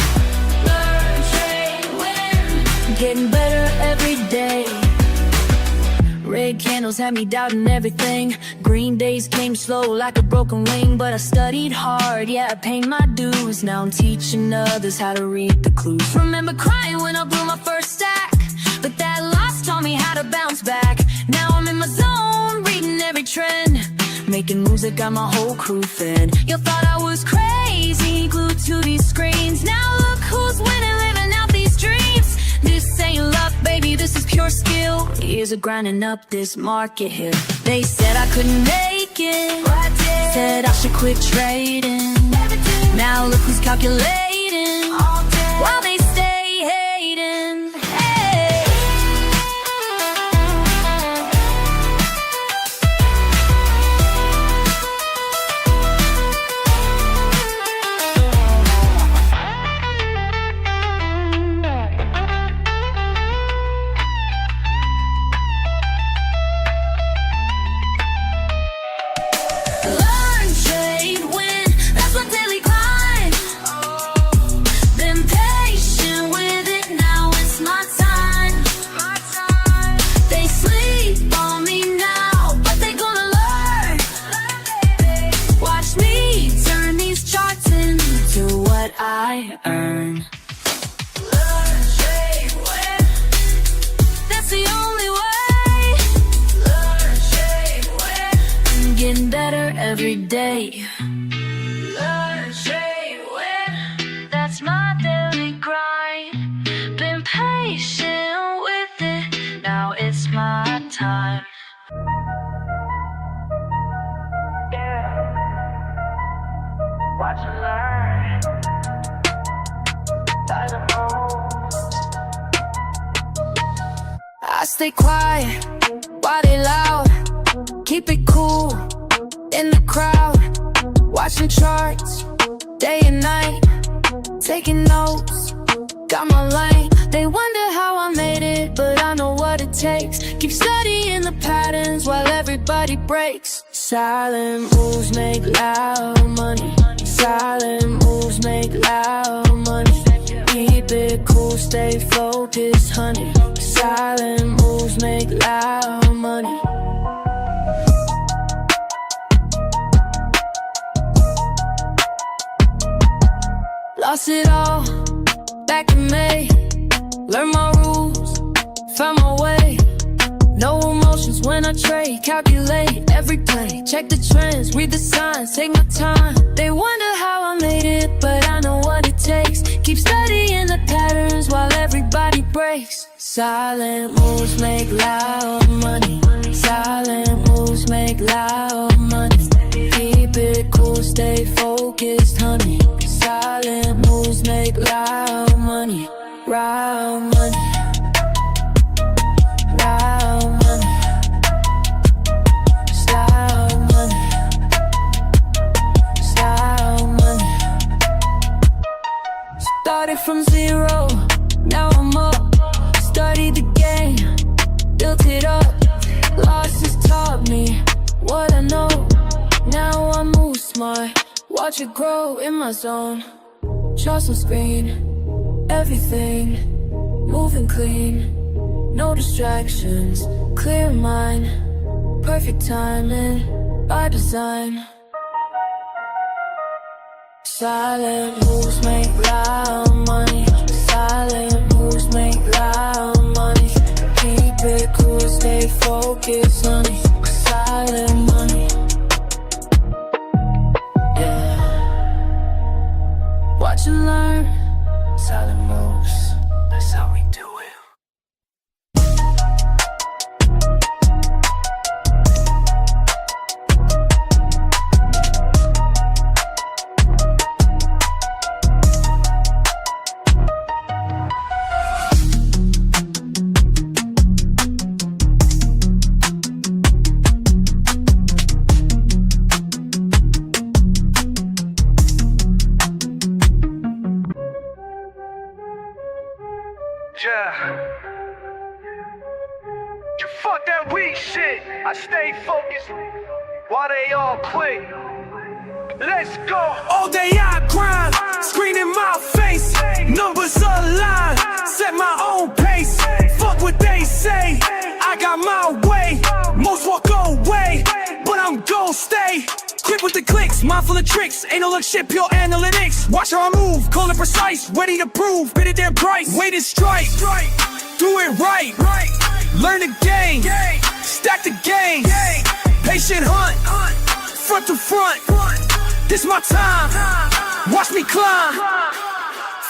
Learn, trade, win, getting better every day. Red candles had me doubting everything. Green days came slow like a broken wing. But I studied hard, yeah, I paid my dues. Now I'm teaching others how to read the clues. Remember crying when I blew my first stack, but that loss taught me how to bounce back. Now I'm in my zone, reading every trend, making moves that got my whole crew fed. You thought I was crazy, glued to these screens. Now look who's winning, living out these dreams. This ain't luck, baby, this is pure skill. Years of grinding up this market here. They said I couldn't make it, said I should quit trading. Now look who's calculating, while they stay hating. Hey. I earn. Learn, trade, win. That's the only way. Learn, trade, win. I'm getting better every day. Learn, trade, win. That's my daily grind. Been patient with it. Now it's my time. Watch and learn. I stay quiet while they loud. Keep it cool in the crowd. Watching charts day and night. Taking notes, got my lane. They wonder how I made it, but I know what it takes. Keep studying the patterns while everybody breaks. Silent moves make loud money. Silent moves make loud money. Keep it cool, stay focused, honey. Silent moves make loud money. Lost it all back in May. Learned my rules, found my way. No emotions when I trade. Calculate every play. Check the trends, read the signs, take my time. They wonder how I made it, but I know what it takes. Keep studying the patterns while everybody breaks. Silent moves make loud money. Silent moves make loud money. Keep it cool, stay focused, honey. Silent moves make loud money. Loud money. Loud money. Loud money. Loud money. Started from zero, now I'm up. Studied the game, built it up. Losses taught me what I know. Now I move smart, watch it grow in my zone. Trust on screen, everything moving clean. No distractions, clear mind. Perfect timing, by design. Silent moves make loud money. Silent moves make loud money. Keep it cool, stay focused, honey. Silent money. Yeah. Watch and learn. Silent moves, that's how we do it. Fuck that weak shit. I stay focused while they all quit. Let's go. All day I grind, screen in my face. Numbers align, set my own pace. Fuck what they say, I got my way. Most walk away, but I'm gon' stay. Quick with the clicks, mindful of tricks. Ain't no look shit, pure analytics. Watch how I move, cold and precise. Ready to prove, bid it their price. Wait and strike, do it right. Learn the game, stack the game. Patient hunt, front to front. This my time, watch me climb.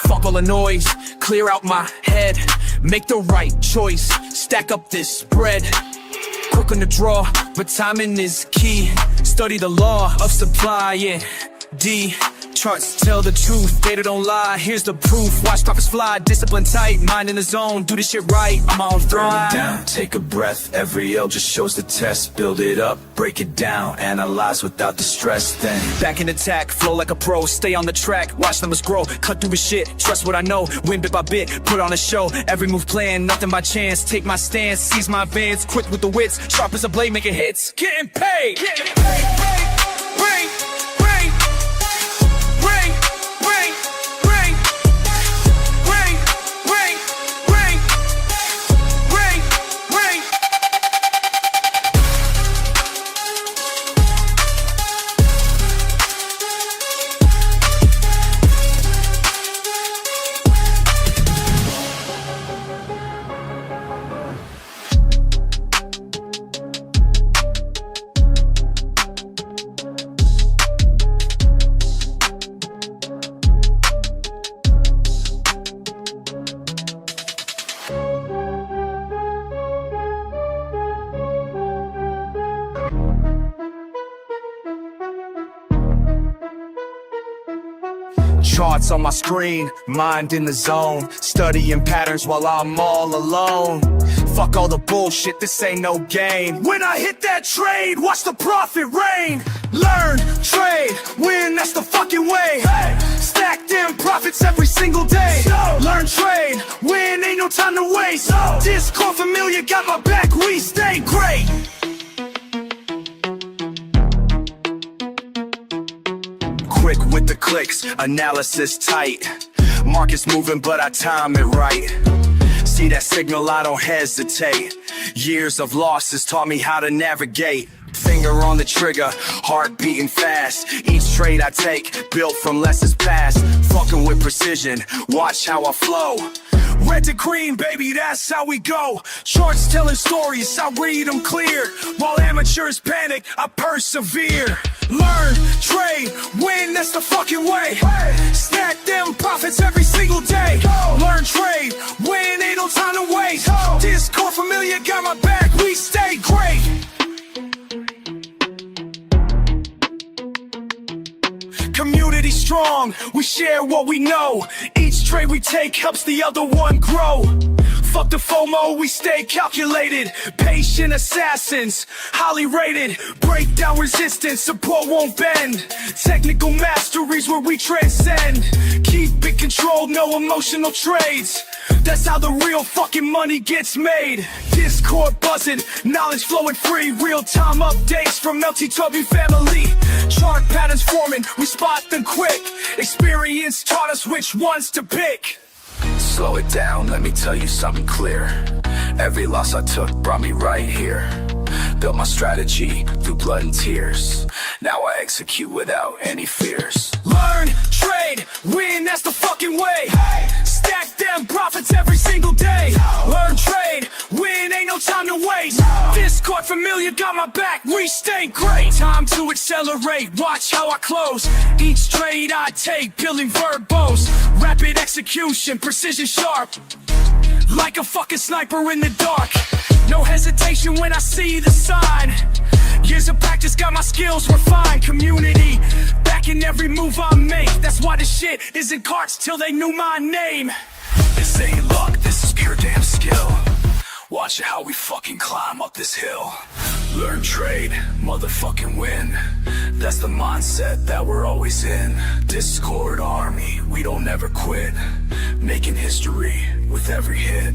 Fuck all the noise, clear out my head. Make the right choice, stack up this bread. Quick on the draw, but timing is key. Study the law of supply, yeah. D, charts tell the truth, data don't lie. Here's the proof, watch profits fly. Discipline tight, mind in the zone, do this shit right, I'm on thrive. Down, take a breath, every L just shows the test. Build it up, break it down, analyze without the stress. Then back in attack, flow like a pro. Stay on the track, watch numbers grow. Cut through the shit, trust what I know. Win bit by bit, put on a show. Every move planned, nothing by chance. Take my stance, seize my advance. Quick with the wits, sharp as a blade, making hits. Getting paid, getting paid. Bring. charts on my screen, mind in the zone, studying patterns while I'm all alone. Fuck all the bullshit, this ain't no game. When I hit that trade, watch the profit rain. Learn, trade, win, that's the fucking way. Stack them profits every single day. Learn, trade, win, ain't no time to waste. Discord familiar, got my back, we stay great. Quick with the clicks, analysis tight. Market's moving, but I time it right. See that signal, I don't hesitate. Years of losses taught me how to navigate. Finger on the trigger, heart beating fast. Each trade I take, built from lessons past. Fucking with precision, watch how I flow. Red to green, baby, that's how we go. Charts telling stories, I read them clear. While amateurs panic, I persevere. Learn, trade, win, that's the fucking way. Stack them profits every single day. Learn, trade, win, ain't no time to waste. Discord familiar, got my back, we stay great. Community strong, we share what we know. Each trade we take helps the other one grow. Fuck the FOMO, we stay calculated. Patient assassins, highly rated. Break down resistance, support won't bend. Technical masteries where we transcend. Keep it controlled, no emotional trades. That's how the real fucking money gets made. Discord buzzing, knowledge flowing free. Real-time updates from LTW family. Chart patterns forming, we spot them quick. Experience taught us which ones to pick. Slow it down, let me tell you something clear. Every loss I took brought me right here. Built my strategy through blood and tears. Now I execute without any fears. Learn, trade, win, that's the fucking way. Stack them profits every single day. Learn, trade, win, ain't no time to waste. Discord familiar, got my back, we stay great. Time to accelerate, watch how I close. Each trade I take, peeling verbose. Rapid execution, precision sharp. Like a fucking sniper in the dark. No hesitation when I see the sign. Years of practice got my skills refined. Community backing every move I make. That's why this shit isn't cards till they knew my name. This ain't luck, this is pure damn skill. Watch how we fucking climb up this hill. Learn, trade, motherfucking win. That's the mindset that we're always in. Discord army, we don't ever quit. Making history with every hit.